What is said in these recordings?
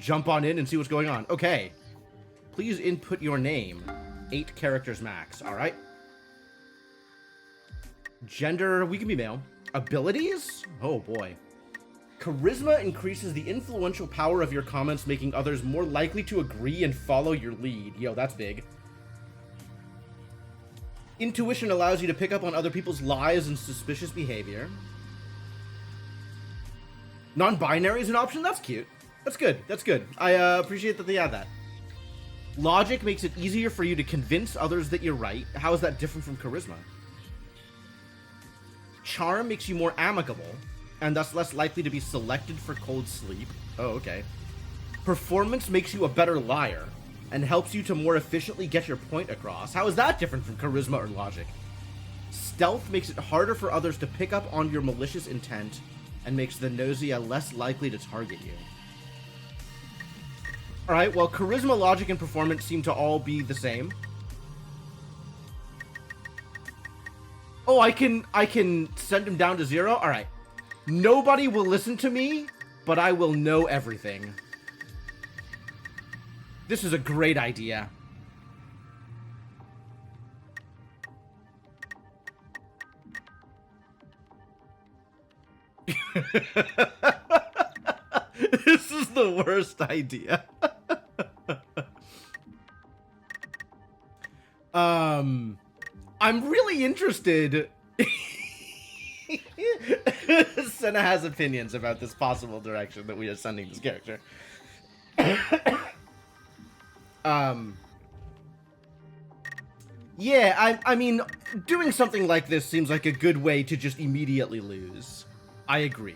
jump on in and see what's going on. Okay. Please input your name. 8 characters max. All right. Gender, we can be male. Abilities? Oh, boy. Charisma increases the influential power of your comments, making others more likely to agree and follow your lead. Yo, that's big. Intuition allows you to pick up on other people's lies and suspicious behavior. Non-binary is an option? That's cute. That's good. That's good. I appreciate that they add that. Logic makes it easier for you to convince others that you're right. How is that different from charisma? Charm makes you more amicable, and thus less likely to be selected for cold sleep. Oh, okay. Performance makes you a better liar, and helps you to more efficiently get your point across. How is that different from charisma or logic? Stealth makes it harder for others to pick up on your malicious intent, and makes the Gnosia less likely to target you. Alright, well, charisma, logic, and performance seem to all be the same. Oh, I can send him down to 0? Alright. Nobody will listen to me, but I will know everything. This is a great idea. This is the worst idea. I'm really interested. Senna has opinions about this possible direction that we are sending this character. Yeah, I mean, doing something like this seems like a good way to just immediately lose. I agree.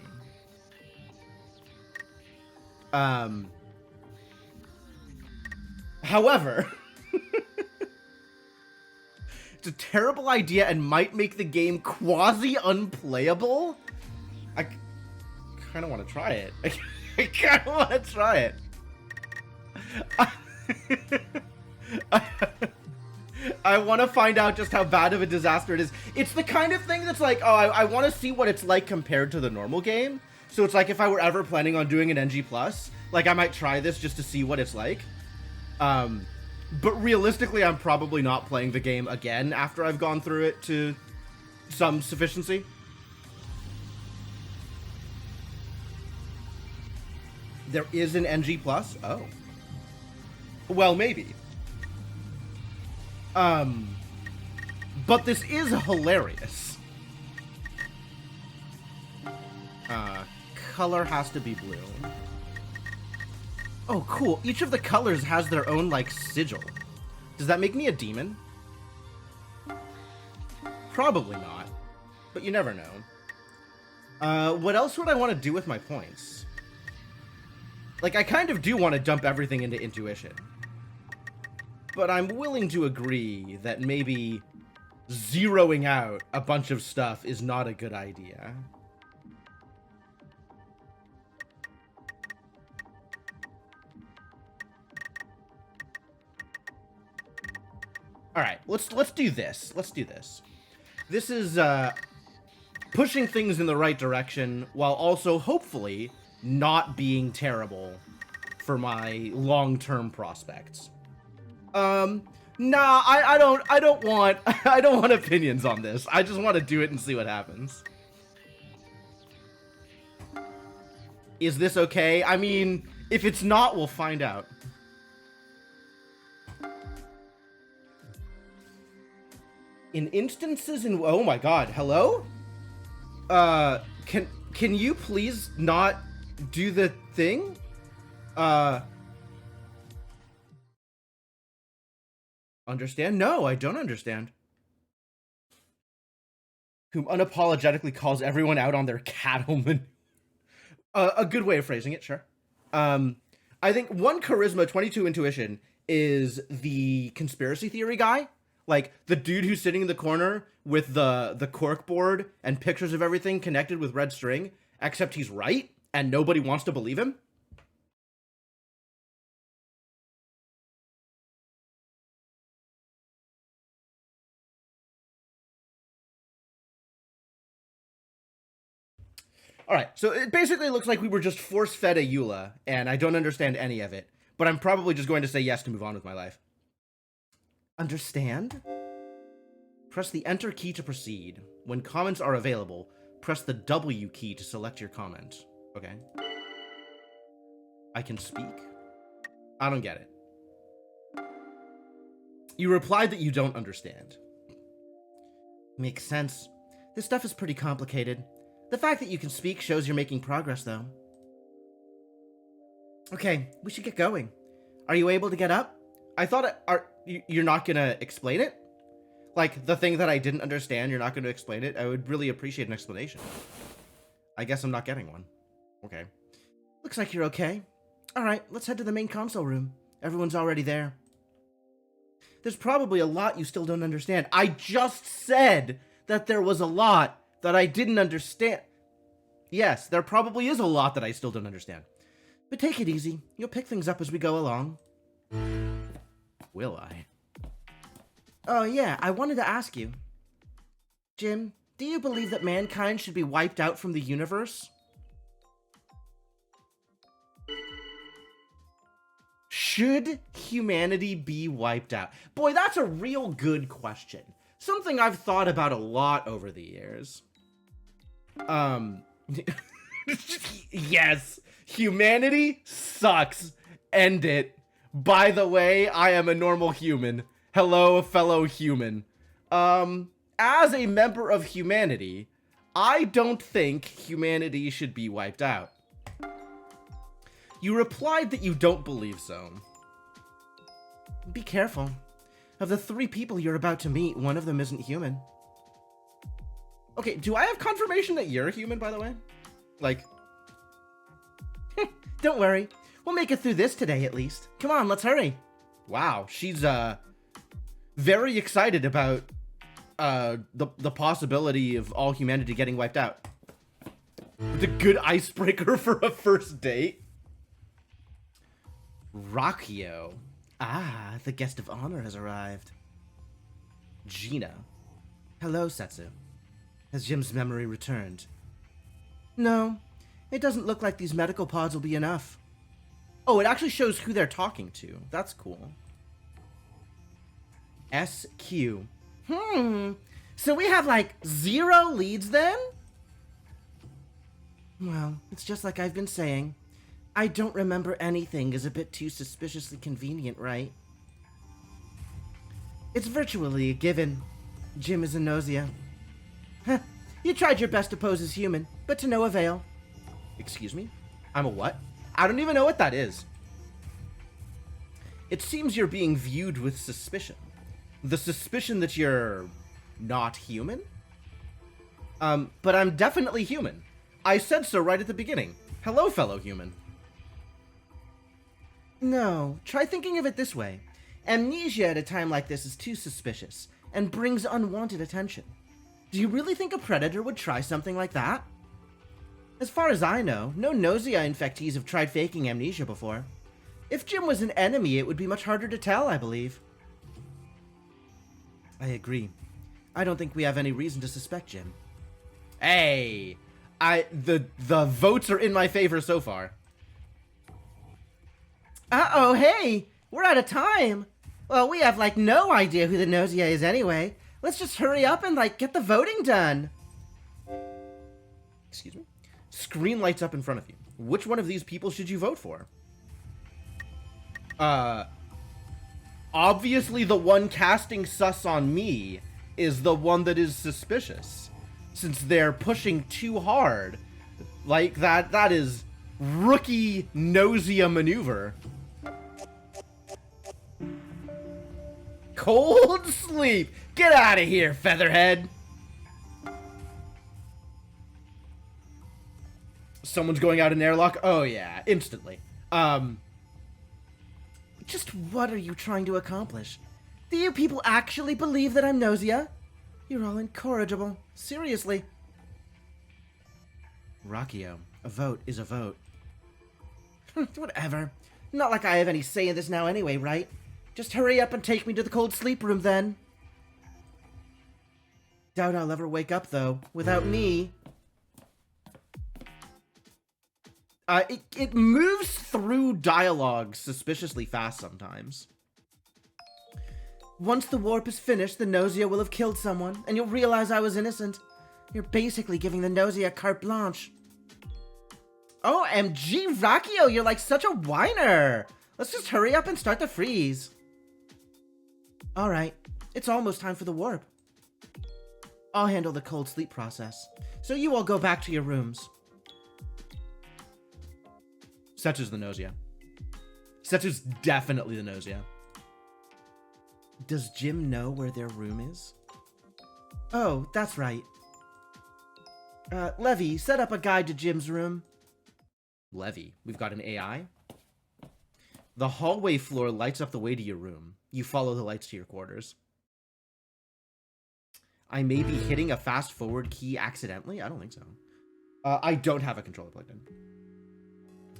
However, it's a terrible idea and might make the game quasi-unplayable. I kind of want to try it. I kind of want to try it. I want to find out just how bad of a disaster it is. It's the kind of thing that's like, oh, I want to see what it's like compared to the normal game. So it's like if I were ever planning on doing an NG+, like I might try this just to see what it's like. But realistically, I'm probably not playing the game again after I've gone through it to some sufficiency. There is an NG+? Oh. Well, maybe. But this is hilarious. Color has to be blue. Oh, cool. Each of the colors has their own, like, sigil. Does that make me a demon? Probably not. But you never know. What else would I want to do with my points? Like, I kind of do want to dump everything into intuition. But I'm willing to agree that maybe zeroing out a bunch of stuff is not a good idea. All right, let's do this. Let's do this. This is pushing things in the right direction while also hopefully not being terrible for my long-term prospects. Nah, I don't want I don't want opinions on this. I just want to do it and see what happens. Is this okay? I mean, if it's not, we'll find out. In instances in oh my god, hello? Can you please not do the thing? Understand? No, I don't understand. Whom unapologetically calls everyone out on their cattleman. A good way of phrasing it, sure. I think 1 charisma, 22 intuition is the conspiracy theory guy. Like, the dude who's sitting in the corner with the cork board and pictures of everything connected with red string, except he's right, and nobody wants to believe him. Alright, so it basically looks like we were just force-fed a EULA, and I don't understand any of it. But I'm probably just going to say yes to move on with my life. Understand? Press the Enter key to proceed. When comments are available, press the W key to select your comment. Okay. I can speak? I don't get it. You replied that you don't understand. Makes sense. This stuff is pretty complicated. The fact that you can speak shows you're making progress, though. Okay, we should get going. Are you able to get up? I thought you're not gonna explain it? Like, the thing that I didn't understand, you're not gonna explain it? I would really appreciate an explanation. I guess I'm not getting one. Okay. Looks like you're okay. Alright, let's head to the main console room. Everyone's already there. There's probably a lot you still don't understand. I just said that there was a lot that I didn't understand. Yes, there probably is a lot that I still don't understand. But take it easy. You'll pick things up as we go along. Will I? Oh yeah, I wanted to ask you. Jim, do you believe that mankind should be wiped out from the universe? Should humanity be wiped out? Boy, that's a real good question. Something I've thought about a lot over the years. Yes, humanity sucks. End it. By the way, I am a normal human. Hello, fellow human. As a member of humanity, I don't think humanity should be wiped out. You replied that you don't believe so. Be careful. Of the 3 people you're about to meet, one of them isn't human. Okay, do I have confirmation that you're human, by the way? Like... Don't worry. We'll make it through this today, at least. Come on, let's hurry. Wow, she's, very excited about, the possibility of all humanity getting wiped out. The good icebreaker for a first date. Rakio. Ah, the guest of honor has arrived. Gina. Hello, Setsu. Has Jim's memory returned? No, it doesn't look like these medical pods will be enough. Oh, it actually shows who they're talking to. That's cool. SQ. So we have, like, 0 leads then? Well, it's just like I've been saying. I don't remember anything is a bit too suspiciously convenient, right? It's virtually a given. Jim is a Gnosia. Huh. You tried your best to pose as human, but to no avail. Excuse me? I'm a what? I don't even know what that is. It seems you're being viewed with suspicion. The suspicion that you're not human? But I'm definitely human. I said so right at the beginning. Hello, fellow human. No, try thinking of it this way. Amnesia at a time like this is too suspicious, and brings unwanted attention. Do you really think a predator would try something like that? As far as I know, no Gnosia infectees have tried faking amnesia before. If Jim was an enemy, it would be much harder to tell, I believe. I agree. I don't think we have any reason to suspect Jim. Hey! The votes are in my favor so far. Uh-oh, hey! We're out of time! Well, we have, like, no idea who the Gnosia is anyway. Let's just hurry up and, like, get the voting done. Excuse me? Screen lights up in front of you. Which one of these people should you vote for? Obviously the one casting sus on me is the one that is suspicious. Since they're pushing too hard. Like, that is rookie Gnosia maneuver. Cold sleep! Get out of here, Featherhead! Someone's going out in airlock? Oh yeah, instantly. Just what are you trying to accomplish? Do you people actually believe that I'm Gnosia? You're all incorrigible. Seriously. Rakio, a vote is a vote. Whatever. Not like I have any say in this now anyway, right? Just hurry up and take me to the cold sleep room then. Doubt I'll ever wake up, though, without me. It moves through dialogue suspiciously fast sometimes. Once the warp is finished, the Gnosia will have killed someone, and you'll realize I was innocent. You're basically giving the Gnosia carte blanche. OMG, Rakio, you're like such a whiner. Let's just hurry up and start the freeze. Alright, it's almost time for the warp. I'll handle the cold sleep process, so you all go back to your rooms. Setsu's the Gnosia. Setsu's definitely the Gnosia. Does Jim know where their room is? Oh, that's right. Levy, set up a guide to Jim's room. Levy, we've got an AI. The hallway floor lights up the way to your room. You follow the lights to your quarters. I may be hitting a fast forward key accidentally? I don't think so. I don't have a controller plugged in.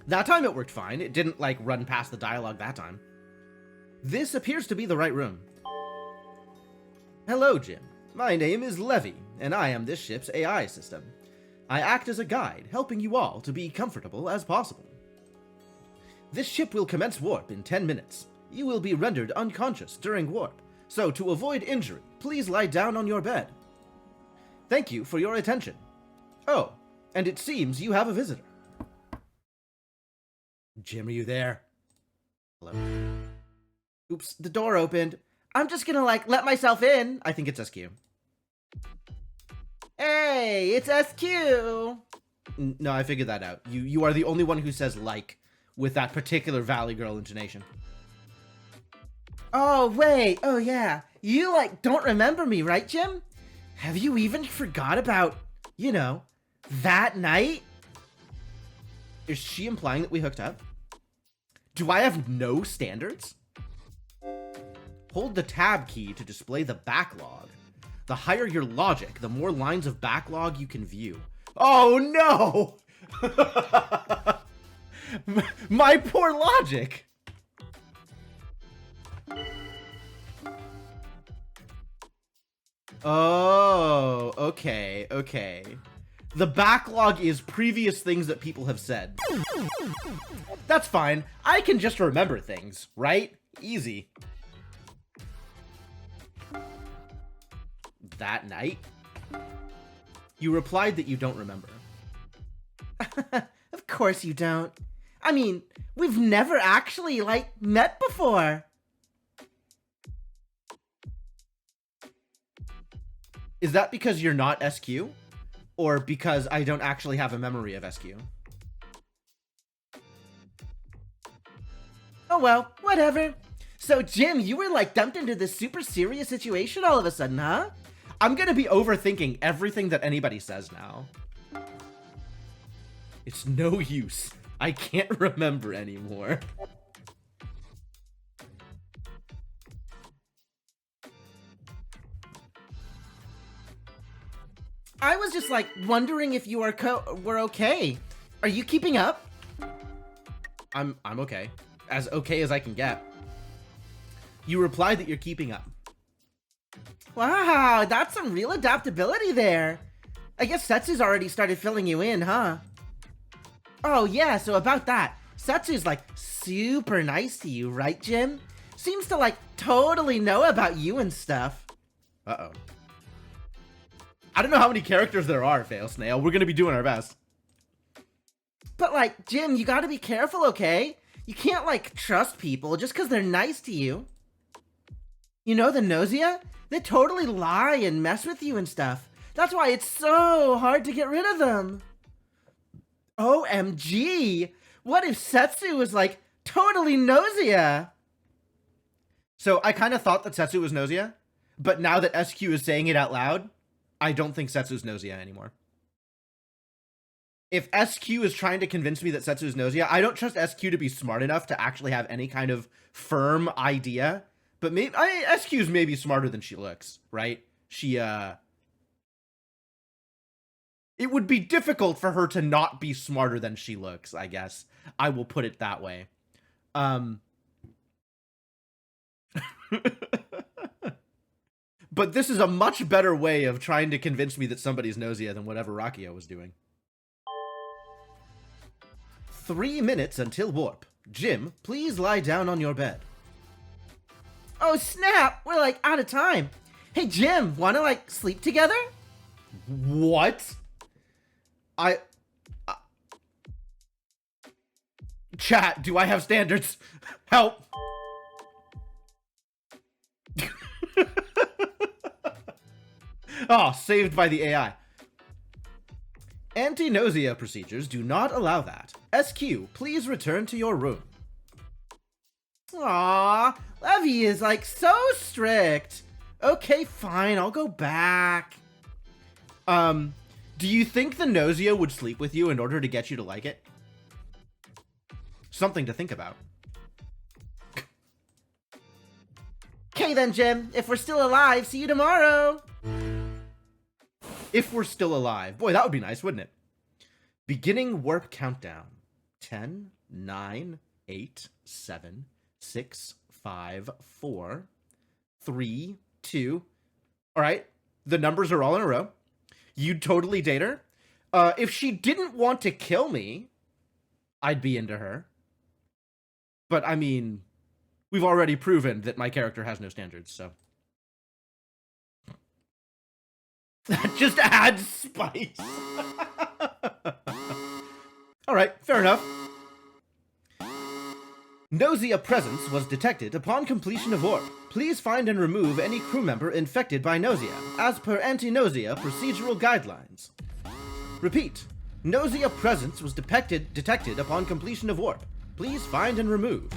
That time it worked fine. It didn't, like, run past the dialogue that time. This appears to be the right room. Hello, Jim. My name is Levy, and I am this ship's AI system. I act as a guide, helping you all to be comfortable as possible. This ship will commence warp in 10 minutes. You will be rendered unconscious during warp, so to avoid injury, please lie down on your bed. Thank you for your attention. Oh, and it seems you have a visitor. Jim, are you there? Hello. Oops, the door opened. I'm just gonna, like, let myself in. I think it's SQ. Hey, it's SQ! No, I figured that out. You are the only one who says like with that particular Valley Girl intonation. Oh, wait. Oh, yeah. You, like, don't remember me, right, Jim? Have you even forgot about, you know, that night? Is she implying that we hooked up? Do I have no standards? Hold the tab key to display the backlog. The higher your logic, the more lines of backlog you can view. Oh no! My poor logic! Oh, okay. The backlog is previous things that people have said. That's fine. I can just remember things, right? Easy. That night? You replied that you don't remember. Of course you don't. I mean, we've never actually, like, met before. Is that because you're not SQ? Or because I don't actually have a memory of SQ? Oh well, whatever. So Jim, you were like dumped into this super serious situation all of a sudden, huh? I'm gonna be overthinking everything that anybody says now. It's no use. I can't remember anymore. I was just like wondering if you were okay. Are you keeping up? I'm okay. As okay as I can get. You replied that you're keeping up. Wow, that's some real adaptability there. I guess Setsu's already started filling you in, huh? Oh yeah, so about that. Setsu's like super nice to you, right, Jim? Seems to like totally know about you and stuff. Uh-oh. I don't know how many characters there are, Fail Snail. We're gonna be doing our best. But like, Jim, you gotta be careful, okay? You can't like trust people just because they're nice to you. You know the Gnosia? They totally lie and mess with you and stuff. That's why it's so hard to get rid of them. OMG! What if Setsu was like totally Gnosia? So I kind of thought that Setsu was Gnosia, but now that SQ is saying it out loud, I don't think Setsu's Gnosia anymore. If SQ is trying to convince me that Setsu is Gnosia, I don't trust SQ to be smart enough to actually have any kind of firm idea. But maybe SQ's maybe smarter than she looks, right? It would be difficult for her to not be smarter than she looks, I guess. I will put it that way. But this is a much better way of trying to convince me that somebody's Gnosia than whatever Rakio was doing. 3 minutes until warp. Jim, please lie down on your bed. Oh snap, we're like out of time. Hey Jim, wanna like sleep together? What? Chat, do I have standards? Help. Oh, saved by the AI. Anti-nausea procedures do not allow that. SQ, please return to your room. Aww, Levy is like so strict. Okay, fine, I'll go back. Do you think the nausea would sleep with you in order to get you to like it? Something to think about. Okay then, Jim, if we're still alive, see you tomorrow. If we're still alive. Boy, that would be nice, wouldn't it? Beginning warp countdown. 10, 9, 8, 7, 6, 5, 4, 3, 2. All right, the numbers are all in a row. You'd totally date her. If she didn't want to kill me, I'd be into her. But, I mean, we've already proven that my character has no standards, so. That just adds spice. All right, fair enough. Gnosia presence was detected upon completion of warp. Please find and remove any crew member infected by nausea, as per anti-nausea procedural guidelines. Repeat. Gnosia presence was detected upon completion of warp. Please find and remove.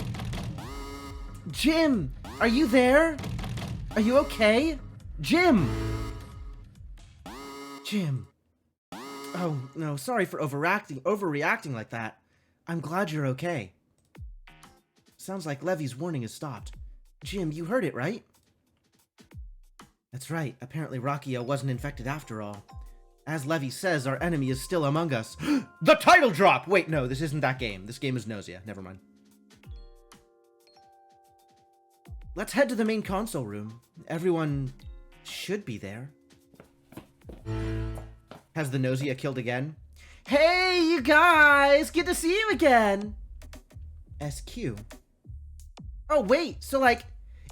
Jim, are you there? Are you okay? Jim! Jim. Oh, no, sorry for overreacting like that. I'm glad you're okay. Sounds like Levy's warning has stopped. Jim, you heard it, right? That's right. Apparently Rakia wasn't infected after all. As Levy says, our enemy is still among us. The title drop! Wait, no, this isn't that game. This game is Gnosia. Never mind. Let's head to the main console room. Everyone should be there. Has the Gnosia killed again? Hey, you guys! Good to see you again! SQ. Oh, wait, so like,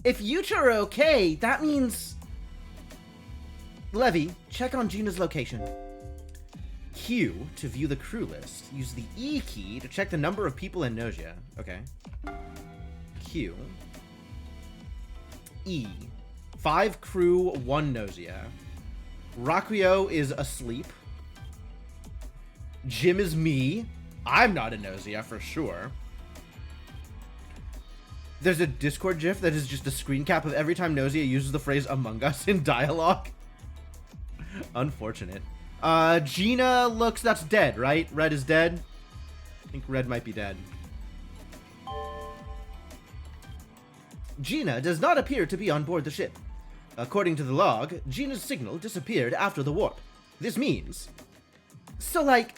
if you two are okay, that means... Levy, check on Gina's location. Q, to view the crew list. Use the E key to check the number of people in Gnosia. Okay. Q. E. 5 crew, 1 Gnosia. Rakuyo is asleep. Jim is me. I'm not a Gnosia for sure. There's a Discord gif that is just a screen cap of every time Gnosia uses the phrase Among Us in dialogue. Unfortunate. Gina looks... That's dead, right? Red is dead? I think Red might be dead. Gina does not appear to be on board the ship. According to the log, Gina's signal disappeared after the warp. This means... So, like,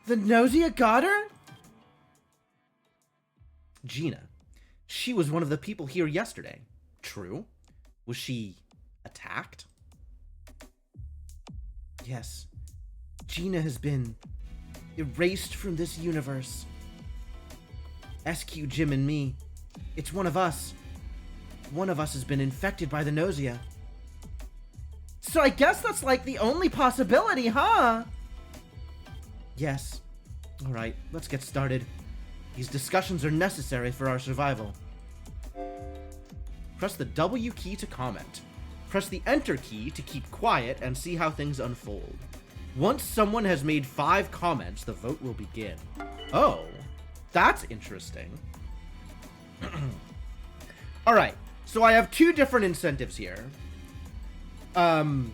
the Gnosia got her? Gina. She was one of the people here yesterday. True. Was she attacked? Yes. Gina has been erased from this universe. SQ, Jim, and me. It's one of us. One of us has been infected by the Gnosia. So I guess that's like the only possibility, huh? Yes. Alright, let's get started. These discussions are necessary for our survival. Press the W key to comment. Press the Enter key to keep quiet and see how things unfold. Once someone has made 5 comments, the vote will begin. Oh, that's interesting. Alright, so I have 2 different incentives here. Hold.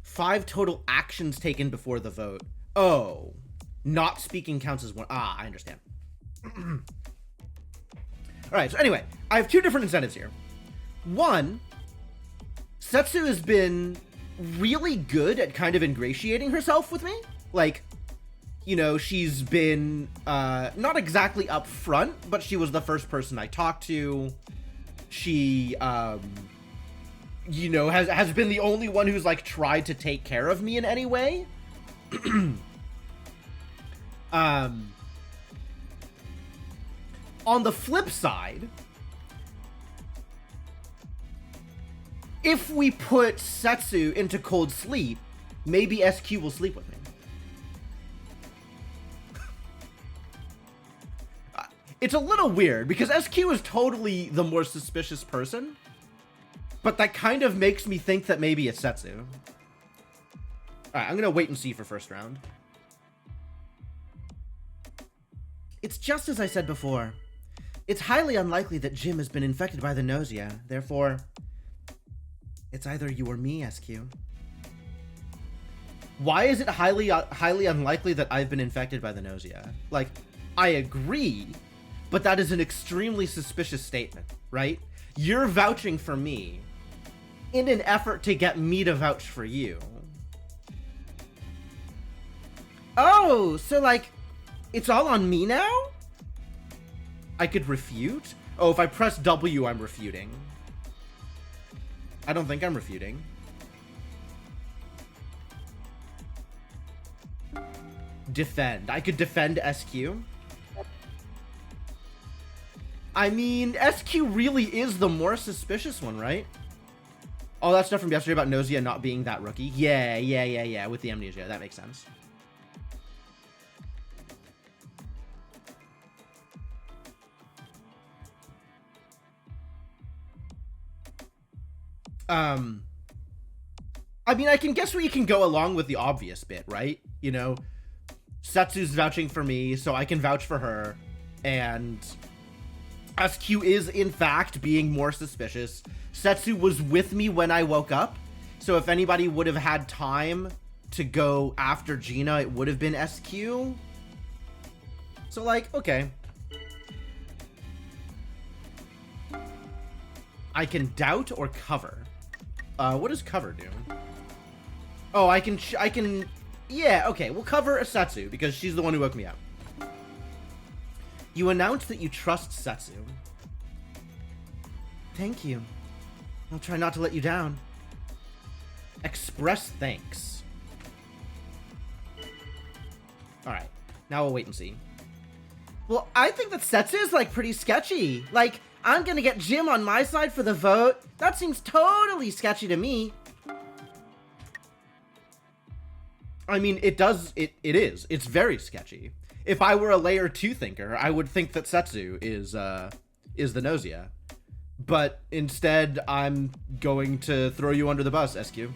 Five total actions taken before the vote. Oh, not speaking counts as one. Ah, I understand. All right, so anyway, I have 2 different incentives here. One, Setsu has been really good at kind of ingratiating herself with me. Like, you know, she's been not exactly upfront, but she was the first person I talked to. She, you know, has been the only one who's like tried to take care of me in any way. On the flip side, if we put Setsu into cold sleep, maybe SQ will sleep with me. It's a little weird, because SQ is totally the more suspicious person, but that kind of makes me think that maybe it's Setsu. Alright, I'm gonna wait and see for first round. It's just as I said before. It's highly unlikely that Jim has been infected by the Gnosia. Therefore, it's either you or me, SQ. Why is it highly unlikely that I've been infected by the Gnosia? Like, I agree, but that is an extremely suspicious statement, right? You're vouching for me in an effort to get me to vouch for you. Oh, so like, it's all on me now? I could refute? Oh, if I press W, I'm refuting. I don't think I'm refuting. Defend. I could defend SQ. I mean, SQ really is the more suspicious one, right? Oh, that stuff from yesterday about Gnosia not being that rookie. Yeah, with the amnesia. That makes sense. I mean, I can guess where you can go along with the obvious bit, right? You know, Setsu's vouching for me, so I can vouch for her, and SQ is, in fact, being more suspicious. Setsu was with me when I woke up, so if anybody would have had time to go after Gina, it would have been SQ. So, like, okay. I can doubt or cover. What does cover do? Oh, I can, yeah, okay, we'll cover Setsu, because she's the one who woke me up. You announce that you trust Setsu. Thank you. I'll try not to let you down. Express thanks. Alright, now we'll wait and see. Well, I think that Setsu is, like, pretty sketchy. Like, I'm gonna get Jim on my side for the vote. That seems totally sketchy to me. I mean, it is. It's very sketchy. If I were a layer 2 thinker, I would think that Setsu is the Gnosia. But instead, I'm going to throw you under the bus, SQ.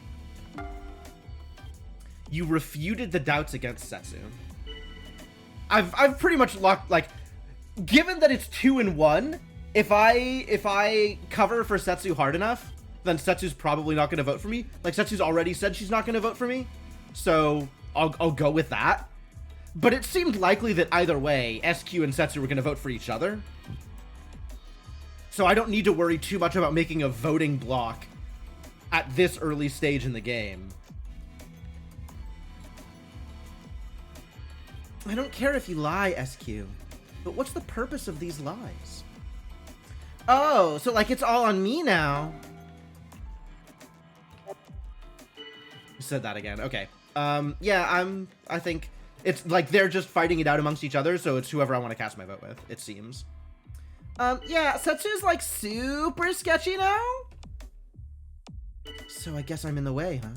You refuted the doubts against Setsu. I've pretty much locked, like, given that it's 2-1, if I cover for Setsu hard enough, then Setsu's probably not going to vote for me. Like, Setsu's already said she's not going to vote for me, so I'll go with that. But it seemed likely that either way, SQ and Setsu were going to vote for each other. So I don't need to worry too much about making a voting block at this early stage in the game. I don't care if you lie, SQ, but what's the purpose of these lies? Oh, so like it's all on me now. You said that again. Okay. Yeah, I think it's like they're just fighting it out amongst each other, so it's whoever I want to cast my vote with, it seems. Yeah, Setsu's like super sketchy now? So I guess I'm in the way, huh?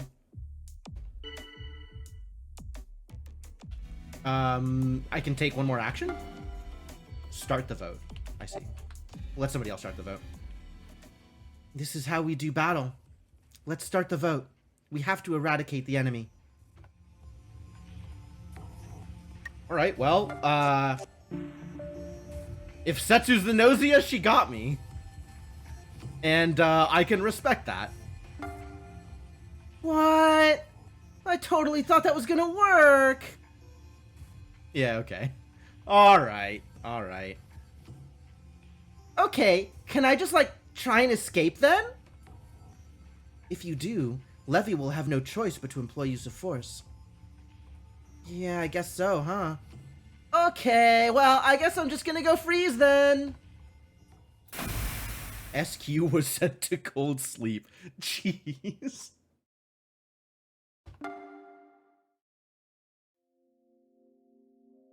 I can take one more action? Start the vote. I see. Let somebody else start the vote. This is how we do battle. Let's start the vote. We have to eradicate the enemy. Alright, well, if Setsu's the Gnosia, she got me. And, I can respect that. What? I totally thought that was gonna work! Yeah, okay. Alright, alright. Okay, can I just, like, try and escape then? If you do, Levy will have no choice but to employ use of force. Yeah, I guess so, huh? Okay, well, I guess I'm just gonna go freeze then. SQ was sent to cold sleep. Jeez.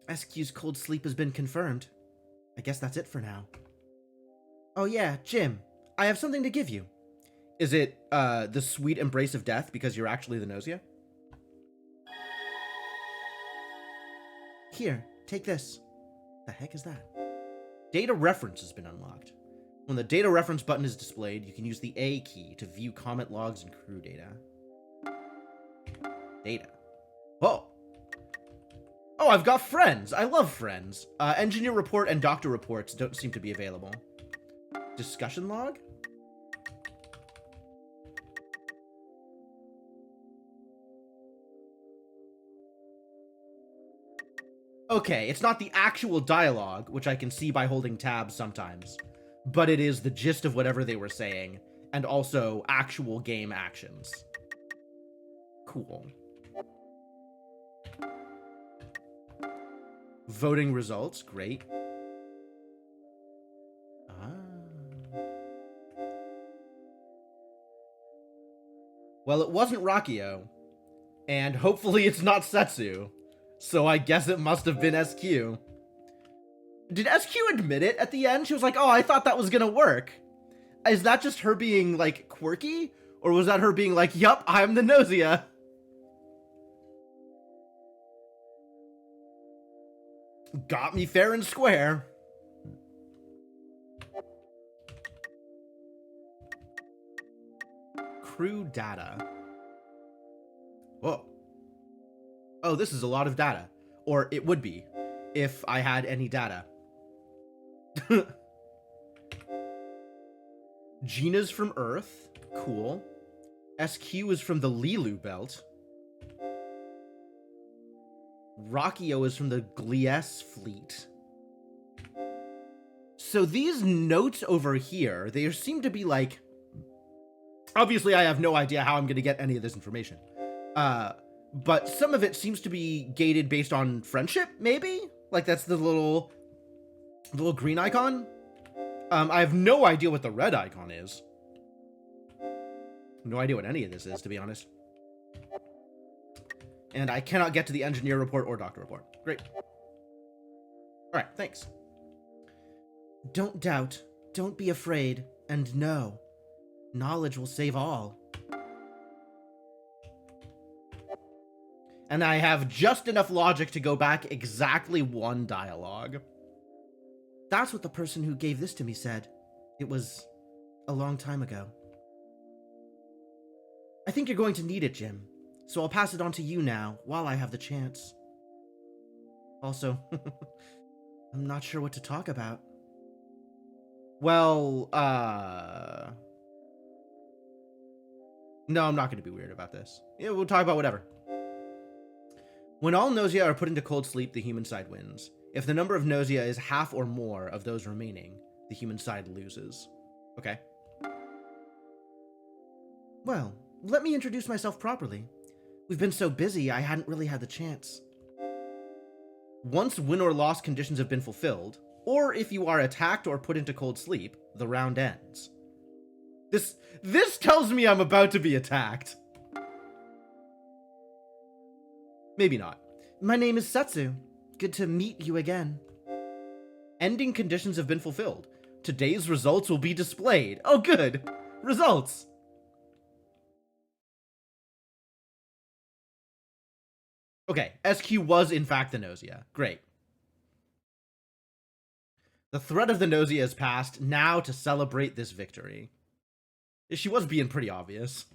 SQ's cold sleep has been confirmed. I guess that's it for now. Oh yeah, Jim, I have something to give you. Is it the sweet embrace of death because you're actually the Gnosia? Here, take this. The heck is that? Data reference has been unlocked. When the data reference button is displayed, you can use the A key to view comment logs and crew data. Data. Whoa. Oh, I've got friends. I love friends. Engineer report and doctor reports don't seem to be available. Discussion log? Okay, it's not the actual dialogue, which I can see by holding tabs sometimes, but it is the gist of whatever they were saying, and also actual game actions. Cool. Voting results, great. Well, it wasn't Rakio, and hopefully it's not Setsu, so I guess it must have been SQ. Did SQ admit it at the end? She was like, oh, I thought that was gonna work. Is that just her being, like, quirky? Or was that her being like, yup, I'm the Gnosia? Got me fair and square. Crew data. Whoa. Oh, this is a lot of data. Or it would be, if I had any data. Gina's from Earth. Cool. SQ is from the Lilu belt. Rakio is from the Glies fleet. So these notes over here, they seem to be like... Obviously, I have no idea how I'm going to get any of this information. But some of it seems to be gated based on friendship, maybe? Like, that's the little green icon? I have no idea what the red icon is. No idea what any of this is, to be honest. And I cannot get to the engineer report or doctor report. Great. Alright, thanks. Don't doubt, don't be afraid, and know. Knowledge will save all. And I have just enough logic to go back exactly one dialogue. That's what the person who gave this to me said. It was a long time ago. I think you're going to need it, Jim. So I'll pass it on to you now, while I have the chance. Also, I'm not sure what to talk about. Well, no, I'm not going to be weird about this. Yeah, we'll talk about whatever. When all Gnosia are put into cold sleep, the human side wins. If the number of Gnosia is half or more of those remaining, the human side loses. Okay. Well, let me introduce myself properly. We've been so busy, I hadn't really had the chance. Once win or loss conditions have been fulfilled, or if you are attacked or put into cold sleep, the round ends. This tells me I'm about to be attacked. Maybe not. My name is Setsu. Good to meet you again. Ending conditions have been fulfilled. Today's results will be displayed. Oh, good. Results. Okay, SQ was in fact the Gnosia. Great. The threat of the Gnosia is past. Now to celebrate this victory. She was being pretty obvious.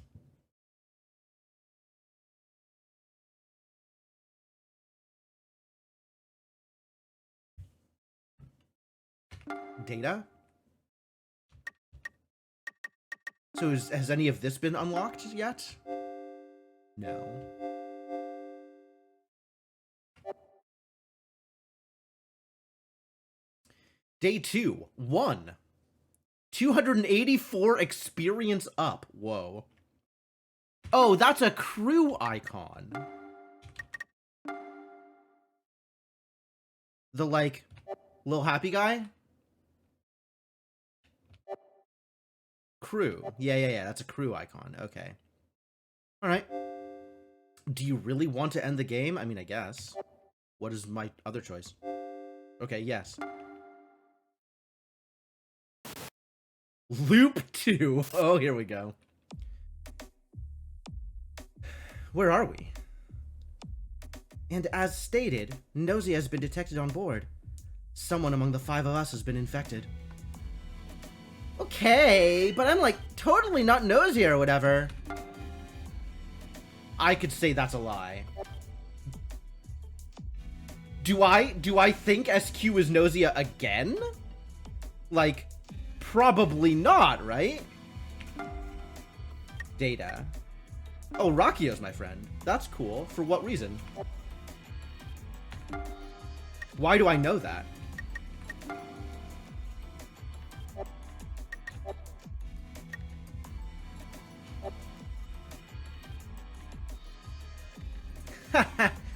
Data? So has any of this been unlocked yet? No. Day 2. 1. 284 experience up. Whoa. Oh, that's a crew icon. The, like, little happy guy? Crew. Yeah. That's a crew icon. Okay. Alright. Do you really want to end the game? I mean, I guess. What is my other choice? Okay, yes. Loop 2. Oh, here we go. Where are we? And as stated, Gnosia has been detected on board. Someone among the 5 of us has been infected. Okay, but I'm like totally not Gnosia or whatever. I could say that's a lie. Do I think SQ is Gnosia again? Like, probably not, right? Data. Oh, Rakio's my friend. That's cool. For what reason? Why do I know that?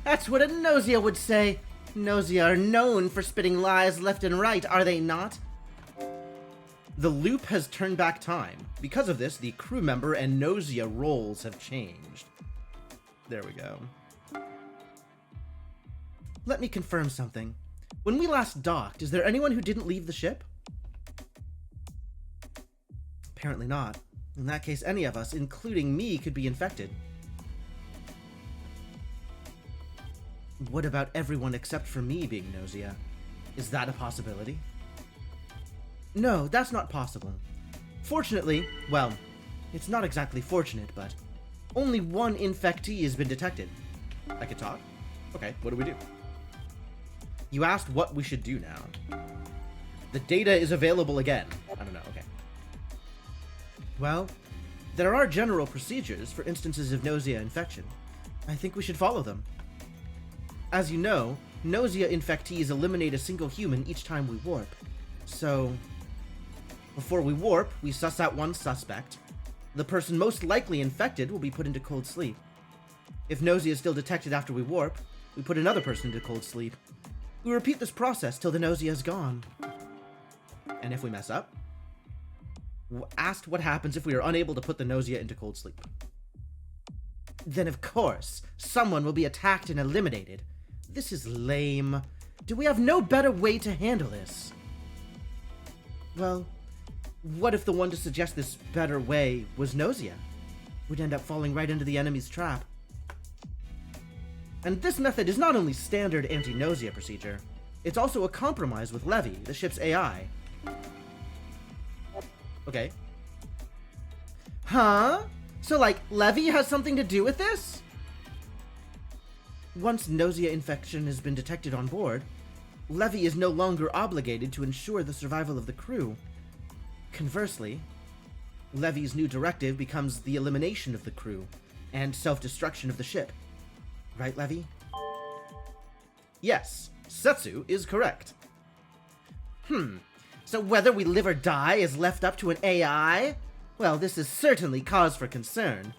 That's what a Gnosia would say. Gnosia are known for spitting lies left and right, are they not? The loop has turned back time. Because of this, the crew member and Gnosia roles have changed. There we go. Let me confirm something. When we last docked, is there anyone who didn't leave the ship? Apparently not. In that case, any of us, including me, could be infected. What about everyone except for me being Gnosia? Is that a possibility? No, that's not possible. Fortunately, well, it's not exactly fortunate, but only one infectee has been detected. I could talk? Okay, what do we do? You asked what we should do now. The data is available again. I don't know, okay. Well, there are general procedures for instances of Gnosia infection. I think we should follow them. As you know, Gnosia infectees eliminate a single human each time we warp. So, before we warp, we suss out one suspect. The person most likely infected will be put into cold sleep. If Gnosia is still detected after we warp, we put another person into cold sleep. We repeat this process till the Gnosia is gone. And if we mess up? Asked what happens if we are unable to put the Gnosia into cold sleep. Then of course, someone will be attacked and eliminated. This is lame. Do we have no better way to handle this? Well, what if the one to suggest this better way was Gnosia? We'd end up falling right into the enemy's trap. And this method is not only standard anti-Gnosia procedure, it's also a compromise with Levy, the ship's AI. Okay. Huh? So, like, Levy has something to do with this? Once Gnosia infection has been detected on board, Levy is no longer obligated to ensure the survival of the crew. Conversely, Levy's new directive becomes the elimination of the crew and self-destruction of the ship. Right, Levy? Yes, Setsu is correct. So whether we live or die is left up to an AI? Well, this is certainly cause for concern.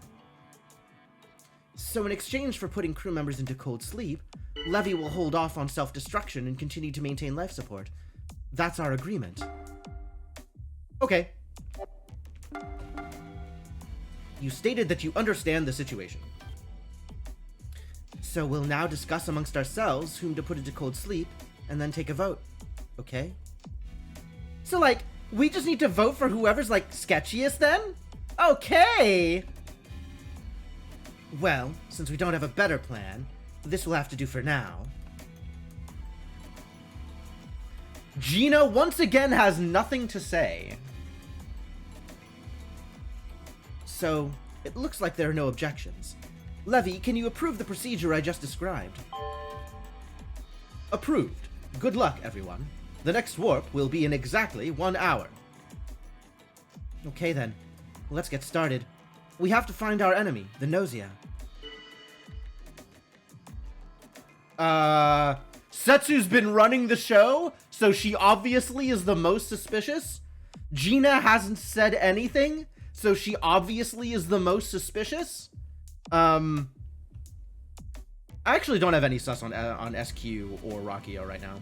So in exchange for putting crew members into cold sleep, Levy will hold off on self-destruction and continue to maintain life support. That's our agreement. Okay. You stated that you understand the situation. So we'll now discuss amongst ourselves whom to put into cold sleep, and then take a vote. Okay? So, like, we just need to vote for whoever's, like, sketchiest then? Okay! Well, since we don't have a better plan, this will have to do for now. Gina once again has nothing to say. So, it looks like there are no objections. Levy, can you approve the procedure I just described? Approved. Good luck, everyone. The next warp will be in exactly 1 hour. Okay then, let's get started. We have to find our enemy, the Gnosia. Setsu's been running the show, so she obviously is the most suspicious. Gina hasn't said anything, so she obviously is the most suspicious. I actually don't have any sus on SQ or Rakio right now.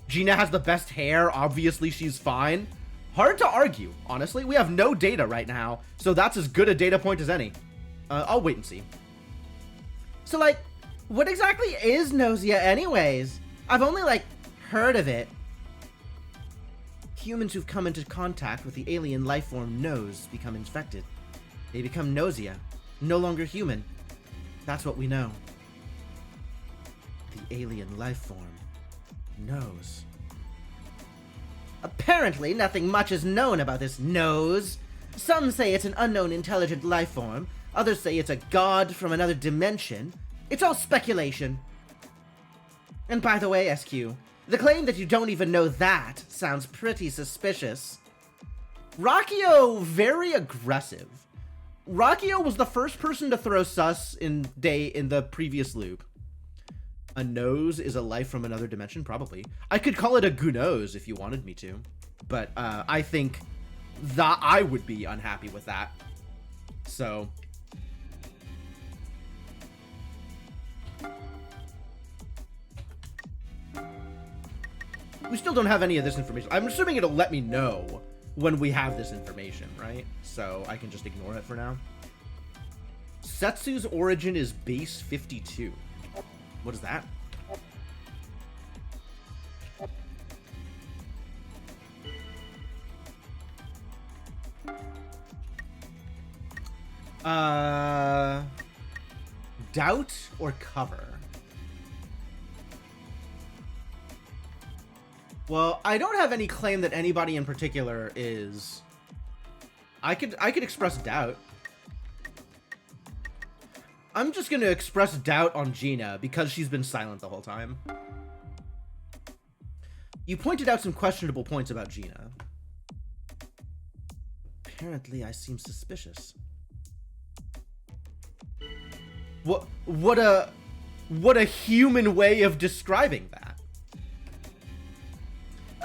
Gina has the best hair. Obviously, she's fine. Hard to argue, honestly. We have no data right now, so that's as good a data point as any. I'll wait and see. So, like, what exactly is Gnosia anyways? I've only, like, heard of it. Humans who've come into contact with the alien life form Gnos become infected. They become Gnosia, no longer human. That's what we know. The alien life form Gnos. Apparently, nothing much is known about this Gnos. Some say it's an unknown intelligent life form. Others say it's a god from another dimension. It's all speculation. And by the way, SQ, the claim that you don't even know that sounds pretty suspicious. Rakio, very aggressive. Rakio was the first person to throw sus in the previous loop. A nose is a life from another dimension? Probably. I could call it a Gnosia if you wanted me to. But I think that I would be unhappy with that. So... we still don't have any of this information. I'm assuming it'll let me know when we have this information, right? So I can just ignore it for now. Setsu's origin is base 52. What is that? Doubt or cover? Well, I don't have any claim that anybody in particular is... I could express doubt. I'm just gonna express doubt on Gina because she's been silent the whole time. You pointed out some questionable points about Gina. Apparently, I seem suspicious. What a human way of describing that.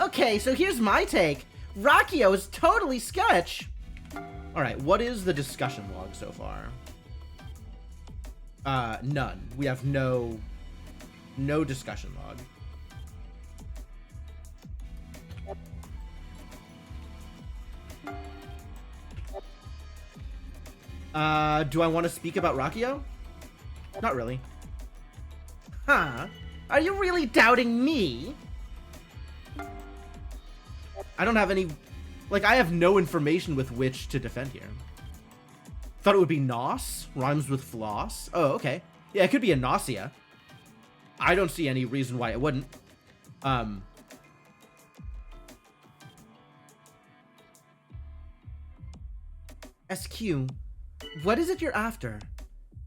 Okay, so here's my take. Rakio is totally sketch. Alright, what is the discussion log so far? None. We have no discussion log. Do I want to speak about Rakio? Not really. Huh? Are you really doubting me? I don't have any... like, I have no information with which to defend here. Thought it would be Nos? Rhymes with floss? Oh, okay. Yeah, it could be a Gnosia. I don't see any reason why it wouldn't. SQ, what is it you're after?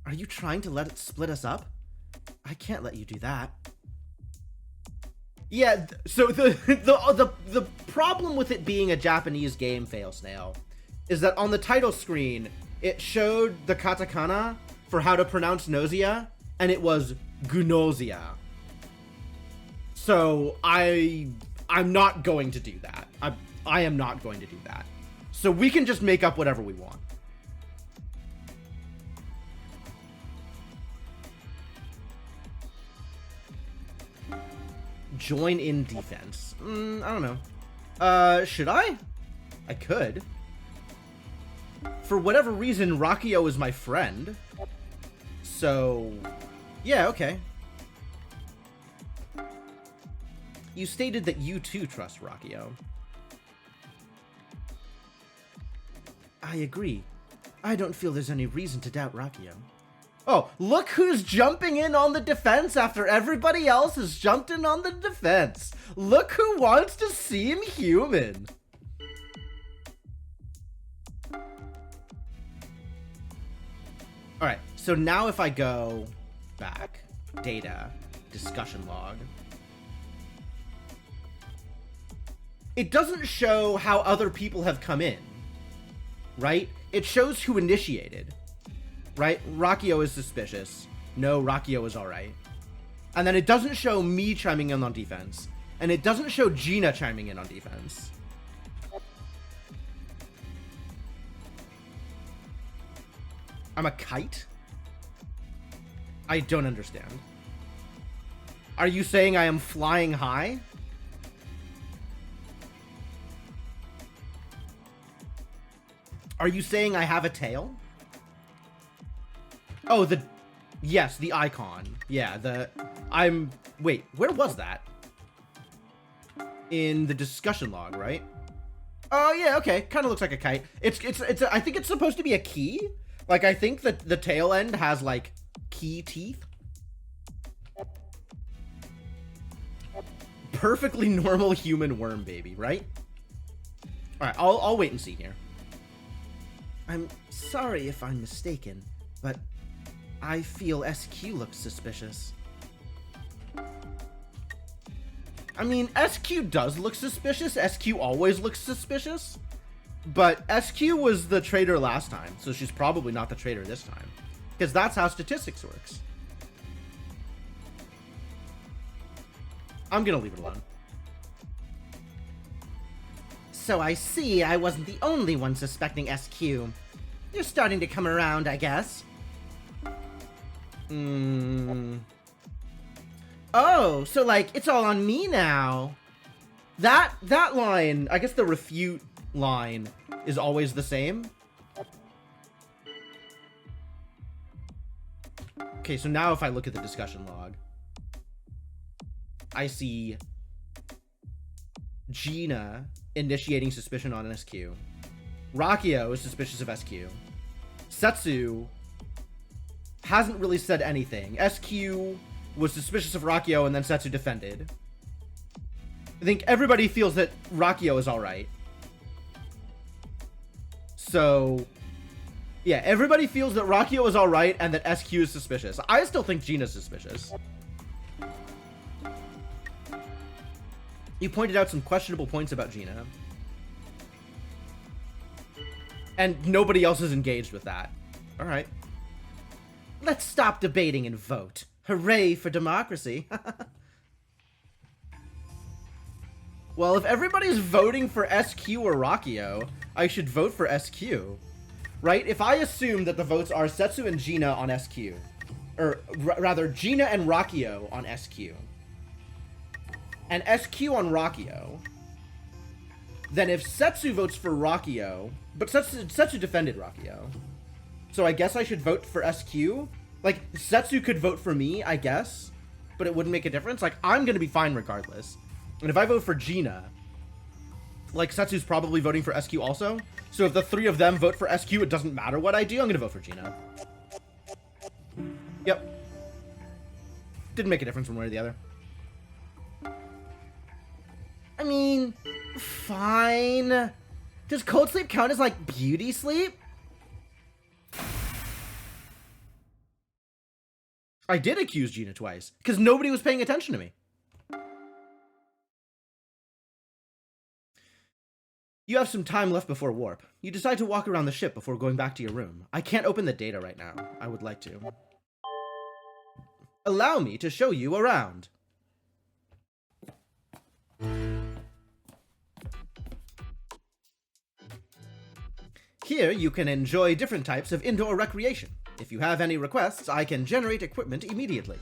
Are you trying to let it split us up? I can't let you do that. Yeah, so the problem with it being a Japanese game, Fail Snail, is that on the title screen, it showed the katakana for how to pronounce Gnosia, and it was Gnosia. So I'm not going to do that. I am not going to do that. So we can just make up whatever we want. Join in defense. I don't know. Should I? I could. For whatever reason, Rakio is my friend. So, yeah, okay. You stated that you too trust Rakio. I agree. I don't feel there's any reason to doubt Rakio. Oh, look who's jumping in on the defense after everybody else has jumped in on the defense. Look who wants to seem human. All right, so now if I go back, data, discussion log, it doesn't show how other people have come in, right? It shows who initiated. Right? Rakio is suspicious. No, Rakio is alright. And then it doesn't show me chiming in on defense. And it doesn't show Gina chiming in on defense. I'm a kite? I don't understand. Are you saying I am flying high? Are you saying I have a tail? Oh, yes, the icon. Yeah, wait, where was that? In the discussion log, right? Oh, yeah, okay. Kind of looks like a kite. I think it's supposed to be a key. Like, I think that the tail end has, like, key teeth. Perfectly normal human worm baby, right? All right, I'll wait and see here. I'm sorry if I'm mistaken, but I feel SQ looks suspicious. I mean, SQ does look suspicious. SQ always looks suspicious. But SQ was the traitor last time, so she's probably not the traitor this time. Because that's how statistics works. I'm gonna leave it alone. So I see I wasn't the only one suspecting SQ. You're starting to come around, I guess. Oh, so like, it's all on me now. That line, I guess the refute line is always the same. Okay, so now if I look at the discussion log, I see Gina initiating suspicion on SQ. Rakio is suspicious of SQ. Setsu hasn't really said anything. SQ was suspicious of Rakio and then Setsu defended. I think everybody feels that Rakio is alright. So, yeah, everybody feels that Rakio is alright and that SQ is suspicious. I still think Gina's suspicious. You pointed out some questionable points about Gina. And nobody else is engaged with that. Alright. Let's stop debating and vote. Hooray for democracy. Well, if everybody's voting for SQ or Rakio, I should vote for SQ. Right? If I assume that the votes are Setsu and Gina on SQ, or rather, Gina and Rakio on SQ, and SQ on Rakio, then if Setsu votes for Rakio, but Setsu defended Rakio, so I guess I should vote for SQ? Like, Setsu could vote for me, I guess, but it wouldn't make a difference. Like, I'm gonna be fine regardless. And if I vote for Gina, like, Setsu's probably voting for SQ also, so if the three of them vote for SQ, it doesn't matter what I do, I'm gonna vote for Gina. Yep. Didn't make a difference one way or the other. I mean, fine. Does cold sleep count as, like, beauty sleep? I did accuse Gina twice, because nobody was paying attention to me. You have some time left before warp. You decide to walk around the ship before going back to your room. I can't open the data right now. I would like to. Allow me to show you around. Here you can enjoy different types of indoor recreation. If you have any requests, I can generate equipment immediately.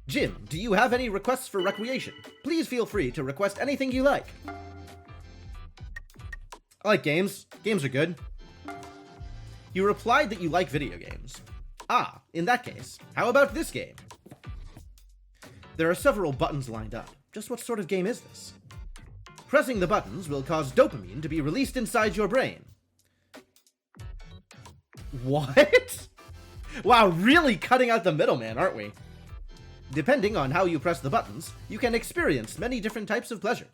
Jim, do you have any requests for recreation? Please feel free to request anything you like. I like games. Games are good. You replied that you like video games. Ah, in that case, how about this game? There are several buttons lined up. Just what sort of game is this? Pressing the buttons will cause dopamine to be released inside your brain. What? Wow, really cutting out the middleman, aren't we? Depending on how you press the buttons, you can experience many different types of pleasure.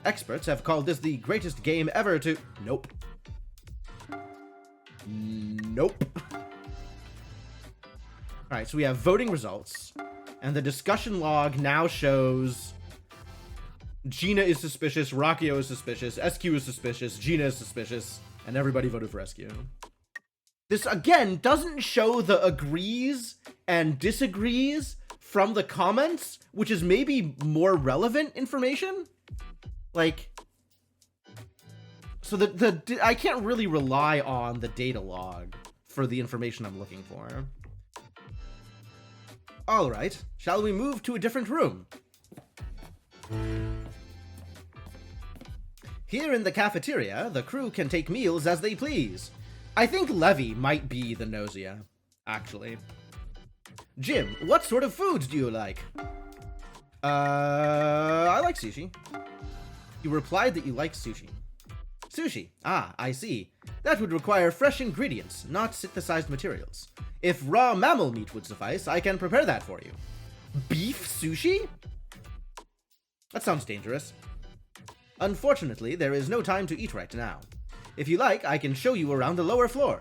Experts have called this the greatest game ever to... Nope. Nope. Alright, so we have voting results, and the discussion log now shows Gina is suspicious, Rakio is suspicious, SQ is suspicious, Gina is suspicious, and everybody voted for SQ. This, again, doesn't show the agrees and disagrees from the comments, which is maybe more relevant information. Like, so I can't really rely on the data log for the information I'm looking for. All right, shall we move to a different room? Here in the cafeteria, the crew can take meals as they please. I think Levy might be the Gnosia, actually. Jim, what sort of foods do you like? I like sushi. You replied that you like sushi. Sushi. Ah, I see. That would require fresh ingredients, not synthesized materials. If raw mammal meat would suffice, I can prepare that for you. Beef sushi? That sounds dangerous. Unfortunately, there is no time to eat right now. If you like, I can show you around the lower floor.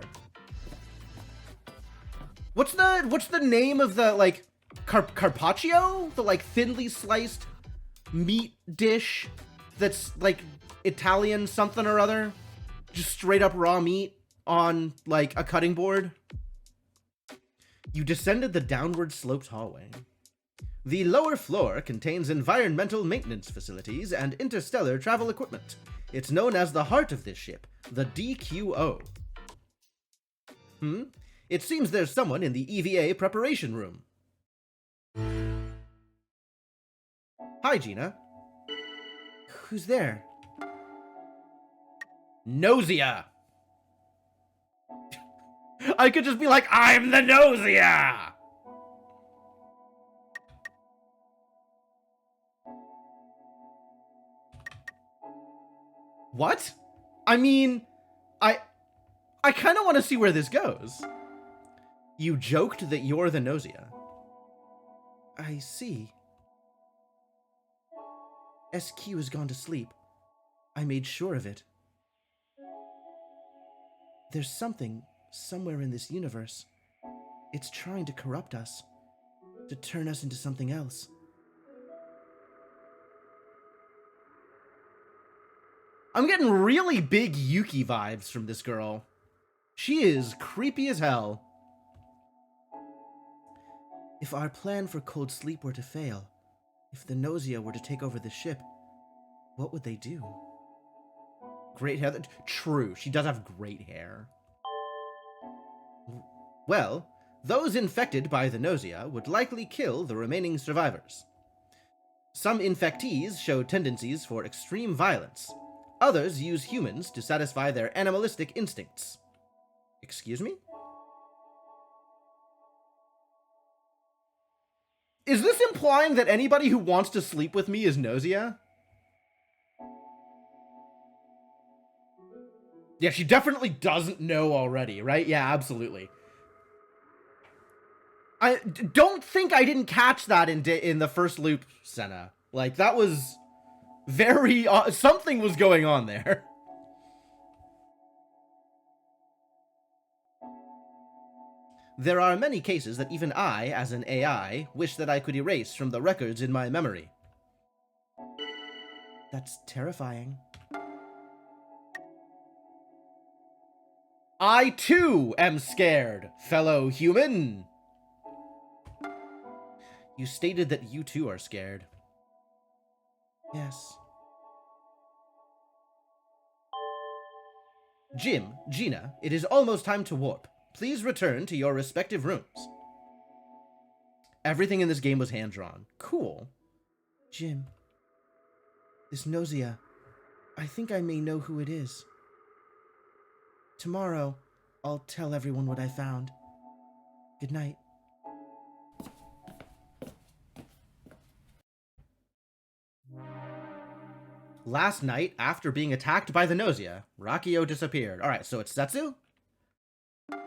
What's the name of the, like, carpaccio? The, like, thinly sliced meat dish that's, like, Italian something or other? Just straight up raw meat on, like, a cutting board? You descended the downward sloped hallway. The lower floor contains environmental maintenance facilities and interstellar travel equipment. It's known as the heart of this ship, the DQO. It seems there's someone in the EVA preparation room. Hi, Gina. Who's there? Gnosia! I could just be like, I'm the Gnosia! What? I mean, I kind of want to see where this goes. You joked that you're the Gnosia. I see. SQ has gone to sleep. I made sure of it. There's something somewhere in this universe. It's trying to corrupt us, to turn us into something else. I'm getting really big Yuki vibes from this girl. She is creepy as hell. If our plan for Cold Sleep were to fail, if the Gnosia were to take over the ship, what would they do? Great hair. True, she does have great hair. Well, those infected by the Gnosia would likely kill the remaining survivors. Some infectees show tendencies for extreme violence. Others use humans to satisfy their animalistic instincts. Excuse me? Is this implying that anybody who wants to sleep with me is Gnosia? Yeah, she definitely doesn't know already, right? Yeah, absolutely. I don't think I didn't catch that in the first loop, Senna. Like, that was very... something was going on there. There are many cases that even I, as an AI, wish that I could erase from the records in my memory. That's terrifying. I too am scared, fellow human. You stated that you too are scared. Yes. Jim, Gina, it is almost time to warp. Please return to your respective rooms. Everything in this game was hand-drawn. Cool. Jim, this Gnosia, I think I may know who it is. Tomorrow, I'll tell everyone what I found. Good night. Last night, after being attacked by the Gnosia, Rakio disappeared. Alright, so it's Setsu?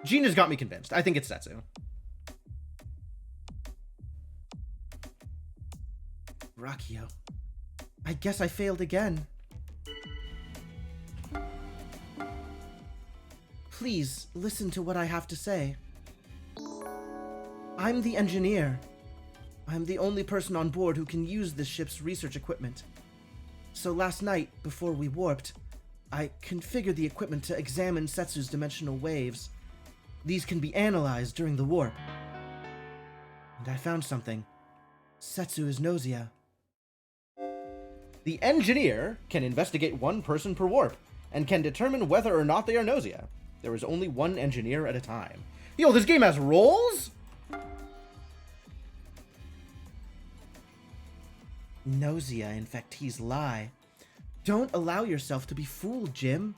Gina's got me convinced. I think it's Setsu. Rakio. I guess I failed again. Please, listen to what I have to say. I'm the engineer. I'm the only person on board who can use this ship's research equipment. So last night, before we warped, I configured the equipment to examine Setsu's dimensional waves. These can be analyzed during the warp. And I found something. Setsu is Gnosia. The engineer can investigate one person per warp, and can determine whether or not they are Gnosia. There is only one engineer at a time. Yo, this game has roles? Gnosia infectees lie. Don't allow yourself to be fooled, Jim.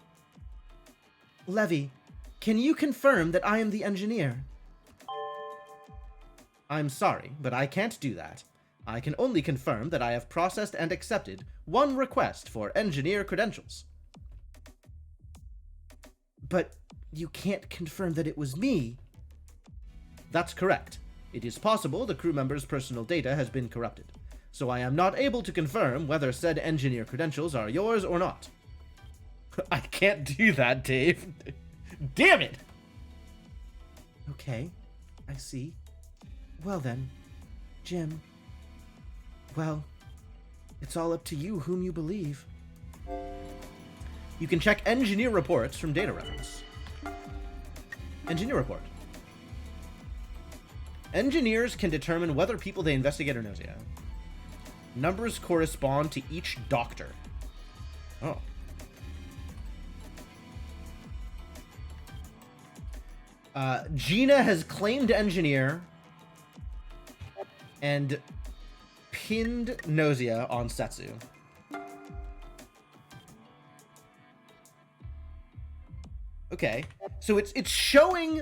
Levy, can you confirm that I am the engineer? I'm sorry, but I can't do that. I can only confirm that I have processed and accepted one request for engineer credentials. But you can't confirm that it was me. That's correct. It is possible the crew member's personal data has been corrupted, so I am not able to confirm whether said engineer credentials are yours or not. I can't do that, Dave. Damn it! Okay, I see. Well then, Jim. Well, it's all up to you whom you believe. You can check engineer reports from data reference. Engineer report. Engineers can determine whether people they investigate are Gnosia. Numbers correspond to each doctor. Oh. Gina has claimed engineer and pinned Gnosia on Setsu. Okay, so it's showing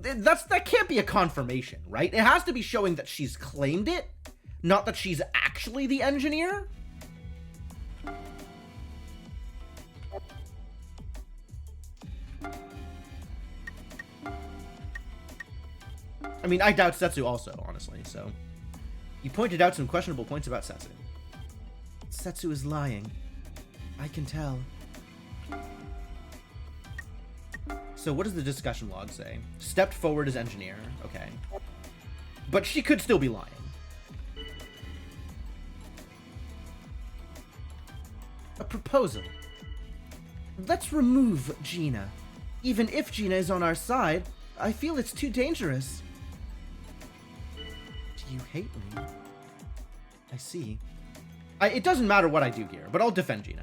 that can't be a confirmation, right? It has to be showing that she's claimed it, not that she's actually the engineer. I mean, I doubt Setsu also, honestly, so. You pointed out some questionable points about Setsu. Setsu is lying. I can tell. So what does the discussion log say? Stepped forward as engineer. Okay. But she could still be lying. A proposal. Let's remove Gina. Even if Gina is on our side, I feel it's too dangerous. Do you hate me? I see. It doesn't matter what I do here, but I'll defend Gina.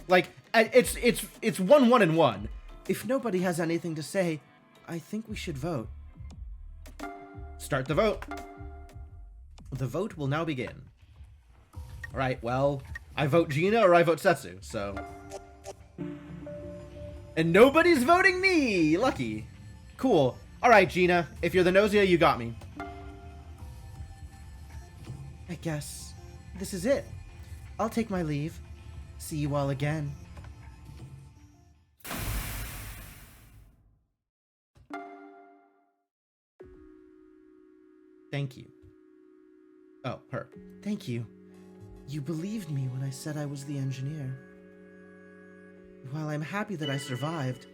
Like, it's 1-1 and 1. If nobody has anything to say, I think we should vote. Start the vote. The vote will now begin. Alright, well, I vote Gina or I vote Setsu, so. And nobody's voting me! Lucky. Cool. Alright, Gina, if you're the Gnosia, you got me. I guess this is it. I'll take my leave. See you all again. Thank you. Oh, her. Thank you. You believed me when I said I was the engineer. While I'm happy that I survived,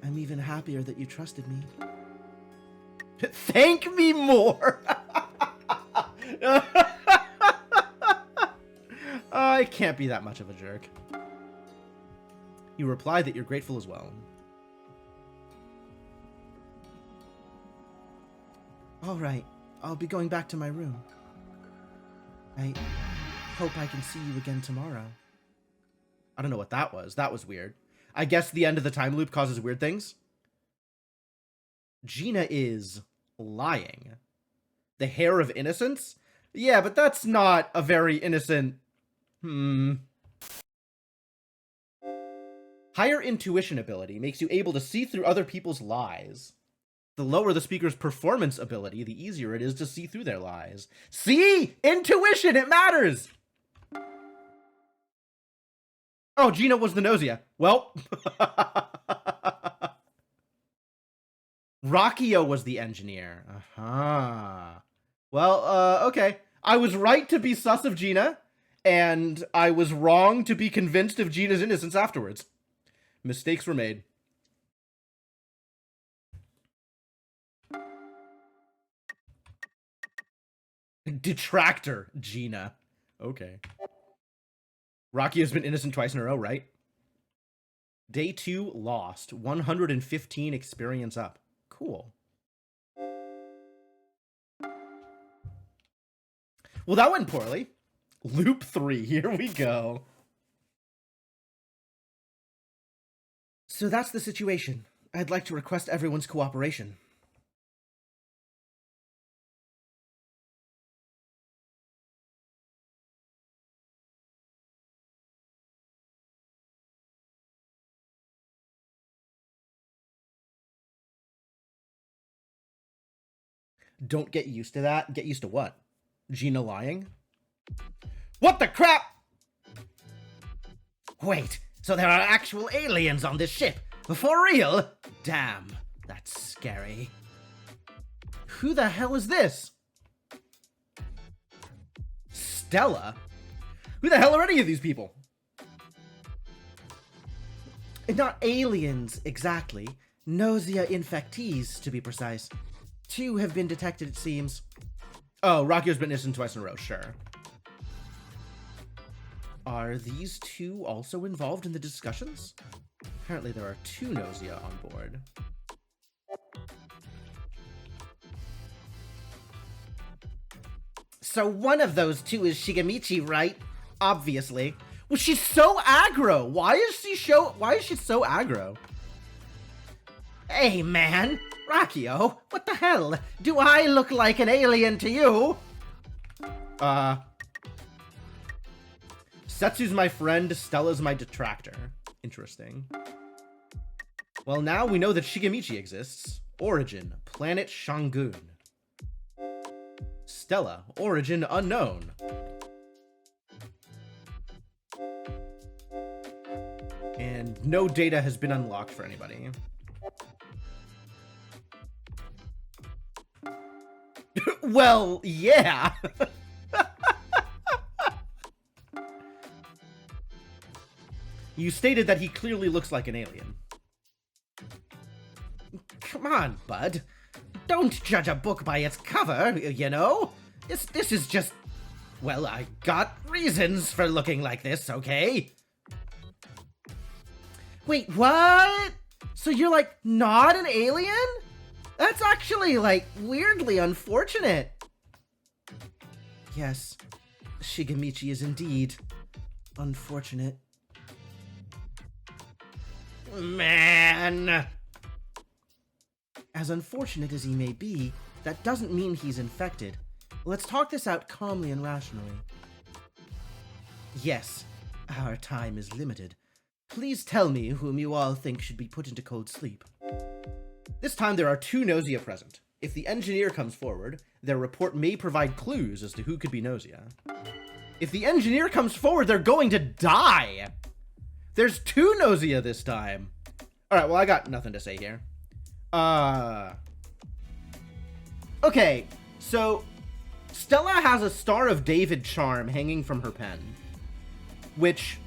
I'm even happier that you trusted me. Thank me more! I can't be that much of a jerk. You replied that you're grateful as well. All right, I'll be going back to my room. I hope I can see you again tomorrow. I don't know what that was. That was weird. I guess the end of the time loop causes weird things. Gina is lying. The hair of innocence? Yeah, but that's not a very innocent... Higher intuition ability makes you able to see through other people's lies. The lower the speaker's performance ability, the easier it is to see through their lies. See? Intuition! It matters! Oh, Gina was the Gnosia. Well... Rockio was the engineer. Well, okay. I was right to be sus of Gina, and I was wrong to be convinced of Gina's innocence afterwards. Mistakes were made. Detractor, Gina. Okay. Rocky has been innocent twice in a row, right? Day 2 lost. 115 experience up. Cool. Well, that went poorly. Loop 3. Here we go. So that's the situation. I'd like to request everyone's cooperation. Don't get used to that. Get used to what? Gina lying? What the crap? Wait, so there are actual aliens on this ship? For real? Damn, that's scary. Who the hell is this? Stella? Who the hell are any of these people? Not aliens, exactly. Gnosia infectees, to be precise. 2 have been detected, it seems. Oh, Rakio's been innocent twice in a row, sure. Are these 2 also involved in the discussions? Apparently there are 2 Gnosia on board. So one of those 2 is Shigemichi, right? Obviously. Well, she's so aggro. Why is she so aggro? Hey, man. Rakio, what the hell? Do I look like an alien to you? Setsu's my friend, Stella's my detractor. Interesting. Well, now we know that Shigemichi exists. Origin, planet Shangun. Stella, origin unknown. And no data has been unlocked for anybody. Well, yeah. You stated that he clearly looks like an alien. Come on, bud. Don't judge a book by its cover, you know? This is just... Well, I got reasons for looking like this, okay? Wait, what? So you're, like, not an alien? That's actually, like, weirdly unfortunate. Yes, Shigemichi is indeed unfortunate. Man! As unfortunate as he may be, that doesn't mean he's infected. Let's talk this out calmly and rationally. Yes, our time is limited. Please tell me whom you all think should be put into cold sleep. This time there are 2 Gnosia present. If the engineer comes forward, their report may provide clues as to who could be Gnosia. If the engineer comes forward, they're going to die! There's 2 Gnosia this time. Alright, well, I got nothing to say here. Okay, so Stella has a Star of David charm hanging from her pen, which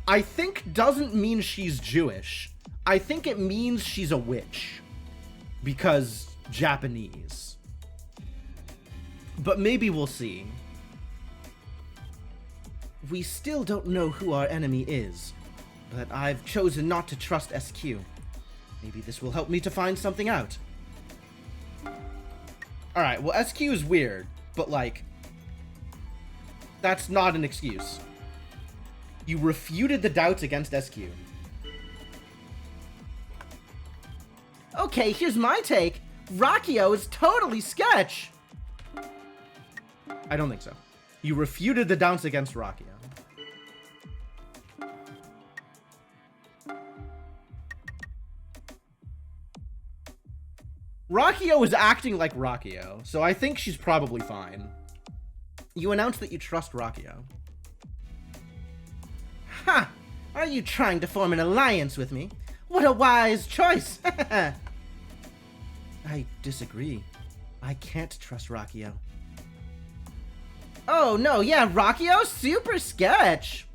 I think doesn't mean she's Jewish. I think it means she's a witch, because Japanese. But maybe we'll see. We still don't know who our enemy is, but I've chosen not to trust SQ. Maybe this will help me to find something out. Alright, well, SQ is weird, but, like, that's not an excuse. You refuted the doubts against SQ. Okay, here's my take. Rakio is totally sketch. I don't think so. You refuted the doubts against Rakio. Rakio is acting like Rakio, so I think she's probably fine. You announced that you trust Rakio. Ha! Are you trying to form an alliance with me? What a wise choice! I disagree. I can't trust Rakio. Oh, no, yeah, Rakio? Super sketch!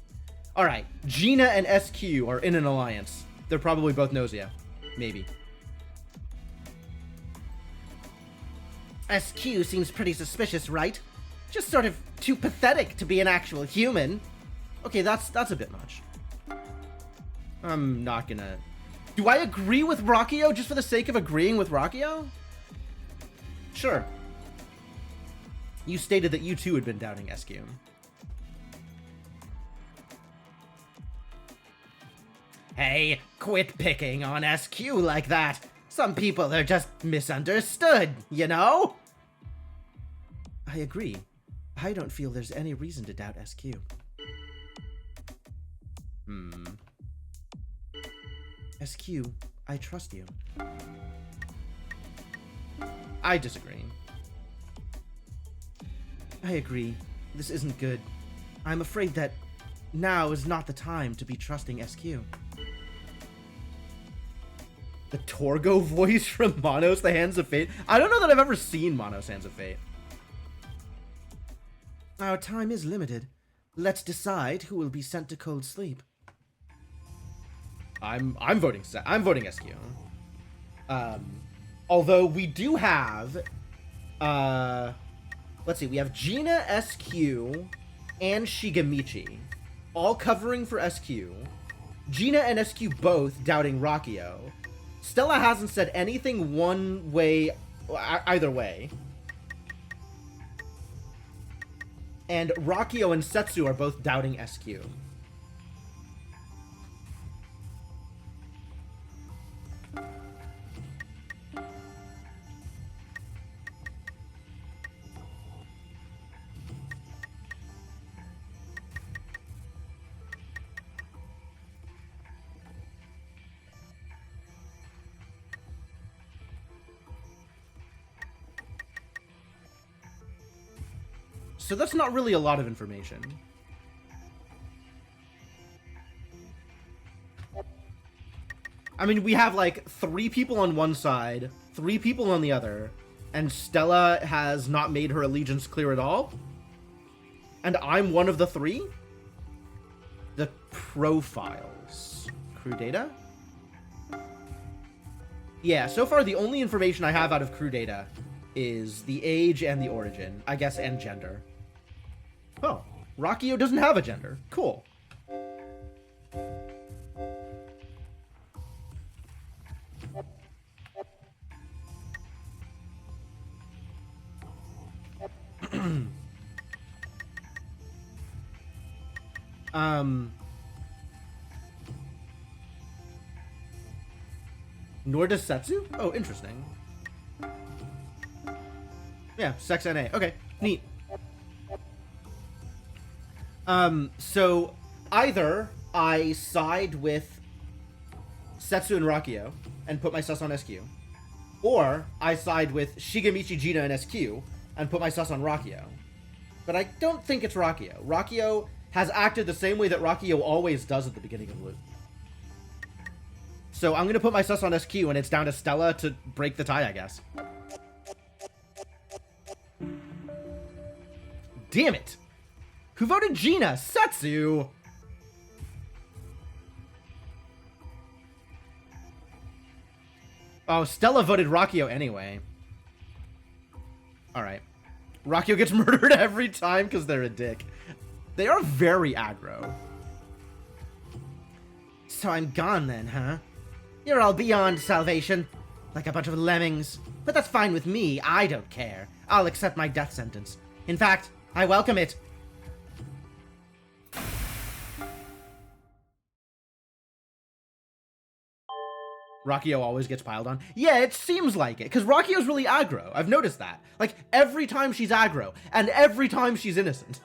Alright, Gina and SQ are in an alliance. They're probably both Gnosia. Maybe. SQ seems pretty suspicious, right? Just sort of too pathetic to be an actual human. Okay, that's a bit much. I'm not gonna... Do I agree with Rakio just for the sake of agreeing with Rakio? Sure. You stated that you too had been doubting SQ. Hey, quit picking on SQ like that. Some people are just misunderstood, you know? I agree. I don't feel there's any reason to doubt SQ. SQ, I trust you. I disagree. I agree. This isn't good. I'm afraid that now is not the time to be trusting SQ. The Torgo voice from Mono's The Hands of Fate? I don't know that I've ever seen Mono's Hands of Fate. Our time is limited. Let's decide who will be sent to cold sleep. I'm voting SQ. Although we do have let's see, we have Gina, SQ, and Shigemichi all covering for SQ. Gina and SQ both doubting Rakio. Stella hasn't said anything one way, either way. And Rakio and Setsu are both doubting SQ. So that's not really a lot of information. I mean, we have like 3 people on one side, 3 people on the other, and Stella has not made her allegiance clear at all. And I'm one of the 3? The profiles. Crew data? Yeah, so far the only information I have out of crew data is the age and the origin, I guess, and gender. Oh, Rakio doesn't have a gender. Cool. Nor does Setsu? Oh, interesting. Yeah, sex NA. Okay, neat. So either I side with Setsu and Rakio and put my sus on SQ, or I side with Shigemichi, Gina, and SQ and put my sus on Rakio. But I don't think it's Rakio. Rakio has acted the same way that Rakio always does at the beginning of the loop. So I'm going to put my sus on SQ, and it's down to Stella to break the tie, I guess. Damn it! Who voted Gina? Setsu! Oh, Stella voted Rakio anyway. Alright. Rakio gets murdered every time because they're a dick. They are very aggro. So I'm gone then, huh? You're all beyond salvation. Like a bunch of lemmings. But that's fine with me. I don't care. I'll accept my death sentence. In fact, I welcome it. Rakio always gets piled on. Yeah, it seems like it, because Rakio's really aggro. I've noticed that. Like, every time she's aggro, and every time she's innocent.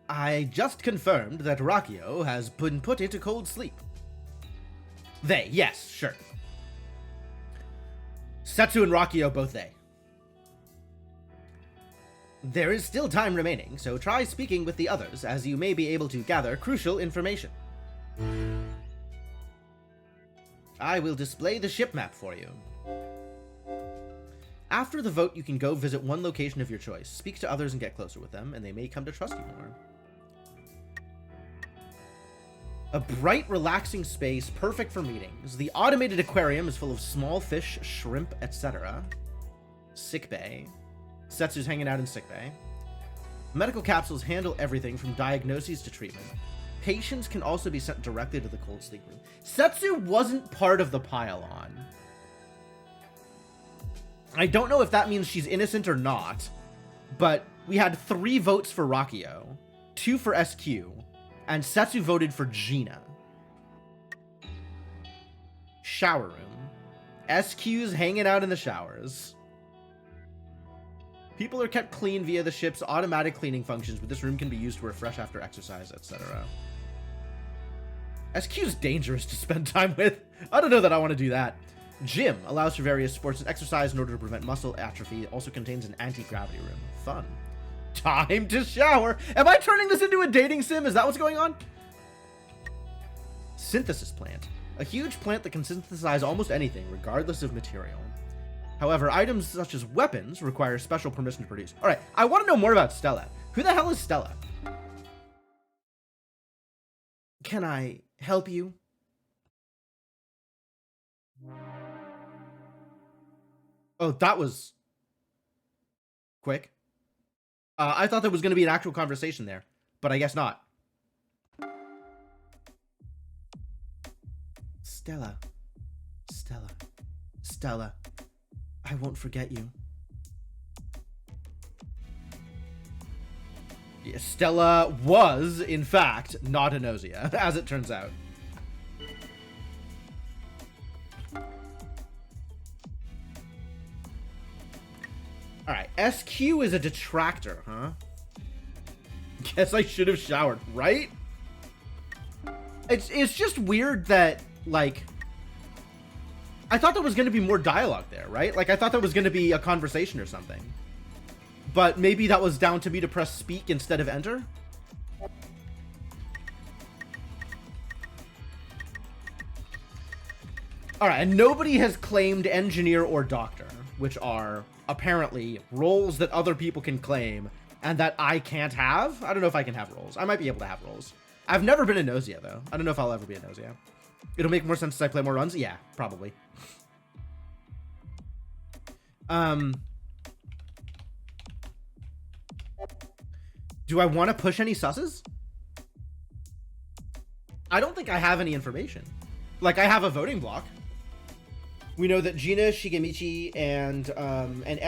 I just confirmed that Rakio has been put into cold sleep. They, yes, sure. Setsu and Rakio, both they. There is still time remaining, so try speaking with the others, as you may be able to gather crucial information. I will display the ship map for you. After the vote, you can go visit one location of your choice, speak to others and get closer with them, and they may come to trust you more. A bright, relaxing space, perfect for meetings. The automated aquarium is full of small fish, shrimp, etc. Sickbay. Setsu's hanging out in sickbay. Medical capsules handle everything from diagnoses to treatment. Patients can also be sent directly to the cold sleep room. Setsu wasn't part of the pile-on. I don't know if that means she's innocent or not, but we had 3 votes for Rakio, 2 for SQ, and Setsu voted for Gina. Shower room. SQ's hanging out in the showers. People are kept clean via the ship's automatic cleaning functions, but this room can be used to refresh after exercise, etc. SQ's dangerous to spend time with. I don't know that I want to do that. Gym allows for various sports and exercise in order to prevent muscle atrophy. It also contains an anti-gravity room. Fun. Time to shower. Am I turning this into a dating sim? Is that what's going on? Synthesis plant. A huge plant that can synthesize almost anything, regardless of material. However, items such as weapons require special permission to produce. All right, I want to know more about Stella. Who the hell is Stella? Can I help you? Oh, that was quick. I thought there was going to be an actual conversation there, but I guess not. Stella. Stella. Stella. I won't forget you. Yeah, Stella was, in fact, not a Gnosia, as it turns out. Alright, SQ is a detractor, huh? Guess I should have showered, right? It's just weird that, like... I thought there was going to be more dialogue there, right? Like, I thought there was going to be a conversation or something. But maybe that was down to me to press speak instead of enter? Alright, and nobody has claimed engineer or doctor, which are apparently roles that other people can claim and that I can't have. I don't know if I can have roles. I might be able to have roles. I've never been a Gnosia, though. I don't know if I'll ever be a Gnosia. It'll make more sense as I play more runs? Yeah, probably. Do I want to push any susses? I don't think I have any information. Like, I have a voting block. We know that Gina, Shigemichi, and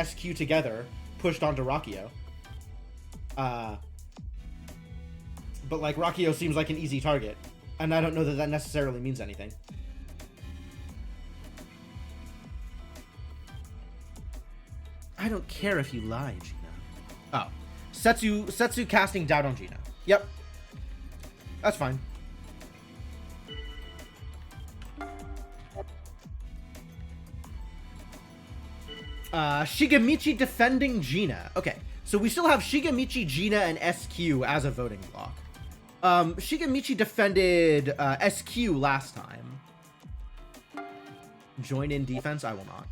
SQ together pushed onto Rakio. But, like, Rakio seems like an easy target. And I don't know that that necessarily means anything. I don't care if you lie, Gina. Oh. Setsu casting doubt on Gina. Yep. That's fine. Shigemichi defending Gina. Okay, so we still have Shigemichi, Gina, and SQ as a voting block. Shigemichi defended SQ last time. Join in defense? I will not.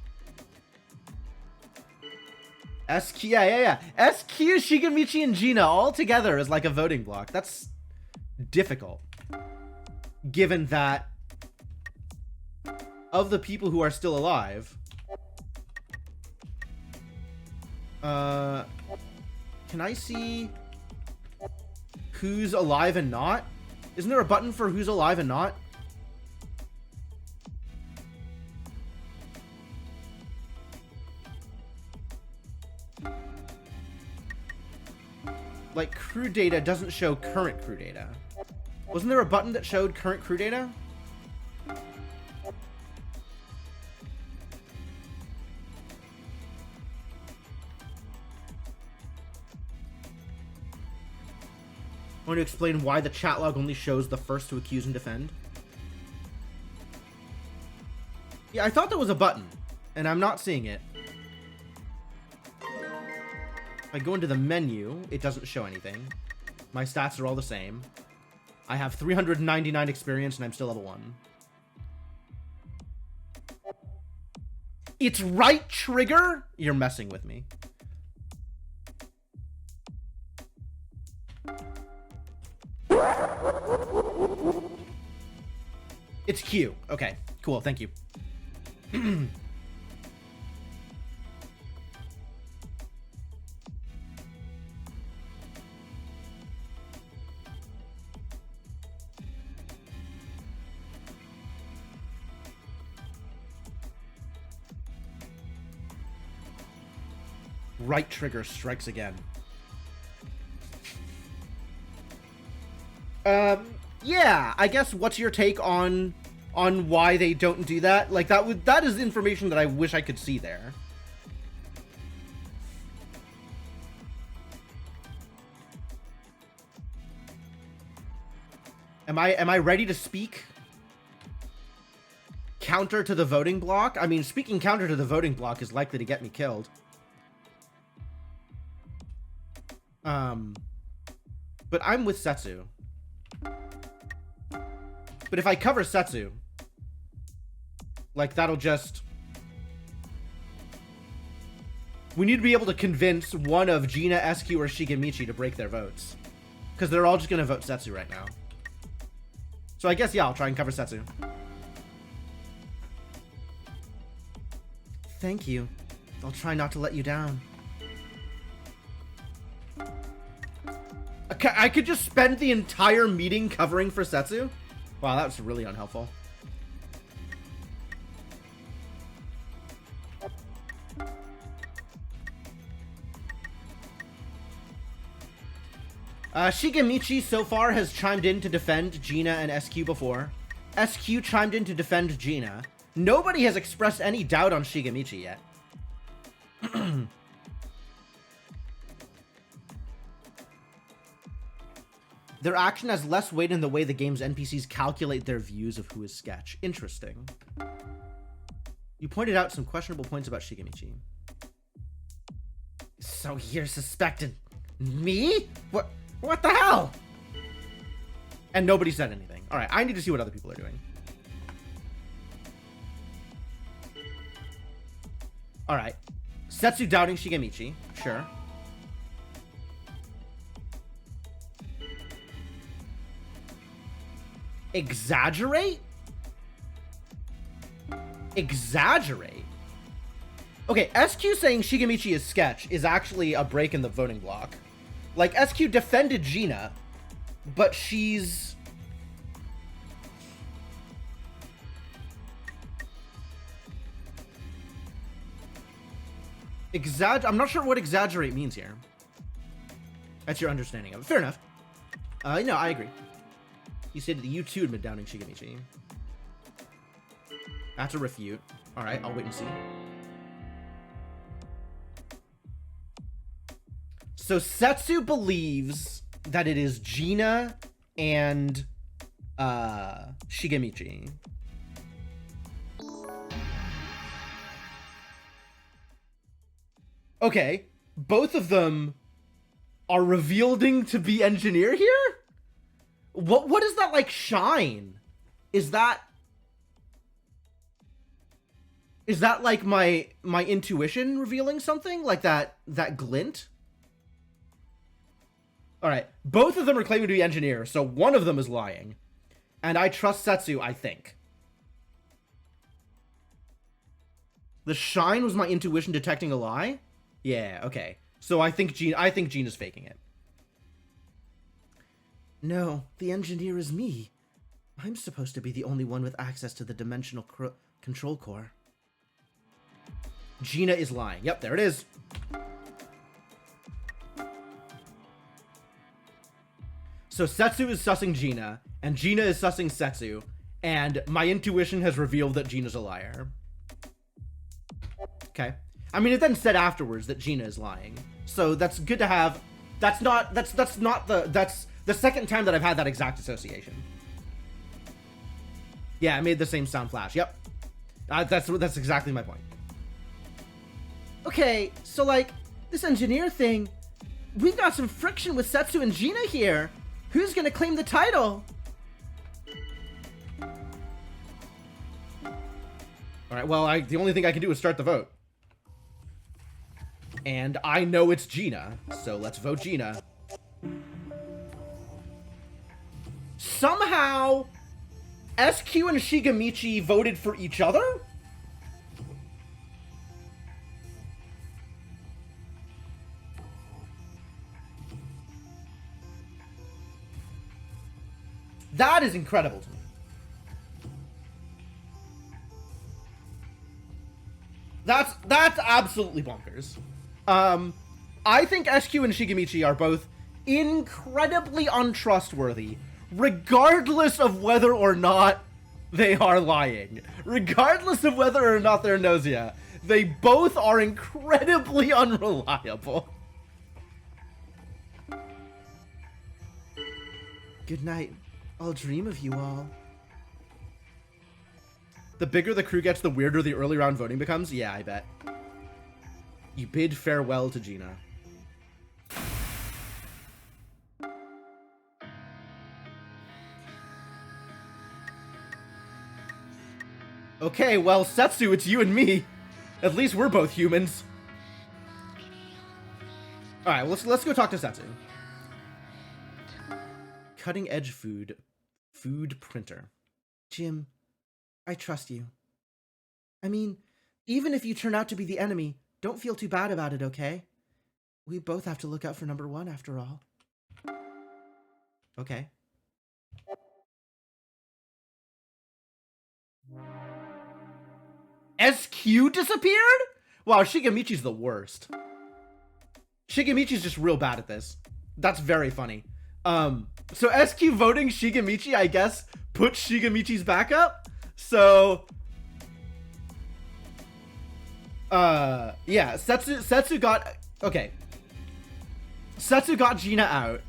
SQ, yeah. SQ, Shigemichi, and Gina all together as like a voting block. That's difficult. Given that of the people who are still alive, can I see who's alive and not? Isn't there a button for who's alive and not? Like, crew data doesn't show current crew data. Wasn't there a button that showed current crew data? I want to explain why the chat log only shows the first to accuse and defend. Yeah, I thought there was a button, and I'm not seeing it. If I go into the menu, it doesn't show anything. My stats are all the same. I have 399 experience, and I'm still level 1. It's right trigger? You're messing with me. It's Q. Okay, cool. Thank you. Right trigger strikes again. Yeah, I guess what's your take on why they don't do that? Like, that is information that I wish I could see there. Am I ready to speak counter to the voting block? I mean, speaking counter to the voting block is likely to get me killed. But I'm with Setsu. But if I cover Setsu, like, that'll just... We need to be able to convince one of Gina, SQ, or Shigemichi to break their votes. Because they're all just going to vote Setsu right now. So I guess, yeah, I'll try and cover Setsu. Thank you. I'll try not to let you down. Okay, I could just spend the entire meeting covering for Setsu? Wow, that was really unhelpful. Shigemichi so far has chimed in to defend Gina and SQ before. SQ chimed in to defend Gina. Nobody has expressed any doubt on Shigemichi yet. Their action has less weight in the way the game's NPCs calculate their views of who is Sketch. Interesting. You pointed out some questionable points about Shigemichi. So you're suspecting me? What the hell? And nobody said anything. All right, I need to see what other people are doing. All right. Setsu doubting Shigemichi. Sure. Exaggerate? Exaggerate? Okay, SQ saying Shigemichi is Sketch is actually a break in the voting block. Like, SQ defended Gina, but she's... I'm not sure what exaggerate means here. That's your understanding of it. Fair enough. No, I agree. You said that you too had been downing Shigemichi. That's a refute. Alright, I'll wait and see. So Setsu believes that it is Gina and Shigemichi. Okay, both of them are revealing to be engineer here? What is that, like, shine? Is that like my intuition revealing something? Like that glint? Alright, both of them are claiming to be engineer, so one of them is lying. And I trust Setsu, I think. The shine was my intuition detecting a lie? Yeah, okay. So I think Gina's faking it. No, the engineer is me. I'm supposed to be the only one with access to the dimensional control core. Gina is lying. Yep, there it is. So Setsu is sussing Gina, and Gina is sussing Setsu, and my intuition has revealed that Gina's a liar. Okay. I mean, it then said afterwards that Gina is lying. So that's good to have. That's the second time that I've had that exact association. Yeah, I made the same sound flash. Yep. That's exactly my point. Okay, so, like, this engineer thing, we've got some friction with Setsu and Gina here. Who's gonna claim the title? Alright, well, the only thing I can do is start the vote. And I know it's Gina, so let's vote Gina. Somehow, SQ and Shigemichi voted for each other? That is incredible to me. That's absolutely bonkers. I think SQ and Shigemichi are both incredibly untrustworthy, regardless of whether or not they are lying. Regardless of whether or not they're Gnosia. They both are incredibly unreliable. Good night, I'll dream of you all. The bigger the crew gets, the weirder the early round voting becomes? Yeah, I bet. You bid farewell to Gina. Okay, well, Setsu, it's you and me. At least we're both humans. Alright, well, let's go talk to Setsu. Cutting edge food printer. Jim, I trust you. I mean, even if you turn out to be the enemy, don't feel too bad about it, okay? We both have to look out for number one after all. Okay. SQ disappeared? Wow, Shigemichi's the worst. Shigemichi's just real bad at this. That's very funny. So SQ voting Shigemichi, I guess, puts Shigemichi's back up. So, yeah, Setsu got, okay. Setsu got Gina out.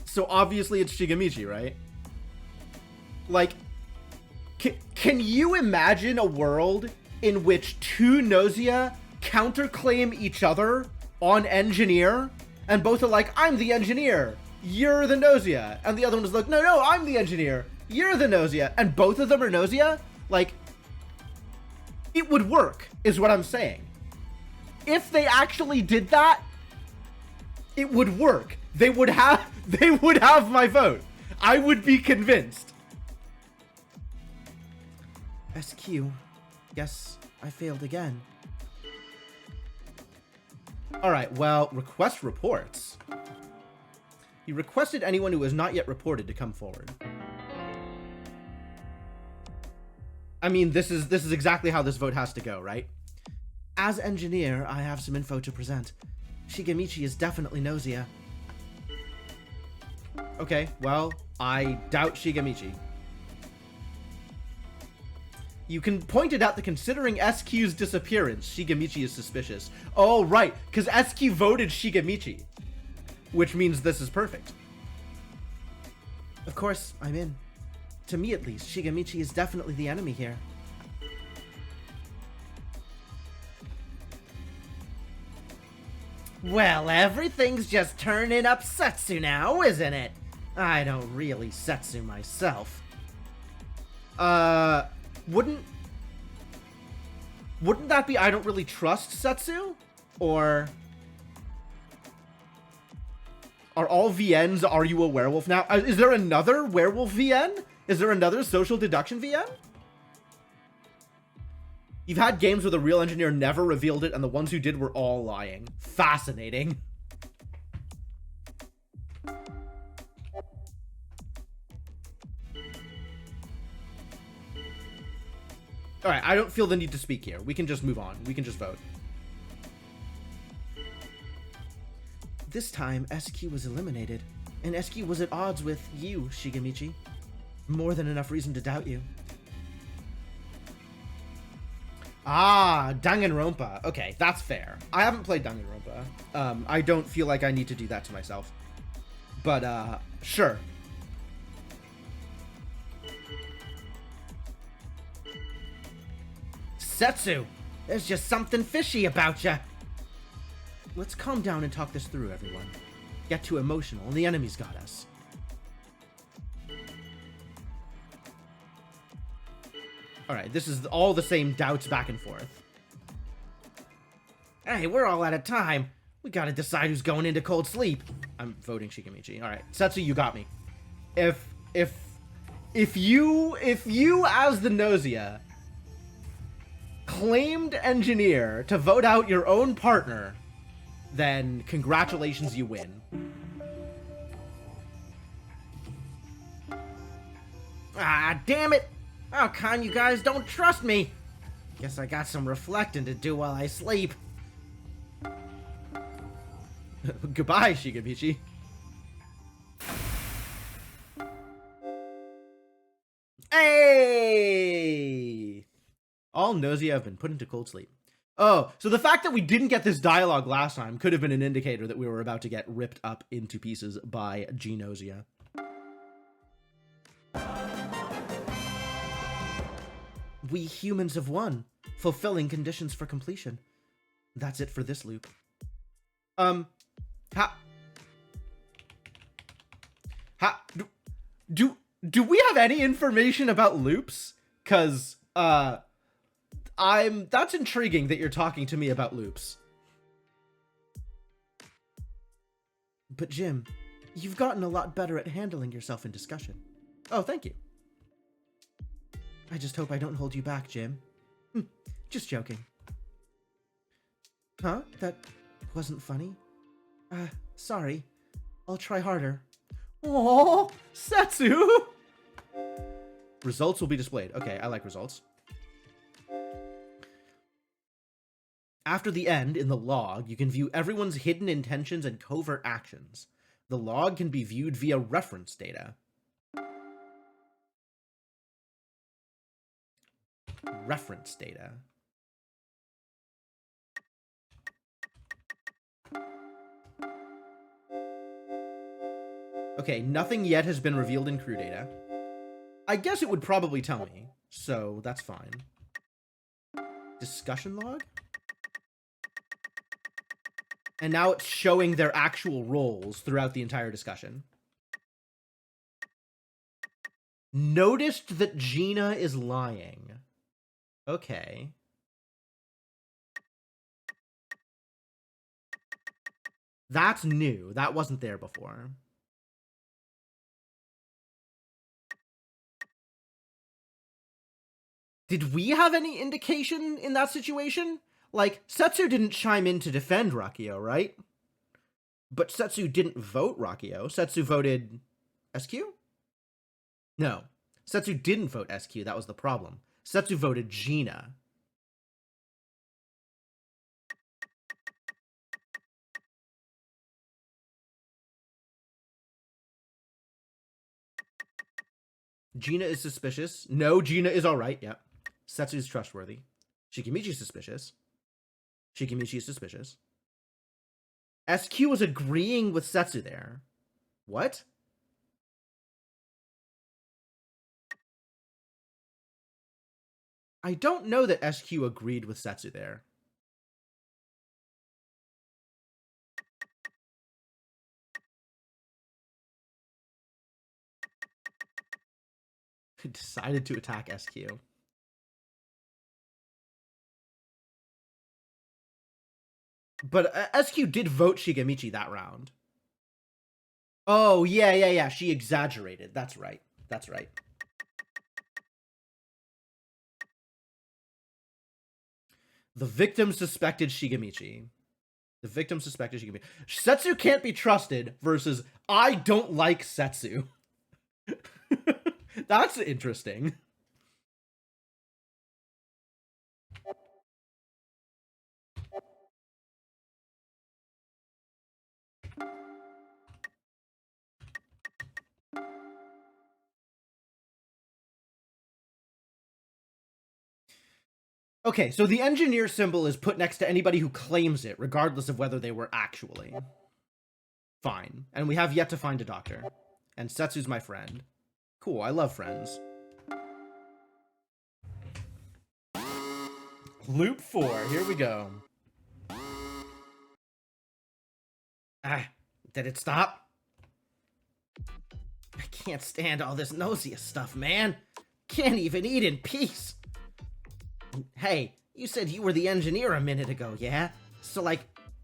So obviously it's Shigemichi, right? Like, can you imagine a world in which two Gnosia counterclaim each other on engineer? And both are like, I'm the engineer, you're the Gnosia. And the other one is like, no, I'm the engineer, you're the Gnosia. And both of them are Gnosia? Like, it would work, is what I'm saying. If they actually did that, it would work. They would have my vote. I would be convinced. SQ, guess I failed again. Alright, well, request reports. He requested anyone who has not yet reported to come forward. I mean, this is exactly how this vote has to go, right? As engineer, I have some info to present. Shigemichi is definitely Gnosia. Okay, well, I doubt Shigemichi. You can point it out that considering SQ's disappearance, Shigemichi is suspicious. Oh, right, because SQ voted Shigemichi. Which means this is perfect. Of course, I'm in. To me at least, Shigemichi is definitely the enemy here. Well, everything's just turning up Setsu now, isn't it? I don't really Setsu myself. Wouldn't that be I don't really trust Setsu? Or are all VNs Are You a Werewolf now? Is there another werewolf VN? Is there another social deduction VN? You've had games where the real engineer never revealed it and the ones who did were all lying. Fascinating. Alright, I don't feel the need to speak here. We can just move on. We can just vote. This time, SQ was eliminated, and SQ was at odds with you, Shigemichi. More than enough reason to doubt you. Ah, Danganronpa. Okay, that's fair. I haven't played Danganronpa. I don't feel like I need to do that to myself. But, sure. Setsu, there's just something fishy about ya. Let's calm down and talk this through, everyone. Get too emotional, and the enemy's got us. Alright, this is all the same doubts back and forth. Hey, we're all out of time. We gotta decide who's going into cold sleep. I'm voting Shigemichi. Alright, Setsu, you got me. If you as the Gnosia claimed engineer to vote out your own partner, then congratulations, you win. Ah, damn it! How come you guys don't trust me? Guess I got some reflecting to do while I sleep. Goodbye, Shigemichi. Hey! All Gnosia have been put into cold sleep. Oh, so the fact that we didn't get this dialogue last time could have been an indicator that we were about to get ripped up into pieces by Gnosia. We humans have won, fulfilling conditions for completion. That's it for this loop. How do we have any information about loops? Cause that's intriguing that you're talking to me about loops. But Jim, you've gotten a lot better at handling yourself in discussion. Oh, thank you. I just hope I don't hold you back, Jim. Just joking. Huh? That wasn't funny? Sorry. I'll try harder. Oh, Setsu! Results will be displayed. Okay, I like results. After the end, in the log, you can view everyone's hidden intentions and covert actions. The log can be viewed via reference data. Reference data. Okay, nothing yet has been revealed in crew data. I guess it would probably tell me, so that's fine. Discussion log? And now it's showing their actual roles throughout the entire discussion. Noticed that Gina is lying. Okay. That's new. That wasn't there before. Did we have any indication in that situation? Like, Setsu didn't chime in to defend Rakio, right? But Setsu didn't vote Rakio. Setsu voted SQ? No. Setsu didn't vote SQ. That was the problem. Setsu voted Gina. Gina is suspicious. No, Gina is alright. Yep. Setsu is trustworthy. Shikimichi is suspicious. Shikimichi is suspicious. SQ was agreeing with Setsu there. What? I don't know that SQ agreed with Setsu there. Decided to attack SQ. But SQ did vote Shigemichi that round. Oh, yeah. She exaggerated. That's right. That's right. The victim suspected Shigemichi. The victim suspected Shigemichi. Setsu can't be trusted versus I don't like Setsu. That's interesting. Okay, so the engineer symbol is put next to anybody who claims it, regardless of whether they were actually. Fine. And we have yet to find a doctor. And Setsu's my friend. Cool, I love friends. Loop 4, here we go. Did it stop? I can't stand all this Gnosia stuff, man. Can't even eat in peace. Hey, you said you were the engineer a minute ago, yeah? So, like,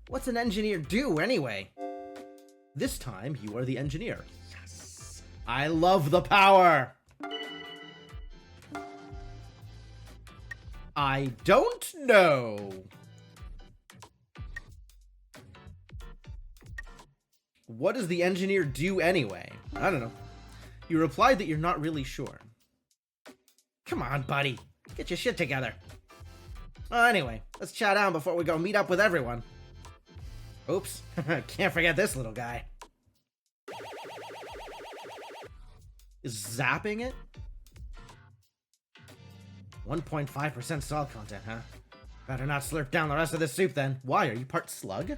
what's an engineer do, anyway? This time, you are the engineer. Yes! I love the power! I don't know. What does the engineer do anyway? I don't know. You replied that you're not really sure. Come on, buddy. Get your shit together. Well, anyway, let's chow down before we go meet up with everyone. Oops. Can't forget this little guy. Is zapping it? 1.5% salt content, huh? Better not slurp down the rest of this soup then. Why? Are you part slug?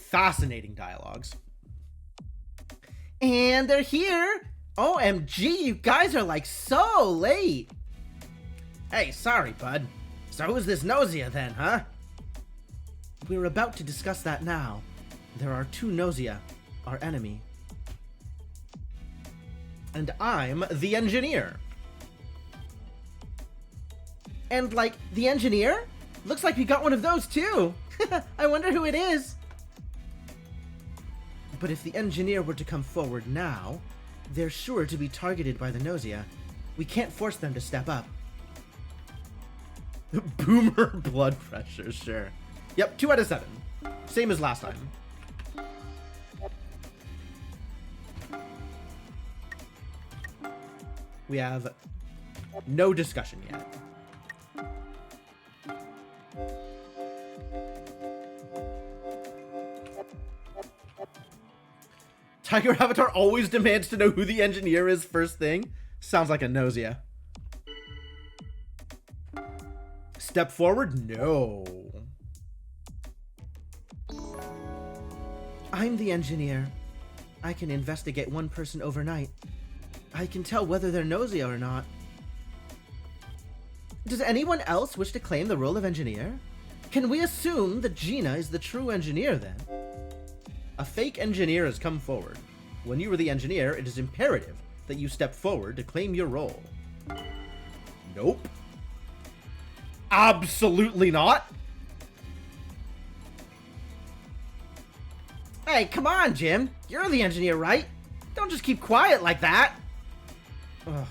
fascinating dialogues. And they're here! OMG, you guys are like so late! Hey, sorry, bud. So who's this Gnosia then, huh? We're about to discuss that now. There are two Gnosia, our enemy. And I'm the engineer. And, like, the engineer? Looks like we got one of those, too! I wonder who it is! But if the engineer were to come forward now, they're sure to be targeted by the Gnosia. We can't force them to step up. Boomer blood pressure, sure. Yep, 2 out of 7. Same as last time. We have no discussion yet. Tiger Avatar always demands to know who the engineer is first thing. Sounds like a Gnosia. Step forward? No. I'm the engineer. I can investigate one person overnight. I can tell whether they're Gnosia or not. Does anyone else wish to claim the role of engineer? Can we assume that Gina is the true engineer then? A fake engineer has come forward. When you are the engineer, it is imperative that you step forward to claim your role. Nope. Absolutely not. Hey, come on, Jim. You're the engineer, right? Don't just keep quiet like that. Ugh.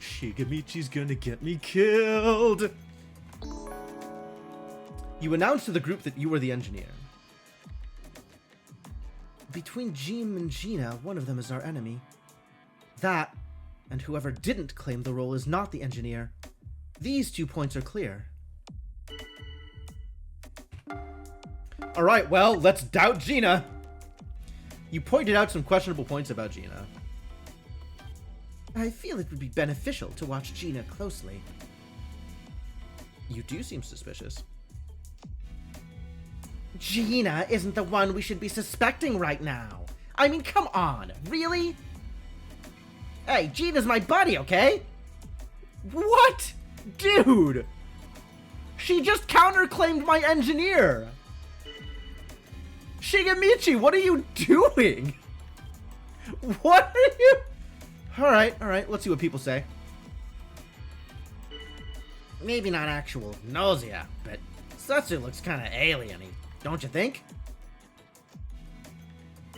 Shigamichi's gonna get me killed. You announced to the group that you were the engineer. Between Jim and Gina, one of them is our enemy. That, and whoever didn't claim the role is not the engineer. These 2 points are clear. Alright, well, let's doubt Gina. You pointed out some questionable points about Gina. I feel it would be beneficial to watch Gina closely. You do seem suspicious. Gina isn't the one we should be suspecting right now. I mean, come on, really? Hey, Gina's my buddy, okay? What? Dude! She just counterclaimed my engineer! Shigamichi, what are you doing? What are you... Alright, let's see what people say. Maybe not actual Gnosia, but Setsu looks kinda alien-y, don't you think?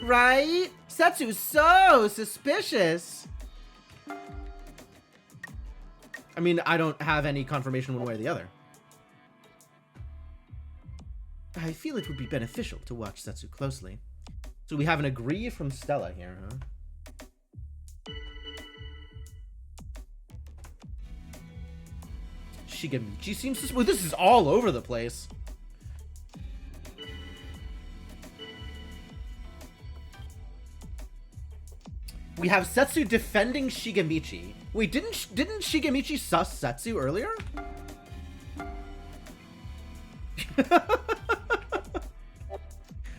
Right? Setsu's so suspicious! I mean, I don't have any confirmation one way or the other. I feel it would be beneficial to watch Setsu closely. So we have an agree from Stella here, huh? Shigamichi seems to... Well, this is all over the place. We have Setsu defending Shigamichi. Wait, didn't Shigamichi sus Setsu earlier?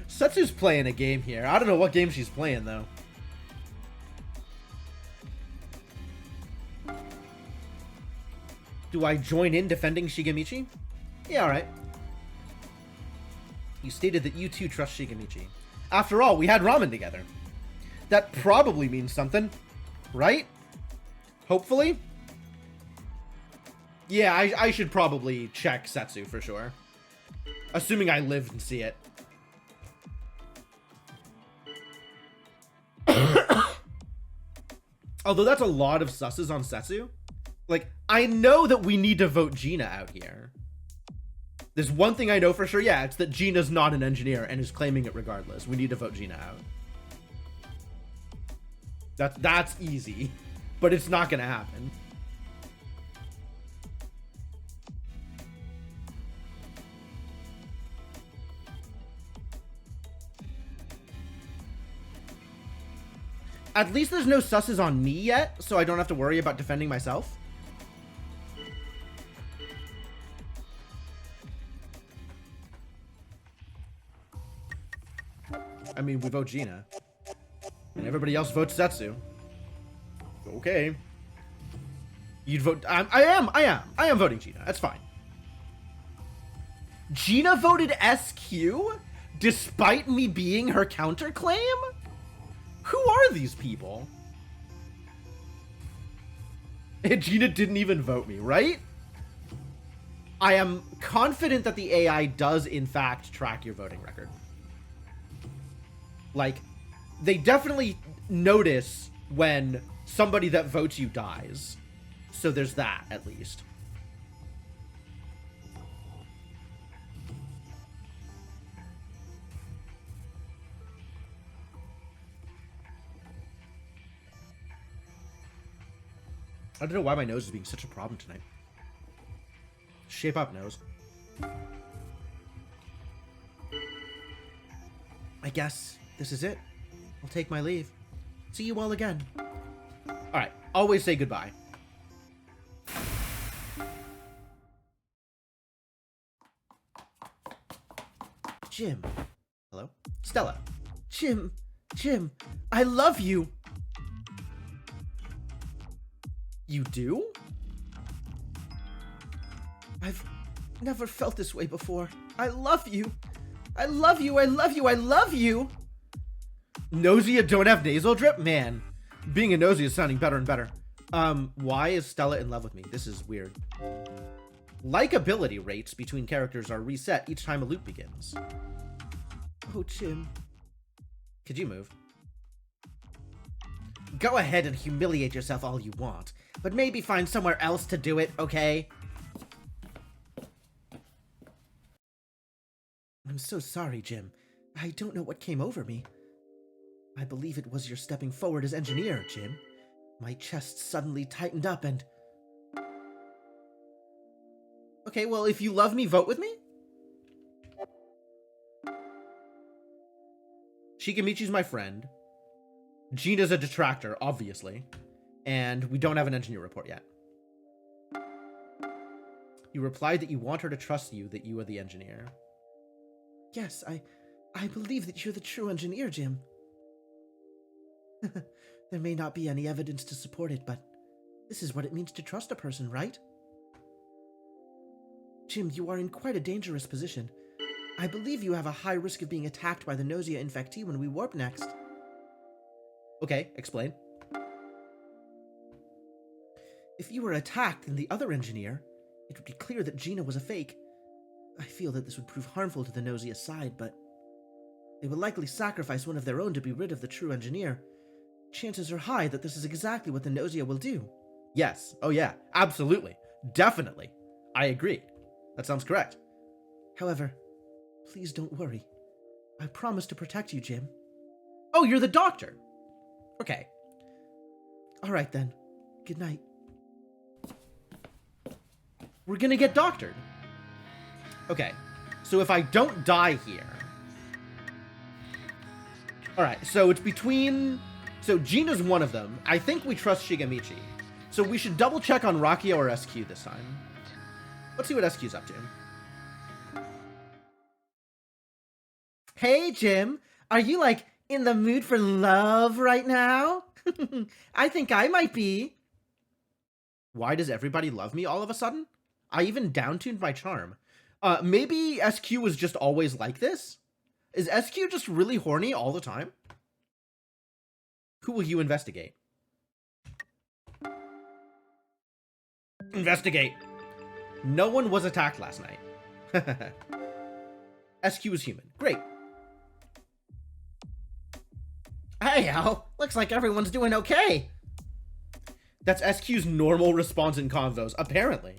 Setsu's playing a game here. I don't know what game she's playing, though. Do I join in defending Shigamichi? Yeah, alright. You stated that you too trust Shigamichi. After all, we had ramen together. That probably means something, right? Hopefully? Yeah, I should probably check Setsu for sure. Assuming I live and see it. Although that's a lot of susses on Setsu. Like, I know that we need to vote Gina out here. There's one thing I know for sure, yeah, it's that Gina's not an engineer and is claiming it regardless. We need to vote Gina out. That's easy, but it's not gonna happen. At least there's no susses on me yet, so I don't have to worry about defending myself. I mean, we vote Gina. And everybody else votes Setsu. Okay. You'd vote... I am voting Gina. That's fine. Gina voted SQ? Despite me being her counterclaim? Who are these people? And Gina didn't even vote me, right? I am confident that the AI does, in fact, track your voting record. Like, they definitely notice when somebody that votes you dies. So there's that, at least. I don't know why my nose is being such a problem tonight. Shape up, nose. I guess this is it. I'll take my leave. See you all again. Alright, always say goodbye. Jim. Hello? Stella. Jim, I love you. You do? I've never felt this way before. I love you. I love you. I love you. I love you. Gnosia don't have nasal drip? Man, being a Gnosia is sounding better and better. Why is Stella in love with me? This is weird. Likeability rates between characters are reset each time a loop begins. Oh, Jim. Could you move? Go ahead and humiliate yourself all you want, but maybe find somewhere else to do it, okay? I'm so sorry, Jim. I don't know what came over me. I believe it was your stepping forward as engineer, Jim. My chest suddenly tightened up and... Okay, well, if you love me, vote with me? Shikamichi's my friend. Gina's a detractor, obviously. And we don't have an engineer report yet. You replied that you want her to trust you, that you are the engineer. Yes, I believe that you're the true engineer, Jim. There may not be any evidence to support it, but this is what it means to trust a person, right? Jim, you are in quite a dangerous position. I believe you have a high risk of being attacked by the Gnosia infectee when we warp next. Okay, explain. If you were attacked and the other engineer, it would be clear that Gina was a fake. I feel that this would prove harmful to the Gnosia side, but they will likely sacrifice one of their own to be rid of the true engineer. Chances are high that this is exactly what the Gnosia will do. Yes. Oh yeah, absolutely. Definitely. I agree. That sounds correct. However, please don't worry. I promise to protect you, Jim. Oh, you're the doctor. Okay. All right then. Good night. We're gonna get doctored. Okay. So if I don't die here... Alright, so it's between... So Gina's one of them. I think we trust Shigamichi. So we should double check on Rakio or SQ this time. Let's see what SQ's up to. Hey, Jim. Are you, like, in the mood for love right now? I think I might be. Why does everybody love me all of a sudden? I even downtuned my charm. Maybe SQ was just always like this? Is SQ just really horny all the time? Who will you investigate? Investigate. No one was attacked last night. SQ is human. Great. Hey, Al. Looks like everyone's doing okay. That's SQ's normal response in convos, apparently.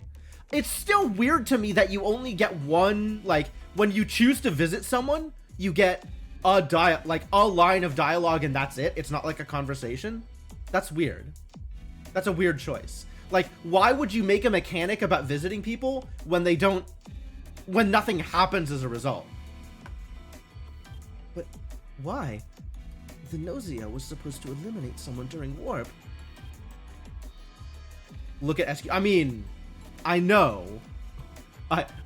It's still weird to me that you only get one, like, when you choose to visit someone, you get a line of dialogue and that's it. It's not like a conversation. That's weird. That's a weird choice. Like, why would you make a mechanic about visiting people when when nothing happens as a result? But why? The Gnosia was supposed to eliminate someone during warp. Look at SQ. I mean, I know.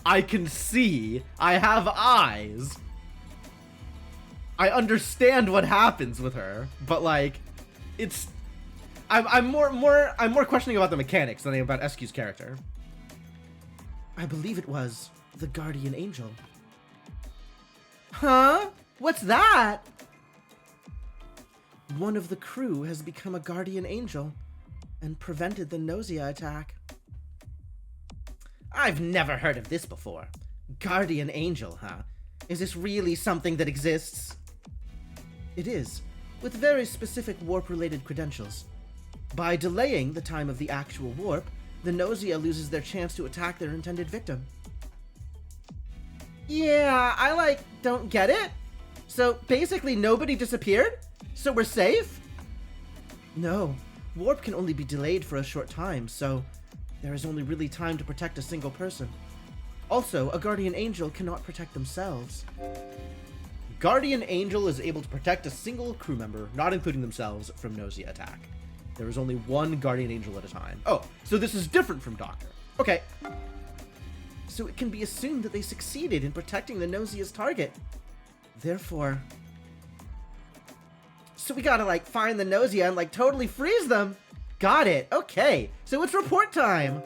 I can see. I have eyes. I understand what happens with her, but like, it's I'm more questioning about the mechanics than about SQ's character. I believe it was the guardian angel. Huh? What's that? One of the crew has become a guardian angel and prevented the Gnosia attack. I've never heard of this before. Guardian angel, huh? Is this really something that exists? It is, with very specific warp-related credentials. By delaying the time of the actual warp, the Gnosia loses their chance to attack their intended victim. Yeah, I don't get it. So basically nobody disappeared? So we're safe? No, warp can only be delayed for a short time, so there is only really time to protect a single person. Also, a guardian angel cannot protect themselves. Guardian angel is able to protect a single crew member, not including themselves, from Gnosia attack. There is only one guardian angel at a time. Oh, so this is different from Doctor. Okay. So it can be assumed that they succeeded in protecting the Gnosia's target. Therefore... So we gotta, find the Gnosia and, totally freeze them. Got it. Okay. So it's report time.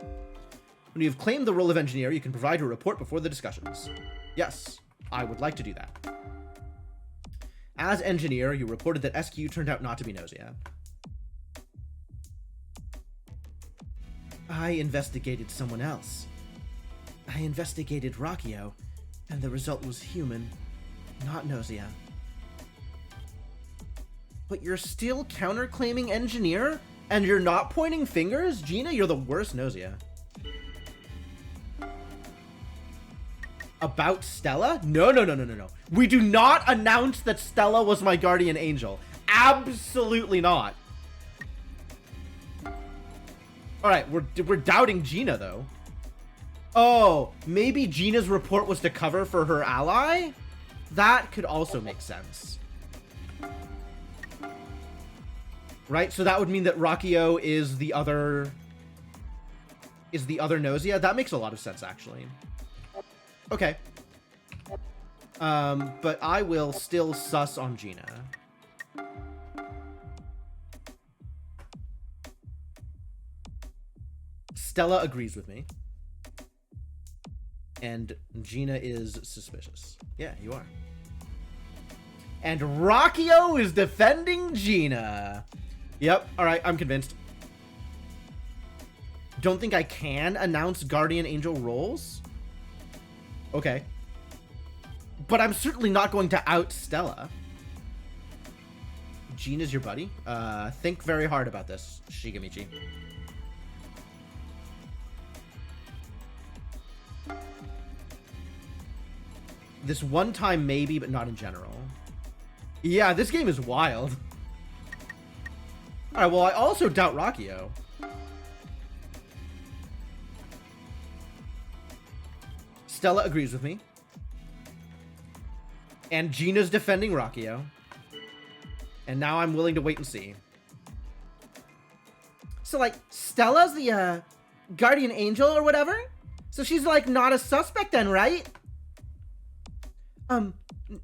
When you have claimed the role of engineer, you can provide your report before the discussions. Yes, I would like to do that. As engineer, you reported that SQ turned out not to be Gnosia. I investigated someone else. I investigated Rockio, and the result was human, not Gnosia. But you're still counterclaiming engineer? And you're not pointing fingers? Gina, you're the worst Gnosia. About Stella? No. We do not announce that Stella was my guardian angel. Absolutely not. Alright, we're doubting Gina, though. Oh, maybe Gina's report was to cover for her ally? That could also make sense. Right? So that would mean that Rockio is the other Gnosia? That makes a lot of sense, actually. Okay. But I will still sus on Gina. Stella agrees with me. And Gina is suspicious. Yeah, you are. And Rockio is defending Gina. Yep, alright, I'm convinced. Don't think I can announce Guardian Angel roles? Okay. But I'm certainly not going to out Stella. Gina's your buddy? Think very hard about this, Shigamichi. This one time maybe, but not in general. Yeah, this game is wild. Alright, well, I also doubt Rockio. Stella agrees with me. And Gina's defending Rockio. And now I'm willing to wait and see. So, Stella's the, guardian angel or whatever? So she's, not a suspect then, right?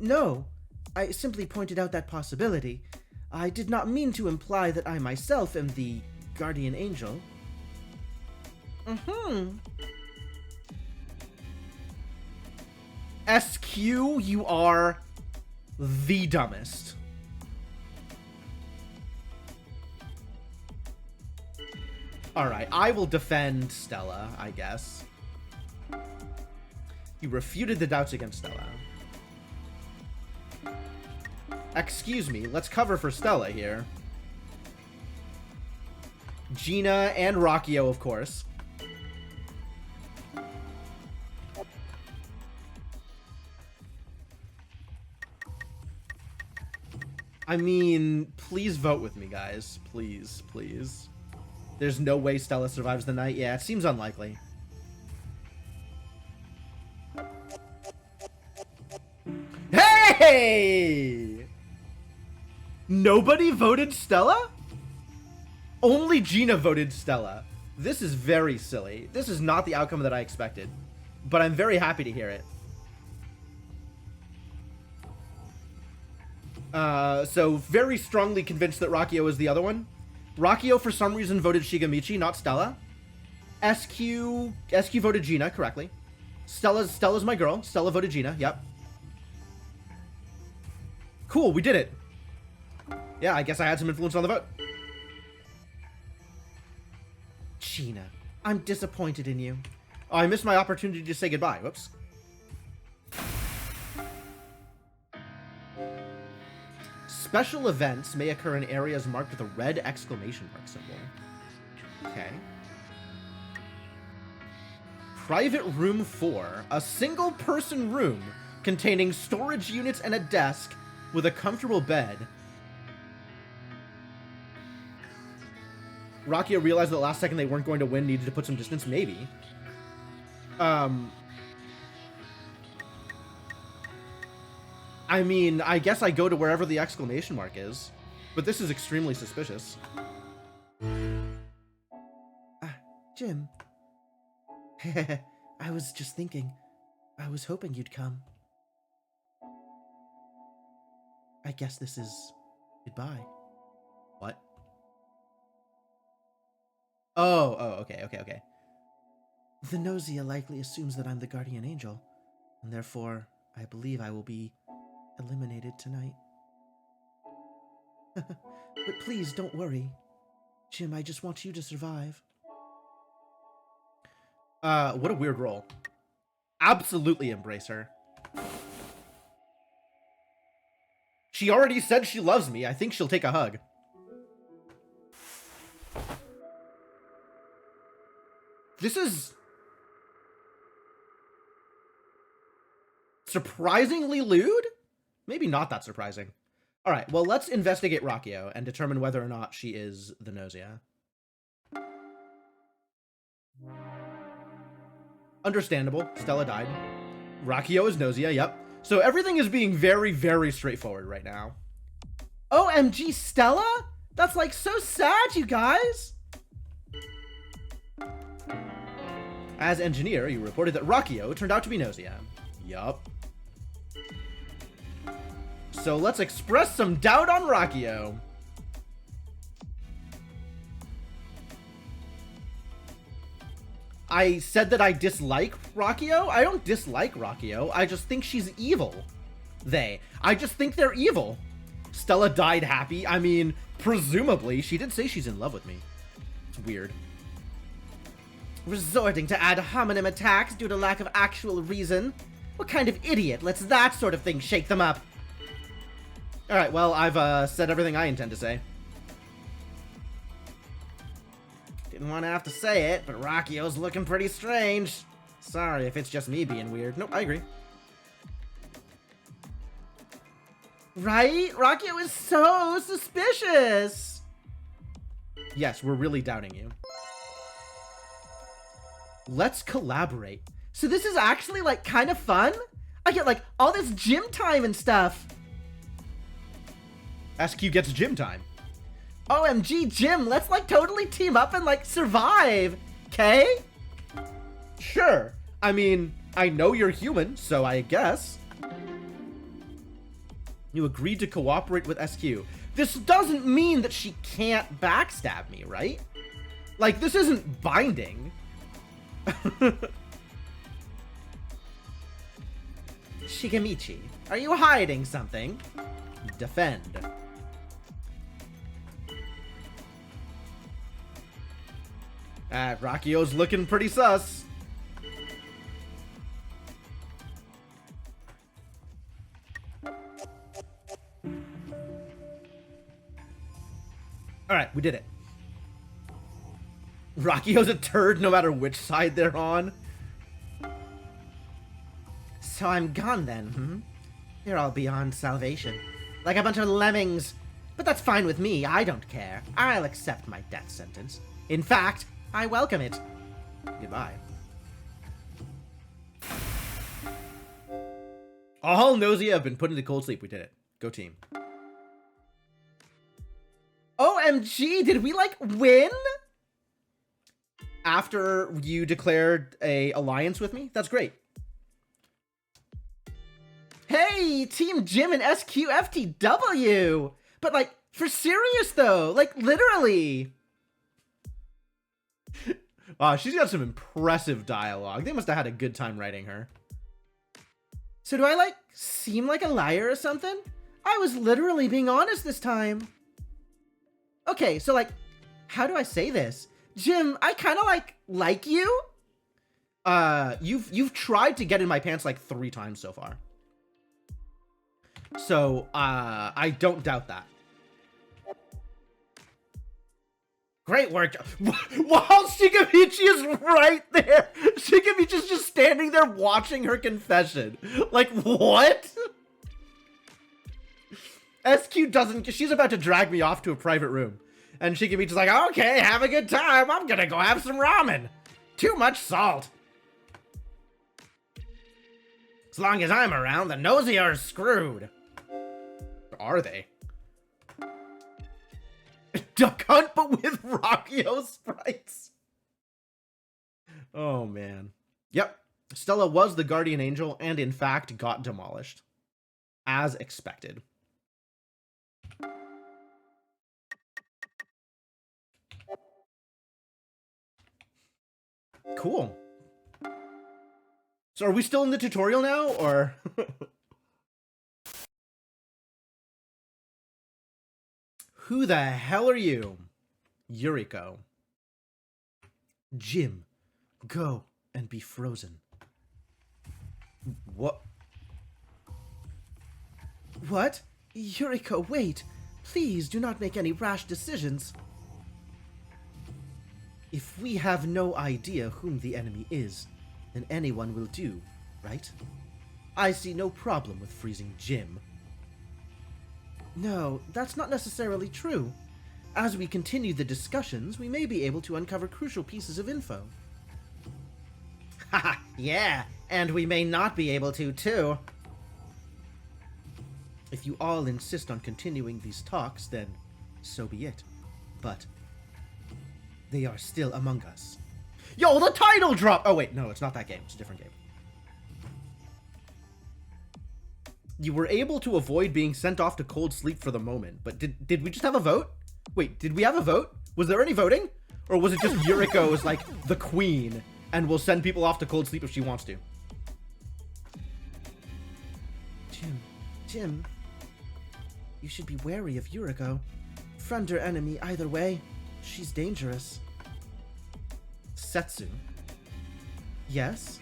No. I simply pointed out that possibility. I did not mean to imply that I myself am the guardian angel. SQ, you are the dumbest. Alright, I will defend Stella, I guess. You refuted the doubts against Stella. Excuse me, let's cover for Stella here. Gina and Rockio, of course. I mean, please vote with me, guys. Please, please. There's no way Stella survives the night. Yeah, it seems unlikely. Hey! Nobody voted Stella? Only Gina voted Stella. This is very silly. This is not the outcome that I expected. But I'm very happy to hear it. So very strongly convinced that Rakio is the other one. Rakio, for some reason, voted Shigamichi, not Stella. SQ voted Gina correctly. Stella's my girl. Stella voted Gina. Yep. Cool, we did it. Yeah, I guess I had some influence on the vote. Gina, I'm disappointed in you. Oh, I missed my opportunity to say goodbye. Whoops. Special events may occur in areas marked with a red exclamation mark symbol. Okay. Private room 4. A single-person room containing storage units and a desk with a comfortable bed. Rakio realized that last second they weren't going to win, needed to put some distance. Maybe. I mean, I guess I go to wherever the exclamation mark is. But this is extremely suspicious. Jim. I was just thinking. I was hoping you'd come. I guess this is goodbye. What? Oh, okay. The Gnosia likely assumes that I'm the guardian angel, and therefore, I believe I will be eliminated tonight. But please, don't worry. Jim, I just want you to survive. What a weird role. Absolutely embrace her. She already said she loves me. I think she'll take a hug. This is surprisingly lewd? Maybe not that surprising. All right, well, let's investigate Rakio and determine whether or not she is the Gnosia. Understandable. Stella died. Rakio is Gnosia, yep. So everything is being very, very straightforward right now. OMG, Stella? That's like so sad, you guys! As engineer, you reported that Rakio turned out to be Gnosia. Yup. So let's express some doubt on Rakio. I said that I dislike Rakio. I don't dislike Rakio. I just think she's evil. I just think they're evil. Stella died happy. I mean, presumably, she did say she's in love with me. It's weird. Resorting to ad hominem attacks due to lack of actual reason? What kind of idiot lets that sort of thing shake them up? Alright, well, I've said everything I intend to say. Didn't want to have to say it, but Rakio's looking pretty strange. Sorry if it's just me being weird. Nope, I agree. Right? Rakio is so suspicious! Yes, we're really doubting you. Let's collaborate. So this is actually, like, kind of fun? I get, like, all this gym time and stuff. SQ gets gym time. OMG, Jim, let's, like, totally team up and, like, survive. Okay? Sure. I mean, I know you're human, so I guess. You agreed to cooperate with SQ. This doesn't mean that she can't backstab me, right? Like, this isn't binding. Shigamichi, are you hiding something? Defend. Rakio's looking pretty sus. Alright, we did it. Rakio's a turd no matter which side they're on. So I'm gone then, hmm? You're all beyond salvation. Like a bunch of lemmings. But that's fine with me, I don't care. I'll accept my death sentence. In fact, I welcome it. Goodbye. All Gnosia have been put into cold sleep. We did it. Go team. OMG, did we, like, win? After you declared a alliance with me? That's great. Hey, Team Jim and SQFTW! But, like, for serious, though. Like, literally. She's got some impressive dialogue. They must have had a good time writing her. So do I, like, seem like a liar or something? I was literally being honest this time. Okay, so, like, how do I say this? Jim, I kind of, like you? You've tried to get in my pants like 3 times so far. So, I don't doubt that. Great work. While Shigamichi is right there. Shigamichi's just standing there watching her confession. Like, what? SQ doesn't, she's about to drag me off to a private room. And Shigamichi's like, okay, have a good time. I'm gonna go have some ramen. Too much salt. As long as I'm around, the Gnosia are screwed. Are they? Duck Hunt, but with Rockio sprites. Oh, man. Yep. Stella was the guardian angel and, in fact, got demolished. As expected. Cool. So are we still in the tutorial now, or? Who the hell are you? Yuriko. Jim, go and be frozen. What? What? Yuriko, wait. Please do not make any rash decisions. If we have no idea whom the enemy is, then anyone will do, right? I see no problem with freezing Jim. No, that's not necessarily true. As we continue the discussions, we may be able to uncover crucial pieces of info. Haha, yeah, and we may not be able to, too. If you all insist on continuing these talks, then so be it. But they are still among us. Yo, the title drop! Oh, wait, no, it's not that game. It's a different game. You were able to avoid being sent off to cold sleep for the moment, but did we just have a vote? Wait, did we have a vote? Was there any voting? Or was it just Yuriko is like the queen and will send people off to cold sleep if she wants to? Jim, you should be wary of Yuriko. Friend or enemy, either way, she's dangerous. Setsu. Yes?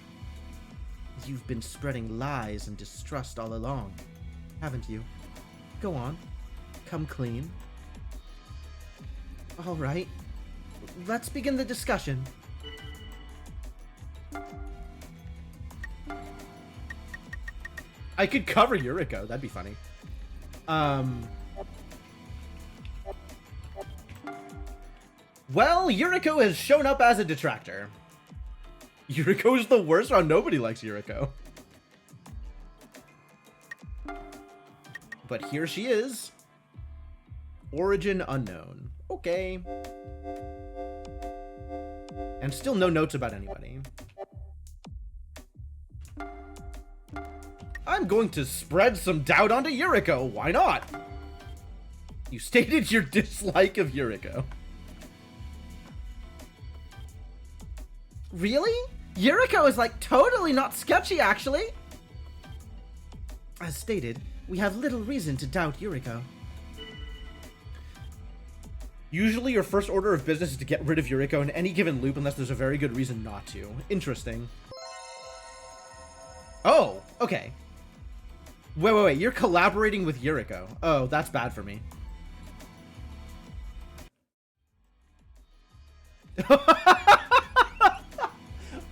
You've been spreading lies and distrust all along, haven't you? Go on. Come clean. All right. Let's begin the discussion. I could cover Yuriko. That'd be funny. Well, Yuriko has shown up as a detractor. Yuriko is the worst. Oh, nobody likes Yuriko. But here she is. Origin unknown. Okay. And still no notes about anybody. I'm going to spread some doubt onto Yuriko. Why not? You stated your dislike of Yuriko. Really? Yuriko is like totally not sketchy, actually. As stated, we have little reason to doubt Yuriko. Usually your first order of business is to get rid of Yuriko in any given loop unless there's a very good reason not to. Interesting. Oh, okay. Wait. You're collaborating with Yuriko. Oh, that's bad for me.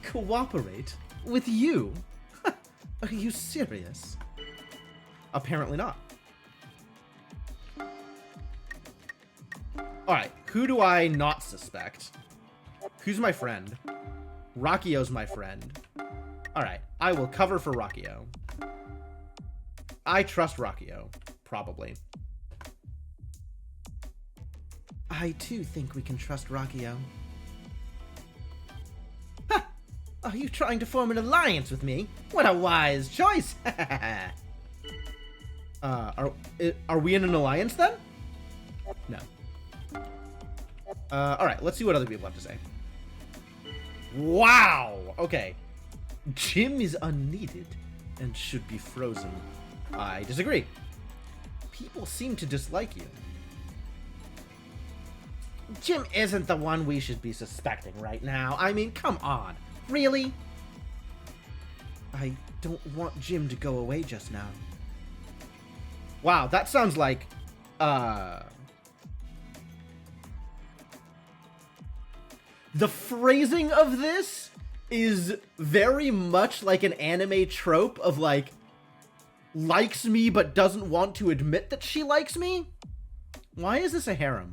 Cooperate with you? Are you serious? Apparently not. Alright, who do I not suspect? Who's my friend? Rockio's my friend. Alright, I will cover for Rockio. I trust Rockio. Probably. I too think we can trust Rockio. Are you trying to form an alliance with me? What a wise choice! Are we in an alliance then? No. All right, let's see what other people have to say. Wow. Okay. Jim is unneeded and should be frozen. I disagree. People seem to dislike you. Jim isn't the one we should be suspecting right now. I mean, come on. Really? I don't want Jim to go away just now. Wow, that sounds like, the phrasing of this is very much like an anime trope of, like, likes me but doesn't want to admit that she likes me? Why is this a harem?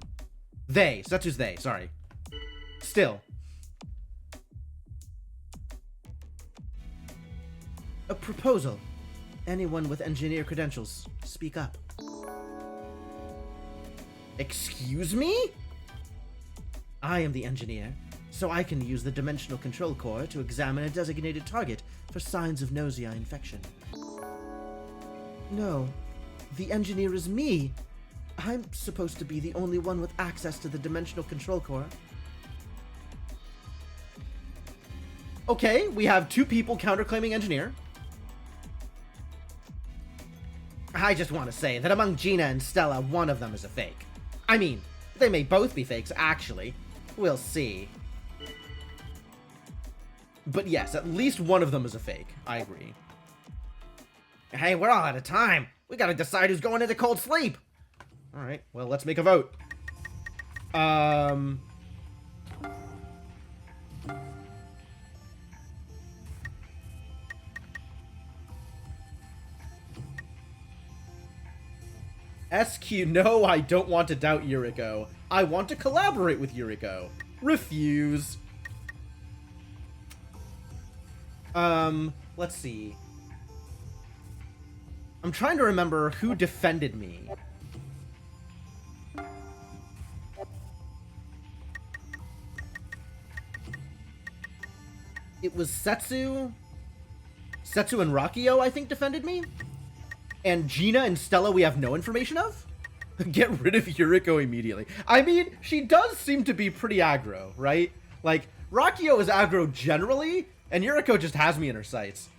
They. Setsu's they, sorry. Still. A proposal. Anyone with engineer credentials, speak up. Excuse me? I am the engineer, so I can use the Dimensional Control Core to examine a designated target for signs of Gnosia infection. No, the engineer is me. I'm supposed to be the only one with access to the Dimensional Control Core. Okay, we have two people counterclaiming engineer. I just want to say that among Gina and Stella, one of them is a fake. I mean, they may both be fakes, actually. We'll see. But yes, at least one of them is a fake. I agree. Hey, we're all out of time. We gotta decide who's going into cold sleep. Alright, well, let's make a vote. SQ, no, I don't want to doubt Yuriko. I want to collaborate with Yuriko. Refuse. Let's see. I'm trying to remember who defended me. It was Setsu. Setsu and Rakio, I think, defended me. And Gina and Stella we have no information of? Get rid of Yuriko immediately. I mean, she does seem to be pretty aggro, right? Like, Rakio is aggro generally, and Yuriko just has me in her sights.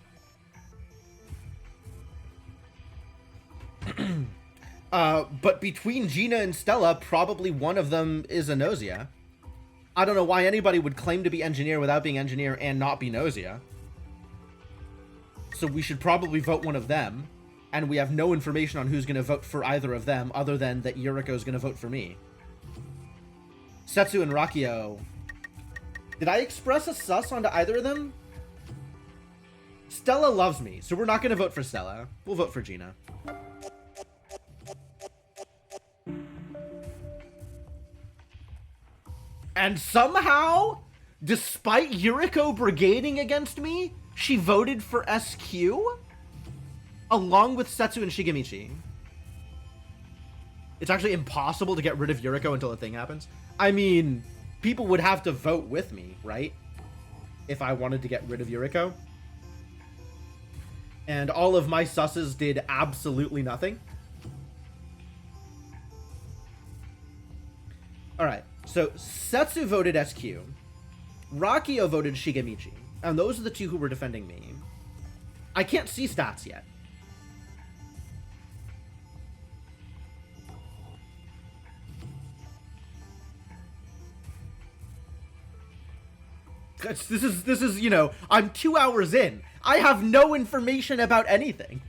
But between Gina and Stella, probably one of them is a Gnosia. I don't know why anybody would claim to be engineer without being engineer and not be Gnosia. So we should probably vote one of them. And we have no information on who's going to vote for either of them, other than that Yuriko is going to vote for me. Setsu and Rakio. Did I express a sus onto either of them? Stella loves me, so we're not going to vote for Stella. We'll vote for Gina. And somehow, despite Yuriko brigading against me, she voted for SQ? Along with Setsu and Shigemichi. It's actually impossible to get rid of Yuriko until a thing happens. I mean, people would have to vote with me, right? If I wanted to get rid of Yuriko. And all of my susses did absolutely nothing. Alright, so Setsu voted SQ. Rakio voted Shigemichi. And those are the two who were defending me. I can't see stats yet. This is, you know, I'm 2 hours in. I have no information about anything.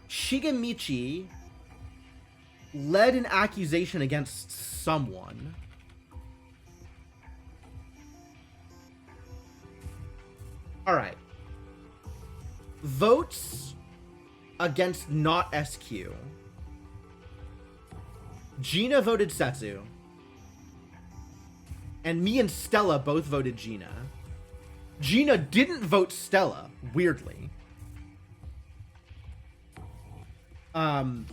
Shigemichi led an accusation against someone. Alright. Votes against not SQ. Gina voted Setsu. And me and Stella both voted Gina. Gina didn't vote Stella, weirdly. And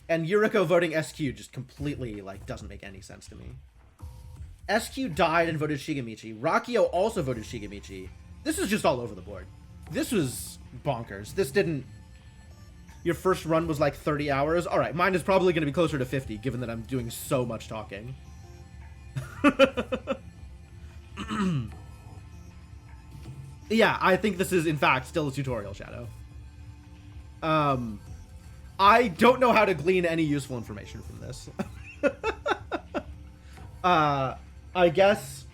Yuriko voting SQ just completely, like, doesn't make any sense to me. SQ died and voted Shigemichi. Rakio also voted Shigemichi. This is just all over the board. This was bonkers. This didn't... Your first run was like 30 hours. All right, mine is probably going to be closer to 50, given that I'm doing so much talking. Yeah, I think this is, in fact, still a tutorial, Shadow. I don't know how to glean any useful information from this. I guess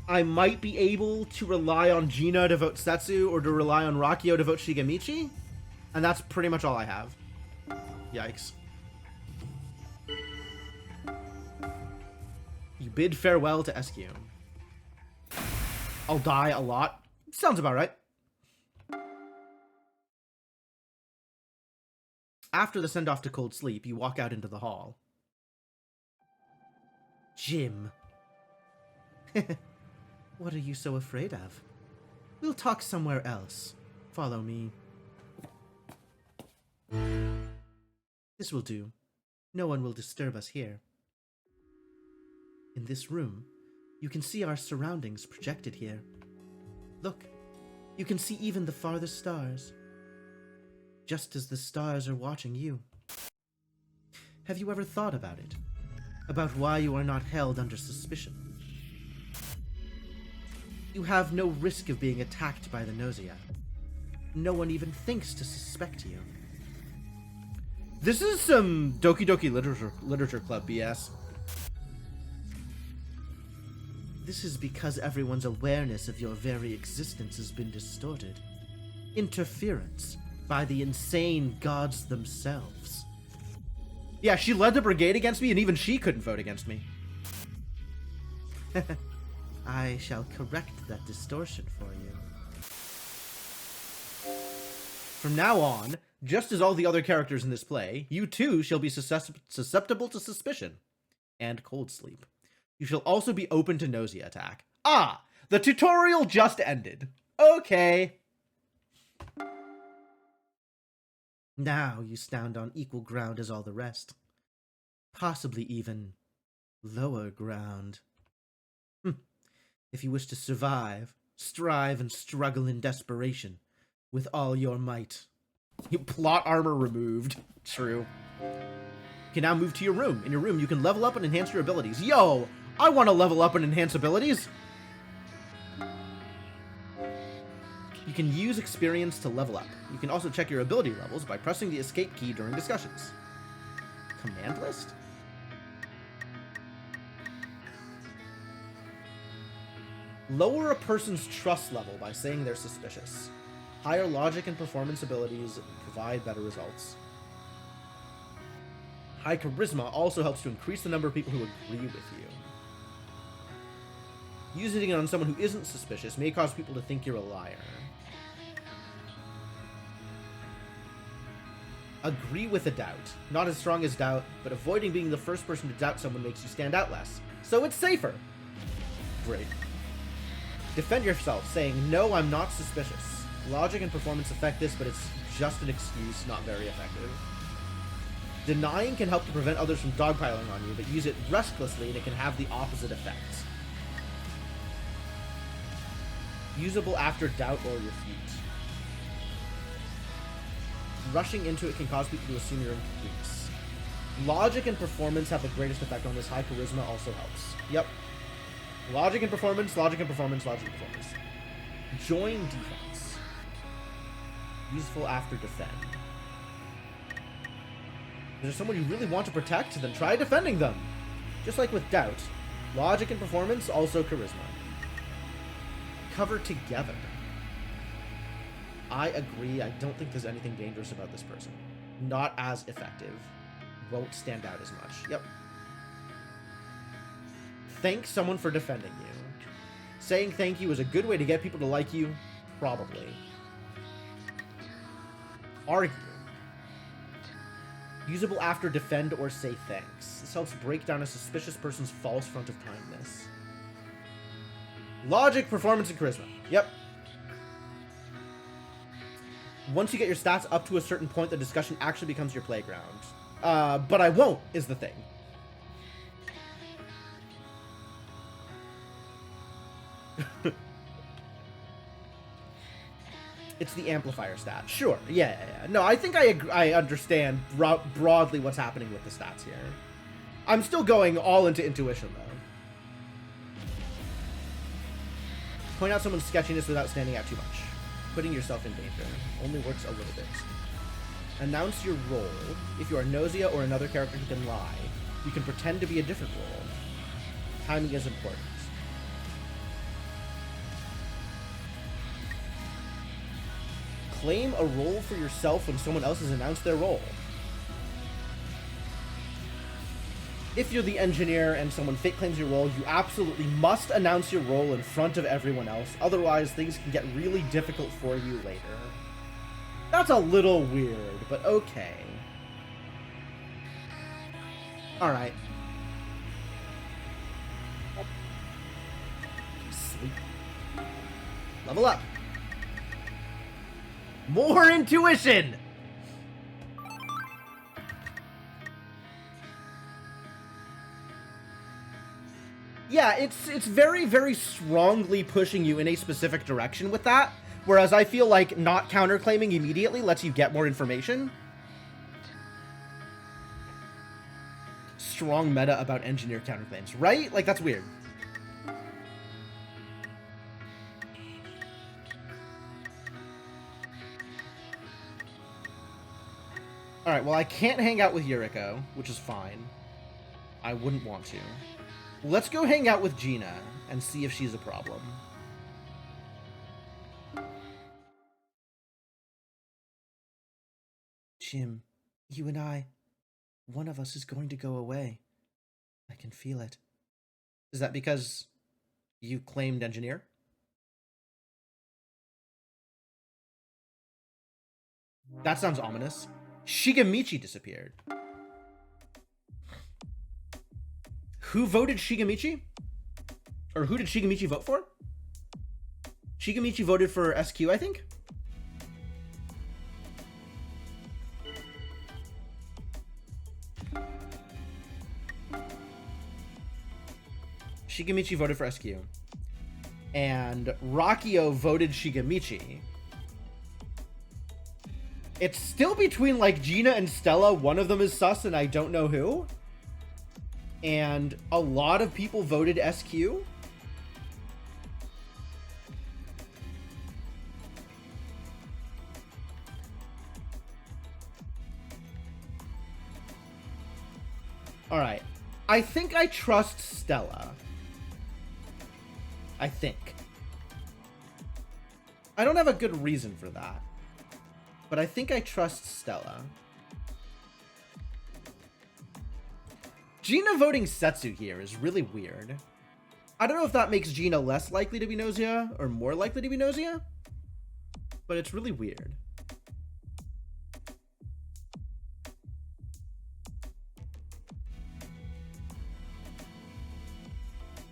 I might be able to rely on Gina to vote Setsu, or to rely on Rakio to vote Shigemichi, and that's pretty much all I have. Yikes. You bid farewell to SQ. I'll die a lot. Sounds about right. After the send-off to Cold Sleep, you walk out into the hall. Jim. What are you so afraid of? We'll talk somewhere else. Follow me. This will do. No one will disturb us here. In this room, you can see our surroundings projected here. Look, you can see even the farthest stars. Just as the stars are watching you. Have you ever thought about it? About why you are not held under suspicion? You have no risk of being attacked by the Gnosia. No one even thinks to suspect you. This is some Doki Doki Literature Club BS. This is because everyone's awareness of your very existence has been distorted. Interference by the insane gods themselves. Yeah, she led the brigade against me, and even she couldn't vote against me. I shall correct that distortion for you. From now on, just as all the other characters in this play, you too shall be susceptible to suspicion and cold sleep. You shall also be open to Gnosia attack. Ah! The tutorial just ended. Okay. Now you stand on equal ground as all the rest. Possibly even lower ground. If you wish to survive, strive and struggle in desperation with all your might. Plot armor removed. True. You can now move to your room. In your room, you can level up and enhance your abilities. Yo! I want to level up and enhance abilities! You can use experience to level up. You can also check your ability levels by pressing the escape key during discussions. Command list? Lower a person's trust level by saying they're suspicious. Higher logic and performance abilities provide better results. High charisma also helps to increase the number of people who agree with you. Using it on someone who isn't suspicious may cause people to think you're a liar. Agree with a doubt. Not as strong as doubt, but avoiding being the first person to doubt someone makes you stand out less. So it's safer. Great. Defend yourself, saying, no, I'm not suspicious. Logic and performance affect this, but it's just an excuse, not very effective. Denying can help to prevent others from dogpiling on you, but use it restlessly and it can have the opposite effect. Usable after doubt or refute. Rushing into it can cause people to assume you're in cahoots. Logic and performance have the greatest effect on this. High charisma also helps. Yep. Logic and performance, logic and performance, logic and performance. Join defense. Useful after defend. If there's someone you really want to protect, then try defending them. Just like with doubt, logic and performance, also charisma. Cover together. I agree. I don't think there's anything dangerous about this person. Not as effective. Won't stand out as much. Yep. Thank someone for defending you. Saying thank you is a good way to get people to like you. Probably. Argue. Usable after defend or say thanks. This helps break down a suspicious person's false front of kindness. Logic, performance, and charisma. Yep. Once you get your stats up to a certain point, the discussion actually becomes your playground. But I won't, is the thing. It's the amplifier stat. Sure. Yeah. No, I think I understand broadly what's happening with the stats here. I'm still going all into intuition, though. Point out someone's sketchiness without standing out too much. Putting yourself in danger only works a little bit. Announce your role. If you are Gnosia or another character who can lie, you can pretend to be a different role. Timing is important. Claim a role for yourself when someone else has announced their role. If you're the engineer and someone fake claims your role, you absolutely must announce your role in front of everyone else. Otherwise, things can get really difficult for you later. That's a little weird, but okay. Alright. Sleep. Level up. More intuition! Yeah, it's very, very strongly pushing you in a specific direction with that, whereas I feel like not counterclaiming immediately lets you get more information. Strong meta about engineer counterclaims, right? Like, that's weird. Alright, well, I can't hang out with Yuriko, which is fine. I wouldn't want to. Let's go hang out with Gina and see if she's a problem. Jim, you and I, one of us is going to go away. I can feel it. Is that because you claimed engineer? That sounds ominous. Shigemichi disappeared. Who voted Shigemichi? Or who did Shigemichi vote for? Shigemichi voted for SQ, I think? Shigemichi voted for SQ. And Rakio voted Shigemichi. It's still between, like, Gina and Stella. One of them is sus, and I don't know who. And a lot of people voted SQ. Alright. I think I trust Stella. I think. I don't have a good reason for that. But I think I trust Stella. Gina voting Setsu here is really weird. I don't know if that makes Gina less likely to be Gnosia or more likely to be Gnosia, but it's really weird.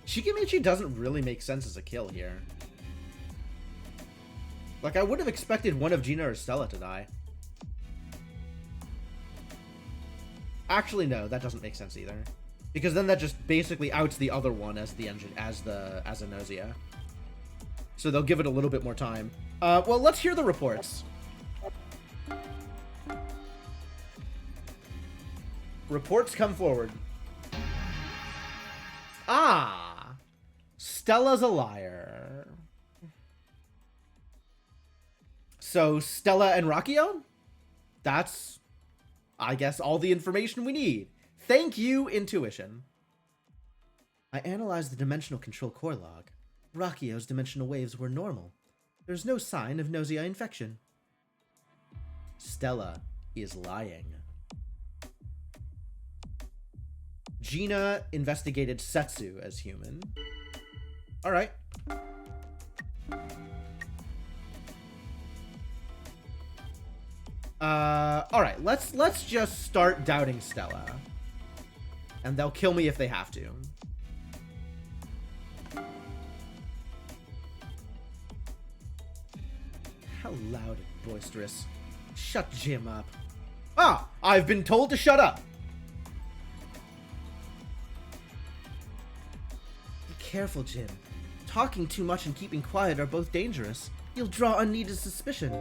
Shigemichi doesn't really make sense as a kill here. Like, I would have expected one of Gina or Stella to die. Actually, no, that doesn't make sense either. Because then that just basically outs the other one as the engine, as a Gnosia. So they'll give it a little bit more time. Well, let's hear the reports. Reports come forward. Ah! Stella's a liar. So, Stella and Rakio? That's, I guess, all the information we need. Thank you, intuition. I analyzed the dimensional control core log. Rakio's dimensional waves were normal. There's no sign of Gnosia infection. Stella is lying. Gina investigated Setsu as human. Alright. Alright, let's just start doubting Stella. And they'll kill me if they have to. How loud and boisterous. Shut Jim up. Ah! I've been told to shut up! Be careful, Jim. Talking too much and keeping quiet are both dangerous. You'll draw unneeded suspicion.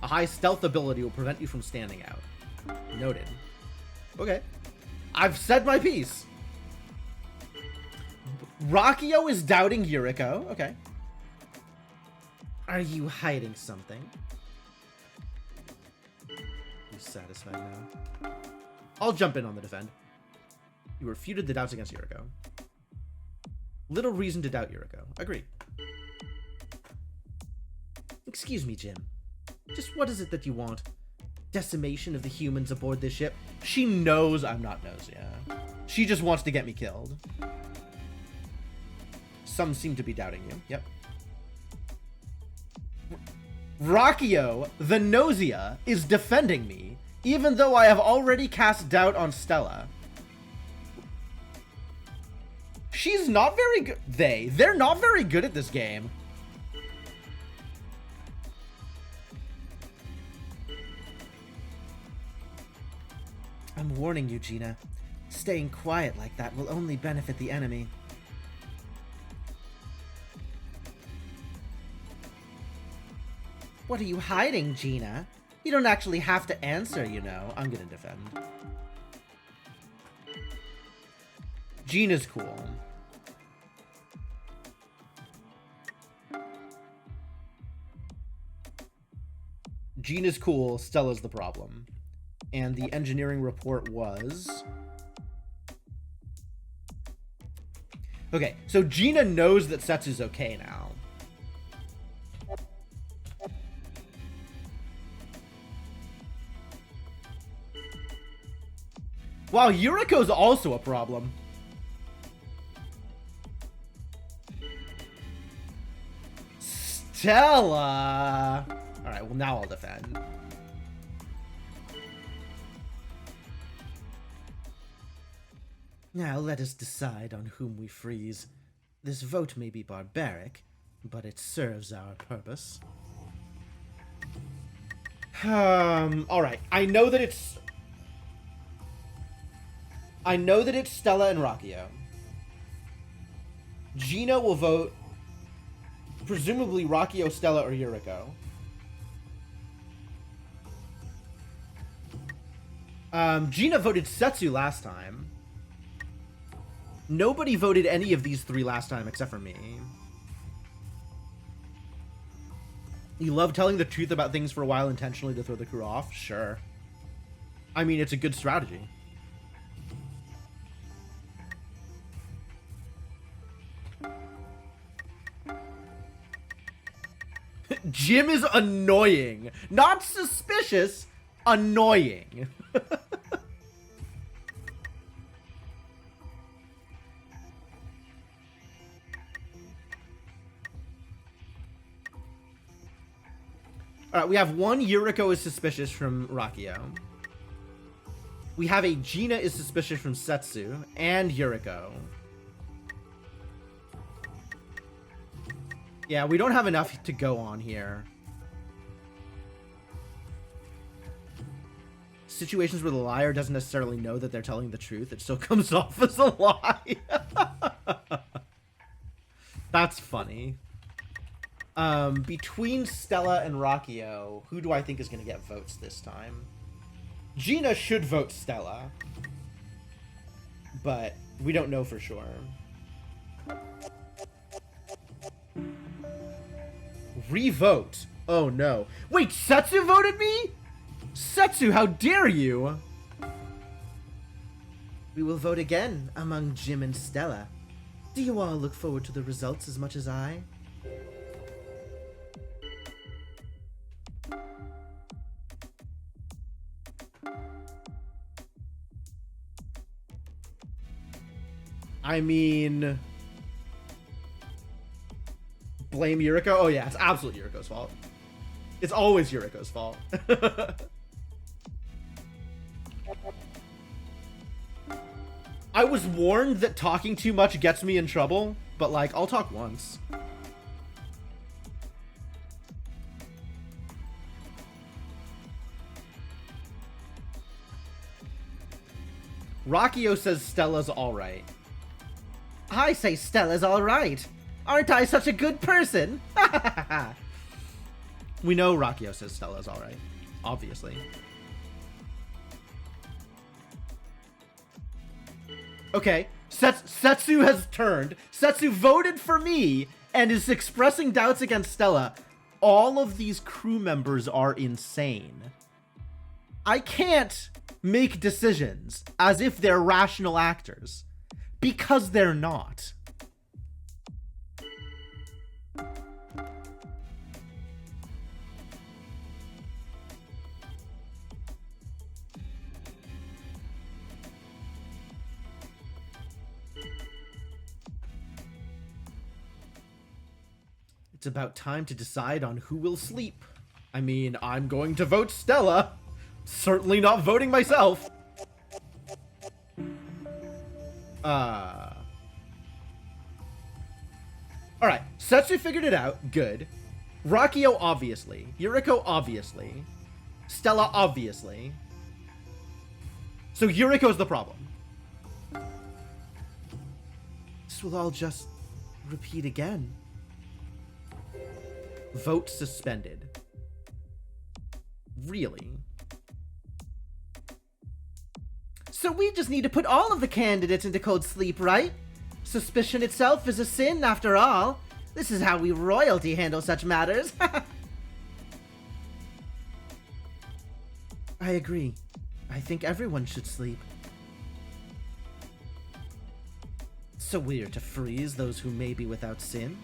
A high stealth ability will prevent you from standing out. Noted. Okay. I've said my piece. Rockio is doubting Yuriko. Okay. Are you hiding something? He's satisfied now. I'll jump in on the defend. You refuted the doubts against Yuriko. Little reason to doubt Yuriko. Agree. Excuse me, Jim. Just what is it that you want? Decimation of the humans aboard this ship? She knows I'm not Gnosia. She just wants to get me killed. Some seem to be doubting you. Yep. Rockio, the Gnosia, is defending me, even though I have already cast doubt on Stella. She's not very good. They're not very good at this game. I'm warning you, Gina. Staying quiet like that will only benefit the enemy. What are you hiding, Gina? You don't actually have to answer, you know. I'm gonna defend. Gina's cool. Gina's cool, Stella's the problem. And the engineering report was... Okay, so Gina knows that Setsu's okay now. Wow, Yuriko's also a problem. Stella! Alright, well now I'll defend. Now let us decide on whom we freeze. This vote may be barbaric, but it serves our purpose. Alright, I know that it's Stella and Rockio. Gina will vote presumably Rockio, Stella, or Yuriko. Gina voted Setsu last time. Nobody voted any of these three last time except for me. You love telling the truth about things for a while intentionally to throw the crew off? Sure. I mean, it's a good strategy. Jim is annoying. Not suspicious, annoying. Alright, we have one Yuriko is suspicious from Rockio. We have a Gina is suspicious from Setsu and Yuriko. Yeah, we don't have enough to go on here. Situations where the liar doesn't necessarily know that they're telling the truth, it still comes off as a lie. That's funny. Between Stella and Rockio, who do I think is going to get votes this time? Gina should vote Stella, but we don't know for sure. Revote. Oh no. Wait, Setsu voted me? Setsu, how dare you? We will vote again among Jim and Stella. Do you all look forward to the results as much as I? I mean... Blame Yuriko? Oh yeah, it's absolutely Yuriko's fault. It's always Yuriko's fault. I was warned that talking too much gets me in trouble, but like, I'll talk once. Rockio says Stella's alright. I say Stella's alright. Aren't I such a good person? We know Rakio says Stella's alright. Obviously. Okay, Setsu has turned. Setsu voted for me and is expressing doubts against Stella. All of these crew members are insane. I can't make decisions as if they're rational actors, because they're not. It's about time to decide on who will sleep. I mean, I'm going to vote Stella. Certainly not voting myself. Alright, Setsu figured it out. Good. Rakio, obviously. Yuriko, obviously. Stella, obviously. So Yuriko's the problem. This will all just repeat again. Vote suspended. Really? So we just need to put all of the candidates into cold sleep, right? Suspicion itself is a sin, after all. This is how we royalty handle such matters. I agree. I think everyone should sleep. So we're to freeze those who may be without sin?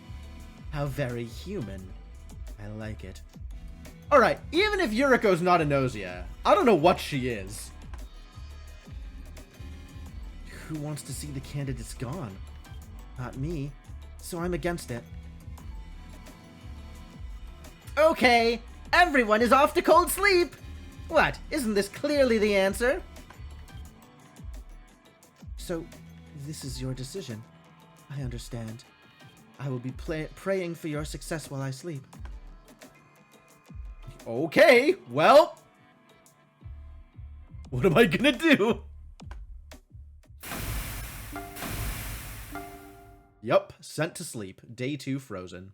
How very human. I like it. Alright, even if Yuriko's not a Gnosia, I don't know what she is. Who wants to see the candidates gone? Not me, so I'm against it. Okay, everyone is off to cold sleep! What, isn't this clearly the answer? So, this is your decision. I understand. I will be praying for your success while I sleep. Okay, well... what am I gonna do? Yup, sent to sleep. Day 2 frozen.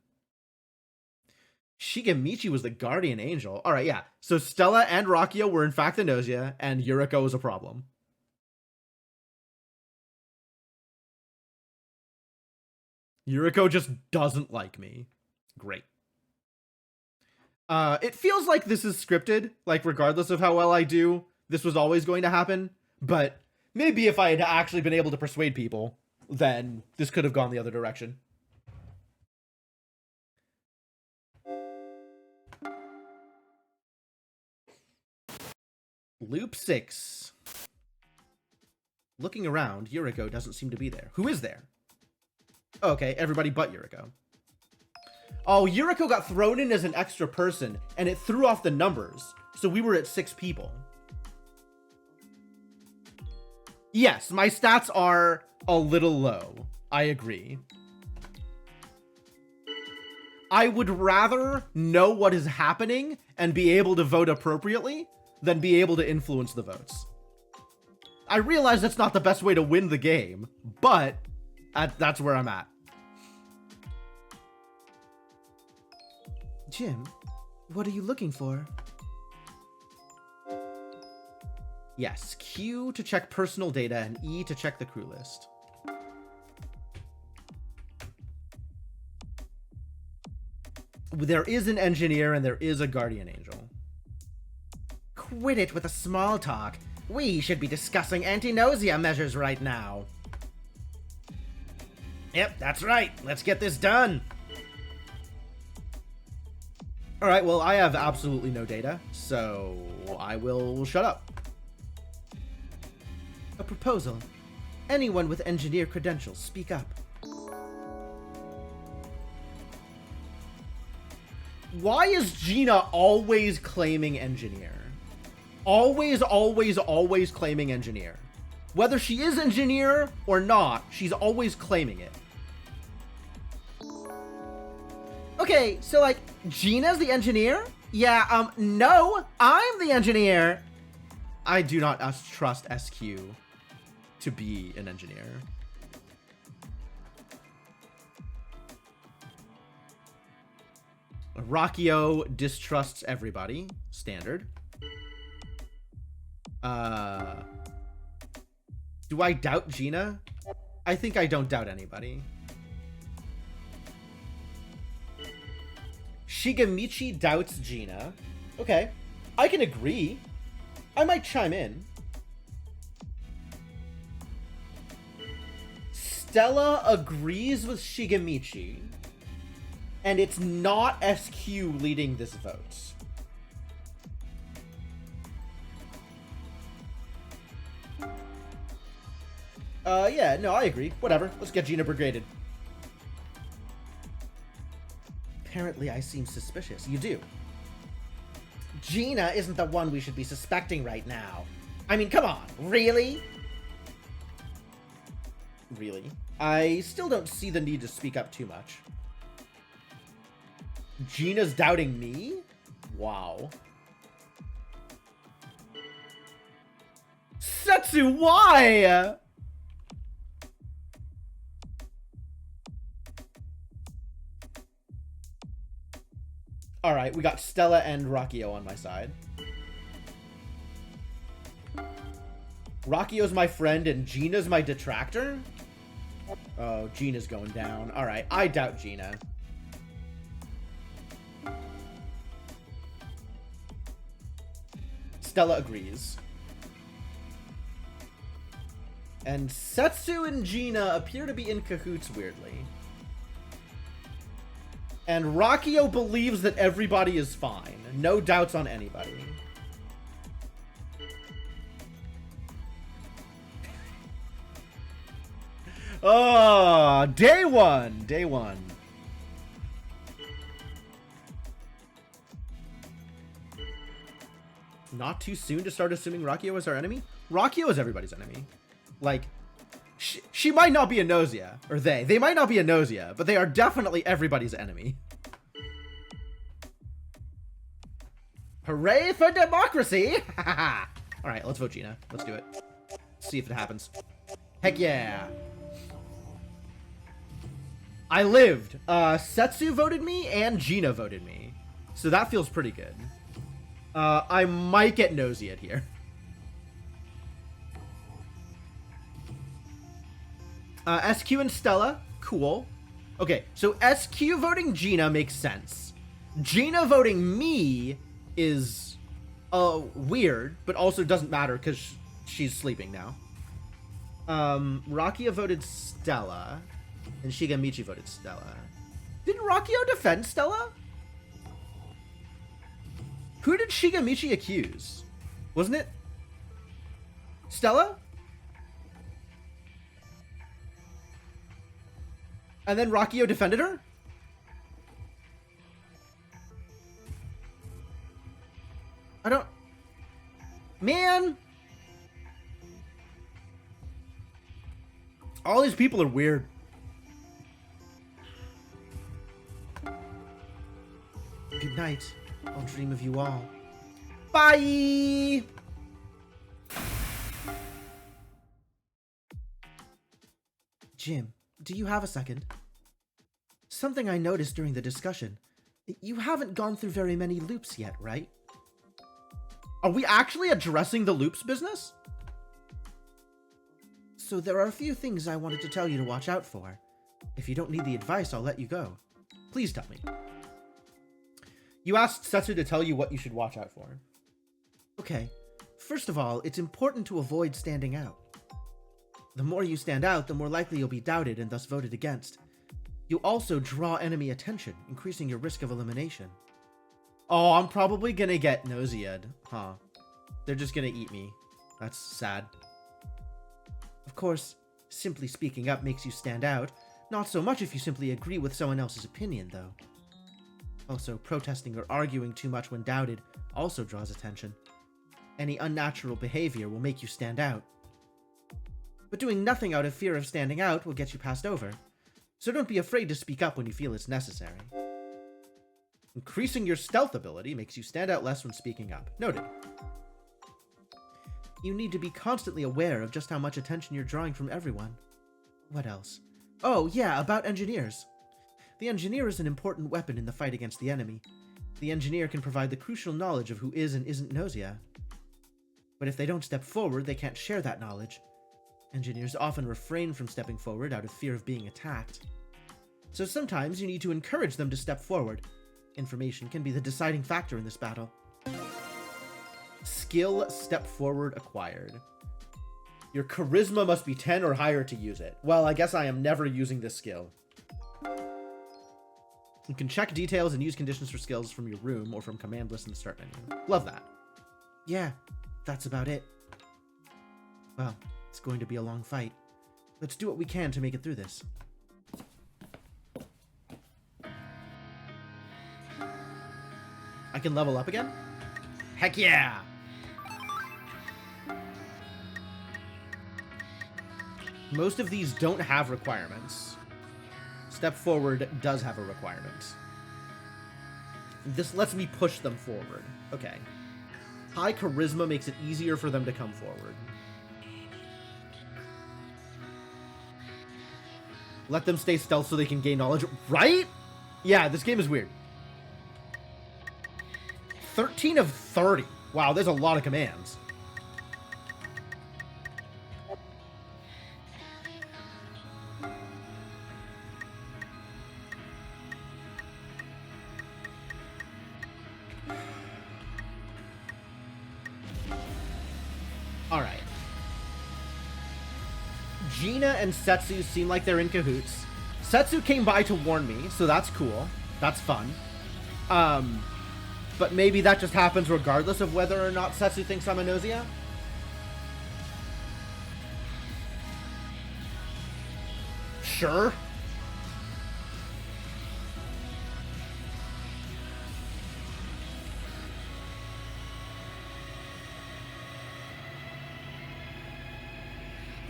Shigemichi was the guardian angel. Alright, yeah. So Stella and Rakio were in fact the Gnosia, and Yuriko was a problem. Yuriko just doesn't like me. Great. It feels like this is scripted, like regardless of how well I do, this was always going to happen, but maybe if I had actually been able to persuade people, then this could have gone the other direction. Loop 6. Looking around, Yuriko doesn't seem to be there. Who is there? Okay, everybody but Yuriko. Oh, Yuriko got thrown in as an extra person, and it threw off the numbers. So we were at 6 people. Yes, my stats are a little low. I agree. I would rather know what is happening and be able to vote appropriately than be able to influence the votes. I realize that's not the best way to win the game, but that's where I'm at. Jim, what are you looking for? Yes, Q to check personal data and E to check the crew list. There is an engineer and there is a guardian angel. Quit it with the small talk. We should be discussing anti-Gnosia measures right now. Yep, that's right. Let's get this done. Alright, well, I have absolutely no data, so I will shut up. A proposal. Anyone with engineer credentials, speak up. Why is Gina always claiming engineer? Always, always, always claiming engineer. Whether she is engineer or not, she's always claiming it. Okay, so like, Gina's the engineer? Yeah, no, I'm the engineer. I do not trust SQ to be an engineer. Rakio distrusts everybody. Standard. Do I doubt Gina? I think I don't doubt anybody. Shigemichi doubts Gina. Okay. I can agree. I might chime in. Stella agrees with Shigemichi. And it's not SQ leading this vote. Yeah, no, I agree. Whatever. Let's get Gina brigaded. Apparently I seem suspicious. You do. Gina isn't the one we should be suspecting right now. I mean, come on. Really? Really? I still don't see the need to speak up too much. Gina's doubting me? Wow. Setsu, why? Alright, we got Stella and Rakio on my side. Rakio's my friend and Gina's my detractor? Oh, Gina's going down. Alright, I doubt Gina. Stella agrees. And Setsu and Gina appear to be in cahoots weirdly. And Rakio believes that everybody is fine. No doubts on anybody. Oh, day one. Day one. Not too soon to start assuming Rakio is our enemy? Rakio is everybody's enemy. Like, she might not be a Gnosia. Or they might not be a Gnosia, but they are definitely everybody's enemy. Hooray for democracy! Alright, let's vote Gina. Let's do it. See if it happens. Heck yeah! I lived. Setsu voted me and Gina voted me. So that feels pretty good. I might get nosy at here. SQ and Stella, cool. Okay, so SQ voting Gina makes sense. Gina voting me is weird, but also doesn't matter because she's sleeping now. Rakia voted Stella, and Shigemichi voted Stella. Didn't Rakio defend Stella? Who did Shigemichi accuse? Wasn't it Stella? And then Rakio defended her? I don't... Man! All these people are weird. Good night. I'll dream of you all. Bye! Jim, do you have a second? Something I noticed during the discussion. You haven't gone through very many loops yet, right? Are we actually addressing the loops business? So there are a few things I wanted to tell you to watch out for. If you don't need the advice, I'll let you go. Please tell me. You asked Setsu to tell you what you should watch out for. Okay. First of all, it's important to avoid standing out. The more you stand out, the more likely you'll be doubted and thus voted against. You also draw enemy attention, increasing your risk of elimination. Oh, I'm probably gonna get Gnosia'd, huh? They're just gonna eat me. That's sad. Of course, simply speaking up makes you stand out. Not so much if you simply agree with someone else's opinion, though. Also, protesting or arguing too much when doubted also draws attention. Any unnatural behavior will make you stand out. But doing nothing out of fear of standing out will get you passed over. So don't be afraid to speak up when you feel it's necessary. Increasing your stealth ability makes you stand out less when speaking up. Noted. You need to be constantly aware of just how much attention you're drawing from everyone. What else? Oh, yeah, about engineers. The engineer is an important weapon in the fight against the enemy. The engineer can provide the crucial knowledge of who is and isn't Gnosia. But if they don't step forward, they can't share that knowledge. Engineers often refrain from stepping forward out of fear of being attacked. So sometimes you need to encourage them to step forward. Information can be the deciding factor in this battle. Skill step forward acquired. Your charisma must be 10 or higher to use it. Well, I guess I am never using this skill. You can check details and use conditions for skills from your room or from command list in the start menu. Love that. Yeah, that's about it. Well, it's going to be a long fight. Let's do what we can to make it through this. I can level up again? Heck yeah! Most of these don't have requirements. Step forward does have a requirement. This lets me push them forward. Okay. High charisma makes it easier for them to come forward. Let them stay stealth so they can gain knowledge. Right? Yeah, this game is weird. 13 of 30. Wow, there's a lot of commands. All right. Gina and Setsu seem like they're in cahoots. Setsu came by to warn me, so that's cool. That's fun. But maybe that just happens regardless of whether or not Setsu thinks I'm a Gnosia? Sure.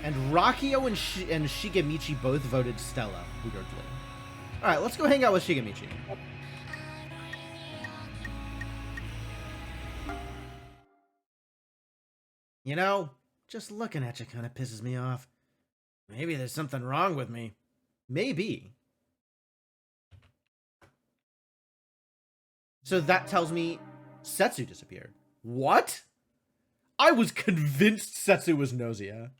And Rakio and Shigemichi both voted Stella, weirdly. Alright, let's go hang out with Shigemichi. You know, just looking at you kind of pisses me off. Maybe there's something wrong with me. Maybe. So that tells me Setsu disappeared. What? I was convinced Setsu was Gnosia.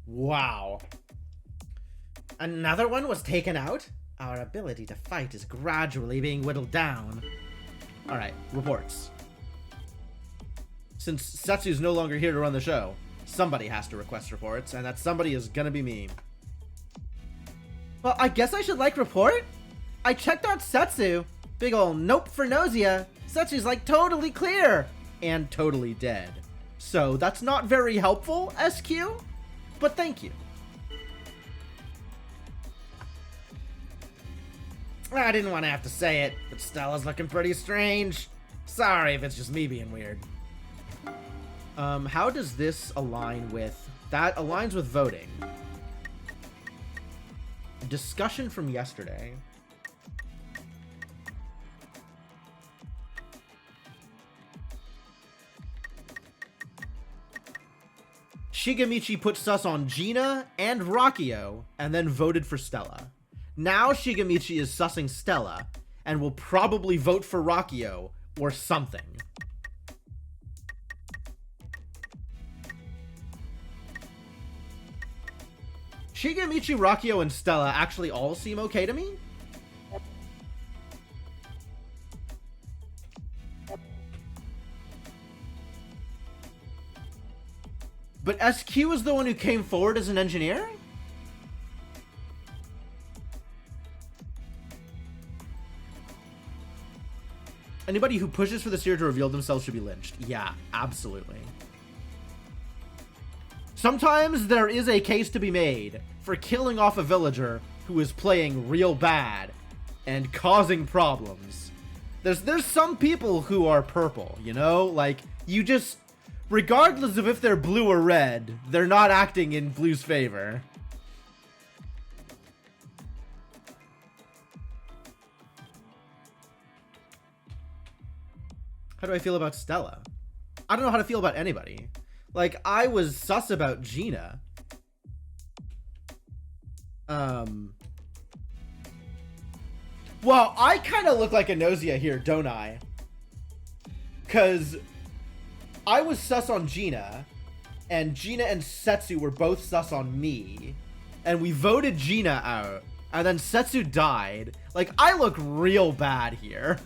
Wow. Another one was taken out? Our ability to fight is gradually being whittled down. Alright, reports. Since Setsu's no longer here to run the show, somebody has to request reports, and that somebody is gonna be me. Well, I guess I should like report? I checked out Setsu. Big ol' nope for Gnosia. Setsu's like totally clear. And totally dead. So that's not very helpful, SQ, but thank you. I didn't want to have to say it, but Stella's looking pretty strange. Sorry if it's just me being weird. How does this align with... That aligns with voting. Discussion from yesterday. Shigemichi put sus on Gina and Rakio, and then voted for Stella. Now Shigemichi is sussing Stella, and will probably vote for Rakio, or something. Shigemichi, Rakio, and Stella actually all seem okay to me? But SQ is the one who came forward as an engineer? Anybody who pushes for the seer to reveal themselves should be lynched. Yeah, absolutely. Sometimes there is a case to be made for killing off a villager who is playing real bad and causing problems. There's some people who are purple, you know? Like, you just... Regardless of if they're blue or red, they're not acting in blue's favor. How do I feel about Stella? I don't know how to feel about anybody. Like, I was sus about Gina, Well, I kind of look like a Gnosia here, don't I? Because I was sus on Gina, and Gina and Setsu were both sus on me, and we voted Gina out, and then Setsu died. Like, I look real bad here.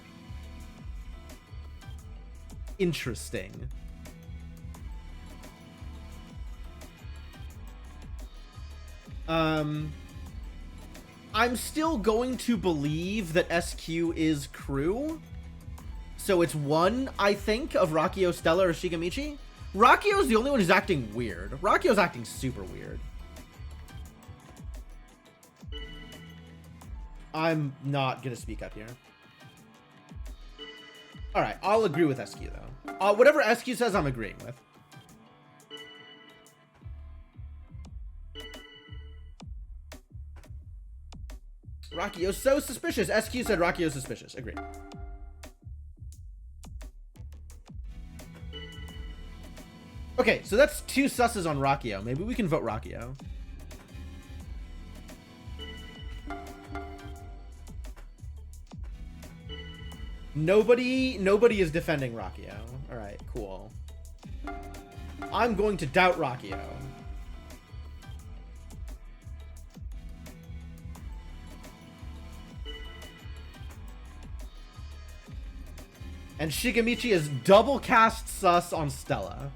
Interesting. I'm still going to believe that SQ is crew. So it's one, I think, of Rakio, Stella, or Shigamichi. Rakio's the only one who's acting weird. Rakio's acting super weird. I'm not gonna speak up here. Alright, I'll agree with SQ, though. Whatever SQ says, I'm agreeing with. Rakio's so suspicious. SQ said Rakio's suspicious. Agree. Okay, so that's 2 susses on Rakio. Maybe we can vote Rakio. Nobody is defending Rakio. Alright, cool. I'm going to doubt Rakio. And Shigamichi is double cast sus on Stella.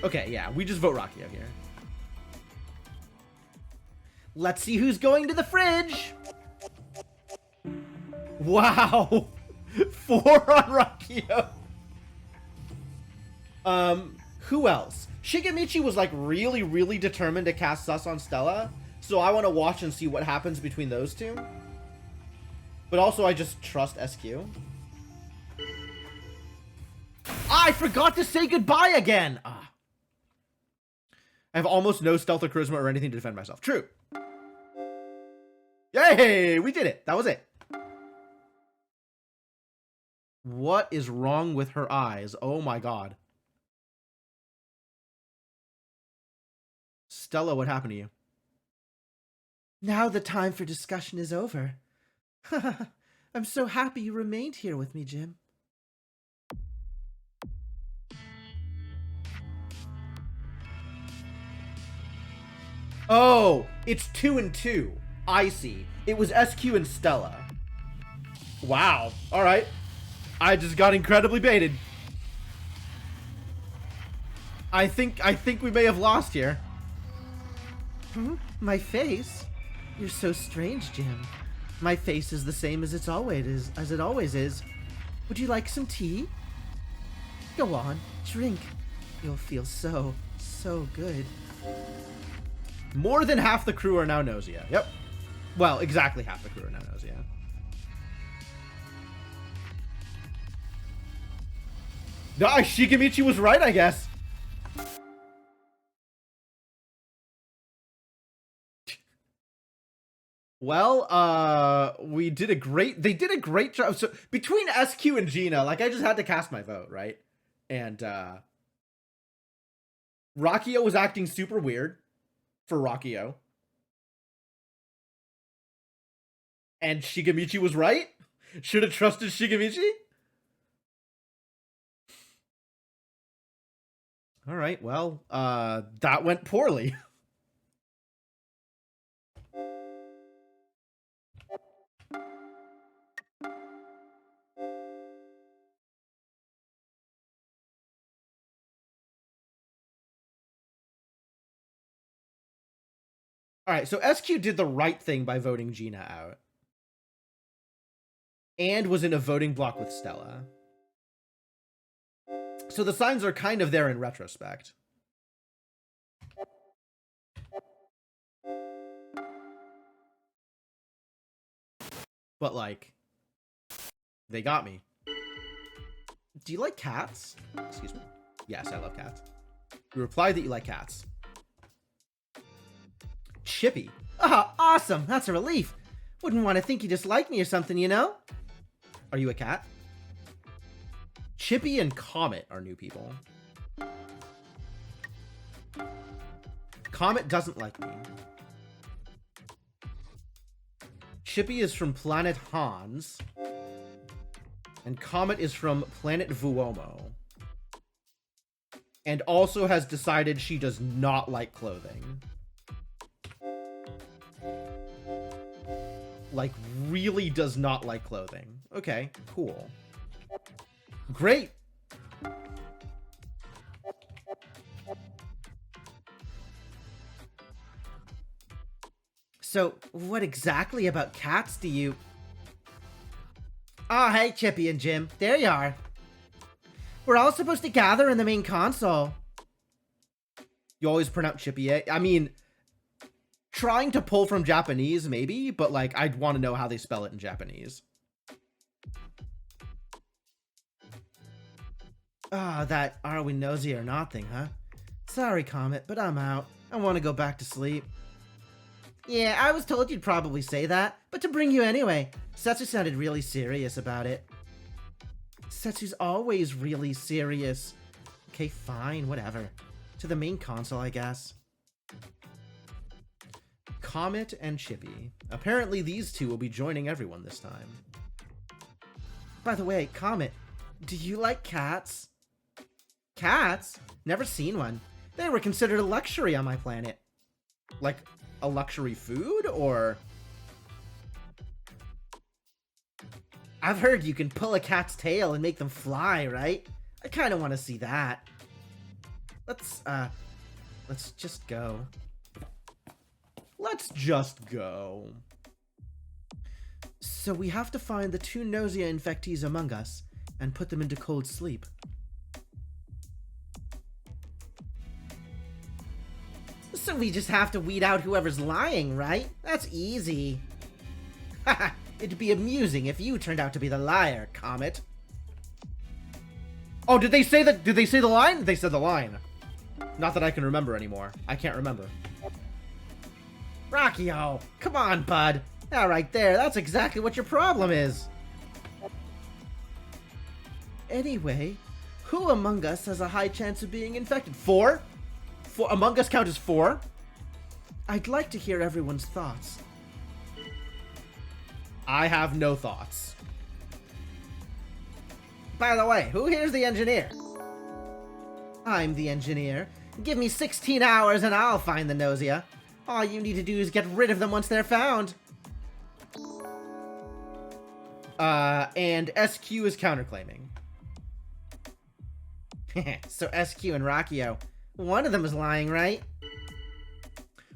Okay, yeah, we just vote Rakio here. Let's see who's going to the fridge. Wow. 4 on Rakio. Who else? Shigamichi was like really determined to cast sus on Stella. So I want to watch and see what happens between those two. But also I just trust SQ. I forgot to say goodbye again. Ah. I have almost no stealth or charisma or anything to defend myself. True. Yay! We did it. That was it. What is wrong with her eyes? Oh my god. Stella, what happened to you? Now the time for discussion is over. I'm so happy you remained here with me, Jim. Oh, it's 2 and 2. I see. It was SQ and Stella. Wow. All right. I just got incredibly baited. I think we may have lost here. My face? You're so strange, Jim. My face is the same as it always is. Would you like some tea? Go on, drink. You'll feel so good. More than half the crew are now Gnosia. Yep. Well, exactly half the crew are now Gnosia. Nice, Shigamichi was right, I guess. Well, they did a great job. So between SQ and Gina, like I just had to cast my vote, right? And Rakio was acting super weird for Rakio. And Shigamichi was right? Should have trusted Shigamichi? All right, well, that went poorly. All right, so SQ did the right thing by voting Gina out. And was in a voting block with Stella. So the signs are kind of there in retrospect. But, like, they got me. Do you like cats? Excuse me. Yes, I love cats. You replied that you like cats. Chippy. Ah, awesome. That's a relief. Wouldn't want to think you dislike me or something, you know? Are you a cat? Chippy and Comet are new people. Comet doesn't like me. Chippy is from Planet Hans. And Comet is from Planet Vuomo. And also has decided she does not like clothing. Like, really does not like clothing. Okay, cool. Great! So, what exactly about cats do you... Oh, hey, Chippy and Jim. There you are. We're all supposed to gather in the main console. You always pronounce Chippy, eh? I mean, trying to pull from Japanese, maybe, but, like, I'd want to know how they spell it in Japanese. Ah, that are we nosy or not thing, huh? Sorry, Comet, but I'm out. I want to go back to sleep. Yeah, I was told you'd probably say that, but to bring you anyway. Setsu sounded really serious about it. Setsu's always really serious. Okay, fine, whatever. To the main console, I guess. Comet and Chippy. Apparently these two will be joining everyone this time. By the way, Comet, do you like cats? Cats? Never seen one. They were considered a luxury on my planet. Like, a luxury food, or... I've heard you can pull a cat's tail and make them fly, right? I kind of want to see that. Let's just go. Let's just go. So we have to find the 2 Gnosia infectees among us and put them into cold sleep. So we just have to weed out whoever's lying, right? That's easy. Haha, it'd be amusing if you turned out to be the liar, Comet. Oh, did they say that? Did they say the line? They said the line. Not that I can remember anymore. I can't remember. Rockio, come on, bud. That right there, that's exactly what your problem is. Anyway, who among us has a high chance of being infected? 4? Among Us count as 4? I'd like to hear everyone's thoughts. I have no thoughts. By the way, who here's the engineer? I'm the engineer. Give me 16 hours and I'll find the Gnosia. All you need to do is get rid of them once they're found. And SQ is counterclaiming. So SQ and Rockio, one of them is lying, right?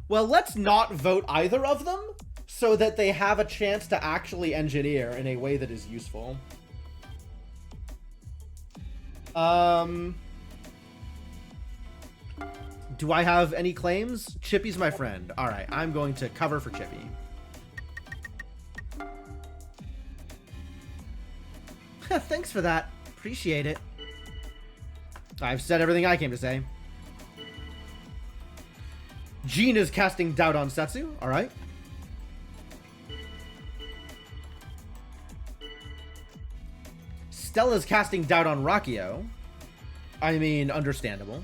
Well, let's not vote either of them so that they have a chance to actually engineer in a way that is useful. Do I have any claims? Chippy's my friend. All right, I'm going to cover for Chippy. Thanks for that. Appreciate it. I've said everything I came to say. Jean is casting doubt on Setsu. All right. Stella's casting doubt on Rockio. I mean, understandable.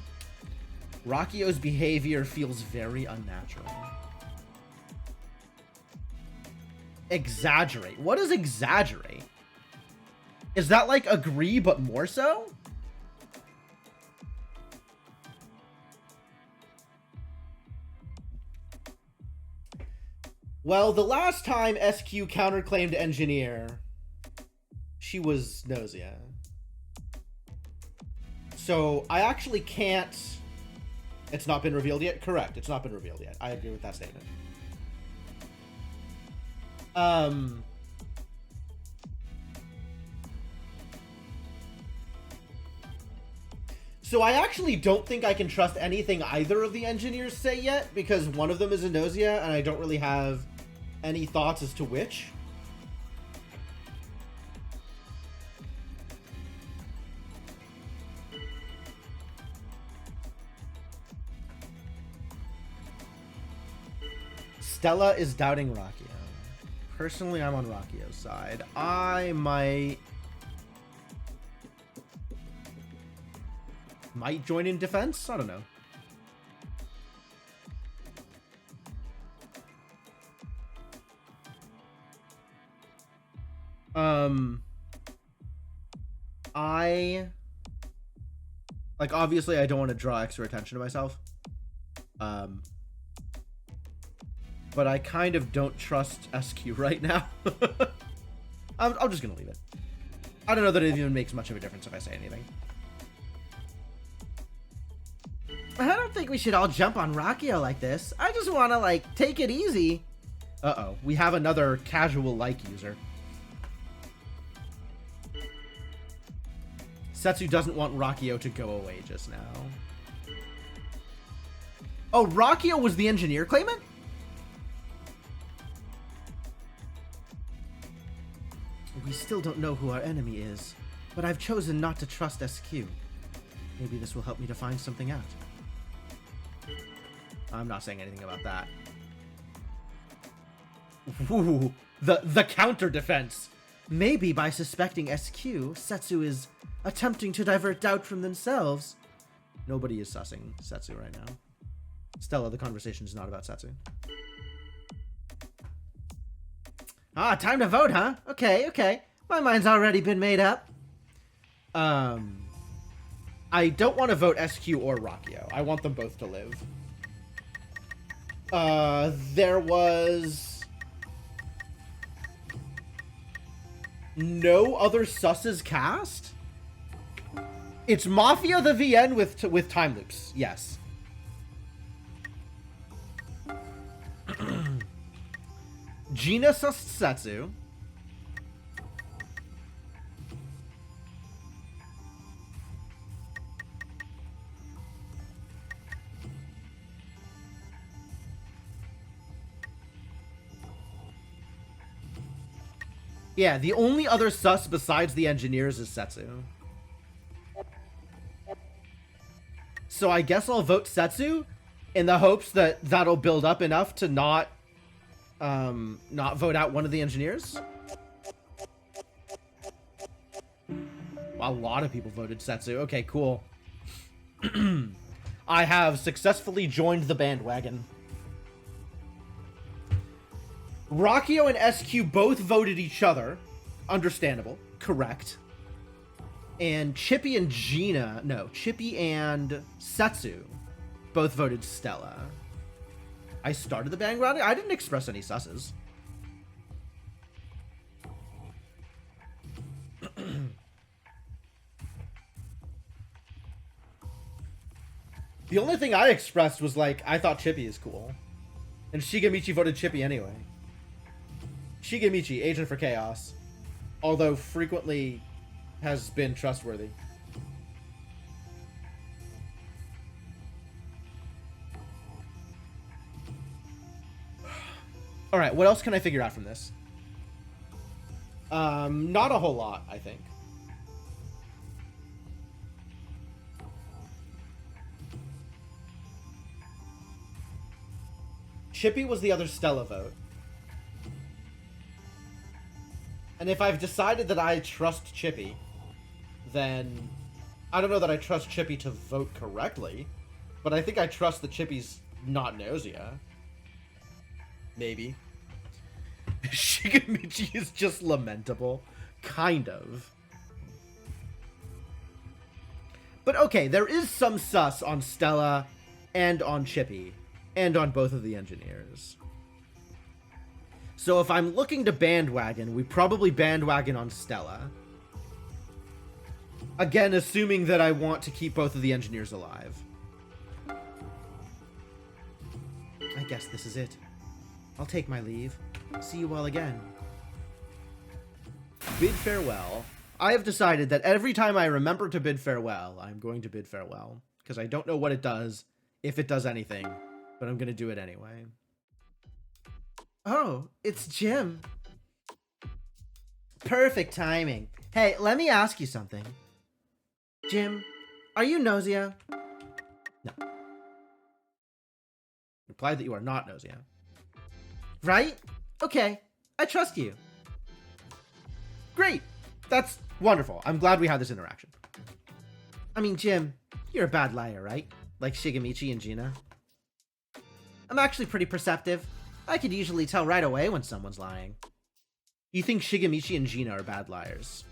Rockio's behavior feels very unnatural. Exaggerate. What is exaggerate? Is that like agree but more so? Well, the last time SQ counterclaimed engineer, she was Gnosia. So I actually can't... It's not been revealed yet? Correct, it's not been revealed yet. I agree with that statement. So I actually don't think I can trust anything either of the engineers say yet, because one of them is a Gnosia, and I don't really have any thoughts as to which. Stella is doubting Rockio. Personally, I'm on Rockio's side. I might... might join in defense. I don't know. Like, obviously I don't want to draw extra attention to myself. But I kind of don't trust SQ right now. I'm just gonna leave it. I don't know that it even makes much of a difference if I say anything. I don't think we should all jump on Rockio like this. I just want to, like, take it easy. Uh-oh, we have another casual like user. Setsu doesn't want Rockio to go away just now. Oh, Rockio was the engineer claimant? We still don't know who our enemy is, but I've chosen not to trust SQ. Maybe this will help me to find something out. I'm not saying anything about that. Ooh, the counter defense. Maybe by suspecting SQ, Setsu is attempting to divert doubt from themselves. Nobody is sussing Setsu right now. Stella, the conversation is not about Setsu. Ah, time to vote, huh? Okay. My mind's already been made up. I don't want to vote SQ or Rockio. I want them both to live. There was no other susses cast? It's Mafia the VN with time loops. Yes. Gina Setsu. Yeah, the only other sus besides the engineers is Setsu. So I guess I'll vote Setsu in the hopes that that'll build up enough to not vote out one of the engineers. A lot of people voted Setsu. Okay, cool. I have successfully joined the bandwagon. Rockio and SQ both voted each other. Understandable. Correct. And Chippy and Chippy and Setsu both voted Stella. I started the bandwagon. I didn't express any susses. The only thing I expressed was, like, I thought Chippy is cool. And Shigemichi voted Chippy anyway. Shigemichi, Agent for Chaos. Although frequently has been trustworthy. Alright, what else can I figure out from this? Not a whole lot, I think. Chippy was the other Stella vote. And if I've decided that I trust Chippy, then I don't know that I trust Chippy to vote correctly, but I think I trust that Chippy's not Gnosia. Maybe. Shigemichi is just lamentable. Kind of. But okay, there is some sus on Stella and on Chippy and on both of the engineers. So if I'm looking to bandwagon, we probably bandwagon on Stella. Again, assuming that I want to keep both of the engineers alive. I guess this is it. I'll take my leave. See you all again. Bid farewell. I have decided that every time I remember to bid farewell, I'm going to bid farewell. Because I don't know what it does, if it does anything, but I'm going to do it anyway. Oh, it's Jim. Perfect timing. Hey, let me ask you something. Jim, are you Gnosia? No. Imply that you are not Gnosia. Right? Okay, I trust you. Great! That's wonderful. I'm glad we had this interaction. I mean, Jim, You're a bad liar, right? Like Shigemichi and Gina. I'm actually pretty perceptive. I could usually tell right away when someone's lying. You think Shigemichi and Gina are bad liars?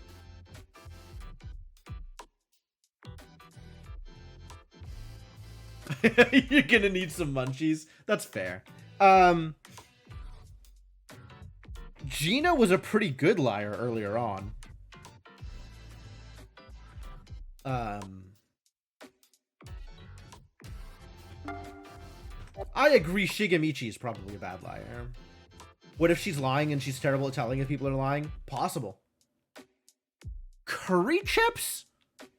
You're gonna need some munchies. That's fair. Gina was a pretty good liar earlier on. I agree Shigemichi is probably a bad liar. What if she's lying and she's terrible at telling if people are lying? Possible. Curry chips?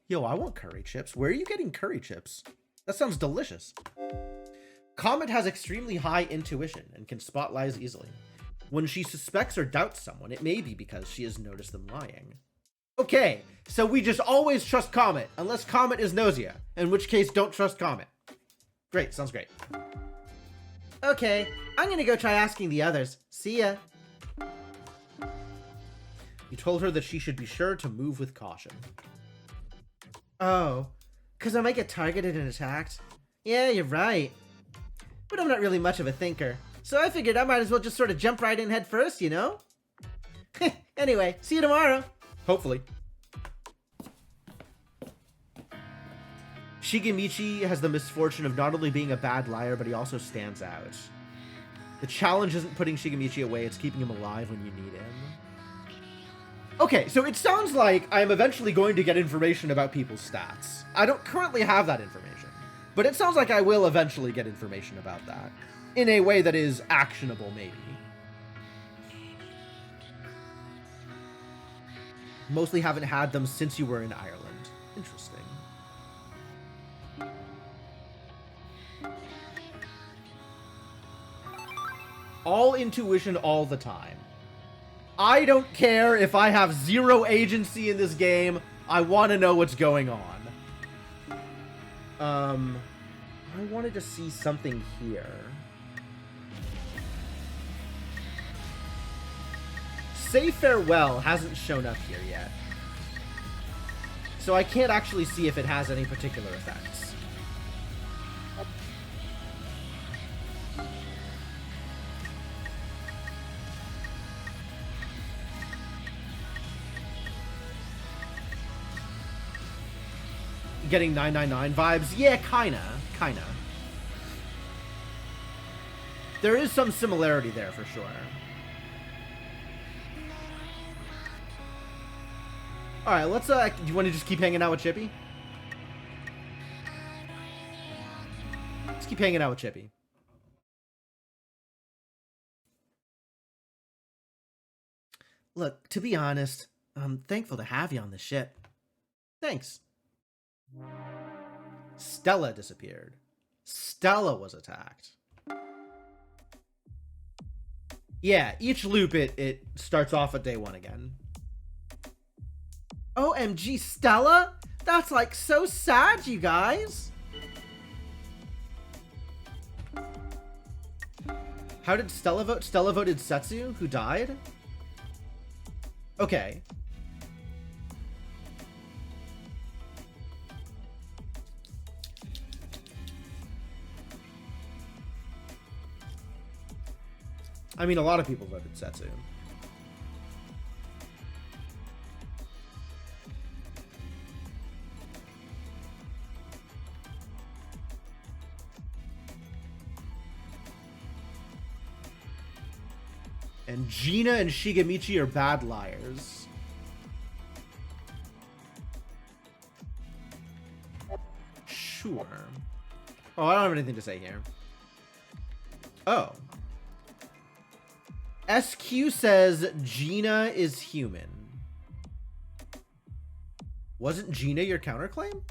Yo, I want curry chips. Where are you getting curry chips? That sounds delicious. Comet has extremely high intuition and can spot lies easily. When she suspects or doubts someone, it may be because she has noticed them lying. Okay, so we just always trust Comet, unless Comet is Gnosia, in which case don't trust Comet. Great, sounds great. Okay, I'm gonna go try asking the others. See ya. You told her that she should be sure to move with caution. Oh, because I might get targeted and attacked? Yeah, you're right. But I'm not really much of a thinker, so I figured I might as well just sort of jump right in head first, you know? Anyway, see you tomorrow. Hopefully. Shigemichi has the misfortune of not only being a bad liar, but he also stands out. The challenge isn't putting Shigemichi away, it's keeping him alive when you need him. Okay, so it sounds like I'm eventually going to get information about people's stats. I don't currently have that information, but it sounds like I will eventually get information about that. In a way that is actionable, maybe. Mostly haven't had them since you were in Ireland. Interesting. All intuition all the time. I don't care if I have zero agency in this game. I want to know what's going on. I wanted to see something here. Say Farewell hasn't shown up here yet. So I can't actually see if it has any particular effects. Getting 999 vibes? Yeah, kinda. There is some similarity there for sure. Alright, let's, do you want to just keep hanging out with Chippy? Let's keep hanging out with Chippy. Look, to be honest, I'm thankful to have you on the ship. Thanks. Stella disappeared. Stella was attacked. Yeah, each loop it starts off at day one again. OMG, Stella? That's like so sad, you guys. How did Stella vote? Stella voted Setsu, who died? Okay. I mean, a lot of people voted Setsu. And Gina and Shigemichi are bad liars. Sure. Oh, I don't have anything to say here. Oh. SQ says Gina is human. Wasn't Gina your counterclaim?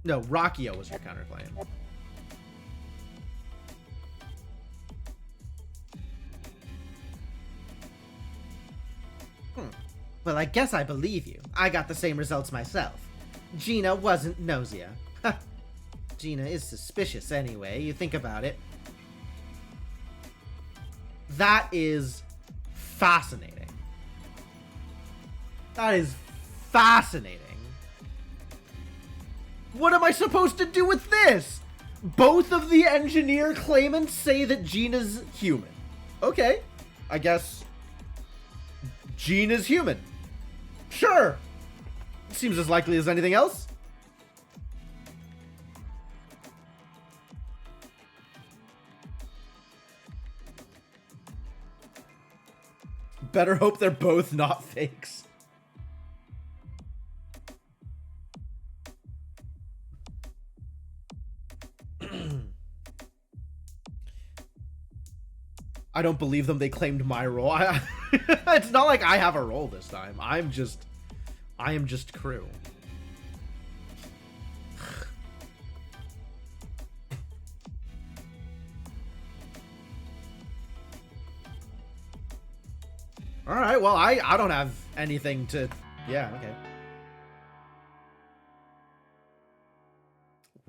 No, Rakio was your counterclaim. Well, I guess I believe you. I got the same results myself. Gina wasn't Gnosia. Gina is suspicious anyway, you think about it. That is fascinating. That is fascinating. What am I supposed to do with this? Both of the engineer claimants say that Gina's human. Okay, I guess Gina's human. Sure. Seems as likely as anything else. Better hope they're both not fakes. I don't believe them. They claimed my role. It's not like I have a role this time. I am just crew. All right. Well, I don't have anything to. Yeah.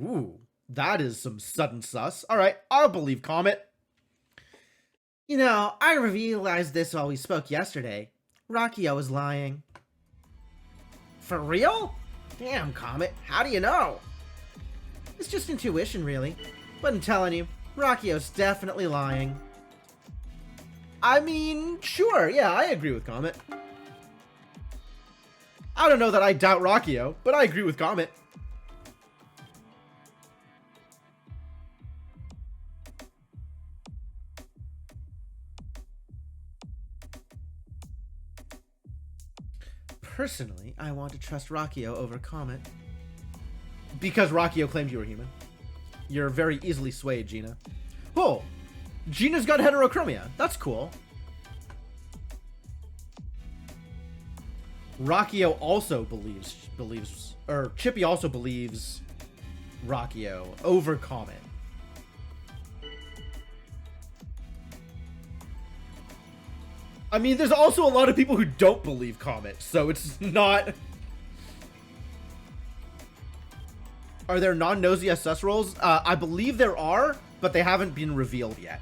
Okay. Ooh, that is some sudden sus. All right, I'll believe Comet. You know, I realized this while we spoke yesterday. Rockio was lying. For real? Damn, Comet, how do you know? It's just intuition, really. But I'm telling you, Rockio's definitely lying. I mean, sure, yeah, I agree with Comet. I don't know that I doubt Rockio, but I agree with Comet. Personally, I want to trust Rockio over Comet. Because Rockio claimed you were human. You're very easily swayed, Gina. Oh, Gina's got heterochromia. That's cool. Rockio also believes, or Chippy also believes Rockio over Comet. I mean, there's also a lot of people who don't believe Comet, so it's not... Are there non-Gnosia sus rolls? I believe there are, but they haven't been revealed yet.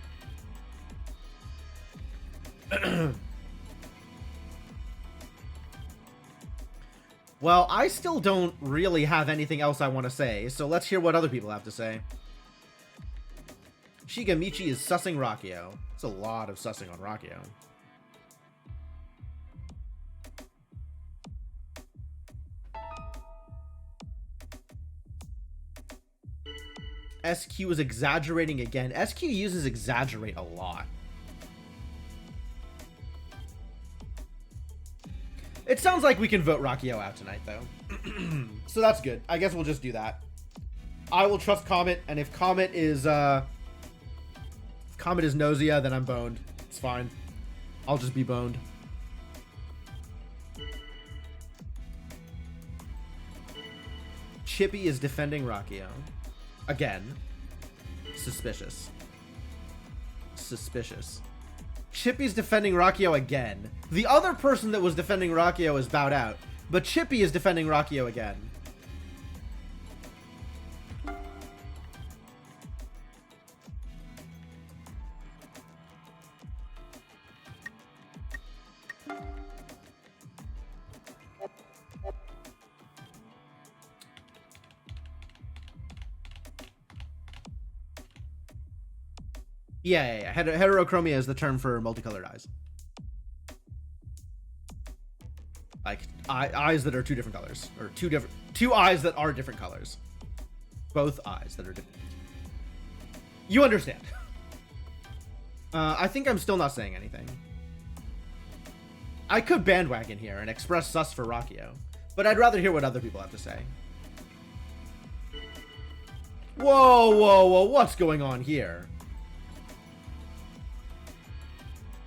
Well, I still don't really have anything else I want to say, so let's hear what other people have to say. Shigamichi is sussing Rockio. It's a lot of sussing on Rockio. SQ is exaggerating again. SQ uses exaggerate a lot. It sounds like we can vote Rockio out tonight, though. So that's good. I guess we'll just do that. I will trust Comet, and if Comet is Gnosia, then I'm boned. It's fine. I'll just be boned. Chippy is defending Rockio. Again. Suspicious. Suspicious. Chippy's defending Rockio again. The other person that was defending Rockio is bowed out, but Chippy is defending Rockio again. Yeah. Heterochromia is the term for multicolored eyes. Like eyes that are two different colors, or two eyes that are different colors. Both eyes that are different. You understand. I think I'm still not saying anything. I could bandwagon here and express sus for Rockio, but I'd rather hear what other people have to say. Whoa, what's going on here?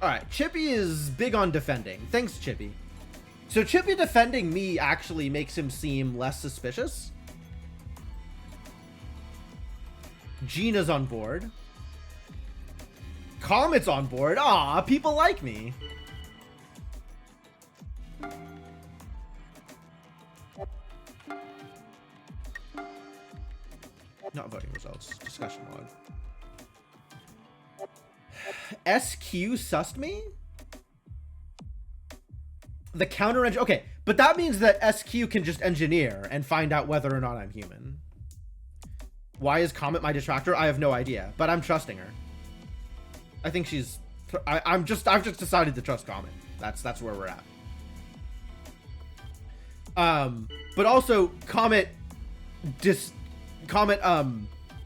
Alright, Chippy is big on defending. Thanks, Chippy. So Chippy defending me actually makes him seem less suspicious. Gina's on board. Comet's on board. Aw, people like me. Not voting results. Discussion log. SQ sussed me? The counter engine. Okay, but But that means that SQ can just engineer and find out whether or not I'm human. Why is Comet my detractor? I have no idea, but I'm trusting her. I think she's... I've just decided to trust Comet. That's where we're at. But also, Comet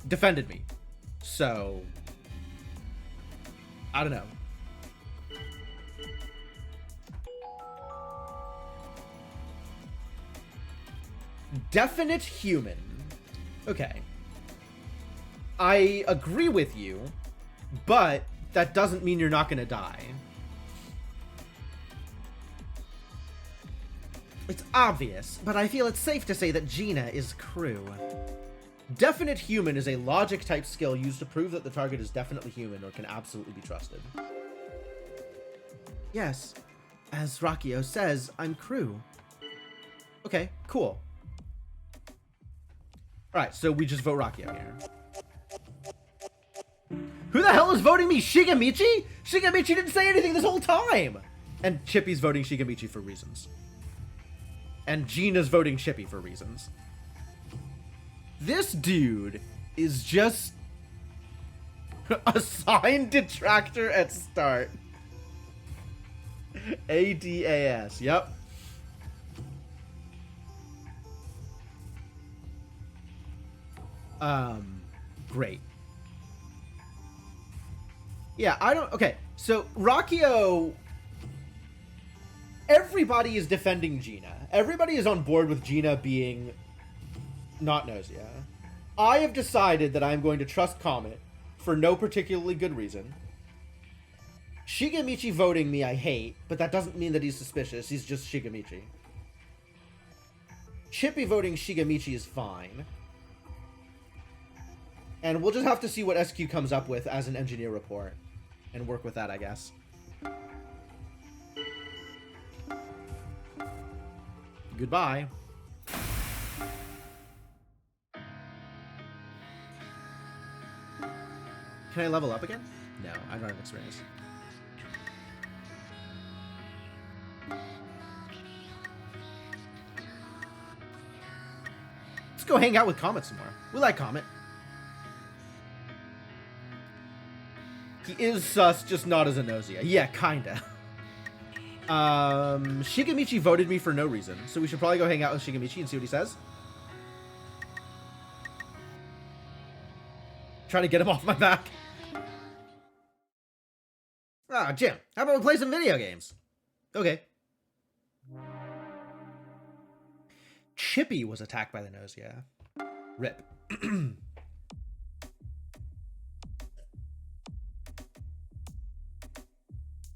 defended me. So... I don't know. Definite human. Okay. I agree with you, but that doesn't mean you're not gonna die. It's obvious, but I feel it's safe to say that Gina is crew. Definite human is a logic type skill used to prove that the target is definitely human or can absolutely be trusted. Yes. As Rakio says, I'm crew. Okay, cool. Alright, so we just vote Rakio here. Who the hell is voting me? Shigemichi? Shigemichi didn't say anything this whole time! And Chippy's voting Shigemichi for reasons. And Gina's voting Chippy for reasons. This dude is just... assigned detractor at start. ADAS, yep. Great. Yeah, I don't... Okay, so Rakio... Everybody is defending Gina. Everybody is on board with Gina being not Gnosia. I have decided that I'm going to trust Comet for no particularly good reason. Shigemichi voting me I hate, but that doesn't mean that he's suspicious. He's just Shigemichi. Chippy voting Shigemichi is fine. And we'll just have to see what SQ comes up with as an engineer report. And work with that, I guess. Goodbye. Can I level up again? No, I don't have experience. Let's go hang out with Comet some more. We like Comet. He is sus, just not as a Gnosia. Yeah, kinda. Shigemichi voted me for no reason, so we should probably go hang out with Shigemichi and see what he says. Trying to get him off my back. Ah, Jim, how about we play some video games? Okay. Chippy was attacked by the Gnosia. Rip.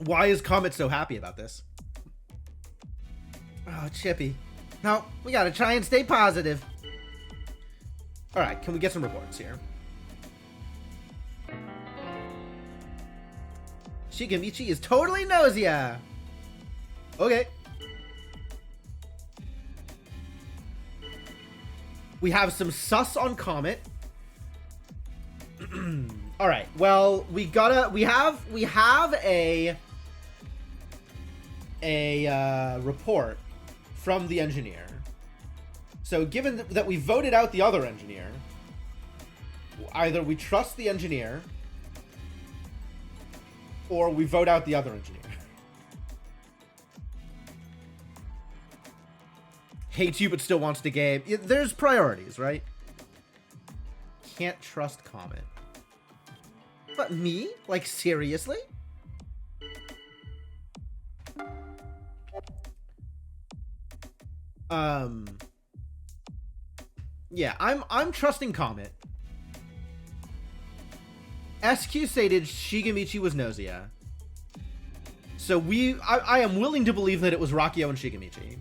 Why is Comet so happy about this? Oh, Chippy. No, we gotta try and stay positive. Alright, can we get some reports here? Shigemichi is totally Gnosia. Okay. We have some sus on Comet. Alright, well, we have a report from the engineer. So given that we voted out the other engineer, either we trust the engineer or we vote out the other engineer. Hates you but still wants to game. There's priorities, right? Can't trust Comet. But me? Like, seriously? Yeah, I'm trusting Comet. SQ stated Shigemichi was Gnosia. So I am willing to believe that it was Rakio and Shigemichi.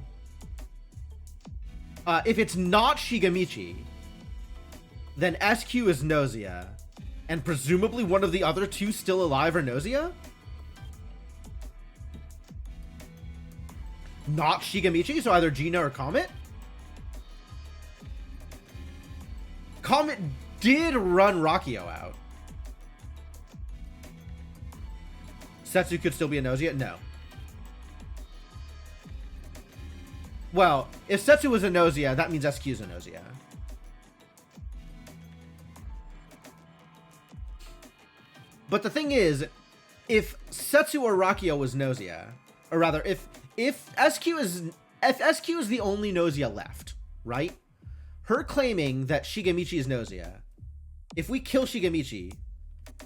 If it's not Shigemichi, then SQ is Gnosia. And presumably one of the other two still alive are Gnosia? Not Shigemichi, so either Gina or Comet? Comet did run Rakio out. Setsu could still be a Gnosia? No. Well, if Setsu was a Gnosia, that means SQ's a Gnosia. But the thing is, if Setsu or Rakio was Gnosia, or rather, if SQ is the only Gnosia left, right? Her claiming that Shigemichi is Gnosia, if we kill Shigemichi,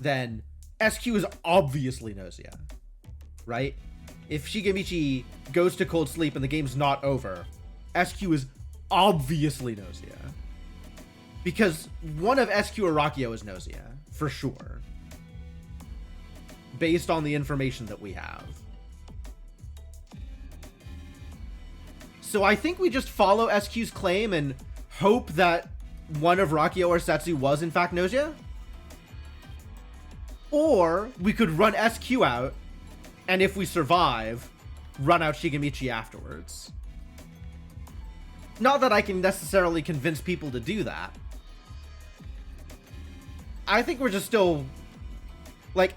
then SQ is obviously Gnosia, right? If Shigemichi goes to cold sleep and the game's not over, SQ is obviously Gnosia. Because one of SQ or Rakio is Gnosia, for sure. Based on the information that we have. So I think we just follow SQ's claim and hope that one of Rakio or Setsu was in fact Gnosia. Or we could run SQ out, and if we survive, run out Shigemichi afterwards. Not that I can necessarily convince people to do that. I think we're just still, like,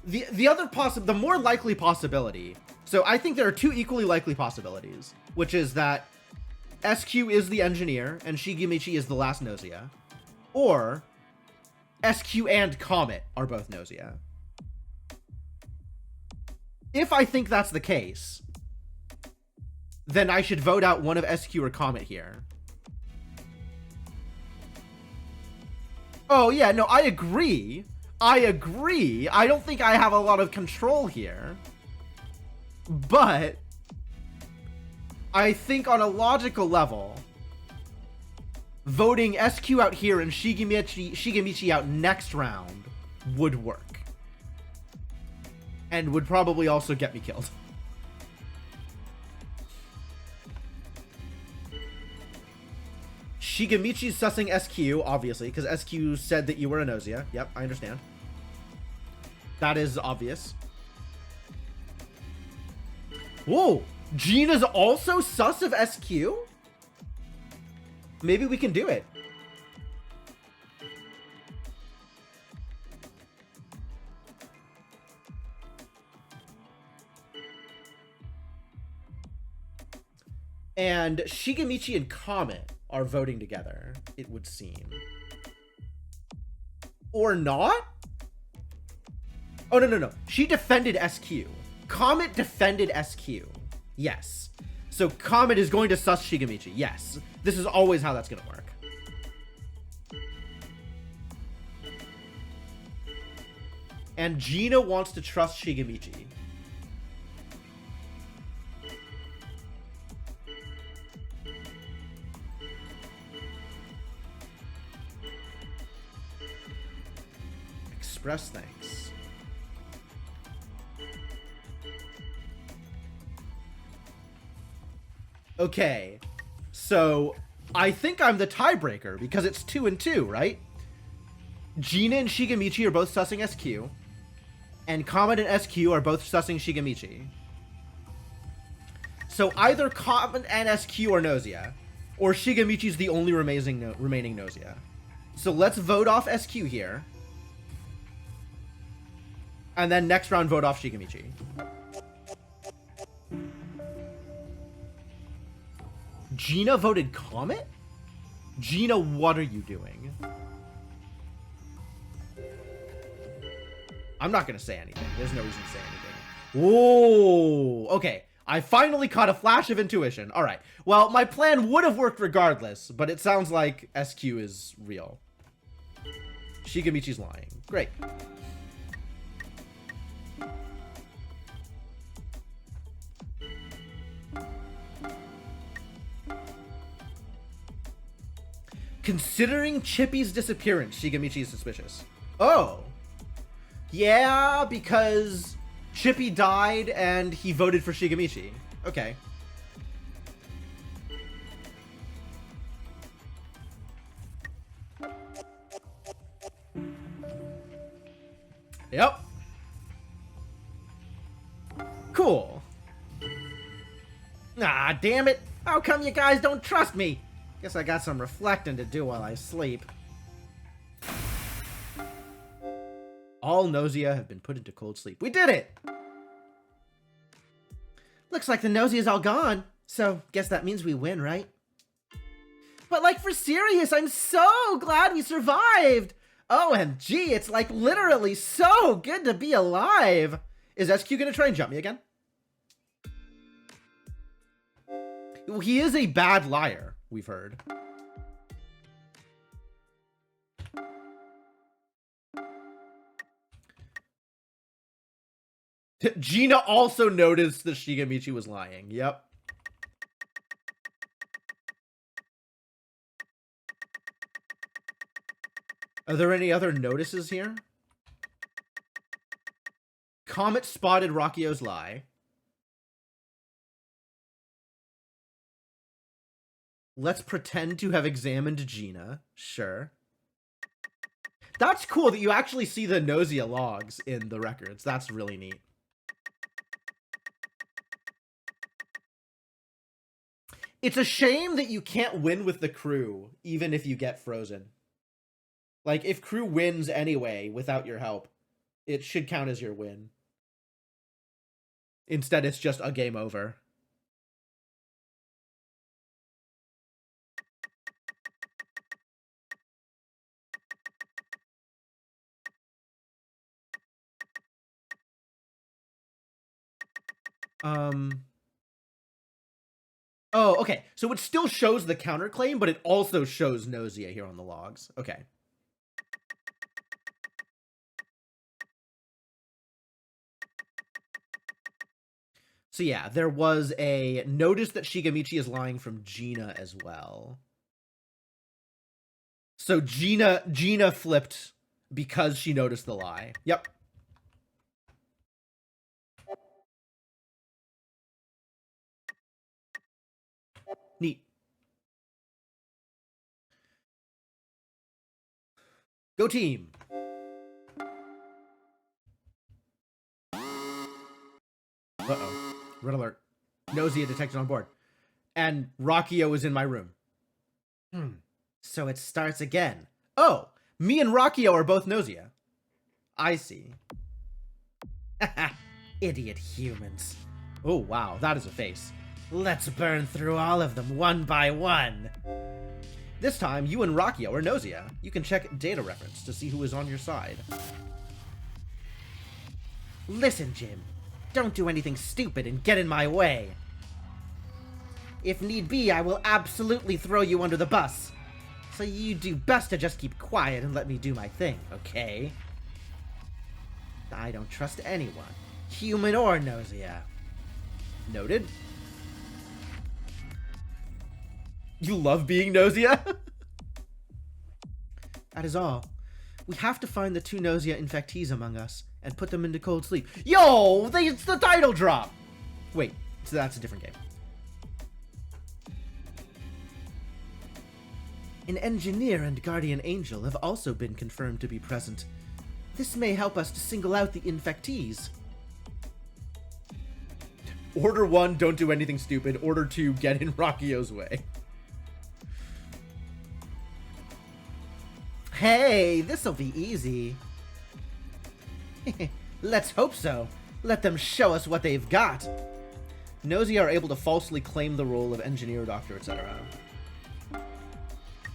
the more likely possibility. So I think there are two equally likely possibilities, which is that SQ is the engineer and Shigemichi is the last Gnosia, or SQ and Comet are both Gnosia. If I think that's the case, then I should vote out one of SQ or Comet here. Oh yeah, no, I agree. I don't think I have a lot of control here. But I think on a logical level, voting SQ out here and Shigemichi out next round would work. And would probably also get me killed. Shigemichi's sussing SQ, obviously, because SQ said that you were a Gnosia. Yep, I understand. That is obvious. Whoa! Gina's also sus of SQ? Maybe we can do it. And Shigemichi and Comet are voting together, it would seem. Or not? Oh, no. She defended SQ. Comet defended SQ. Yes. So Comet is going to sus Shigemichi. Yes. This is always how that's going to work. And Gina wants to trust Shigemichi. Express thanks. Okay, so I think I'm the tiebreaker because it's 2 and 2, right? Gina and Shigemichi are both sussing SQ, and Comet and SQ are both sussing Shigemichi. So either Comet and SQ are Gnosia, or Shigemichi's the only remaining Gnosia. So let's vote off SQ here. And then next round, vote off Shigemichi. Gina voted Comet? Gina, what are you doing? I'm not going to say anything. There's no reason to say anything. Whoa! Okay, I finally caught a flash of intuition. All right. Well, my plan would have worked regardless, but it sounds like SQ is real. Shigemichi's lying. Great. Considering Chippy's disappearance, Shigemichi is suspicious. Oh. Yeah, because Chippy died and he voted for Shigemichi. Okay. Yep. Cool. Ah, damn it. How come you guys don't trust me? Guess I got some reflecting to do while I sleep. All Gnosia have been put into cold sleep. We did it! Looks like the Gnosia is all gone. So, guess that means we win, right? But like, for serious, I'm so glad we survived! OMG, it's like literally so good to be alive! Is SQ gonna try and jump me again? He is a bad liar, we've heard. Gina also noticed that Shigamichi was lying. Yep. Are there any other notices here? Comet spotted Rakio's lie. Let's pretend to have examined Gina. Sure. That's cool that you actually see the Gnosia logs in the records. That's really neat. It's a shame that you can't win with the crew, even if you get frozen. Like, if crew wins anyway without your help, it should count as your win. Instead, it's just a game over. Oh, okay. So it still shows the counterclaim, but it also shows Gnosia here on the logs. Okay. So yeah, there was a notice that Shigamichi is lying from Gina as well. So Gina flipped because she noticed the lie. Yep. Neat. Go team. Uh-oh. Red alert. Gnosia detected on board. And Rakio is in my room. So it starts again. Oh, me and Rakio are both Gnosia. I see. Idiot humans. Oh, wow, that is a face. Let's burn through all of them one by one. This time, you and Rakio are Gnosia. You can check data reference to see who is on your side. Listen, Jim. Don't do anything stupid and get in my way. If need be, I will absolutely throw you under the bus. So you do best to just keep quiet and let me do my thing, okay? I don't trust anyone, human or Gnosia. Noted. You love being Gnosia? That is all. We have to find the two Gnosia infectees among us and put them into cold sleep. Yo, it's the title drop! Wait, so that's a different game. An engineer and guardian angel have also been confirmed to be present. This may help us to single out the infectees. Order 1, don't do anything stupid. Order 2, get in Rakio's way. Hey, this'll be easy. Let's hope so. Let them show us what they've got. Gnosia are able to falsely claim the role of engineer, doctor, etc.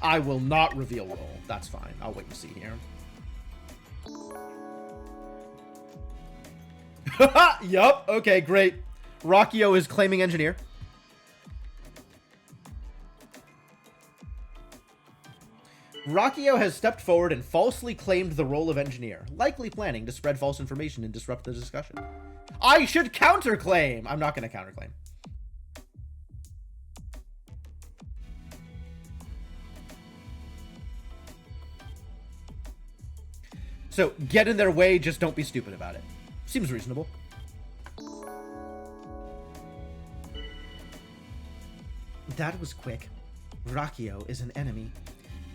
I will not reveal role. That's fine. I'll wait and see here. Yup. Okay, great. Rakio is claiming engineer. Rakio has stepped forward and falsely claimed the role of engineer, likely planning to spread false information and disrupt the discussion. I should counterclaim! I'm not going to counterclaim. So, get in their way, just don't be stupid about it. Seems reasonable. That was quick. Rakio is an enemy.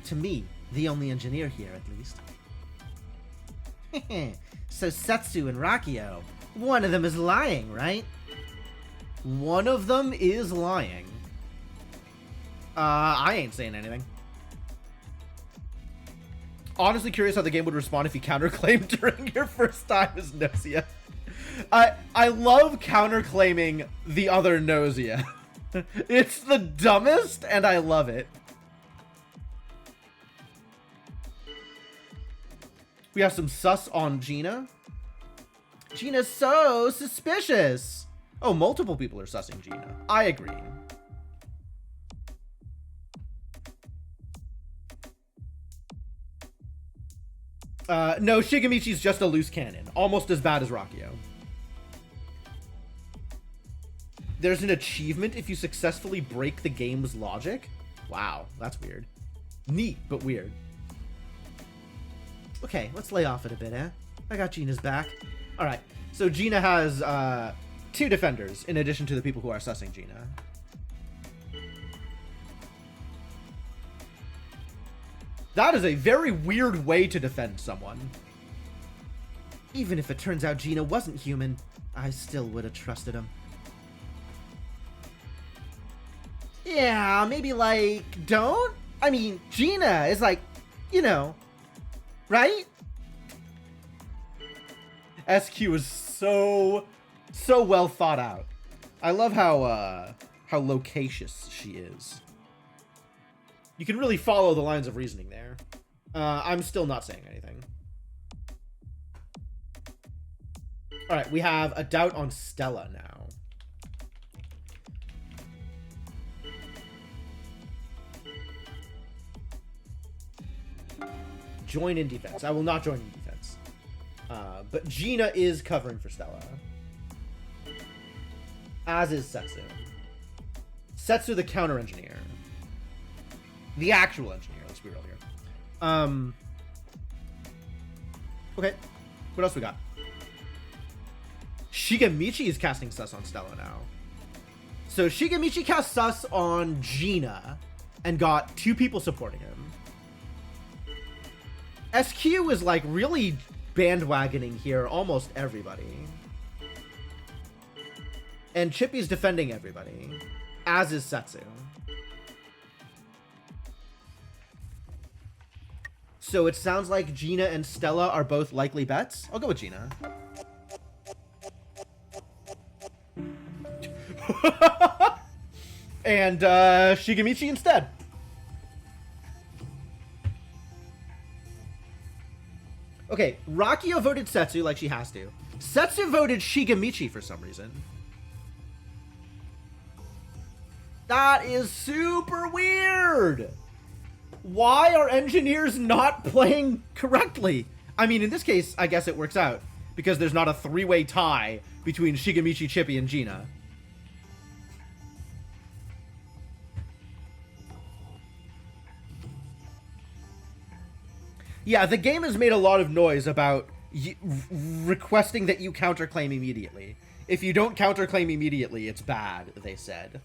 To me, the only engineer here, at least. So Setsu and Rakio, one of them is lying, right? One of them is lying. I ain't saying anything. Honestly curious how the game would respond if you counterclaimed during your first time as Gnosia. I love counterclaiming the other Gnosia. It's the dumbest, and I love it. We have some sus on Gina. Gina's so suspicious. Oh, multiple people are sussing Gina. I agree. No, Shigemichi's just a loose cannon. Almost as bad as Rakio. There's an achievement if you successfully break the game's logic. Wow, that's weird. Neat, but weird. Okay, let's lay off it a bit, eh? I got Gina's back. All right, so Gina has 2 defenders in addition to the people who are sussing Gina. That is a very weird way to defend someone. Even if it turns out Gina wasn't human, I still would have trusted him. Yeah, maybe like, don't? I mean, Gina is like, you know, right? SQ is so well thought out. I love how loquacious she is. You can really follow the lines of reasoning there. I'm still not saying anything. All right, we have a doubt on Stella now. Join in defense. I will not join in defense. But Gina is covering for Stella. As is Setsu. Setsu the counter engineer. The actual engineer, let's be real here. Okay. What else we got? Shigemichi is casting sus on Stella now. So Shigemichi cast sus on Gina and got 2 people supporting him. SQ is like really bandwagoning here almost everybody. And Chippy's defending everybody, as is Setsu. So it sounds like Gina and Stella are both likely bets. I'll go with Gina. And Shigemichi instead. Okay, Rakio voted Setsu like she has to. Setsu voted Shigemichi for some reason. That is super weird. Why are engineers not playing correctly? I mean, in this case, I guess it works out because there's not a 3-way tie between Shigemichi, Chippy, and Gina. Yeah, the game has made a lot of noise about requesting that you counterclaim immediately. If you don't counterclaim immediately, it's bad, they said.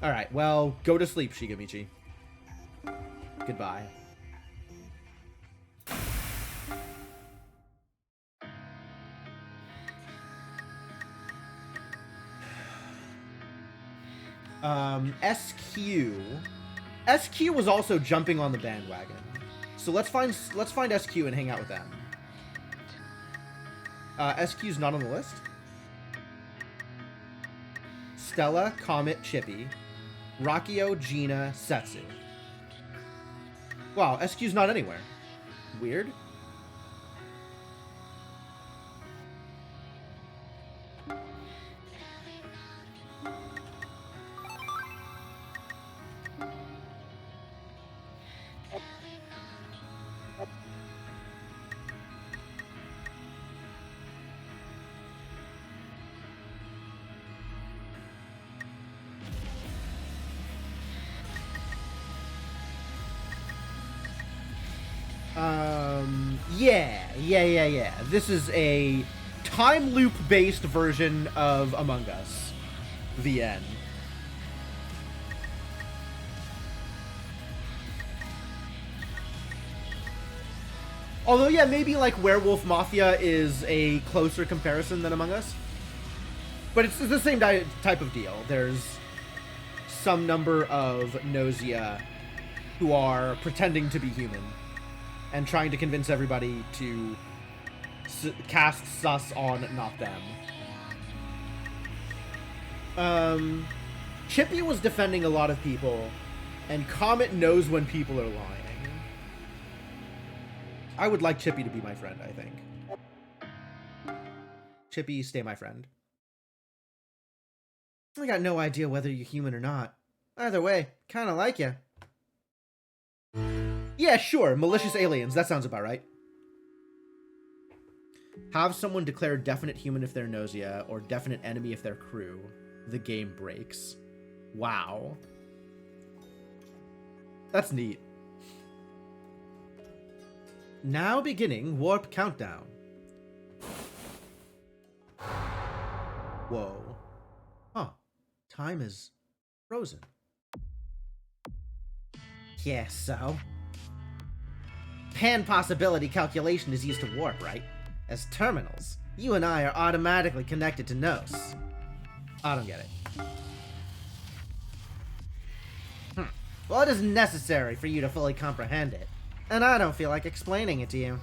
Alright, well, go to sleep, Shigemichi. Goodbye. SQ. SQ was also jumping on the bandwagon. So let's find SQ and hang out with them. SQ's not on the list. Stella, Comet, Chippy, Rakio, Gina, Setsu. Wow, SQ's not anywhere. Weird. Yeah. This is a time loop-based version of Among Us. The end. Although, yeah, maybe, like, Werewolf Mafia is a closer comparison than Among Us. But it's the same type of deal. There's some number of Gnosia who are pretending to be human and trying to convince everybody to cast sus on not them. Chippy was defending a lot of people, and Comet knows when people are lying. I would like Chippy to be my friend, I think. Chippy, stay my friend. I got no idea whether you're human or not. Either way, kind of like you. Yeah, sure. Malicious aliens. That sounds about right. Have someone declare definite human if they're Gnosia, or definite enemy if they're crew. The game breaks. Wow. That's neat. Now beginning warp countdown. Whoa. Huh. Time is frozen. Yeah, so? Pan possibility calculation is used to warp, right? As terminals, you and I are automatically connected to Gnos. I don't get it. Well, it isn't necessary for you to fully comprehend it, and I don't feel like explaining it to you.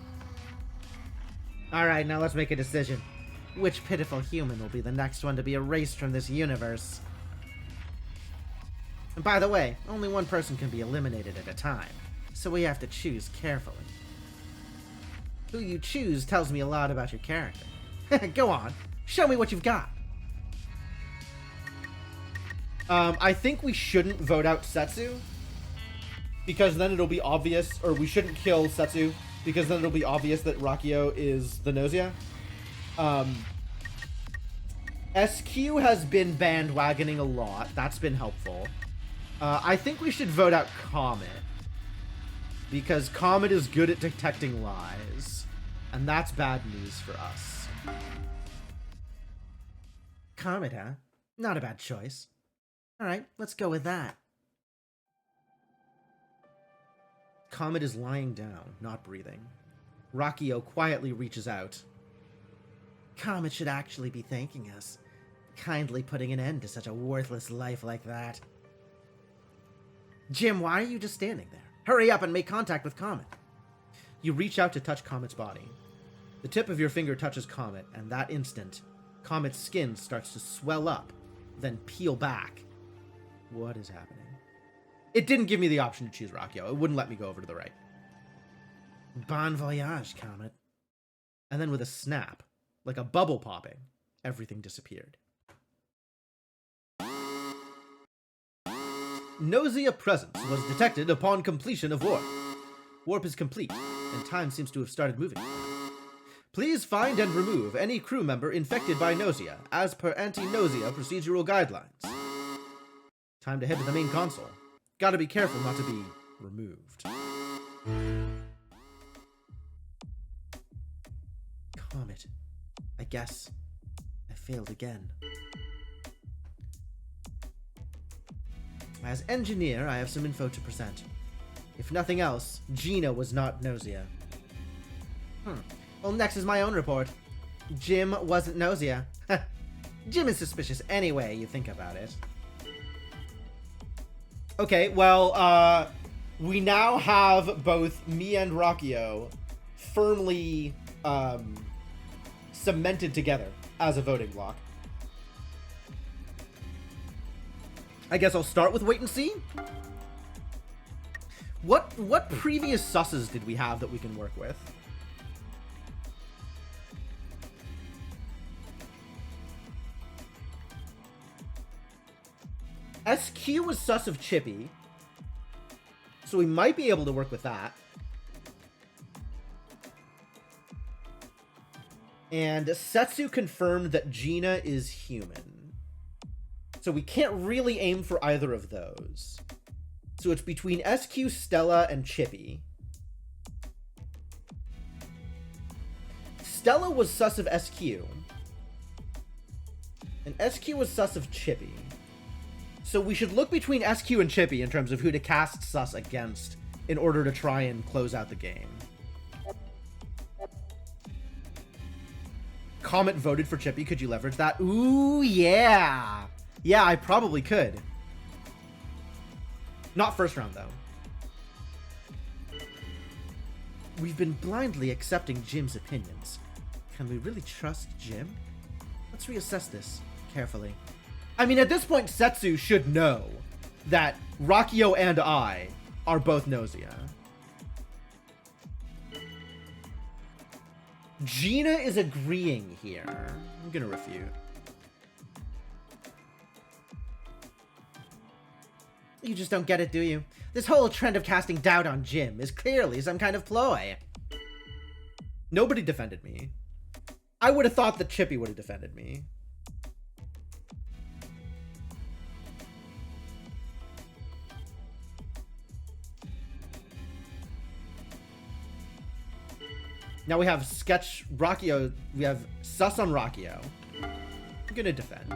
Alright, now let's make a decision. Which pitiful human will be the next one to be erased from this universe? And by the way, only one person can be eliminated at a time, so we have to choose carefully. Who you choose tells me a lot about your character. Go on, show me what you've got. I think we shouldn't vote out Setsu, because then it'll be obvious, or we shouldn't kill Setsu, because then it'll be obvious that Rakio is the Gnosia. SQ has been bandwagoning a lot. That's been helpful. I think we should vote out Comet, because Comet is good at detecting lies, and that's bad news for us. Comet, huh? Not a bad choice. Alright, let's go with that. Comet is lying down, not breathing. Rakio quietly reaches out. Comet should actually be thanking us. Kindly putting an end to such a worthless life like that. Jim, why are you just standing there? Hurry up and make contact with Comet. You reach out to touch Comet's body. The tip of your finger touches Comet, and that instant, Comet's skin starts to swell up, then peel back. What is happening? It didn't give me the option to choose Rakio. It wouldn't let me go over to the right. Bon voyage, Comet. And then with a snap, like a bubble popping, everything disappeared. Gnosia presence was detected upon completion of warp. Warp is complete, and time seems to have started moving. Please find and remove any crew member infected by Gnosia, as per anti-Gnosia procedural guidelines. Time to head to the main console. Gotta be careful not to be removed. Comet. I guess I failed again. As engineer, I have some info to present. If nothing else, Gina was not Gnosia. Well, next is my own report. Jim wasn't Gnosia. Jim is suspicious anyway, you think about it. Okay, well, we now have both me and Rakio firmly cemented together as a voting block. I guess I'll start with wait and see. What previous susses did we have that we can work with? SQ was sus of Chippy, so we might be able to work with that. And Setsu confirmed that Gina is human. So we can't really aim for either of those. So it's between SQ, Stella, and Chippy. Stella was sus of SQ. And SQ was sus of Chippy. So we should look between SQ and Chippy in terms of who to cast sus against in order to try and close out the game. Comet voted for Chippy. Could you leverage that? Ooh, yeah. Yeah, I probably could. Not first round, though. We've been blindly accepting Jim's opinions. Can we really trust Jim? Let's reassess this carefully. I mean, at this point, Setsu should know that Rakio and I are both Gnosia. Gina is agreeing here. I'm gonna refute. You just don't get it, do you? This whole trend of casting doubt on Jim is clearly some kind of ploy. Nobody defended me. I would have thought that Chippy would have defended me. Now we have sketch Rakio. We have sus on Rakio. I'm gonna defend.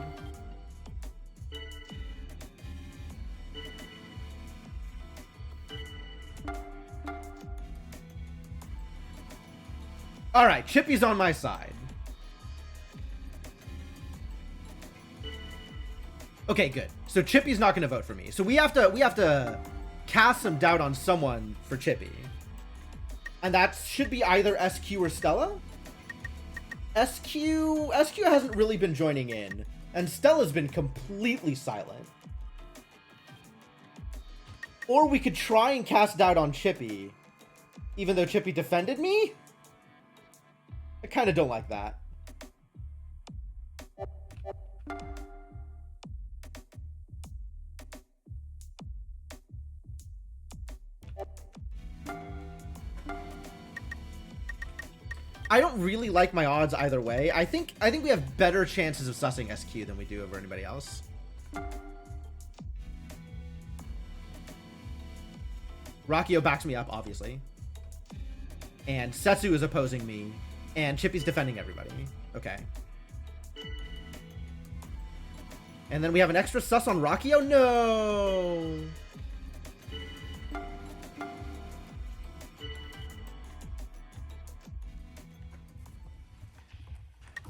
All right, Chippy's on my side. Okay, good. So Chippy's not gonna vote for me. So we have to cast some doubt on someone for Chippy. And that should be either SQ or Stella. SQ hasn't really been joining in, and Stella's been completely silent. Or we could try and cast doubt on Chippy, even though Chippy defended me. I kind of don't like that. I don't really like my odds either way. I think we have better chances of sussing SQ than we do over anybody else. Rakio backs me up, obviously. And Setsu is opposing me. And Chippy's defending everybody. Okay. And then we have an extra sus on Rakio? No!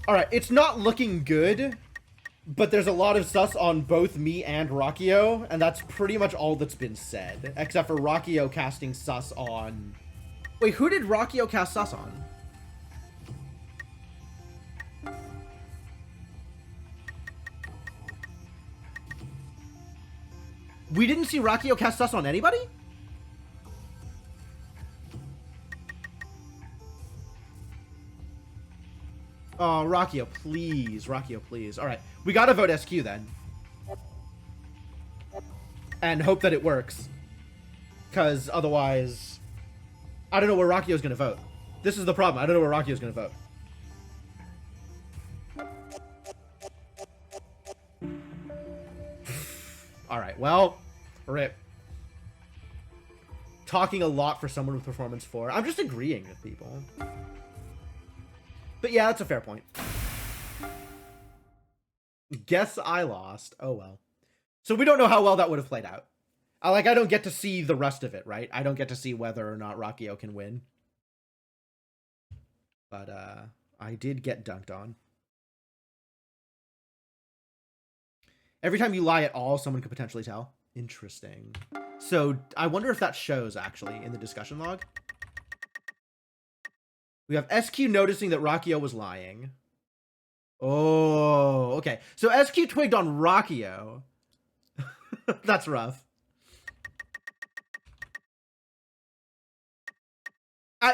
Alright, it's not looking good, but there's a lot of sus on both me and Rakio, and that's pretty much all that's been said, except for Rakio casting sus on... Wait, who did Rakio cast sus on? We didn't see Rakio cast sus on anybody? Oh, Rakio, please. Rakio, please. Alright, we gotta vote SQ then. And hope that it works. Because otherwise... I don't know where Rakio's gonna vote. This is the problem. I don't know where Rakio's gonna vote. Alright, well... Rip. Talking a lot for someone with performance 4. I'm just agreeing with people. But yeah, that's a fair point. Guess I lost. Oh well. So we don't know how well that would have played out. I don't get to see the rest of it, right? I don't get to see whether or not Rakio can win. But I did get dunked on. Every time you lie at all, someone could potentially tell. Interesting. So I wonder if that shows actually in the discussion log. We have SQ noticing that Rakio was lying. Oh, okay. So SQ twigged on Rakio. That's rough.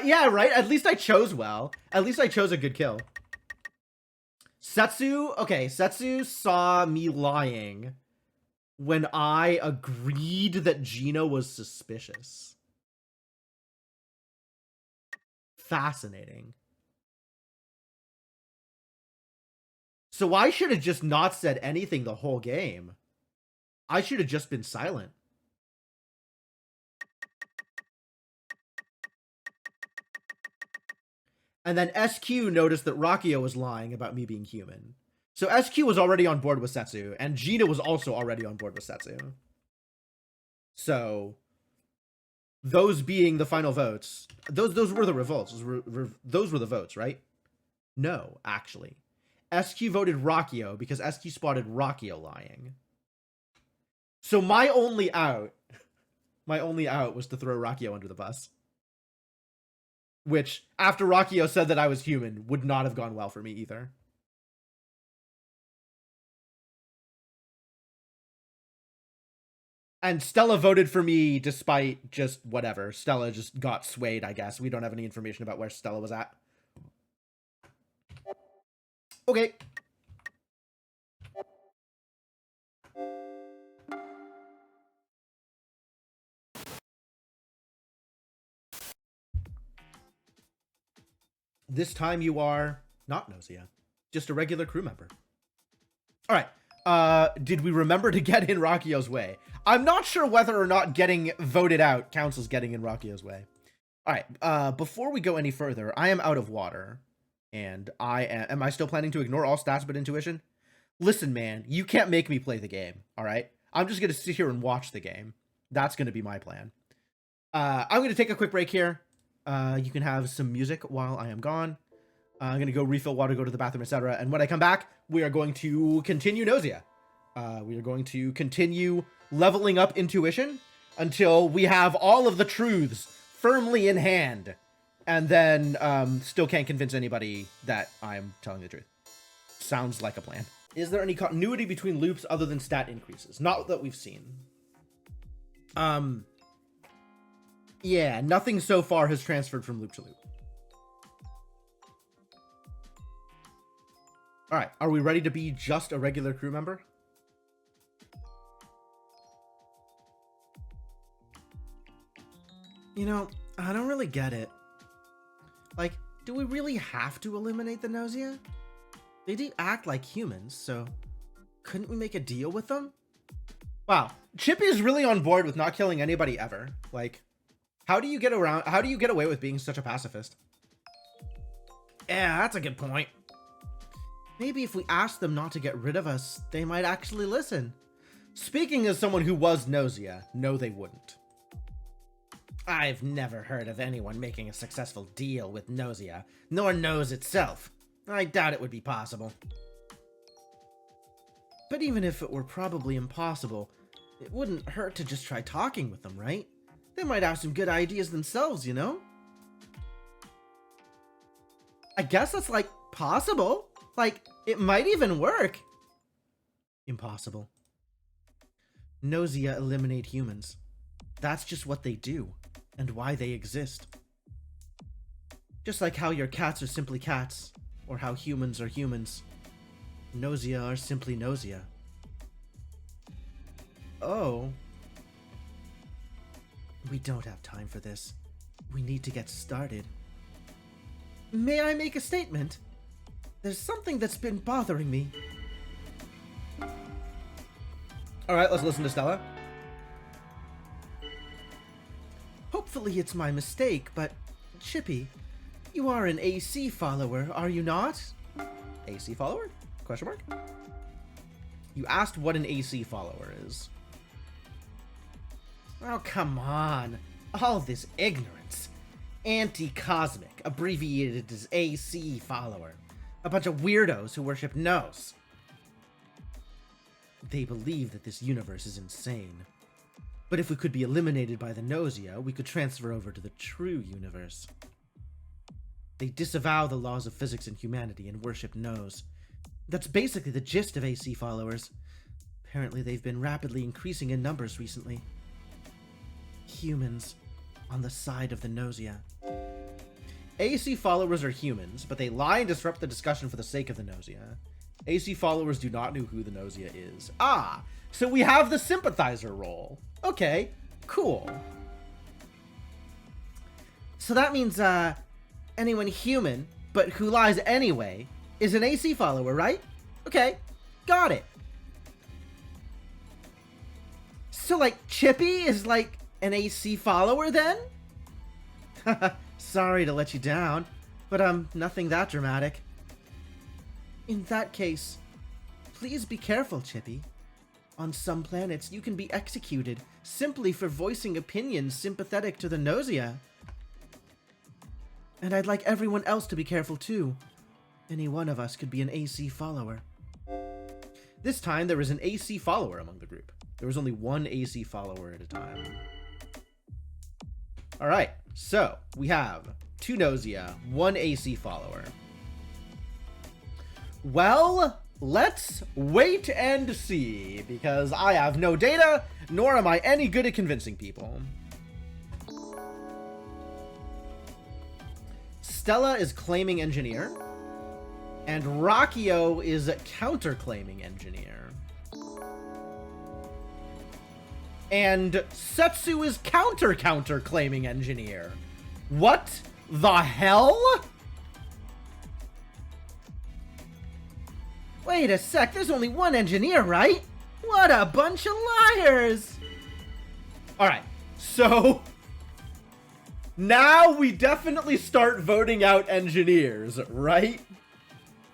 Yeah, right? At least I chose well. At least I chose a good kill. Setsu, okay, Setsu saw me lying when I agreed that Gina was suspicious. Fascinating. So I should have just not said anything the whole game. I should have just been silent. And then SQ noticed that Rakio was lying about me being human. So SQ was already on board with Setsu, and Gina was also already on board with Setsu. So, those being the final votes, those were the revolts. Those were the votes, right? No, actually. SQ voted Rakio because SQ spotted Rakio lying. So my only out was to throw Rakio under the bus. Which, after Rakio said that I was human, would not have gone well for me either. And Stella voted for me despite just whatever. Stella just got swayed, I guess. We don't have any information about where Stella was at. Okay. This time you are not Gnosia, just a regular crew member. All right. Did we remember to get in Rakio's way? I'm not sure whether or not getting voted out counts as getting in Rakio's way. All right. Before we go any further, I am out of water, and am I still planning to ignore all stats but intuition? Listen, man, you can't make me play the game. All right. I'm just gonna sit here and watch the game. That's gonna be my plan. I'm gonna take a quick break here. You can have some music while I am gone. I'm going to go refill water, go to the bathroom, etc. And when I come back, we are going to continue Gnosia. We are going to continue leveling up intuition until we have all of the truths firmly in hand. And then still can't convince anybody that I'm telling the truth. Sounds like a plan. Is there any continuity between loops other than stat increases? Not that we've seen. Yeah, nothing so far has transferred from loop to loop. All right, are we ready to be just a regular crew member? You know, I don't really get it. Like, do we really have to eliminate the Gnosia? They do act like humans, so couldn't we make a deal with them? Wow, Chippy is really on board with not killing anybody ever. Like, how do you get away with being such a pacifist? Yeah, that's a good point. Maybe if we asked them not to get rid of us, they might actually listen. Speaking as someone who was Gnosia, no they wouldn't. I've never heard of anyone making a successful deal with Gnosia, nor Nose itself. I doubt it would be possible. But even if it were probably impossible, it wouldn't hurt to just try talking with them, right? They might have some good ideas themselves, you know? I guess that's, like, possible. Like, it might even work. Impossible. Gnosia eliminate humans. That's just what they do, and why they exist. Just like how your cats are simply cats, or how humans are humans. Gnosia are simply Gnosia. Oh. We don't have time for this. We need to get started. May I make a statement? There's something that's been bothering me. Alright, let's listen to Stella. Hopefully it's my mistake, but Chippy, you are an AC follower, are you not? AC follower? Question mark? You asked what an AC follower is. Oh, come on. All this ignorance. Anti-cosmic, abbreviated as AC follower. A bunch of weirdos who worship Nose. They believe that this universe is insane. But if we could be eliminated by the Gnosia, we could transfer over to the true universe. They disavow the laws of physics and humanity and worship Nose. That's basically the gist of AC followers. Apparently they've been rapidly increasing in numbers recently. Humans on the side of the Gnosia. AC followers are humans, but they lie and disrupt the discussion for the sake of the Gnosia. AC followers do not know who the Gnosia is. Ah, so we have the sympathizer role. Okay, cool. So that means, anyone human, but who lies anyway, is an AC follower, right? Okay, got it. So, like, Chippy is, like, an AC follower, then? Sorry to let you down, but, nothing that dramatic. In that case, please be careful, Chippy. On some planets, you can be executed simply for voicing opinions sympathetic to the Gnosia. And I'd like everyone else to be careful, too. Any one of us could be an AC follower. This time, there was an AC follower among the group. There was only one AC follower at a time. Alright, so we have 2 Gnosia, 1 AC follower. Well, Let's wait and see, because I have no data, nor am I any good at convincing people. Stella is claiming engineer, and Rakio is counterclaiming engineer. And Setsu is counter-claiming engineer. What the hell? Wait a sec, there's only one engineer, right? What a bunch of liars! Alright, so now we definitely start voting out engineers, right?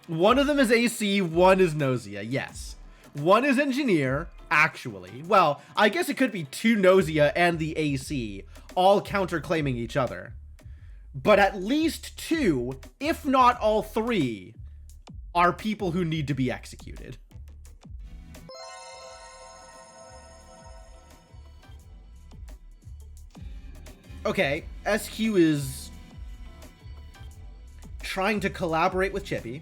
One of them is AC, one is Gnosia, yes. One is engineer, actually. Well, I guess it could be two Gnosia and the AC, all counterclaiming each other. But at least two, if not all three, are people who need to be executed. Okay, SQ is trying to collaborate with Chippy.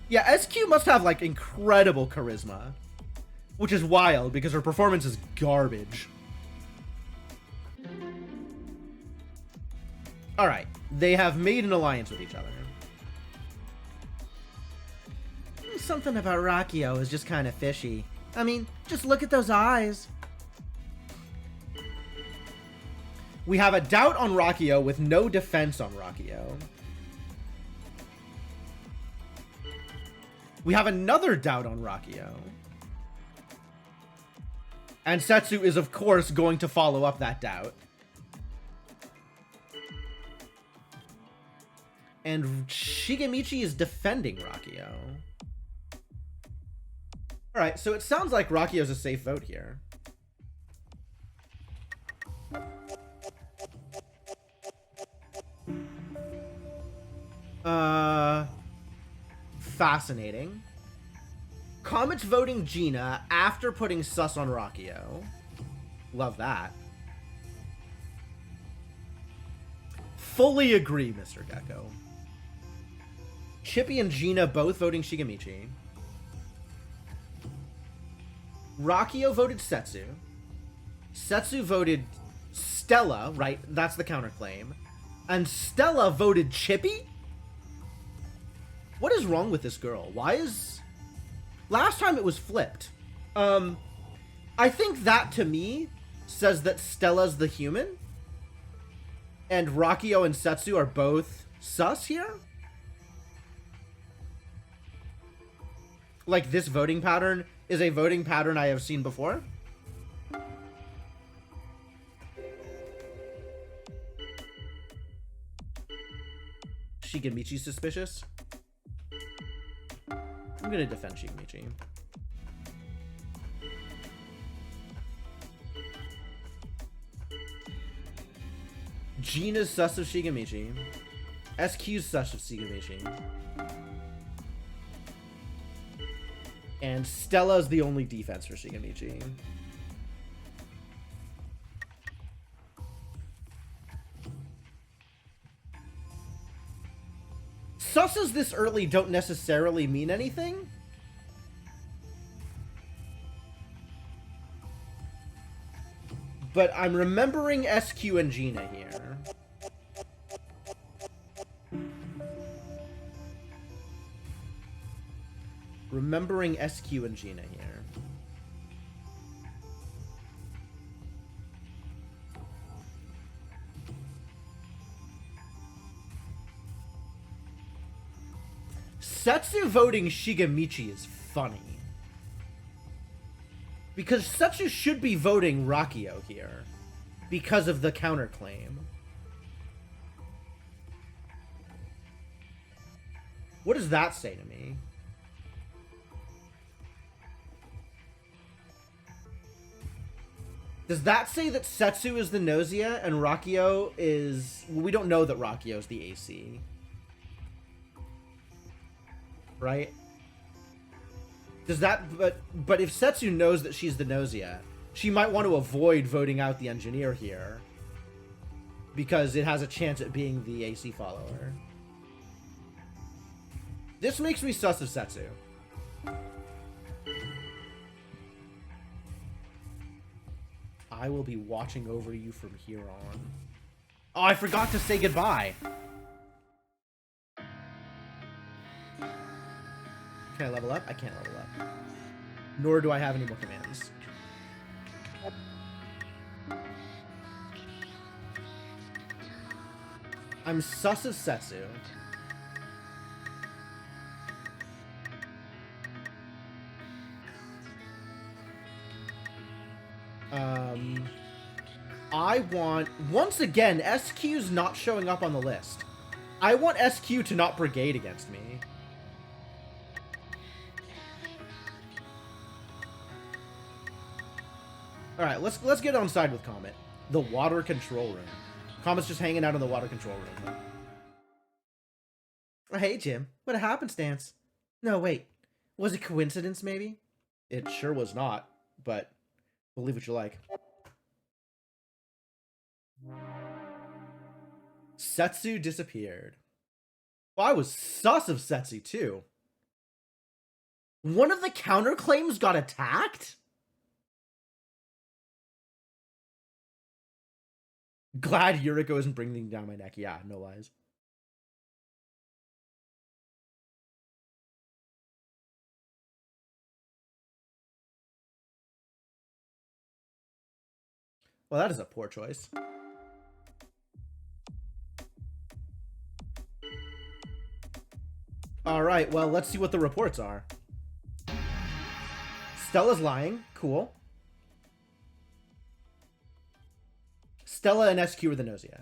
Yeah, SQ must have, like, incredible charisma. Which is wild, because her performance is garbage. Alright, they have made an alliance with each other. Something about Rakio is just kind of fishy. I mean, just look at those eyes. We have a doubt on Rakio with no defense on Rakio. We have another doubt on Rakio. And Setsu is, of course, going to follow up that doubt. And Shigemichi is defending Rakio. Alright, so it sounds like Rakio's a safe vote here. Fascinating. Comet's voting Gina after putting sus on Rakio. Love that. Fully agree, Mr. Gecko. Chippy and Gina both voting Shigemichi. Rakio voted Setsu. Setsu voted Stella, right? That's the counterclaim. And Stella voted Chippy? What is wrong with this girl? Why is... Last time it was flipped. I think that, to me, says that Stella's the human. And Rakio and Setsu are both sus here? Like, this voting pattern is a voting pattern I have seen before. Shigemichi's suspicious. I'm gonna defend Shigemichi. Gina's sus of Shigemichi. SQ's sus of Shigemichi. And Stella's the only defense for Shigemichi. Susses this early don't necessarily mean anything. But I'm remembering SQ and Gina here. Remembering SQ and Gina here. Setsu voting Shigemichi is funny. Because Setsu should be voting Rakio here. Because of the counterclaim. What does that say to me? Does that say that Setsu is the Gnosia and Rakio is... Well, we don't know that Rakio is the AC. Right? Does that... But if Setsu knows that she's the Gnosia, she might want to avoid voting out the engineer here. Because it has a chance at being the AC follower. This makes me sus of Setsu. I will be watching over you from here on. Oh, I forgot to say goodbye. Can I level up? I can't level up. Nor do I have any more commands. I'm sus of Setsu. I want... Once again, SQ's not showing up on the list. I want SQ to not brigade against me. Alright, let's get on side with Comet. The water control room. Comet's just hanging out in the water control room. Oh, hey, Jim. What a happenstance. No, wait. Was it coincidence, maybe? It sure was not, but believe what you like. Setsu disappeared. Well, I was sus of Setsu, too. One of the counterclaims got attacked? Glad Yuriko isn't bringing down my neck. Yeah, no lies. Well, that is a poor choice. Alright, well, let's see what the reports are. Stella's lying. Cool. Stella and SQ are the Gnosia.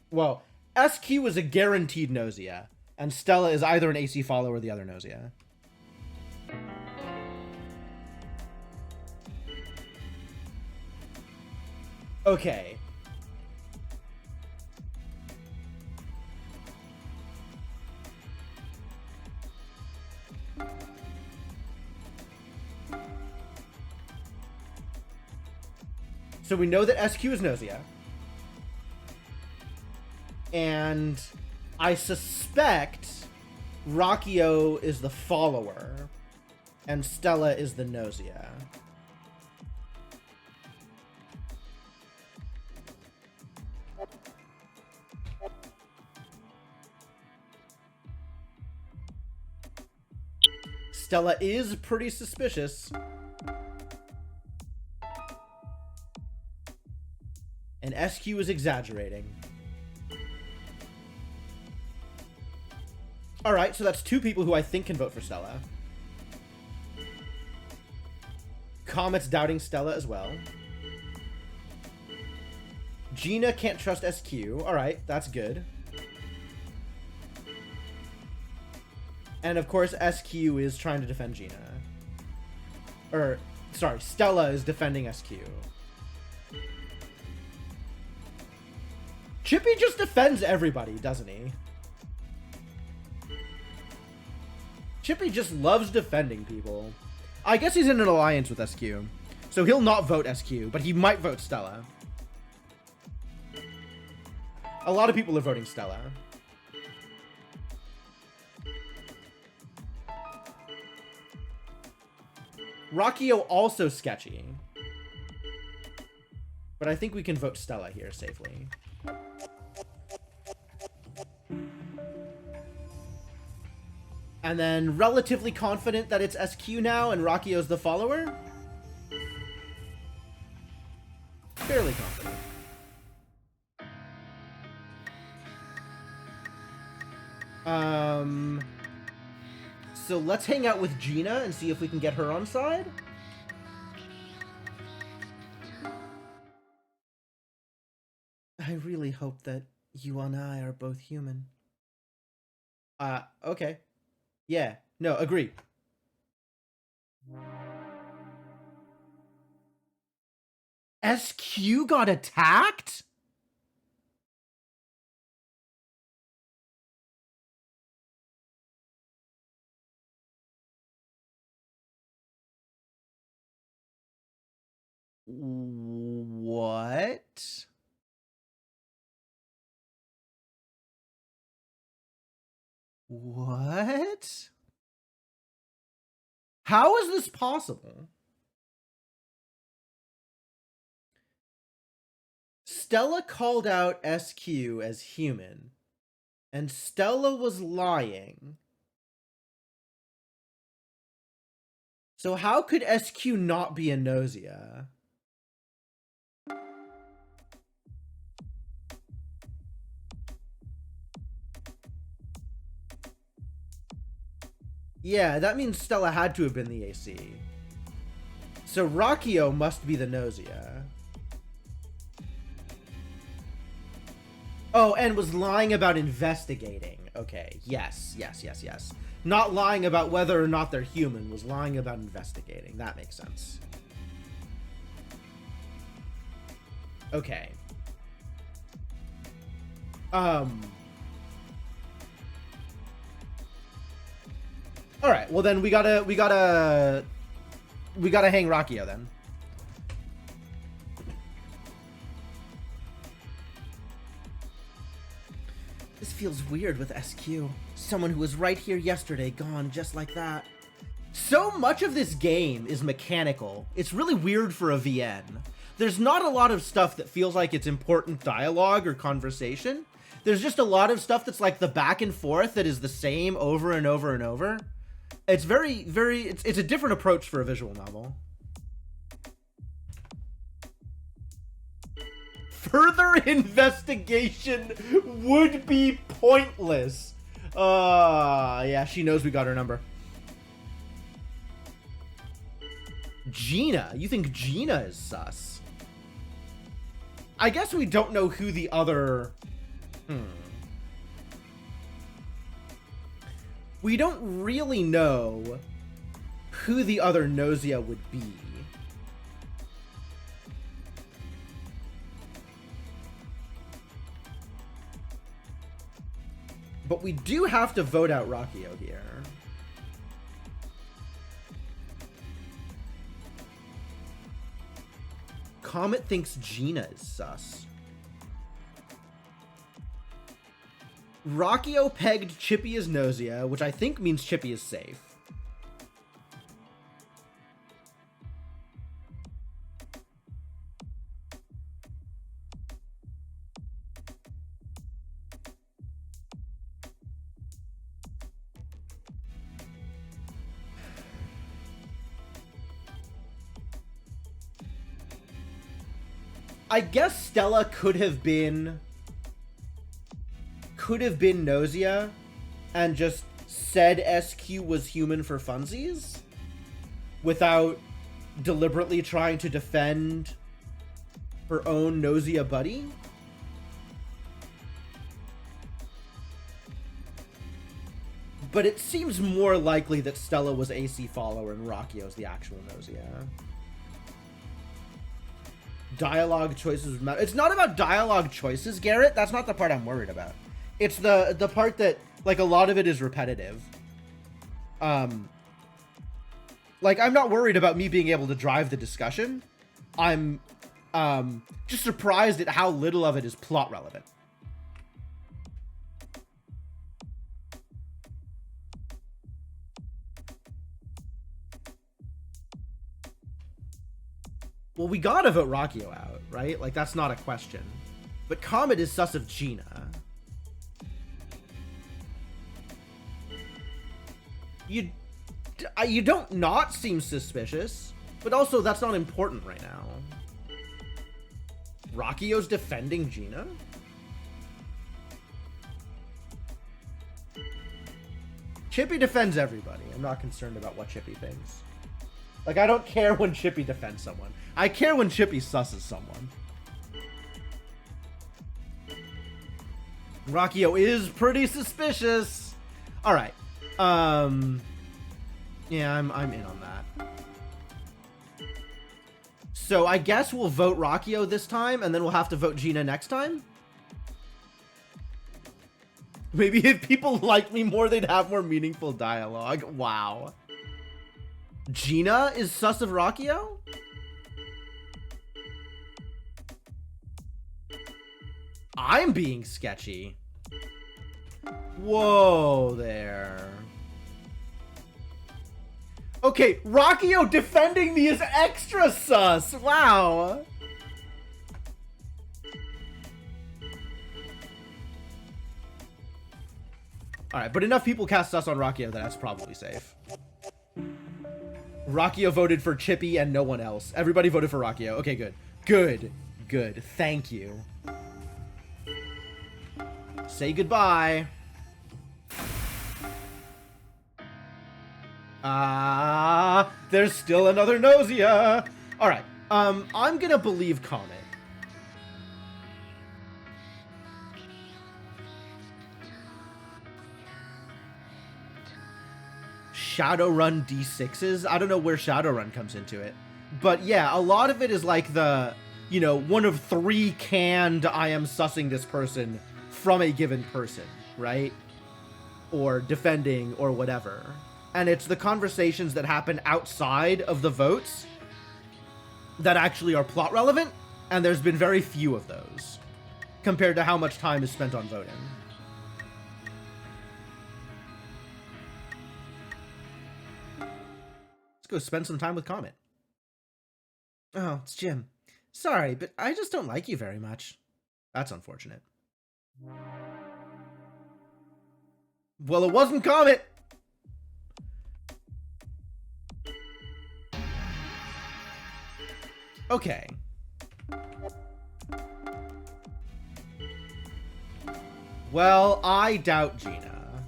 Well, SQ is a guaranteed Gnosia, and Stella is either an AC follower or the other Gnosia. Okay. So we know that SQ is Gnosia. And I suspect Rakio is the follower, and Stella is the Gnosia. Stella is pretty suspicious. And SQ is exaggerating. Alright, so that's two people who I think can vote for Stella. Comet's doubting Stella as well. Gina can't trust SQ. Alright, that's good. And of course, SQ is trying to defend Gina. Or, sorry, Stella is defending SQ. Chippy just defends everybody, doesn't he? Chippy just loves defending people. I guess he's in an alliance with SQ. So he'll not vote SQ, but he might vote Stella. A lot of people are voting Stella. Rakio also sketchy. But I think we can vote Stella here safely. And then relatively confident that it's SQ now and Rakio's the follower? Fairly confident. So let's hang out with Gina and see if we can get her on side. I really hope that you and I are both human. Okay. Yeah, no, agree. SQ got attacked? What? What? How is this possible? Stella called out SQ as human, and Stella was lying. So how could SQ not be a Gnosia? Yeah, that means Stella had to have been the AC. So Rockio must be the Gnosia. Oh, and was lying about investigating. Okay, yes. Not lying about whether or not they're human, was lying about investigating. That makes sense. Okay. Alright, well then we gotta hang Rockio then. This feels weird with SQ. Someone who was right here yesterday, gone just like that. So much of this game is mechanical. It's really weird for a VN. There's not a lot of stuff that feels like it's important dialogue or conversation. There's just a lot of stuff that's like the back and forth that is the same over and over and over. It's it's a different approach for a visual novel. Further investigation would be pointless. Yeah, she knows we got her number. Gina? You think Gina is sus? I guess we don't know who the other... We don't really know who the other Gnosia would be. But we do have to vote out Rockio here. Comet thinks Gina is sus. Rockio pegged Chippy as Gnosia, which I think means Chippy is safe. I guess Stella could have been Gnosia and just said SQ was human for funsies without deliberately trying to defend her own Gnosia buddy. But it seems more likely that Stella was AC follower and Rockio's the actual Gnosia. Dialogue choices would matter. It's not about dialogue choices, Garrett. That's not the part I'm worried about. It's the part that, like, a lot of it is repetitive. Like, I'm not worried about me being able to drive the discussion. I'm just surprised at how little of it is plot relevant. Well, we gotta vote Rockio out, right? Like, that's not a question. But Comet is sus of Gina. You don't not seem suspicious, but also that's not important right now. Rockio's defending Gina? Chippy defends everybody. I'm not concerned about what Chippy thinks. Like, I don't care when Chippy defends someone. I care when Chippy susses someone. Rockio is pretty suspicious. All right. Yeah, I'm in on that. So I guess we'll vote Rockio this time, and then we'll have to vote Gina next time. Maybe if people liked me more, they'd have more meaningful dialogue. Wow. Gina is sus of Rockio? I'm being sketchy. Whoa there. Okay, Rockio defending me is extra sus. Wow. Alright, but enough people cast sus on Rockio that that's probably safe. Rockio voted for Chippy and no one else. Everybody voted for Rockio. Okay, good. Good. Good. Thank you. Say goodbye. There's still another Gnosia. Alright, I'm gonna believe Comet. Shadowrun D6s? I don't know where Shadowrun comes into it. But yeah, a lot of it is like the, you know, one of 3 canned I am sussing this person from a given person, right? Or defending or whatever. And it's the conversations that happen outside of the votes that actually are plot relevant, and there's been very few of those compared to how much time is spent on voting. Let's go spend some time with Comet. Oh, it's Jim. Sorry, but I just don't like you very much. That's unfortunate. Well, it wasn't Comet! Okay. Well, I doubt Gina.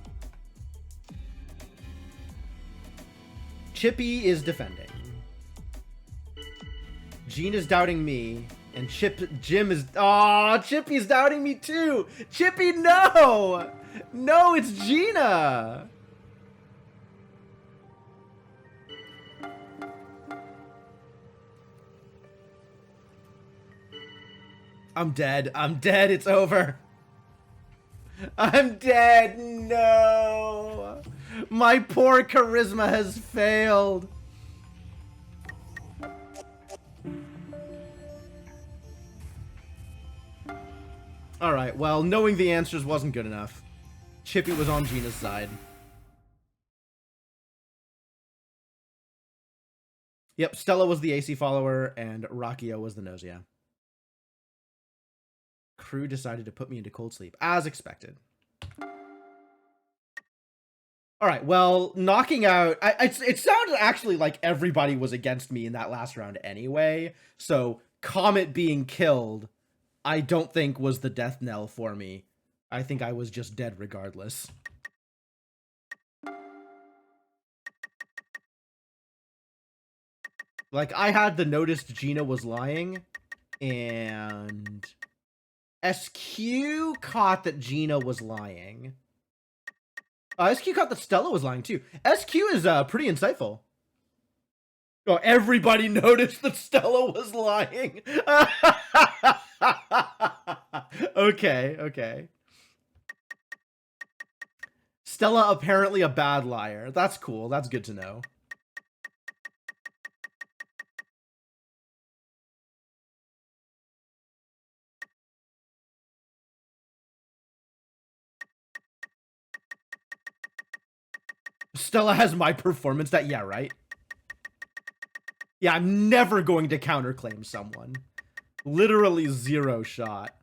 Chippy is defending. Gina's doubting me. And Jim is... Aw, Chippy's doubting me too! Chippy, no! No, it's Gina! I'm dead. I'm dead. It's over. I'm dead. No. My poor charisma has failed. Alright, well, knowing the answers wasn't good enough. Chippy was on Gina's side. Yep, Stella was the AC follower, and Rockio was the Gnosia. Crew decided to put me into cold sleep, as expected. Alright, well, knocking out... it sounded actually like everybody was against me in that last round anyway, so Comet being killed, I don't think was the death knell for me. I think I was just dead regardless. Like, I had the noticed Gina was lying, and... SQ caught that Gina was lying. SQ caught that Stella was lying too. SQ is pretty insightful. Oh, everybody noticed that Stella was lying. Okay, okay. Stella apparently a bad liar. That's cool. That's good to know. Stella has my performance that, yeah, right? Yeah, I'm never going to counterclaim someone. Literally 0 shot.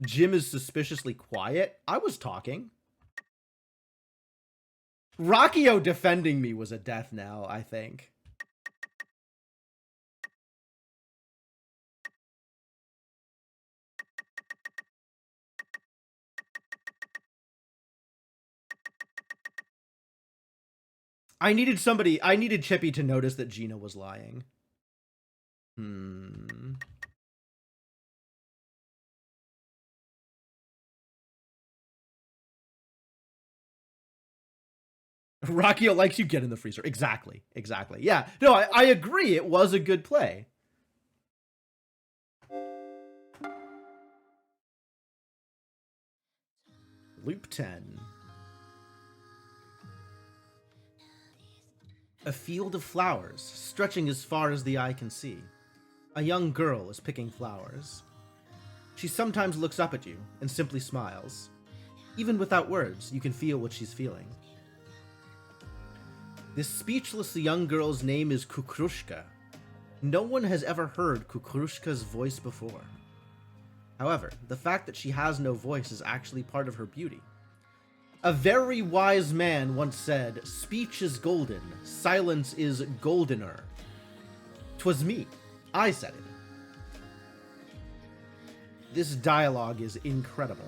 Jim is suspiciously quiet. I was talking. Rockio defending me was a death knell, I think. I needed Chippy to notice that Gina was lying. Rockio likes you, get in the freezer. Exactly. Exactly. Yeah. No, I agree. It was a good play. Loop 10. A field of flowers, stretching as far as the eye can see. A young girl is picking flowers. She sometimes looks up at you and simply smiles. Even without words, you can feel what she's feeling. This speechless young girl's name is Kukrushka. No one has ever heard Kukrushka's voice before. However, the fact that she has no voice is actually part of her beauty. A very wise man once said, "Speech is golden, silence is goldener." 'Twas me. I said it. This dialogue is incredible.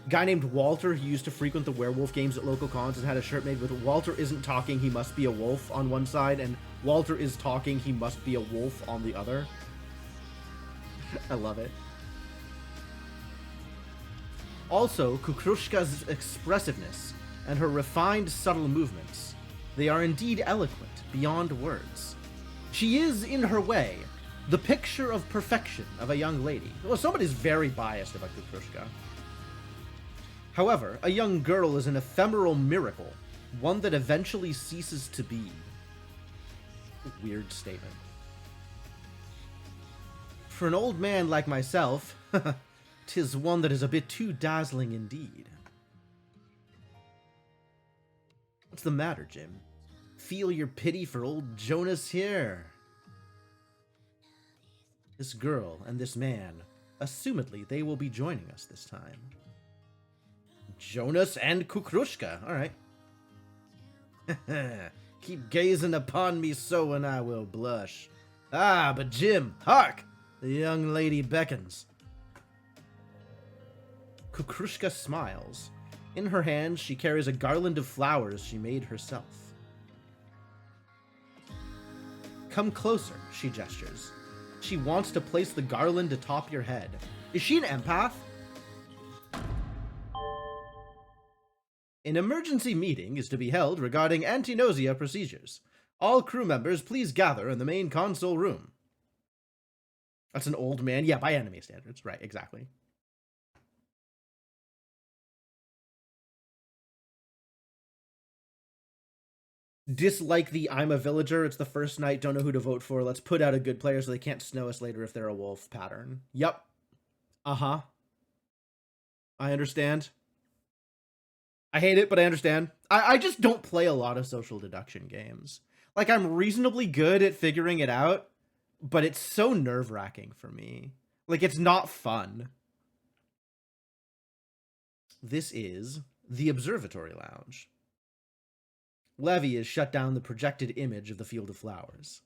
Guy named Walter, who used to frequent the werewolf games at local cons and had a shirt made with "Walter isn't talking, he must be a wolf" on one side, and "Walter is talking, he must be a wolf" on the other. I love it. Also, Kukrushka's expressiveness and her refined, subtle movements. They are indeed eloquent, beyond words. She is, in her way, the picture of perfection of a young lady. Well, somebody's very biased about Kukrushka. However, a young girl is an ephemeral miracle, one that eventually ceases to be. Weird statement. For an old man like myself, 'tis one that is a bit too dazzling indeed. What's the matter, Jim? Feel your pity for old Jonas here. This girl and this man, assumedly they will be joining us this time. Jonas and Kukrushka, alright. Keep gazing upon me so and I will blush. Ah, but Jim, hark! The young lady beckons. Kukrushka smiles. In her hand, she carries a garland of flowers she made herself. Come closer, she gestures. She wants to place the garland atop your head. Is she an empath? An emergency meeting is to be held regarding anti-Gnosia procedures. All crew members please gather in the main console room. That's an old man. Yeah, by anime standards. Right, exactly. Dislike the "I'm a villager, it's the first night, don't know who to vote for, let's put out a good player so they can't snow us later if they're a wolf" pattern. Yep. Uh-huh. I understand. I hate it, but I understand. I just don't play a lot of social deduction games. Like, I'm reasonably good at figuring it out, but it's so nerve-wracking for me. Like, it's not fun. This is the Observatory Lounge. Levy has shut down the projected image of the field of flowers.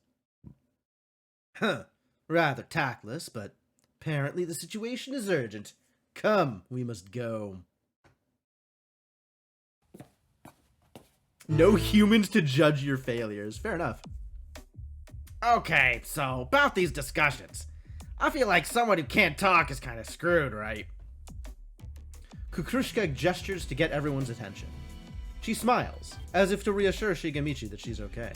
Huh. Rather tactless, but apparently the situation is urgent. Come, we must go. No humans to judge your failures. Fair enough. Okay, so about these discussions. I feel like someone who can't talk is kind of screwed, right? Kukrushka gestures to get everyone's attention. She smiles, as if to reassure Shigemichi that she's okay.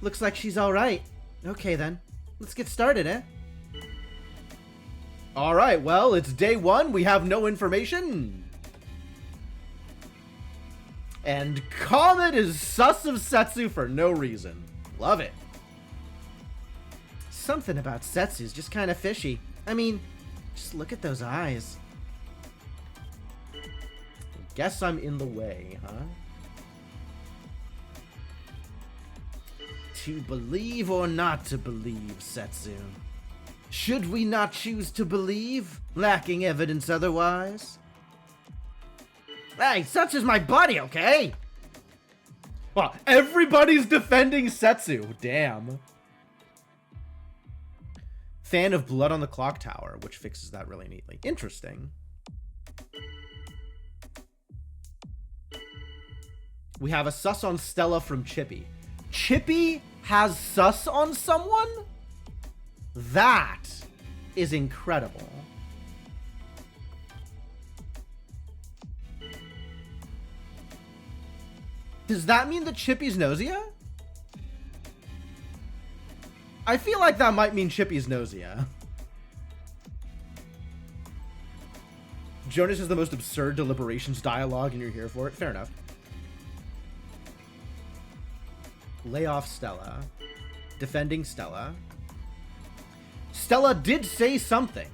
Looks like she's alright. Okay then, let's get started, eh? Alright, well, it's day one, we have no information. And Comet is sus of Setsu for no reason. Love it. Something about Setsu's just kind of fishy. I mean, just look at those eyes. Guess I'm in the way, huh? To believe or not to believe, Setsu? Should we not choose to believe, lacking evidence otherwise? Hey, Setsu's my buddy, okay? Well, everybody's defending Setsu. Damn. Fan of Blood on the Clock Tower, which fixes that really neatly. Interesting. We have a sus on Stella from Chippy. Chippy has sus on someone? That is incredible. Does that mean that Chippy's Gnosia? I feel like that might mean Chippy's Gnosia. Jonas has the most absurd deliberations dialogue and you're here for it. Fair enough. Lay off Stella. Defending Stella. Stella did say something.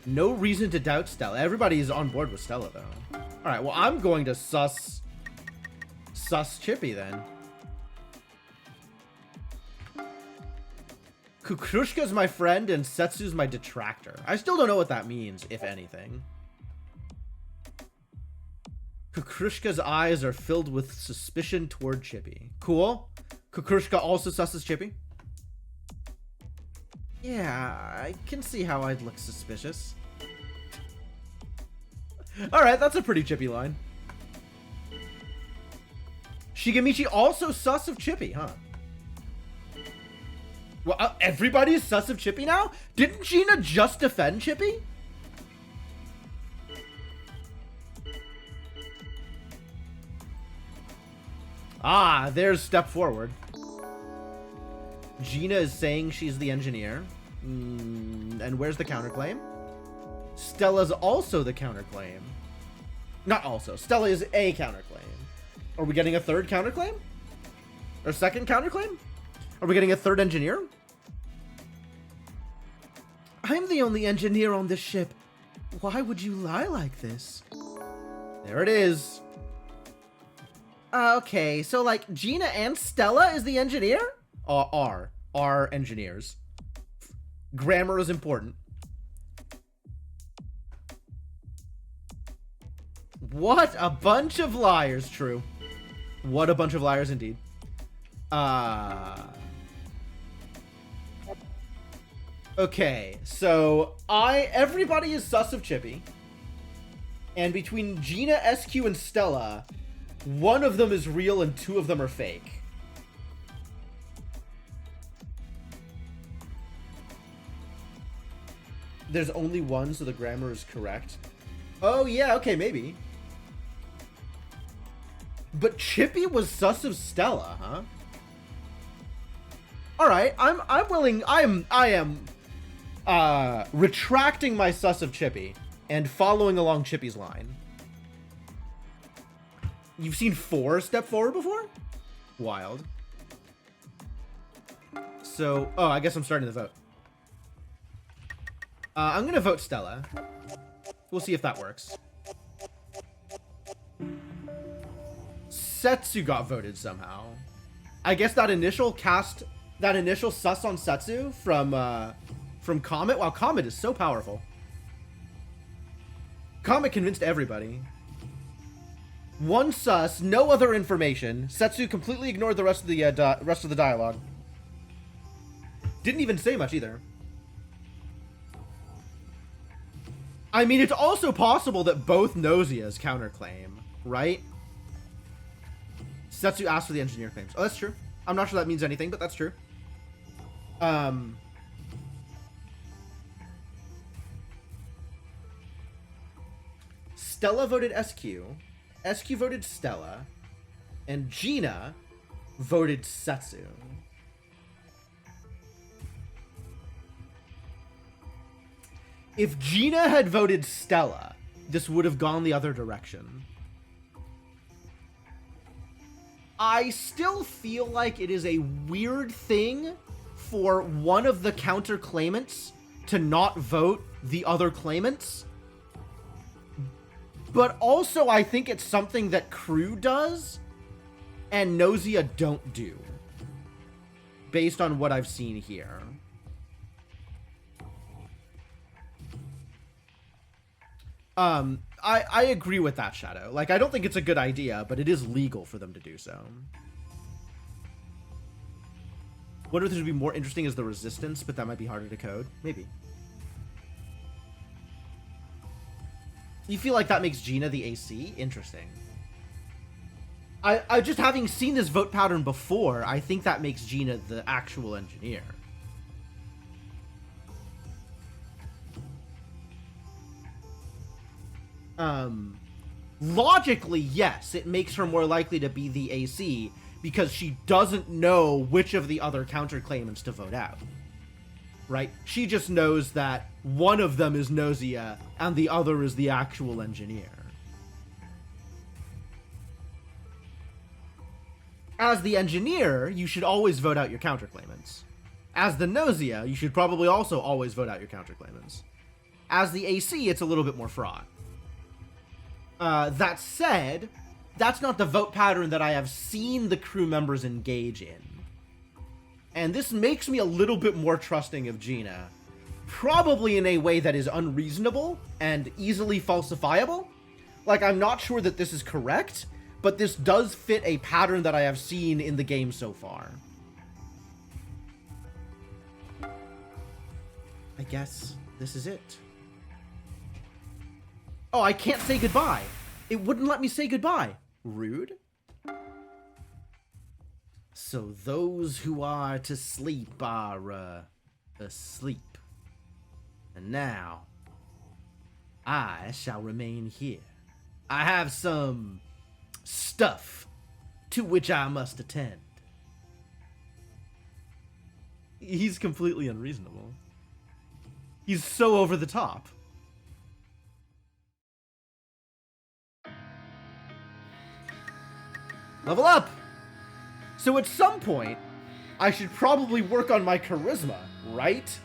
No reason to doubt Stella. Everybody is on board with Stella, though. All right, well, I'm going to sus Chippy, then. Kukrushka's my friend and Setsu's my detractor. I still don't know what that means, if anything. Kukrushka's eyes are filled with suspicion toward Chippy. Cool. Kukrushka also susses Chippy. Yeah, I can see how I'd look suspicious. Alright, that's a pretty Chippy line. Shigemichi also sus of Chippy, huh? Well, everybody's sus of Chippy now? Didn't Gina just defend Chippy? Ah, there's step forward. Gina is saying she's the engineer. And where's the counterclaim? Stella's also the counterclaim. Not also. Stella is a counterclaim. Are we getting a third counterclaim? Or second counterclaim? Are we getting a third engineer? I'm the only engineer on this ship. Why would you lie like this? There it is. Okay, so like Gina and Stella is the engineer? Are engineers. Grammar is important. What a bunch of liars, true. What a bunch of liars indeed. Okay, so everybody is sus of Chippy. And between Gina, SQ, and Stella, one of them is real and two of them are fake. There's only one, so the grammar is correct. Oh, yeah, okay, maybe. But Chippy was sus of Stella, huh? Alright, I am retracting my sus of Chippy and following along Chippy's line. You've seen 4 step forward before? Wild. So, oh, I guess I'm starting the vote. I'm gonna vote Stella. We'll see if that works. Setsu got voted somehow. I guess that initial sus on Setsu from Comet. Wow, Comet is so powerful. Comet convinced everybody. One sus, no other information. Setsu completely ignored the rest of the dialogue. Didn't even say much either. I mean, it's also possible that both Gnosias counterclaim, right? Setsu asked for the engineer claims. Oh, that's true. I'm not sure that means anything, but that's true. Stella voted SQ. SQ voted Stella. And Gina voted Setsu. If Gina had voted Stella, this would have gone the other direction. I still feel like it is a weird thing for one of the counter claimants to not vote the other claimants. But also I think it's something that Crew does and Gnosia don't do. Based on what I've seen here. I agree with that, Shadow. Like, I don't think it's a good idea, but it is legal for them to do so. Wonder if this would be more interesting as the Resistance, but that might be harder to code. Maybe. You feel like that makes Gina the AC? Interesting. I just having seen this vote pattern before, I think that makes Gina the actual engineer. Logically, yes, it makes her more likely to be the AC because she doesn't know which of the other counterclaimants to vote out. Right? She just knows that one of them is Gnosia and the other is the actual engineer. As the engineer, you should always vote out your counterclaimants. As the Gnosia, you should probably also always vote out your counterclaimants. As the AC, it's a little bit more fraught. That said, that's not the vote pattern that I have seen the crew members engage in. And this makes me a little bit more trusting of Gina. Probably in a way that is unreasonable and easily falsifiable. Like, I'm not sure that this is correct, but this does fit a pattern that I have seen in the game so far. I guess this is it. Oh, I can't say goodbye. It wouldn't let me say goodbye. Rude. So those who are to sleep are, asleep. And now, I shall remain here. I have some stuff to which I must attend. He's completely unreasonable. He's so over the top. Level up! So at some point, I should probably work on my charisma, right?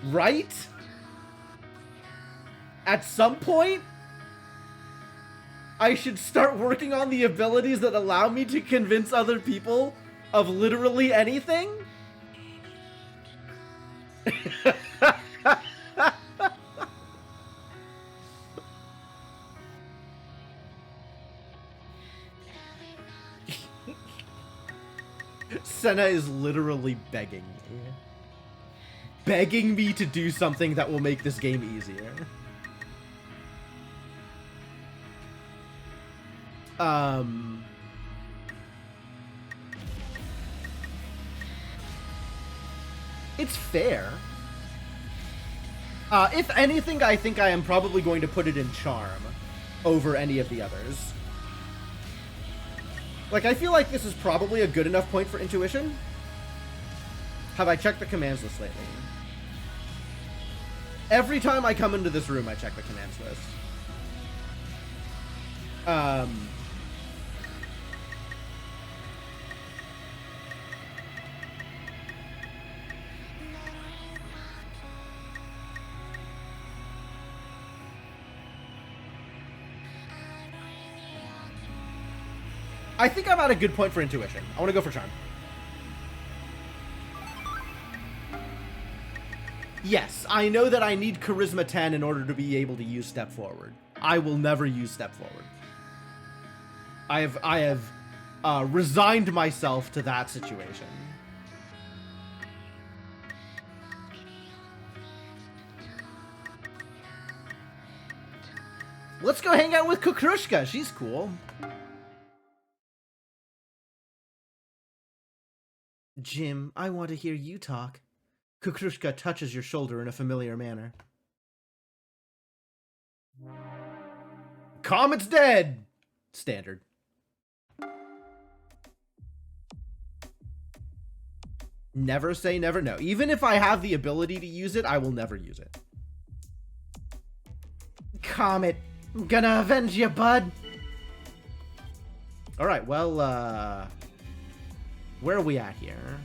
Right? At some point, I should start working on the abilities that allow me to convince other people of literally anything? Senna is literally begging me. Begging me to do something that will make this game easier. It's fair. If anything, I think I am probably going to put it in Charm over any of the others. Like, I feel like this is probably a good enough point for Intuition. Have I checked the commands list lately? Every time I come into this room, I check the commands list. I think I'm at a good point for Intuition. I want to go for Charm. Yes, I know that I need Charisma 10 in order to be able to use Step Forward. I will never use Step Forward. I have resigned myself to that situation. Let's go hang out with Kukrushka. She's cool. Jim, I want to hear you talk. Kukrushka touches your shoulder in a familiar manner. Comet's dead! Standard. Never say never no. Even if I have the ability to use it, I will never use it. Comet, I'm gonna avenge you, bud. Alright, well, where are we at here?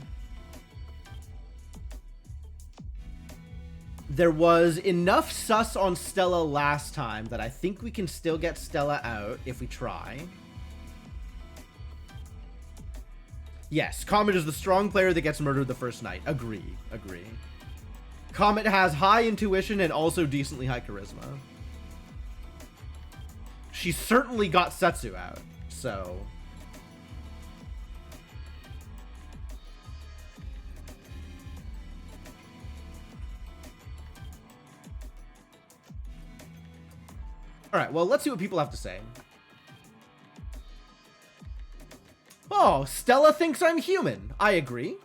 There was enough sus on Stella last time that I think we can still get Stella out if we try. Yes, Comet is the strong player that gets murdered the first night. Agree. Comet has high intuition and also decently high charisma. She certainly got Setsu out, so... Alright, well, let's see what people have to say. Oh, Stella thinks I'm human. I agree.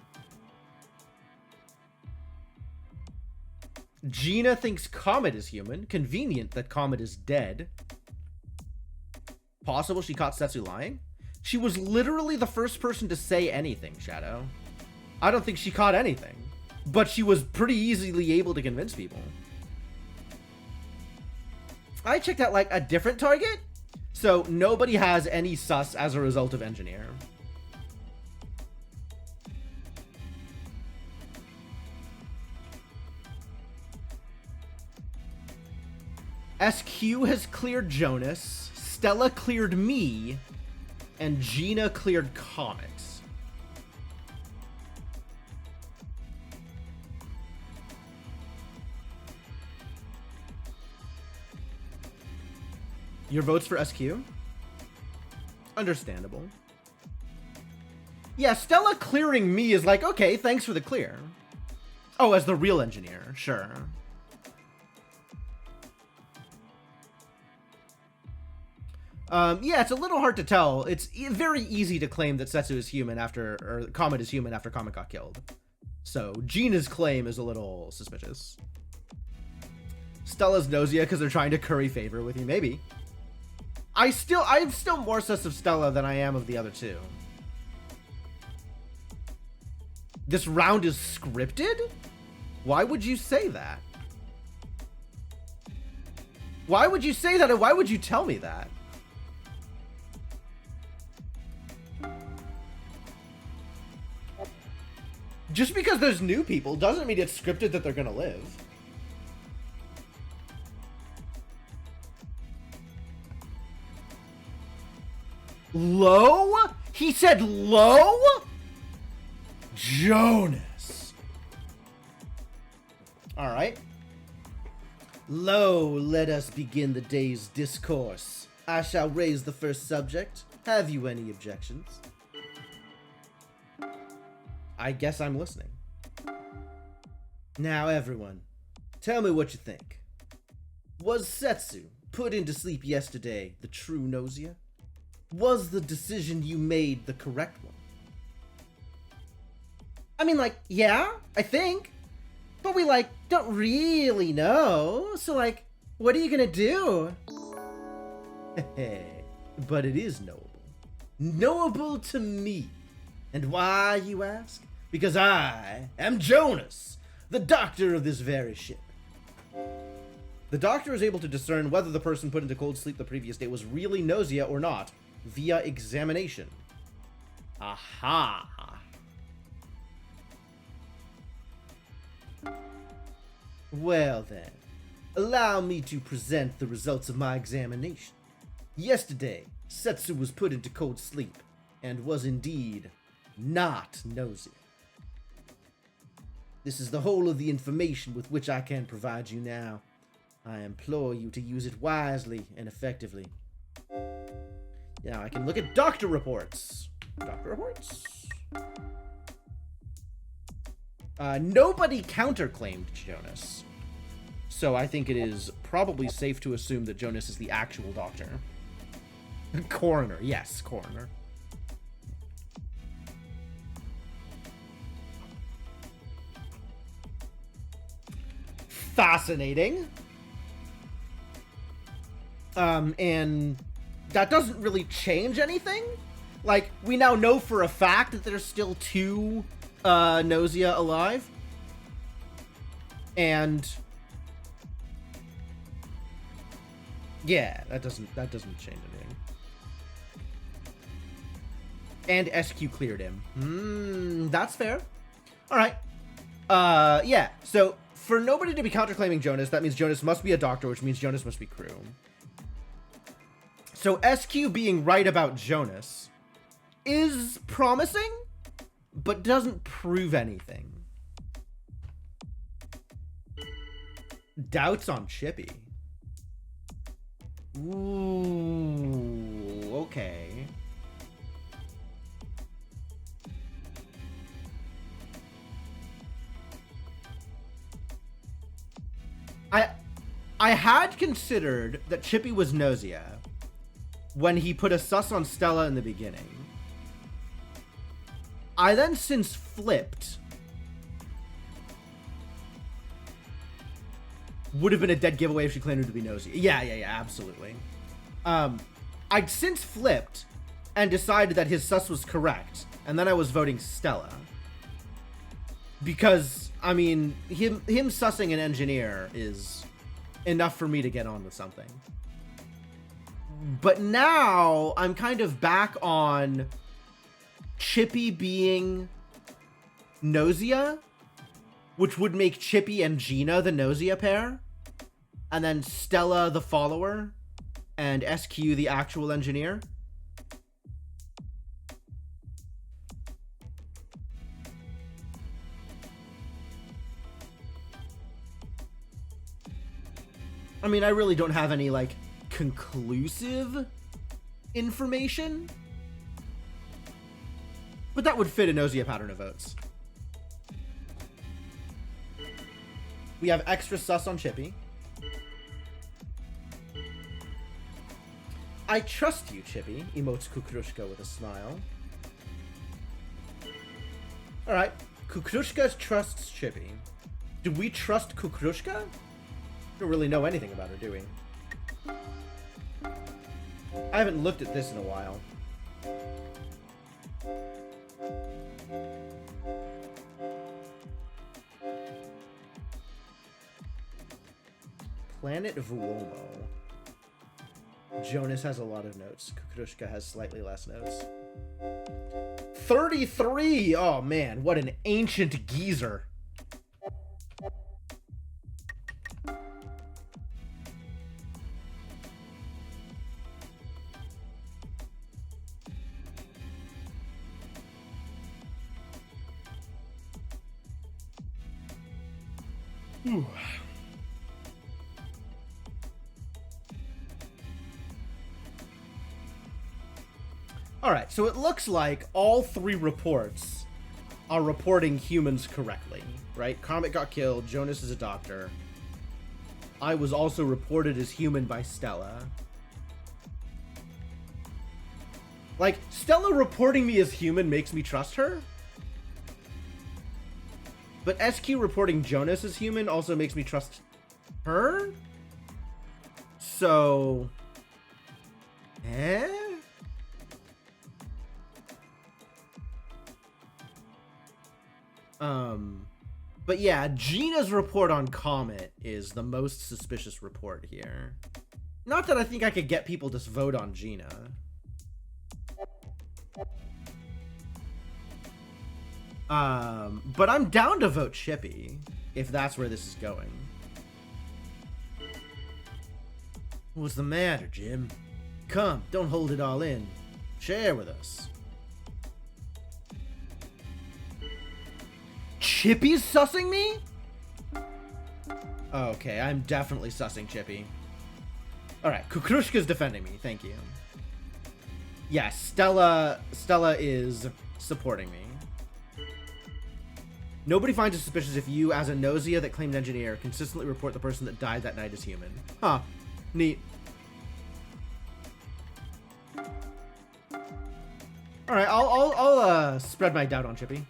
Gina thinks Comet is human. Convenient that Comet is dead. Possible she caught Setsu lying? She was literally the first person to say anything, Shadow. I don't think she caught anything. But she was pretty easily able to convince people. I checked out, like, a different target, so nobody has any sus as a result of Engineer. SQ has cleared Jonas, Stella cleared me, and Gina cleared Comet. Your votes for SQ? Understandable. Yeah, Stella clearing me is like, okay, thanks for the clear. Oh, as the real engineer, sure. Yeah, it's a little hard to tell. It's very easy to claim that Setsu is human after, or Comet is human after Comet got killed. So, Gina's claim is a little suspicious. Stella's Gnosia because they're trying to curry favor with you, maybe. I'm still more sus of Stella than I am of the other two. This round is scripted? Why would you say that? Why would you say that, and why would you tell me that? Just because there's new people doesn't mean it's scripted that they're gonna live. Low? He said low? Jonas. All right. Lo, let us begin the day's discourse. I shall raise the first subject. Have you any objections? I guess I'm listening. Now, everyone, tell me what you think. Was Setsu put into sleep yesterday the true Gnosia? Was the decision you made the correct one? I mean, like, yeah, I think. But we, like, don't really know. So, like, what are you gonna do? But it is knowable. Knowable to me. And why, you ask? Because I am Jonas, the doctor of this very ship. The doctor is able to discern whether the person put into cold sleep the previous day was really Gnosia or not via examination. Aha! Well then, allow me to present the results of my examination. Yesterday, Setsu was put into cold sleep, and was indeed not Gnosia. This is the whole of the information with which I can provide you now. I implore you to use it wisely and effectively. Now I can look at doctor reports. Doctor reports? Nobody counterclaimed Jonas. So I think it is probably safe to assume that Jonas is the actual doctor. Coroner, yes, coroner. Fascinating. And that doesn't really change anything. Like, we now know for a fact that there's still two Gnosia alive. And yeah, that doesn't change anything. And SQ cleared him. That's fair. All right. Yeah. So for nobody to be counterclaiming Jonas, that means Jonas must be a doctor, which means Jonas must be crew. So SQ being right about Jonas is promising, but doesn't prove anything. Doubts on Chippy. Ooh, okay. I had considered that Chippy was Gnosia when he put a sus on Stella in the beginning. I then since flipped. Would have been a dead giveaway if she claimed her to be Gnosia. Yeah, absolutely. I'd since flipped and decided that his sus was correct, and then I was voting Stella. Because, I mean, him sussing an engineer is enough for me to get on with something. But now I'm kind of back on Chippy being Gnosia, which would make Chippy and Gina the Gnosia pair. and then Stella the follower, and SQ the actual engineer. I mean, I really don't have any, like, conclusive information, but that would fit a Gnosia pattern of votes. We have extra sus on Chippy. I trust you, Chippy, emotes Kukrushka with a smile. Alright, Kukrushka trusts Chippy. Do we trust Kukrushka? Don't really know anything about her, do we? I haven't looked at this in a while. Planet Vuomo. Jonas has a lot of notes. Kukrushka has slightly less notes. 33! Oh man, what an ancient geezer. Ooh. All right, so it looks like all three reports are reporting humans correctly, right? Comet got killed, Jonas is a doctor. I was also reported as human by Stella. Like, Stella reporting me as human makes me trust her. But SQ reporting Jonas as human also makes me trust her? So... But yeah, Gina's report on Comet is the most suspicious report here. Not that I think I could get people to vote on Gina. But I'm down to vote Chippy, if that's where this is going. What's the matter, Jim? Come, don't hold it all in. Share with us. Chippy's sussing me? Okay, I'm definitely sussing Chippy. Alright, Kukrushka's defending me, thank you. Yeah, Stella is supporting me. Nobody finds it suspicious if you, as a Gnosia that claimed engineer, consistently report the person that died that night as human. Huh. Neat. Alright, I'll spread my doubt on Chippy.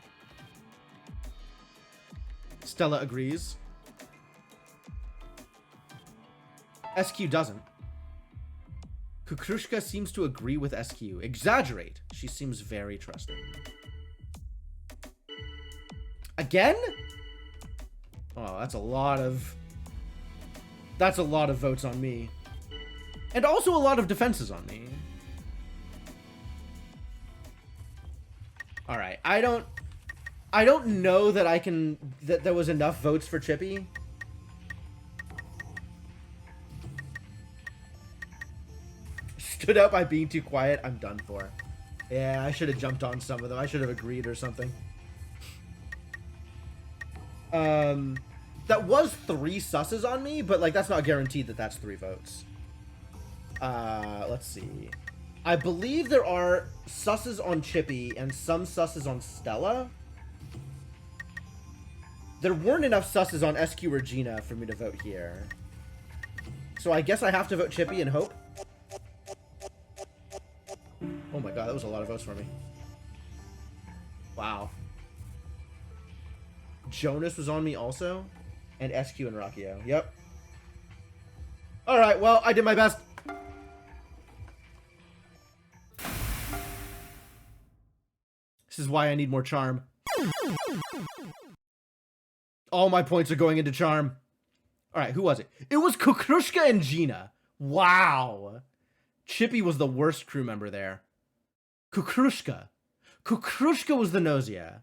Stella agrees. SQ doesn't. Kukrushka seems to agree with SQ. Exaggerate. She seems very trusting. Again? Oh, that's a lot of votes on me. And also a lot of defenses on me. Alright, I don't know that that there was enough votes for Chippy. Stood out by being too quiet. I'm done for. Yeah, I should have jumped on some of them. I should have agreed or something. That was 3 susses on me, but like that's not guaranteed that that's 3 votes. Let's see. I believe there are susses on Chippy and some susses on Stella. There weren't enough susses on SQ or Gina for me to vote here. So I guess I have to vote Chippy and hope. Oh my god, that was a lot of votes for me. Wow. Jonas was on me also. And SQ and Rockio. Yep. Alright, well, I did my best. This is why I need more charm. All my points are going into charm. Alright, who was it? It was Kukrushka and Gina. Wow. Chippy was the worst crew member there. Kukrushka. Kukrushka was the Gnosia.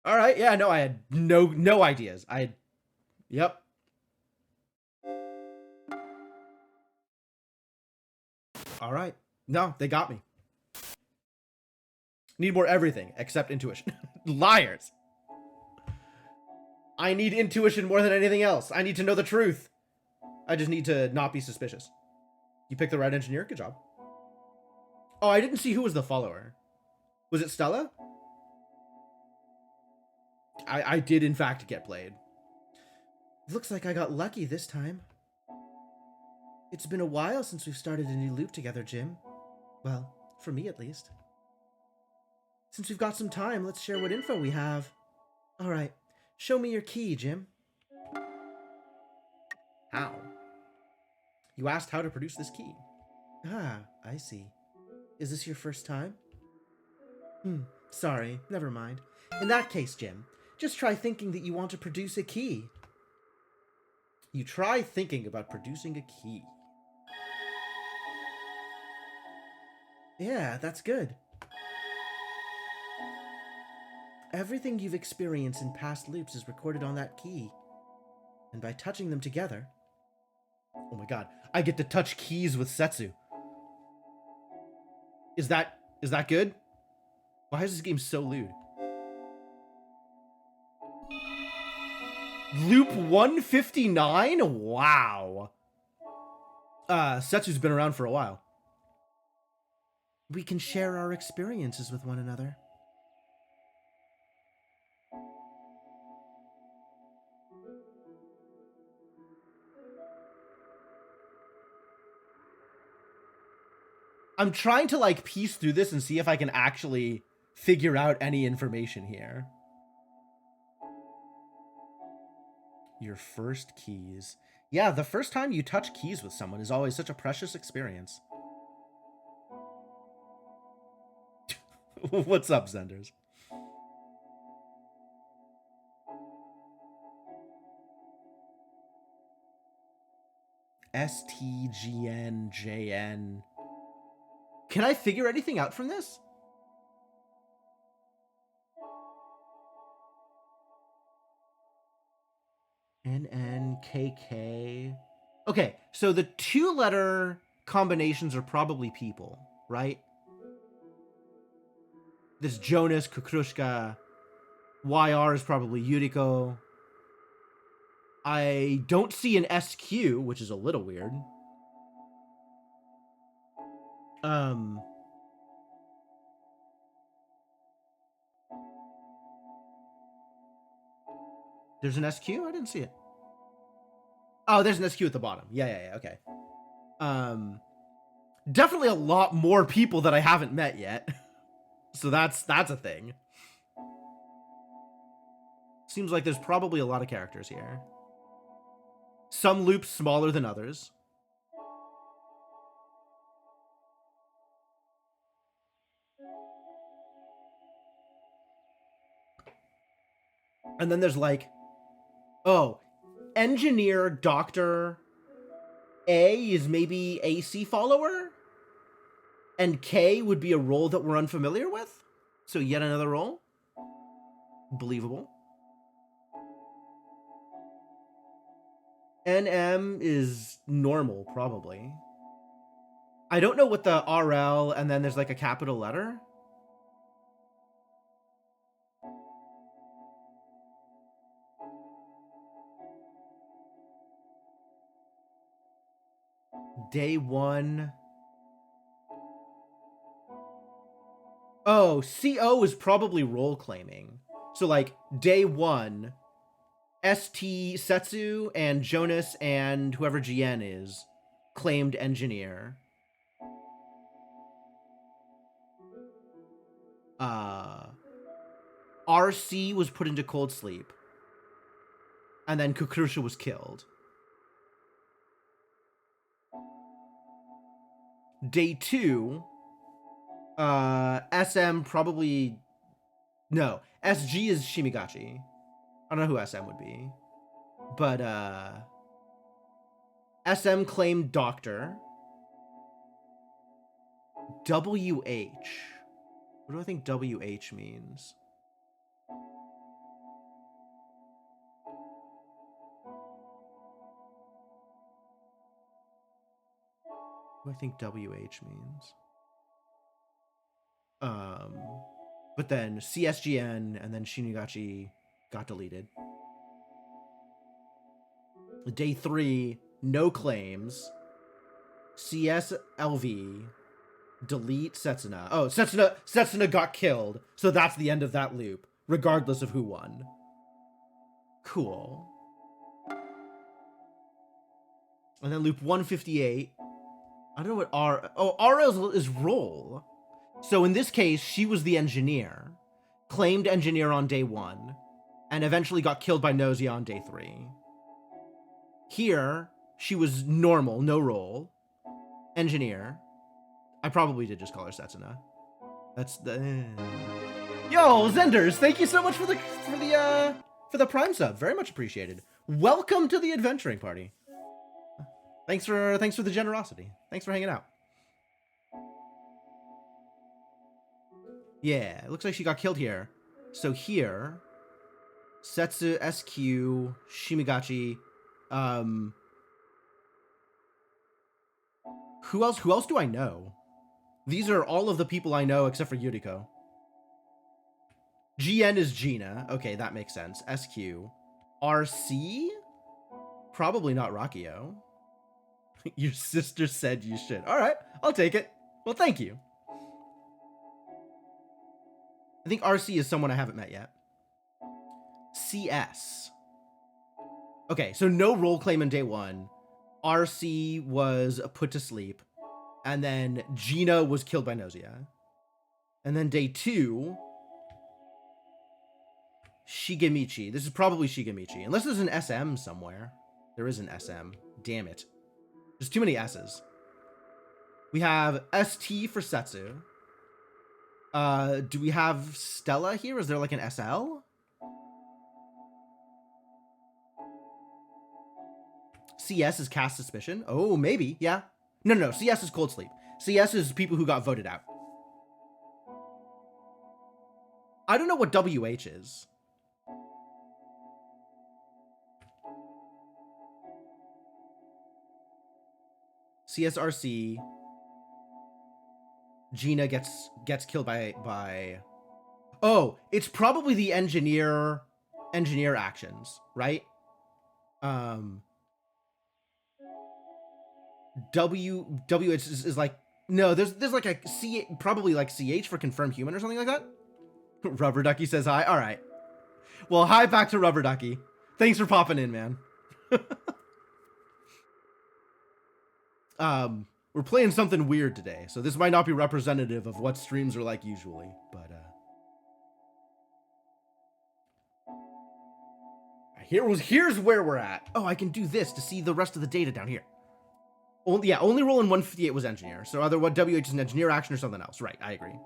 Alright, yeah, no, I had no ideas. Yep. All right. No, they got me. Need more everything except intuition. Liars. I need intuition more than anything else. I need to know the truth. I just need to not be suspicious. You picked the right engineer. Good job. Oh, I didn't see who was the follower. Was it Stella? I did, in fact, get played. Looks like I got lucky this time. It's been a while since we've started a new loop together, Jim. Well, for me at least. Since we've got some time, let's share what info we have. Alright, show me your key, Jim. How? You asked how to produce this key. Ah, I see. Is this your first time? Sorry, never mind. In that case, Jim, just try thinking that you want to produce a key. You try thinking about producing a key. Yeah, that's good. Everything you've experienced in past loops is recorded on that key. And by touching them together... Oh my god, I get to touch keys with Setsu. Is that good? Why is this game so lewd? Loop 159? Wow. Setsu's been around for a while. We can share our experiences with one another. I'm trying to, like, piece through this and see if I can actually figure out any information here. Your first keys. Yeah, the first time you touch keys with someone is always such a precious experience. What's up, Zenders? STGNJN. Can I figure anything out from this? NNKK. Okay, so the 2-letter combinations are probably people, right? This Jonas, Kukrushka, YR is probably Yuriko. I don't see an SQ, which is a little weird. There's an SQ? I didn't see it. Oh, there's an SQ at the bottom. Yeah, okay. Definitely a lot more people that I haven't met yet. So that's a thing. Seems like there's probably a lot of characters here. Some loops smaller than others. And then there's like, oh, engineer, doctor. A is maybe AC follower. And K would be a role that we're unfamiliar with. So yet another role. Believable. NM is normal, probably. I don't know what the RL and then there's like a capital letter. Day 1. Oh, CO is probably role claiming. So like day 1, ST Setsu and Jonas and whoever GN is claimed engineer. RC was put into cold sleep. And then Kukrusha was killed. Day 2, SM probably... No, SG is Shimigachi. I don't know who SM would be. But, SM claimed Doctor. WH. What do I think WH means? I think WH means. But then CSGN and then Shinigami got deleted. Day 3, no claims. CSLV, delete Setsuna. Oh, Setsuna got killed. So that's the end of that loop, regardless of who won. Cool. And then loop 158. I don't know what R... Oh, R is roll. So in this case, she was the engineer. Claimed engineer on day 1. And eventually got killed by Gnosia on day 3. Here, she was normal, no roll. Engineer. I probably did just call her Setsuna. That's the... Yo, Zenders, thank you so much for the Prime sub. Very much appreciated. Welcome to the adventuring party. Thanks for the generosity. Thanks for hanging out. Yeah, it looks like she got killed here. So here, Setsu, SQ, Shimigachi, Who else do I know? These are all of the people I know except for Yuriko. GN is Gina. Okay, that makes sense. SQ. RC? Probably not Rakio. Your sister said you should. All right, I'll take it. Well, thank you. I think RC is someone I haven't met yet. CS. Okay, so no role claim in day 1. RC was put to sleep. And then Gina was killed by Gnosia. And then day 2, Shigemichi. This is probably Shigemichi. Unless there's an SM somewhere. There is an SM. Damn it. There's too many S's. We have ST for Setsu. Do we have Stella here? Is there like an SL? CS is cast suspicion. Oh, maybe. Yeah. No. CS is cold sleep. CS is people who got voted out. I don't know what WH is. CSRC. Gina gets killed by... Oh, it's probably the engineer actions, right? WH is like... No, there's like a C, probably like CH for confirmed human or something like that. Rubber Ducky says hi. All right. Well, hi back to Rubber Ducky. Thanks for popping in, man. We're playing something weird today, so this might not be representative of what streams are like usually, but here's where we're at. Oh, I can do this to see the rest of the data down here. Only roll in 158 was engineer, so either what WH is an engineer action or something else. Right, I agree.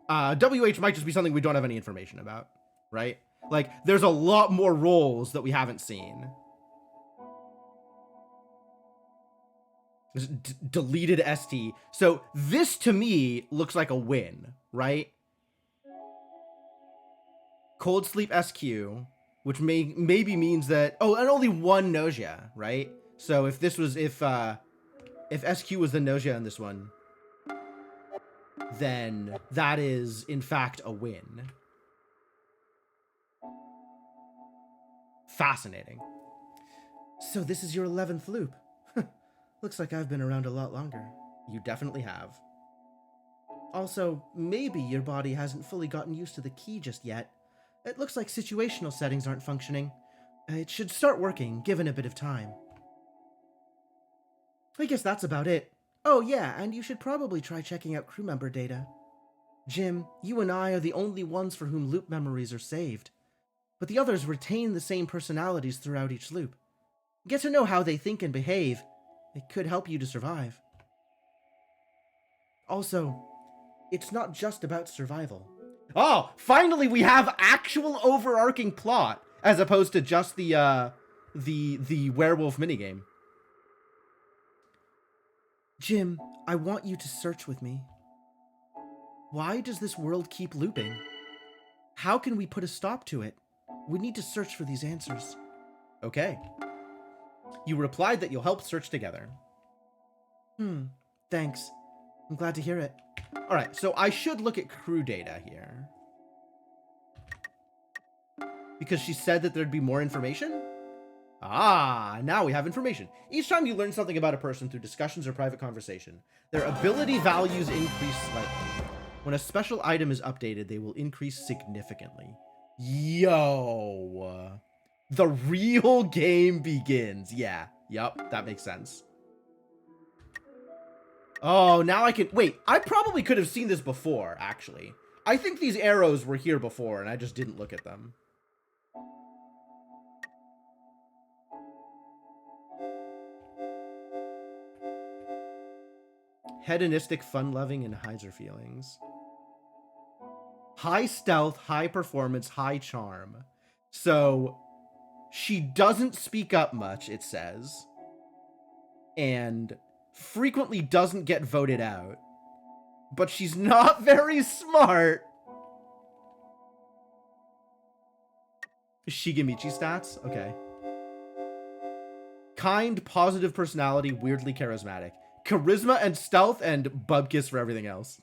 WH might just be something we don't have any information about, right? Like, there's a lot more roles that we haven't seen. Deleted ST. So this to me looks like a win, right? Cold Sleep SQ, which maybe means that... Oh, and only one Gnosia, right? So if this was... If SQ was the Gnosia in this one, then that is, in fact, a win. Fascinating. So this is your 11th loop. Looks like I've been around a lot longer. You definitely have. Also, maybe your body hasn't fully gotten used to the key just yet. It looks like situational settings aren't functioning. It should start working, given a bit of time. I guess that's about it. Oh yeah, and you should probably try checking out crew member data. Jim, you and I are the only ones for whom loop memories are saved. But the others retain the same personalities throughout each loop. Get to know how they think and behave. It could help you to survive. Also, it's not just about survival. Oh, finally we have actual overarching plot as opposed to just the werewolf minigame. Jim, I want you to search with me. Why does this world keep looping? How can we put a stop to it? We need to search for these answers. Okay. You replied that you'll help search together. Thanks. I'm glad to hear it. All right, so I should look at crew data here. Because she said that there'd be more information? Ah, now we have information. Each time you learn something about a person through discussions or private conversation, their ability values increase slightly. When a special item is updated, they will increase significantly. Yo. The real game begins. Yeah, yep, that makes sense. Oh, now I can... Wait, I probably could have seen this before, actually. I think these arrows were here before, and I just didn't look at them. Hedonistic, fun-loving, and hides her feelings. High stealth, high performance, high charm. So, she doesn't speak up much, it says. And frequently doesn't get voted out. But she's not very smart. Shigemichi stats? Okay. Kind, positive personality, weirdly charismatic. Charisma and stealth and bubkiss for everything else.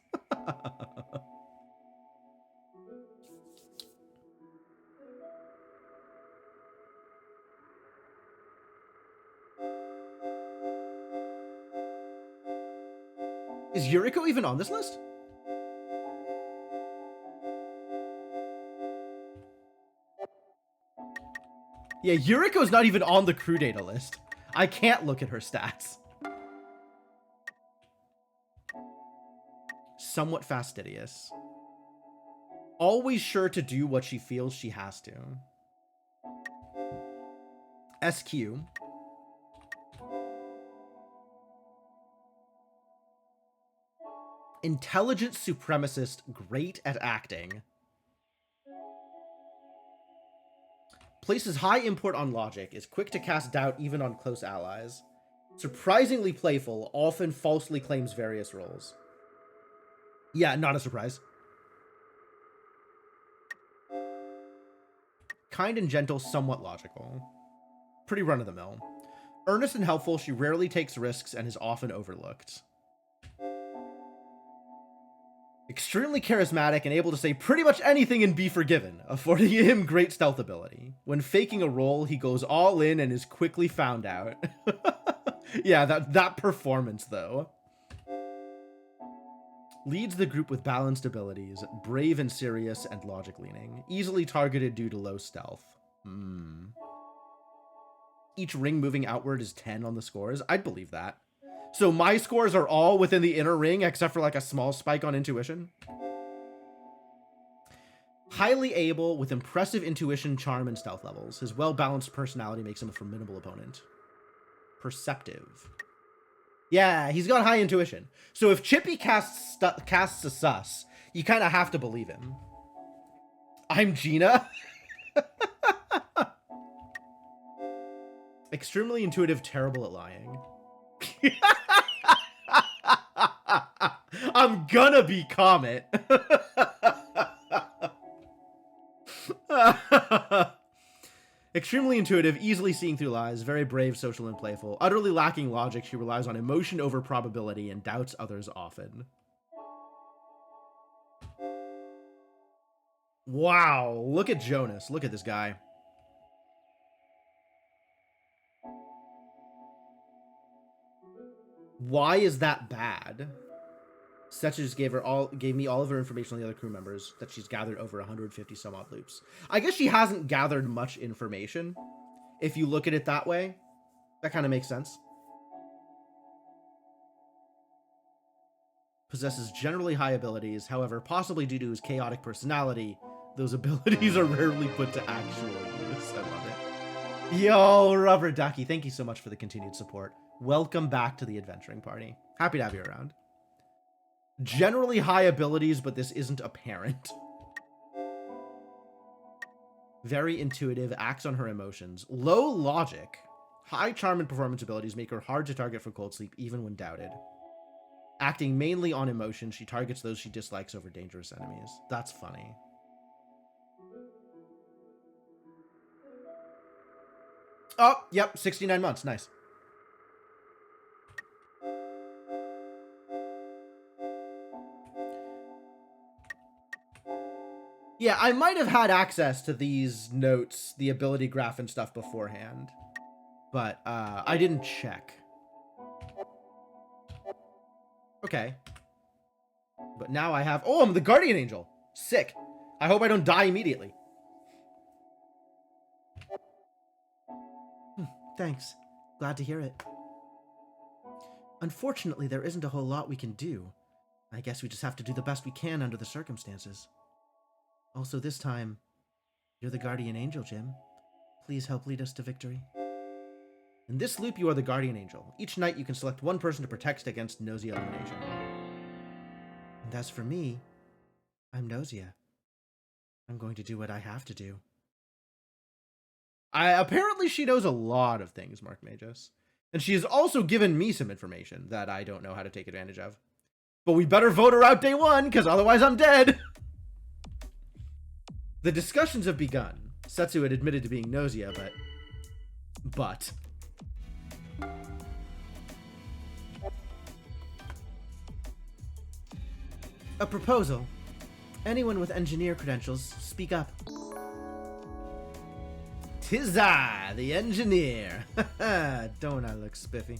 Is Yuriko even on this list? Yeah, Yuriko's not even on the crew data list. I can't look at her stats. Somewhat fastidious. Always sure to do what she feels she has to. SQ. Intelligent supremacist, great at acting. Places high import on logic, is quick to cast doubt even on close allies. Surprisingly playful, often falsely claims various roles. Yeah, not a surprise. Kind and gentle, somewhat logical. Pretty run-of-the-mill. Earnest and helpful, she rarely takes risks and is often overlooked. Extremely charismatic and able to say pretty much anything and be forgiven, affording him great stealth ability. When faking a role, he goes all in and is quickly found out. Yeah, that performance, though. Leads the group with balanced abilities, brave and serious, and logic-leaning. Easily targeted due to low stealth. Each ring moving outward is 10 on the scores. I'd believe that. So my scores are all within the inner ring, except for like a small spike on intuition. Highly able, with impressive intuition, charm, and stealth levels. His well-balanced personality makes him a formidable opponent. Perceptive. Yeah, he's got high intuition. So if Chippy casts a sus, you kind of have to believe him. I'm Gina. Extremely intuitive, terrible at lying. I'm gonna be Comet. Extremely intuitive, easily seeing through lies, very brave, social, and playful. Utterly lacking logic, she relies on emotion over probability and doubts others often. Wow, look at Jonas. Look at this guy. Why is that bad? Setcha just gave me all of her information on the other crew members that she's gathered over 150 some odd loops. I guess she hasn't gathered much information. If you look at it that way, that kind of makes sense. Possesses generally high abilities, however, possibly due to his chaotic personality, those abilities are rarely put to actual use. I love it. Yo, Rubber Ducky, thank you so much for the continued support. Welcome back to the adventuring party. Happy to have you around. Generally high abilities, but this isn't apparent. Very intuitive, acts on her emotions. Low logic. High charm and performance abilities make her hard to target for cold sleep, even when doubted. Acting mainly on emotion, she targets those she dislikes over dangerous enemies. That's funny. Oh, yep, 69 months. Nice. Yeah, I might have had access to these notes, the ability graph and stuff beforehand. But, I didn't check. Okay. But now I have... Oh, I'm the Guardian Angel! Sick. I hope I don't die immediately. Thanks. Glad to hear it. Unfortunately, there isn't a whole lot we can do. I guess we just have to do the best we can under the circumstances. Also, this time, you're the Guardian Angel, Jim. Please help lead us to victory. In this loop, you are the Guardian Angel. Each night, you can select one person to protect against Gnosia elimination. And as for me, I'm Gnosia. I'm going to do what I have to do. Apparently, she knows a lot of things, Mark Magus. And she has also given me some information that I don't know how to take advantage of. But we better vote her out day one, because otherwise I'm dead! The discussions have begun. Setsu had admitted to being Gnosia, but... A proposal. Anyone with engineer credentials, speak up. 'Tis I, the engineer. Don't I look spiffy?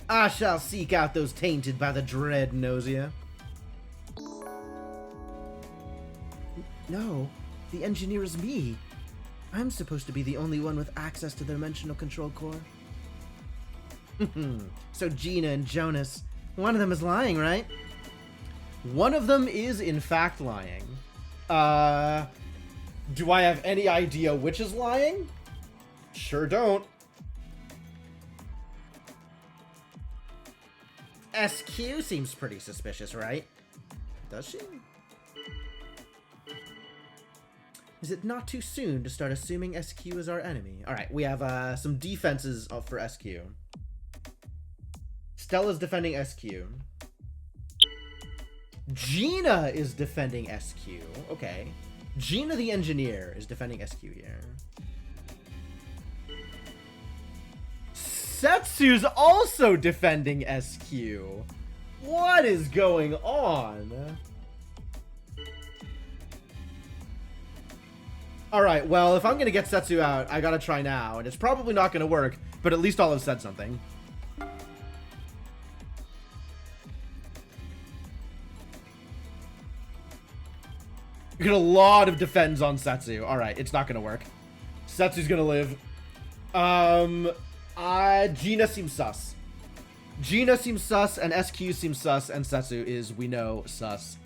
I shall seek out those tainted by the dread Gnosia. No, the engineer is me. I'm supposed to be the only one with access to the dimensional control core. So Gina and Jonas, one of them is lying, right? One of them is, in fact, lying. Do I have any idea which is lying? Sure don't. SQ seems pretty suspicious, right? Does she? Is it not too soon to start assuming SQ is our enemy? Alright, we have some defenses for SQ. Stella's defending SQ. Gina is defending SQ. Okay. Gina the engineer is defending SQ here. Setsu's also defending SQ. What is going on? Alright, well, if I'm gonna get Setsu out, I gotta try now, and it's probably not gonna work, but at least I'll have said something. You get a lot of defends on Setsu. Alright, it's not gonna work. Setsu's gonna live. Gina seems sus. Gina seems sus, and SQ seems sus, and Setsu is, we know, sus.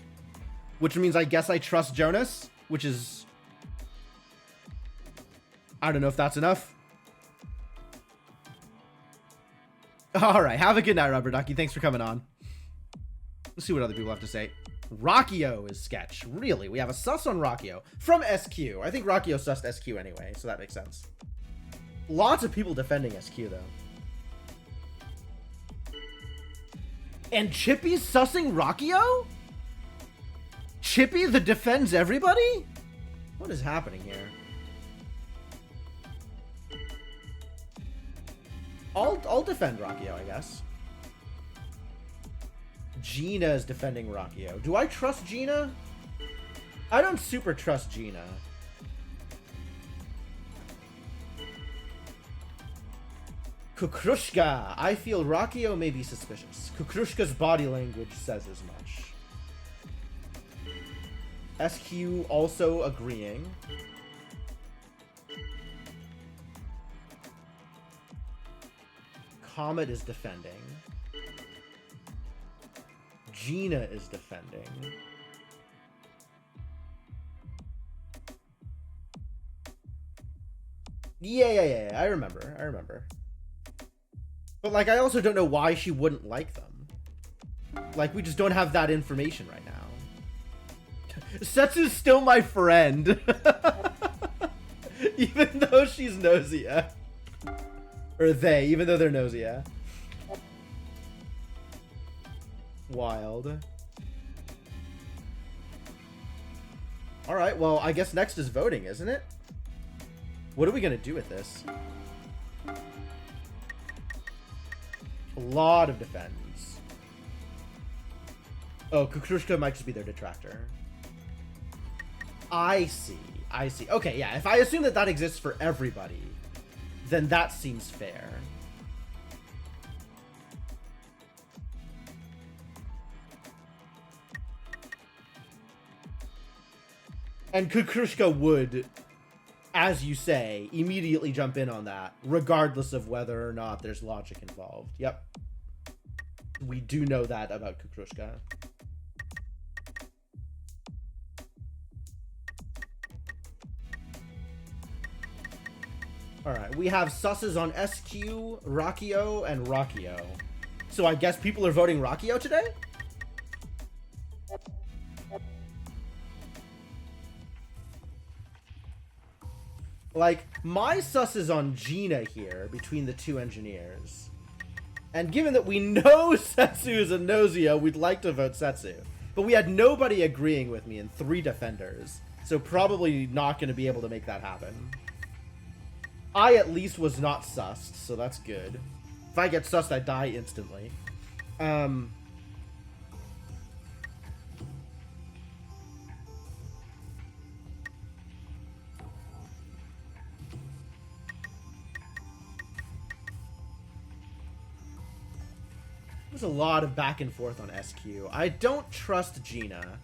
Which means I guess I trust Jonas, which is... I don't know if that's enough. Alright, have a good night, Rubber Ducky. Thanks for coming on. Let's see what other people have to say. Rockio is sketch. Really? We have a sus on Rockio. From SQ. I think Rockio sussed SQ anyway, so that makes sense. Lots of people defending SQ, though. And Chippy's sussing Rockio? Chippy that defends everybody? What is happening here? I'll defend Rockio, I guess. Gina is defending Rockio. Do I trust Gina? I don't super trust Gina. Kukrushka. I feel Rockio may be suspicious. Kukrushka's body language says as much. SQ also agreeing. Comet is defending. Gina is defending. Yeah, I remember. But, like, I also don't know why she wouldn't like them. Like, we just don't have that information right now. Setsu's still my friend. Even though she's Gnosia. Or they, even though they're Gnosia. Wild. Alright, well, I guess next is voting, isn't it? What are we gonna do with this? A lot of defends. Oh, Kukrushka might just be their detractor. I see. I see. Okay, yeah. If I assume that that exists for everybody, then that seems fair. And Kukrushka would, as you say, immediately jump in on that, regardless of whether or not there's logic involved. Yep. We do know that about Kukrushka. Alright, we have susses on SQ, Rakio, and Rakio. So I guess people are voting Rakio today? Like, my sus is on Gina here, between the two engineers. And given that we know Setsu is a Gnosia, we'd like to vote Setsu. But we had nobody agreeing with me and 3 defenders. So probably not going to be able to make that happen. I at least was not sussed, so that's good. If I get sussed, I die instantly. There's a lot of back and forth on SQ. I don't trust Gina.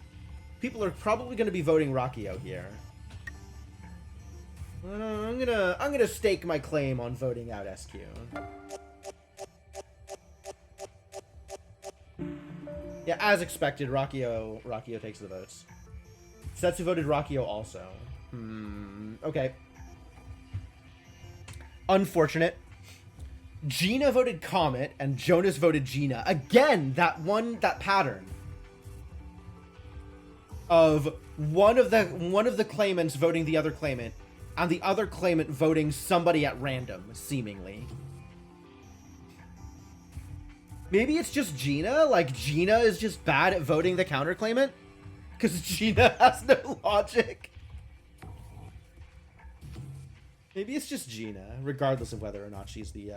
People are probably going to be voting Rakio here. I'm gonna stake my claim on voting out SQ. Yeah, as expected, Rakio takes the votes. Setsu voted Rakio also. Okay. Unfortunate. Gina voted Comet, and Jonas voted Gina. Again, that pattern of one of the claimants voting the other claimant, and the other claimant voting somebody at random, seemingly. Maybe it's just Gina? Like, Gina is just bad at voting the counter claimant? Because Gina has no logic. Maybe it's just Gina, regardless of whether or not she's the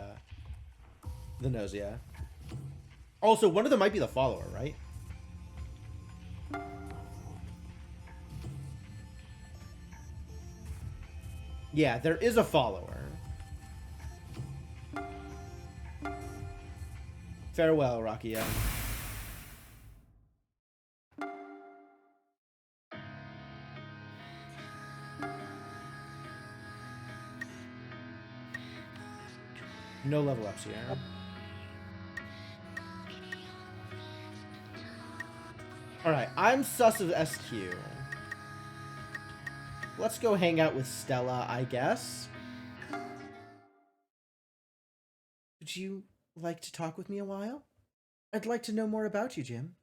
Gnosia. Also, one of them might be the follower, right? Yeah, there is a follower. Farewell, Rakio. No level ups here. Alright, I'm sus of SQ. Let's go hang out with Stella, I guess. Would you like to talk with me a while? I'd like to know more about you, Jim.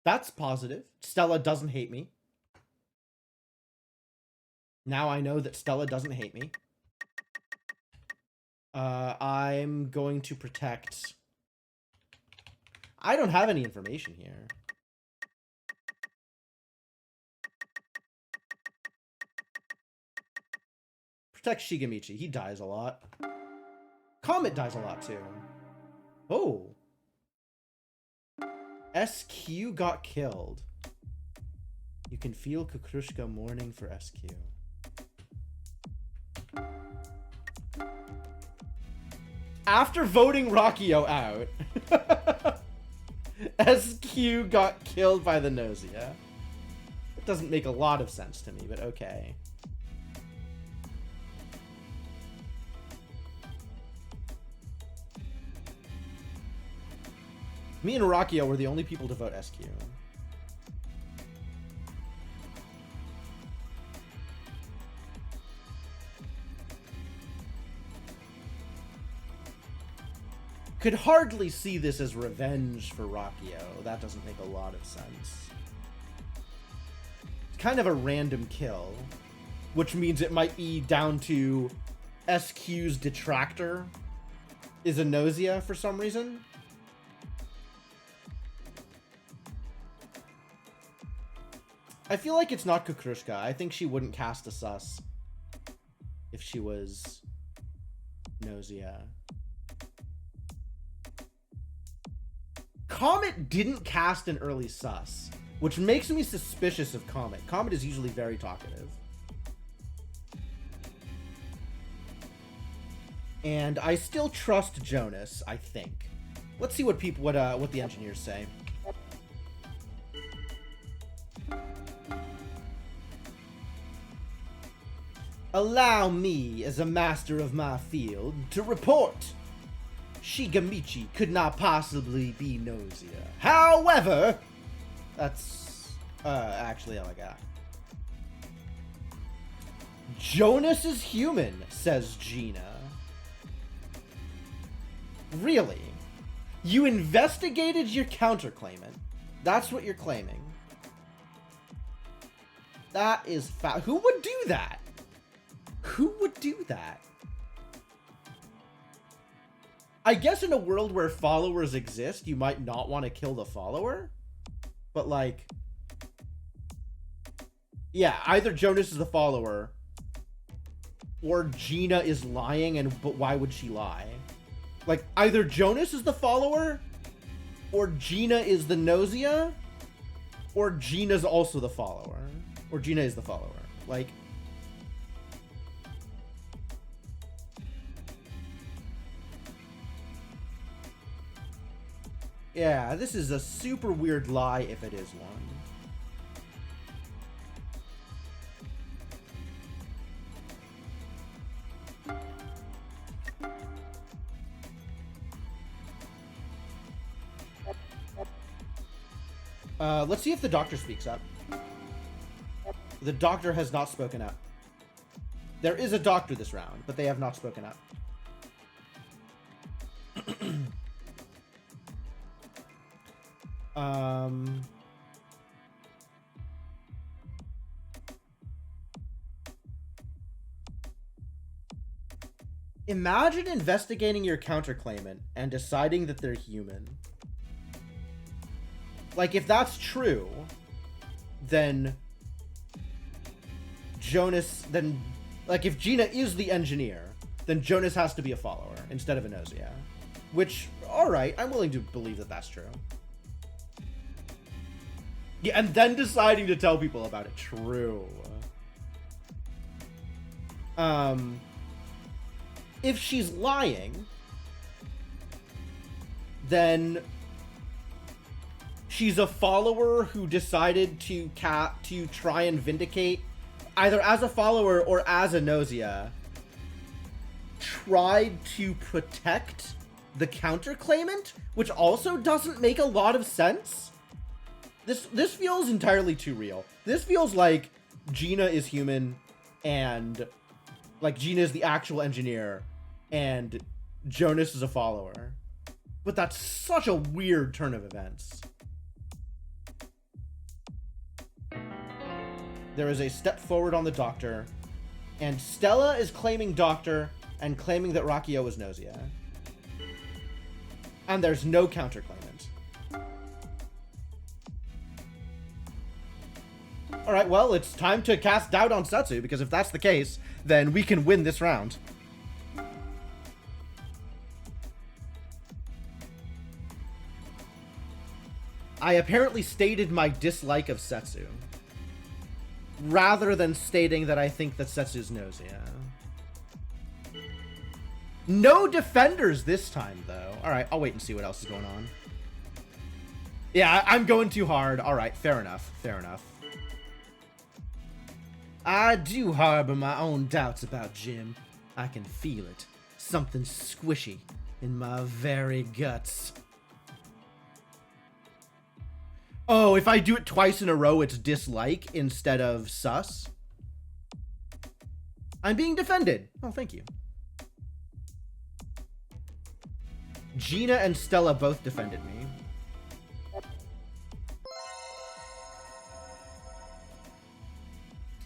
That's positive. Stella doesn't hate me. Now I know that Stella doesn't hate me. I'm going to protect... I don't have any information here. Protect Shigemichi. He dies a lot. Comet dies a lot, too. Oh. SQ got killed. You can feel Kukrushka mourning for SQ. After voting Rakio out, SQ got killed by the Gnosia. It doesn't make a lot of sense to me, but okay. Me and Rakio were the only people to vote SQ. Could hardly see this as revenge for Rakio. That doesn't make a lot of sense. It's kind of a random kill, which means it might be down to SQ's detractor is a Gnosia for some reason. I feel like it's not Kukrushka. I think she wouldn't cast a sus if she was Gnosia. Comet didn't cast an early sus. which makes me suspicious of Comet. Comet is usually very talkative. And I still trust Jonas, I think. Let's see what the engineers say. Allow me, as a master of my field, to report. Shigamichi could not possibly be Gnosia. However, that's actually all I got. Jonas is human, says Gina. Really? You investigated your counterclaimant. That's what you're claiming. That is who would do that? Who would do that? I guess in a world where followers exist, you might not want to kill the follower. But like, yeah, either Jonas is the follower or Gina is lying, but why would she lie? Like, either Jonas is the follower, or Gina is the Gnosia, or Gina's also the follower. Or Gina is the follower. Like, yeah, this is a super weird lie if it is one. Let's see if the doctor speaks up. The doctor has not spoken up. There is a doctor this round, but they have not spoken up. Imagine investigating your counterclaimant and deciding that they're human. Like, if that's true, then Jonas, like, if Gina is the engineer, then Jonas has to be a follower instead of a Gnosia. Which, alright, I'm willing to believe that that's true. Yeah, and then deciding to tell people about it. True. If she's lying, then she's a follower who decided to try and vindicate, either as a follower or as a Gnosia, tried to protect the counterclaimant, which also doesn't make a lot of sense. This feels entirely too real. This feels like Gina is human, and like Gina is the actual engineer, and Jonas is a follower. But that's such a weird turn of events. There is a step forward on the doctor, and Stella is claiming doctor and claiming that Rakio is Gnosia. And there's no counterclaimant. Alright, well, it's time to cast doubt on Setsu, because if that's the case, then we can win this round. I apparently stated my dislike of Setsu, rather than stating that I think that Setsu's Gnosia. No defenders this time, though. Alright, I'll wait and see what else is going on. Yeah, I'm going too hard. Alright, fair enough. Fair enough. I do harbor my own doubts about Jim. I can feel it. Something squishy in my very guts. Oh, if I do it twice in a row, it's dislike instead of sus. I'm being defended. Oh, thank you. Gina and Stella both defended me.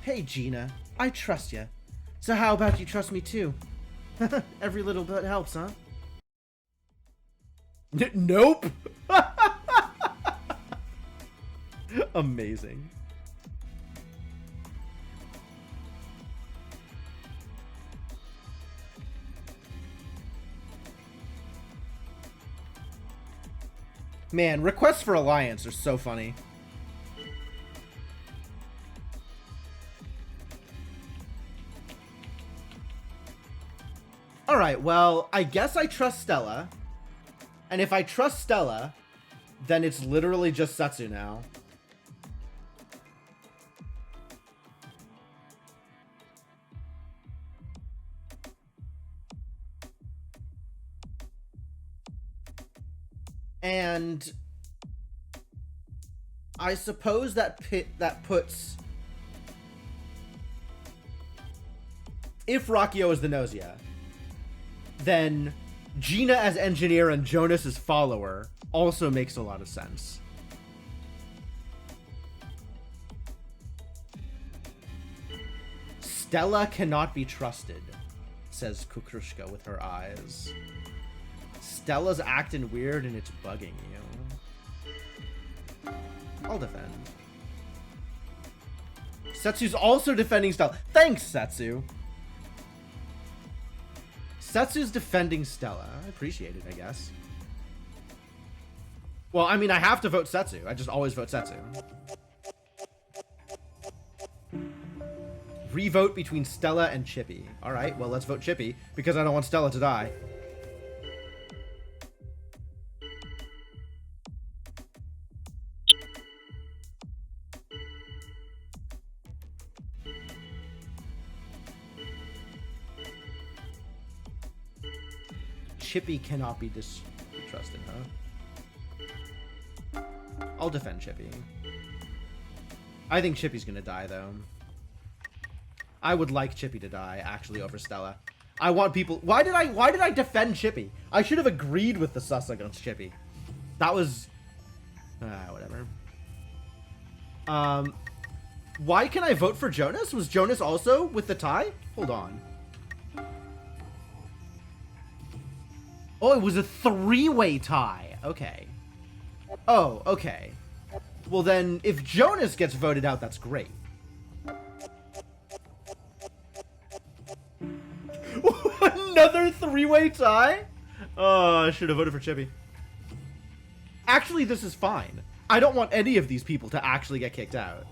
Hey, Gina. I trust you. So how about you trust me too? Every little bit helps, huh? Nope. Amazing. Man, requests for alliance are so funny. Alright, well, I guess I trust Stella. And if I trust Stella, then it's literally just Setsu now. And I suppose that puts, if Rakio is the Gnosia, then Gina as engineer and Jonas as follower also makes a lot of sense. Stella cannot be trusted, says Kukrushka with her eyes. Stella's acting weird and it's bugging you. I'll defend. Setsu's also defending Stella. Thanks, Setsu. Setsu's defending Stella. I appreciate it, I guess. Well, I mean, I have to vote Setsu. I just always vote Setsu. Revote between Stella and Chippy. Alright, well, let's vote Chippy, because I don't want Stella to die. Chippy cannot be trusted, huh? I'll defend Chippy. I think Chippy's gonna die, though. I would like Chippy to die, actually, over Stella. I want people... Why did I defend Chippy? I should have agreed with the sus against Chippy. That was... whatever. Why can I vote for Jonas? Was Jonas also with the tie? Hold on. Oh, it was a three-way tie. Okay. Oh, okay. Well then, if Jonas gets voted out, that's great. Another three-way tie? Oh, I should have voted for Chippy. Actually, this is fine. I don't want any of these people to actually get kicked out.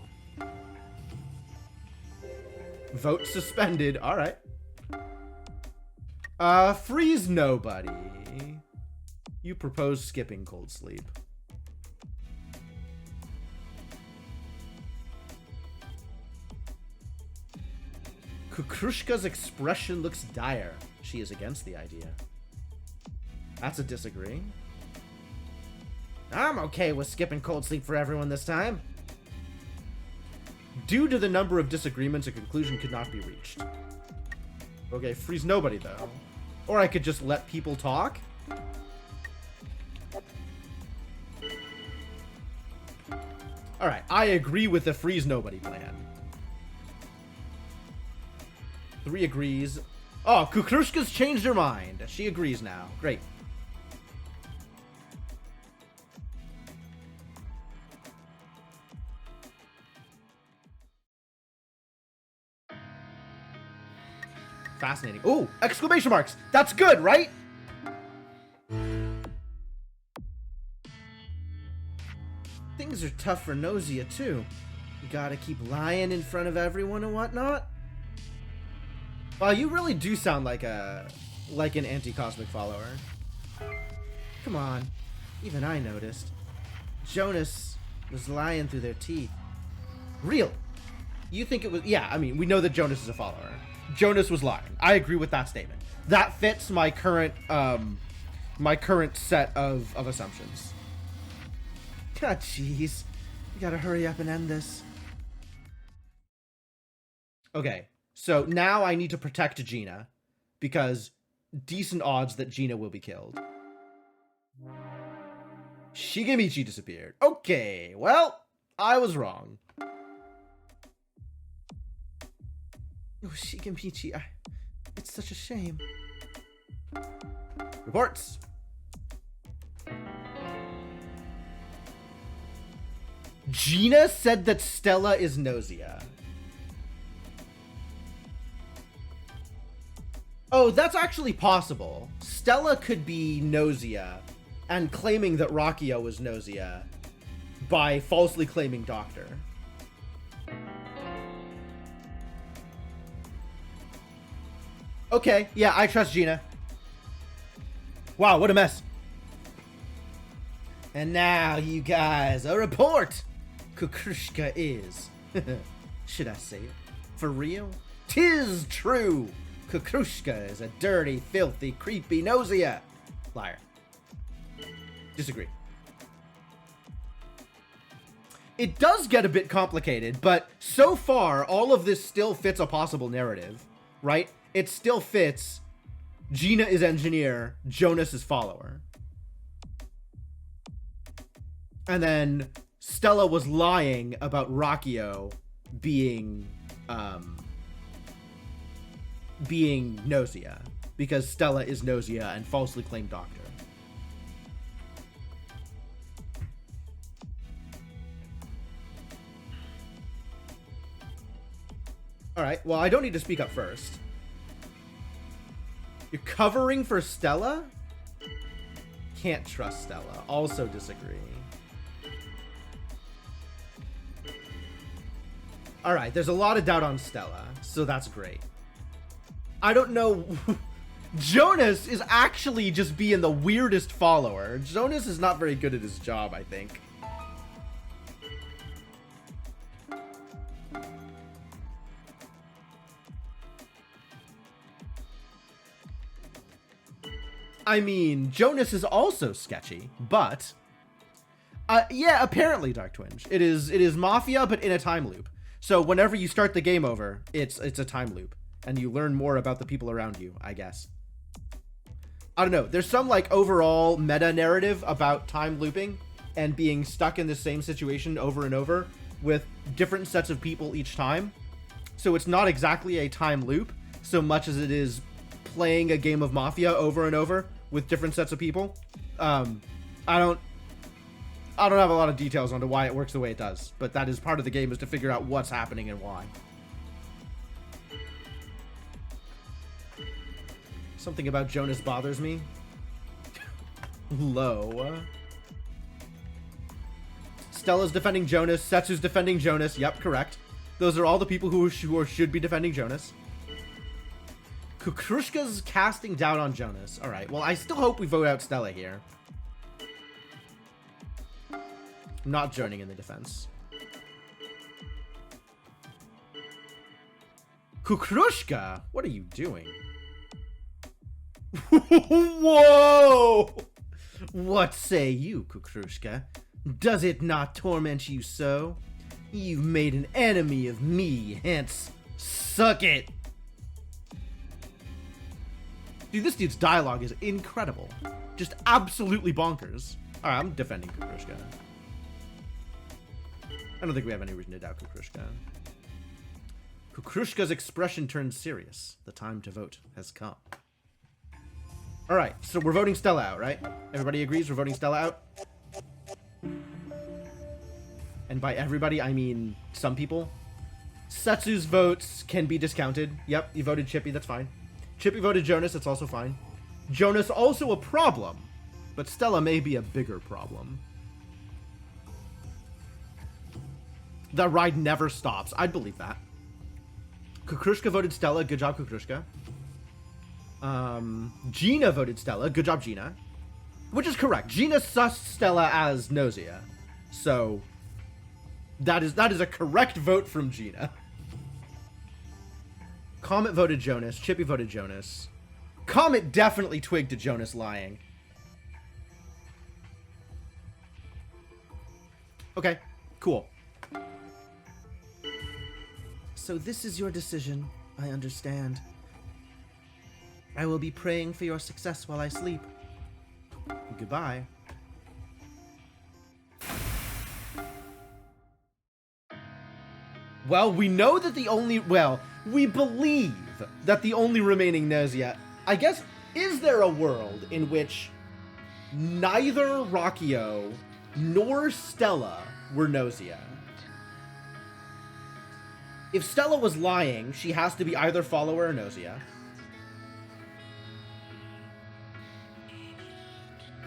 Vote suspended. All right. Freeze nobody. You propose skipping cold sleep. Kukrushka's expression looks dire. She is against the idea. That's a disagree. I'm okay with skipping cold sleep for everyone this time. Due to the number of disagreements, a conclusion could not be reached. Okay, freeze nobody, though. Or I could just let people talk. Alright, I agree with the freeze nobody plan. 3 agrees. Oh, Kukrushka's changed her mind. She agrees now. Great. Fascinating. Ooh, exclamation marks. That's good, right? Things are tough for Gnosia, too. You gotta keep lying in front of everyone and whatnot. Wow, you really do sound like an anti-cosmic follower. Come on. Even I noticed. Jonas was lying through their teeth. Real. You think it was... Yeah, I mean, we know that Jonas is a follower. Jonas was lying. I agree with that statement. That fits my current set of assumptions. God, jeez. We gotta hurry up and end this. Okay, so now I need to protect Gina, because decent odds that Gina will be killed. Shigemichi disappeared. Okay, well, I was wrong. Oh, Shigemichi, it's such a shame. Reports. Gina said that Stella is Gnosia. Oh, that's actually possible. Stella could be Gnosia and claiming that Rakio was Gnosia by falsely claiming Doctor. Okay, yeah, I trust Gina. Wow, what a mess. And now, you guys, a report. Kukrushka is. Should I say it? For real? 'Tis true. Kukrushka is a dirty, filthy, creepy Gnosia. Liar. Disagree. It does get a bit complicated, but so far, all of this still fits a possible narrative, right? It still fits Gina is engineer, Jonas is follower. And then Stella was lying about Rakio being Gnosia, because Stella is Gnosia and falsely claimed doctor. Alright, well, I don't need to speak up first. You're covering for Stella? Can't trust Stella. Also disagree. Alright, there's a lot of doubt on Stella, so that's great. I don't know. Jonas is actually just being the weirdest follower. Jonas is not very good at his job, I think. I mean, Jonas is also sketchy, but yeah, apparently, Dark Twinge. It is Mafia, but in a time loop. So whenever you start the game over, it's a time loop, and you learn more about the people around you, I guess. I don't know. There's some like overall meta narrative about time looping and being stuck in the same situation over and over with different sets of people each time. So it's not exactly a time loop so much as it is playing a game of Mafia over and over with different sets of people. I don't have a lot of details onto why it works the way it does, but that is part of the game, is to figure out what's happening and why. Something about Jonas bothers me. Low. Stella's defending Jonas. Setsu's defending Jonas. Yep, correct. Those are all the people who should be defending Jonas. Kukrushka's casting doubt on Jonas. Alright, well, I still hope we vote out Stella here. Not joining in the defense. Kukrushka? What are you doing? Whoa! What say you, Kukrushka? Does it not torment you so? You've made an enemy of me, hence, suck it! Dude, this dude's dialogue is incredible. Just absolutely bonkers. Alright, I'm defending Kukrushka. I don't think we have any reason to doubt Kukrushka. Kukrushka's expression turns serious. The time to vote has come. Alright, so we're voting Stella out, right? Everybody agrees we're voting Stella out? And by everybody, I mean some people. Setsu's votes can be discounted. Yep, you voted Chippy, that's fine. Chippy voted Jonas, that's also fine. Jonas also a problem, but Stella may be a bigger problem. The ride never stops. I'd believe that. Kukrushka voted Stella. Good job, Kukrushka. Gina voted Stella. Good job, Gina. Which is correct. Gina sussed Stella as Gnosia. So, that is a correct vote from Gina. Comet voted Jonas. Chippy voted Jonas. Comet definitely twigged to Jonas lying. Okay, cool. So this is your decision, I understand. I will be praying for your success while I sleep. Goodbye. Well, we know that we believe that the only remaining Gnosia, I guess, is there a world in which neither Rakio nor Stella were Gnosia? If Stella was lying, she has to be either follower or Gnosia.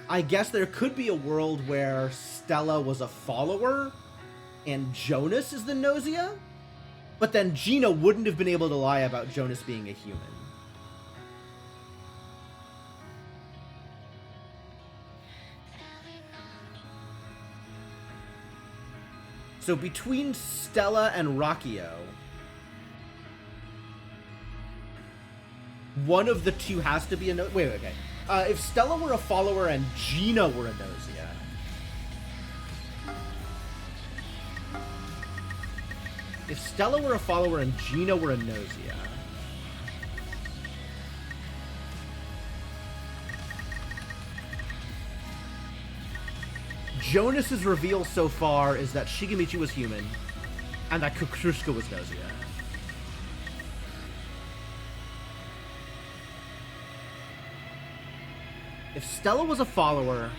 I guess there could be a world where Stella was a follower and Jonas is the Gnosia? But then Gina wouldn't have been able to lie about Jonas being a human. So between Stella and Rockio, one of the two has to be a Wait, okay. If Stella were a follower and Gina were a Gnosia. If Stella were a follower and Gina were a Gnosia. Jonas's reveal so far is that Shigemichi was human and that Kukrushka was Gnosia. If Stella was a follower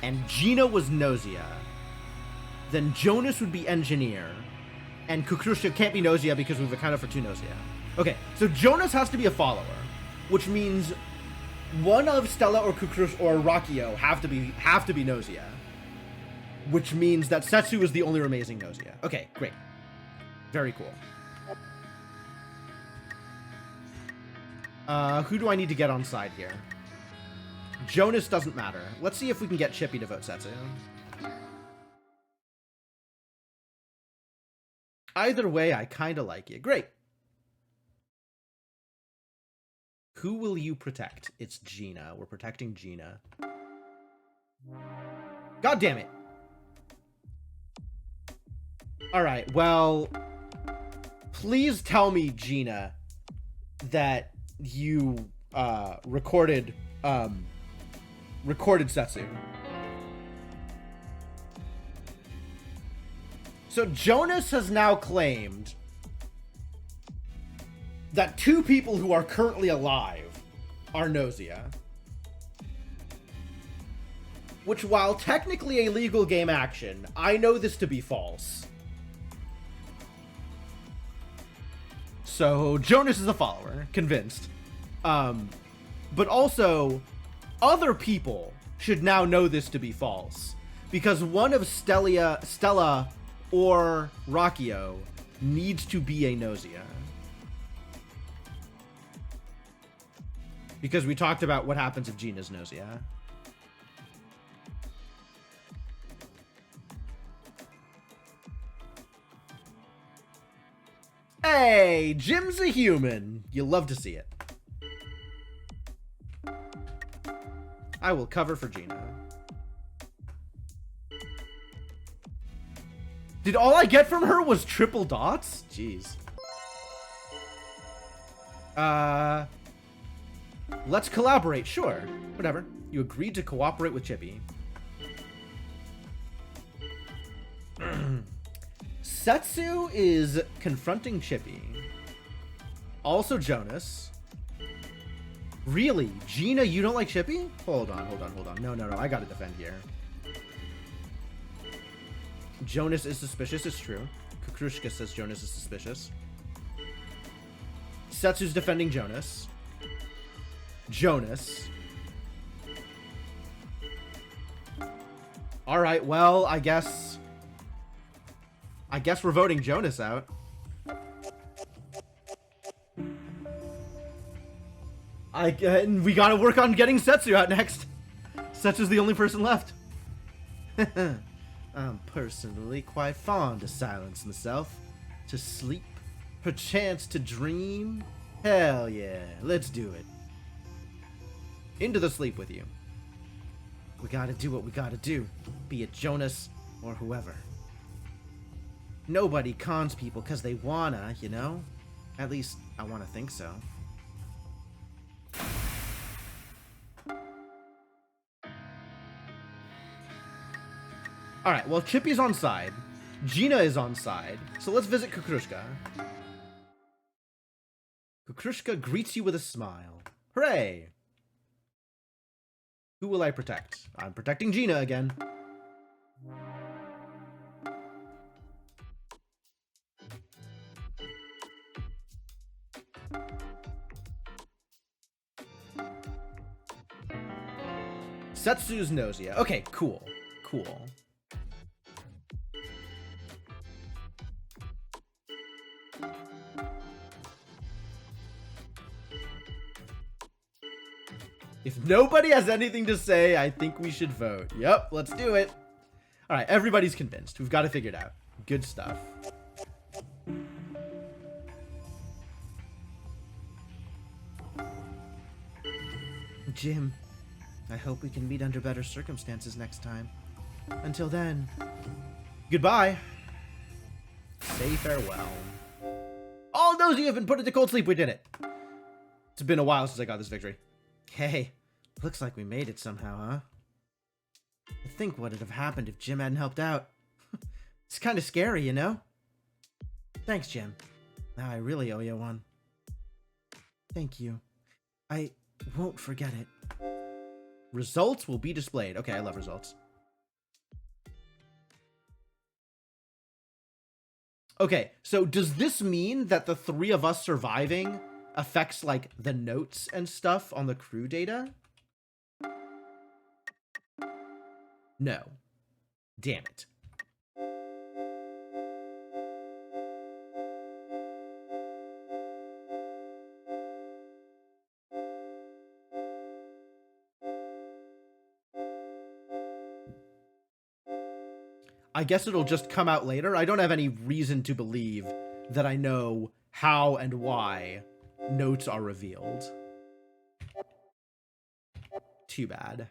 and Gina was Gnosia, then Jonas would be engineer and Kukrushka can't be Gnosia because we've accounted for two Gnosia. Okay, so Jonas has to be a follower, which means one of Stella or Kukrushka or Rockio have to be Gnosia, which means that Setsu is the only remaining Gnosia. Okay, great. Very cool. Who do I need to get on side here? Jonas doesn't matter. Let's see if we can get Chippy to vote Setsu. Either way, I kind of like you. Great. Who will you protect? It's Gina. We're protecting Gina. God damn it. Alright, well, please tell me, Gina, that you recorded Setsu. So Jonas has now claimed that two people who are currently alive are Gnosia. Which, while technically a legal game action, I know this to be false. So Jonas is a follower, convinced. But also, other people should now know this to be false. Because one of Stella or Rockio needs to be a Gnosia. Because we talked about what happens if Gina's Gnosia. Hey, Jim's a human. You love to see it. I will cover for Gina. Did all I get from her was triple dots? Jeez. Let's collaborate, sure. Whatever. You agreed to cooperate with Chippy. Setsu is confronting Chippy. Also Jonas. Really? Gina, you don't like Chippy? Hold on. No. I gotta defend here. Jonas is suspicious, it's true. Kukrushka says Jonas is suspicious. Setsu's defending Jonas. Alright, well, I guess we're voting Jonas out. And we gotta work on getting Setsu out next. Setsu's the only person left. I'm personally quite fond of silence myself. To sleep, perchance to dream. Hell yeah, let's do it. Into the sleep with you. We gotta do what we gotta do, be it Jonas or whoever. Nobody cons people because they wanna, you know? At least, I wanna think so. Alright, well, Chippy's on side. Gina is on side. So let's visit Kukrushka. Kukrushka greets you with a smile. Hooray! Who will I protect? I'm protecting Gina again. Setsu's Gnosia. Okay, cool. If nobody has anything to say, I think we should vote. Yep, let's do it. All right, everybody's convinced. We've got to figure it out. Good stuff. Jim, I hope we can meet under better circumstances next time. Until then, Goodbye. Say farewell. All those you have been put into cold sleep, we did it. It's been a while since I got this victory. hey, looks like we made it somehow, huh? I think what would have happened if Jim hadn't helped out. It's kind of scary, you know? Thanks, Jim. Now I really owe you one. Thank you. I won't forget it. Results will be displayed. Okay, I love results. Okay, so does this mean that the 3 of us surviving affects, like, the notes and stuff on the crew data? No. Damn it. I guess it'll just come out later. I don't have any reason to believe that I know how and why notes are revealed. Too bad.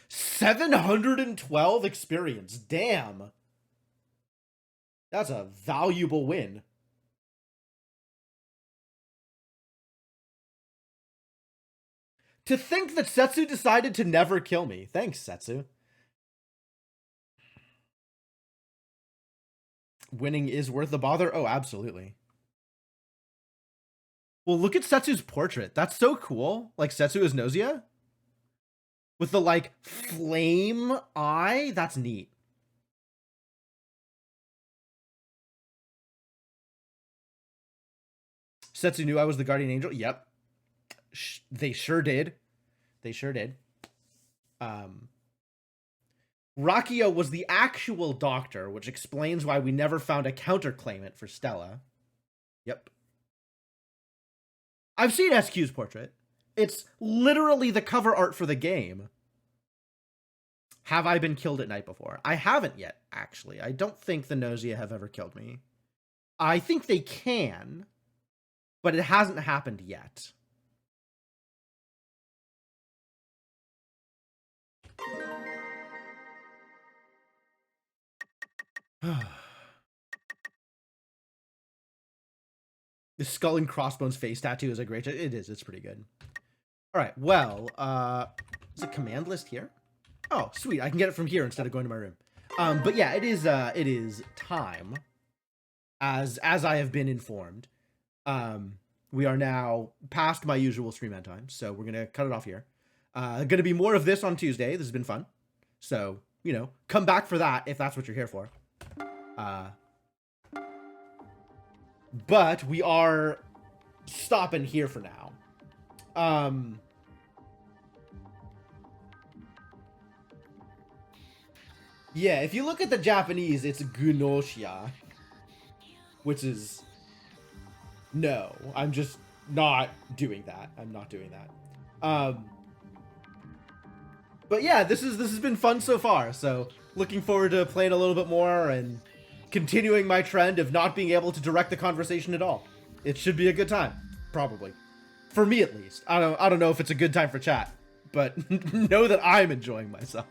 712 experience. Damn. That's a valuable win. To think that Setsu decided to never kill me. Thanks, Setsu. Winning is worth the bother? Oh, absolutely. Well, look at Setsu's portrait. That's so cool. Like, Setsu is Gnosia? With the, like, flame eye? That's neat. Setsu knew I was the guardian angel? Yep. They sure did. They sure did. Rakia was the actual doctor, which explains why we never found a counterclaimant for Stella. Yep. I've seen SQ's portrait. It's literally the cover art for the game. Have I been killed at night before? I haven't yet, actually. I don't think the Gnosia have ever killed me. I think they can, but it hasn't happened yet. The skull and crossbones face tattoo is a great... It is. It's pretty good. All right. Well, is a command list here? Oh, sweet. I can get it from here instead of going to my room. But yeah, it is time. As I have been informed. We are now past my usual stream end time, so we're going to cut it off here. Going to be more of this on Tuesday. This has been fun. So, you know, come back for that if that's what you're here for. But we are stopping here for now. Yeah, if you look at the Japanese, it's Gnosia. Which is... No, I'm just not doing that. I'm not doing that. But yeah, this has been fun so far. So looking forward to playing a little bit more and continuing my trend of not being able to direct the conversation at all. It should be a good time, probably. For me at least. I don't know if it's a good time for chat, but know that I'm enjoying myself.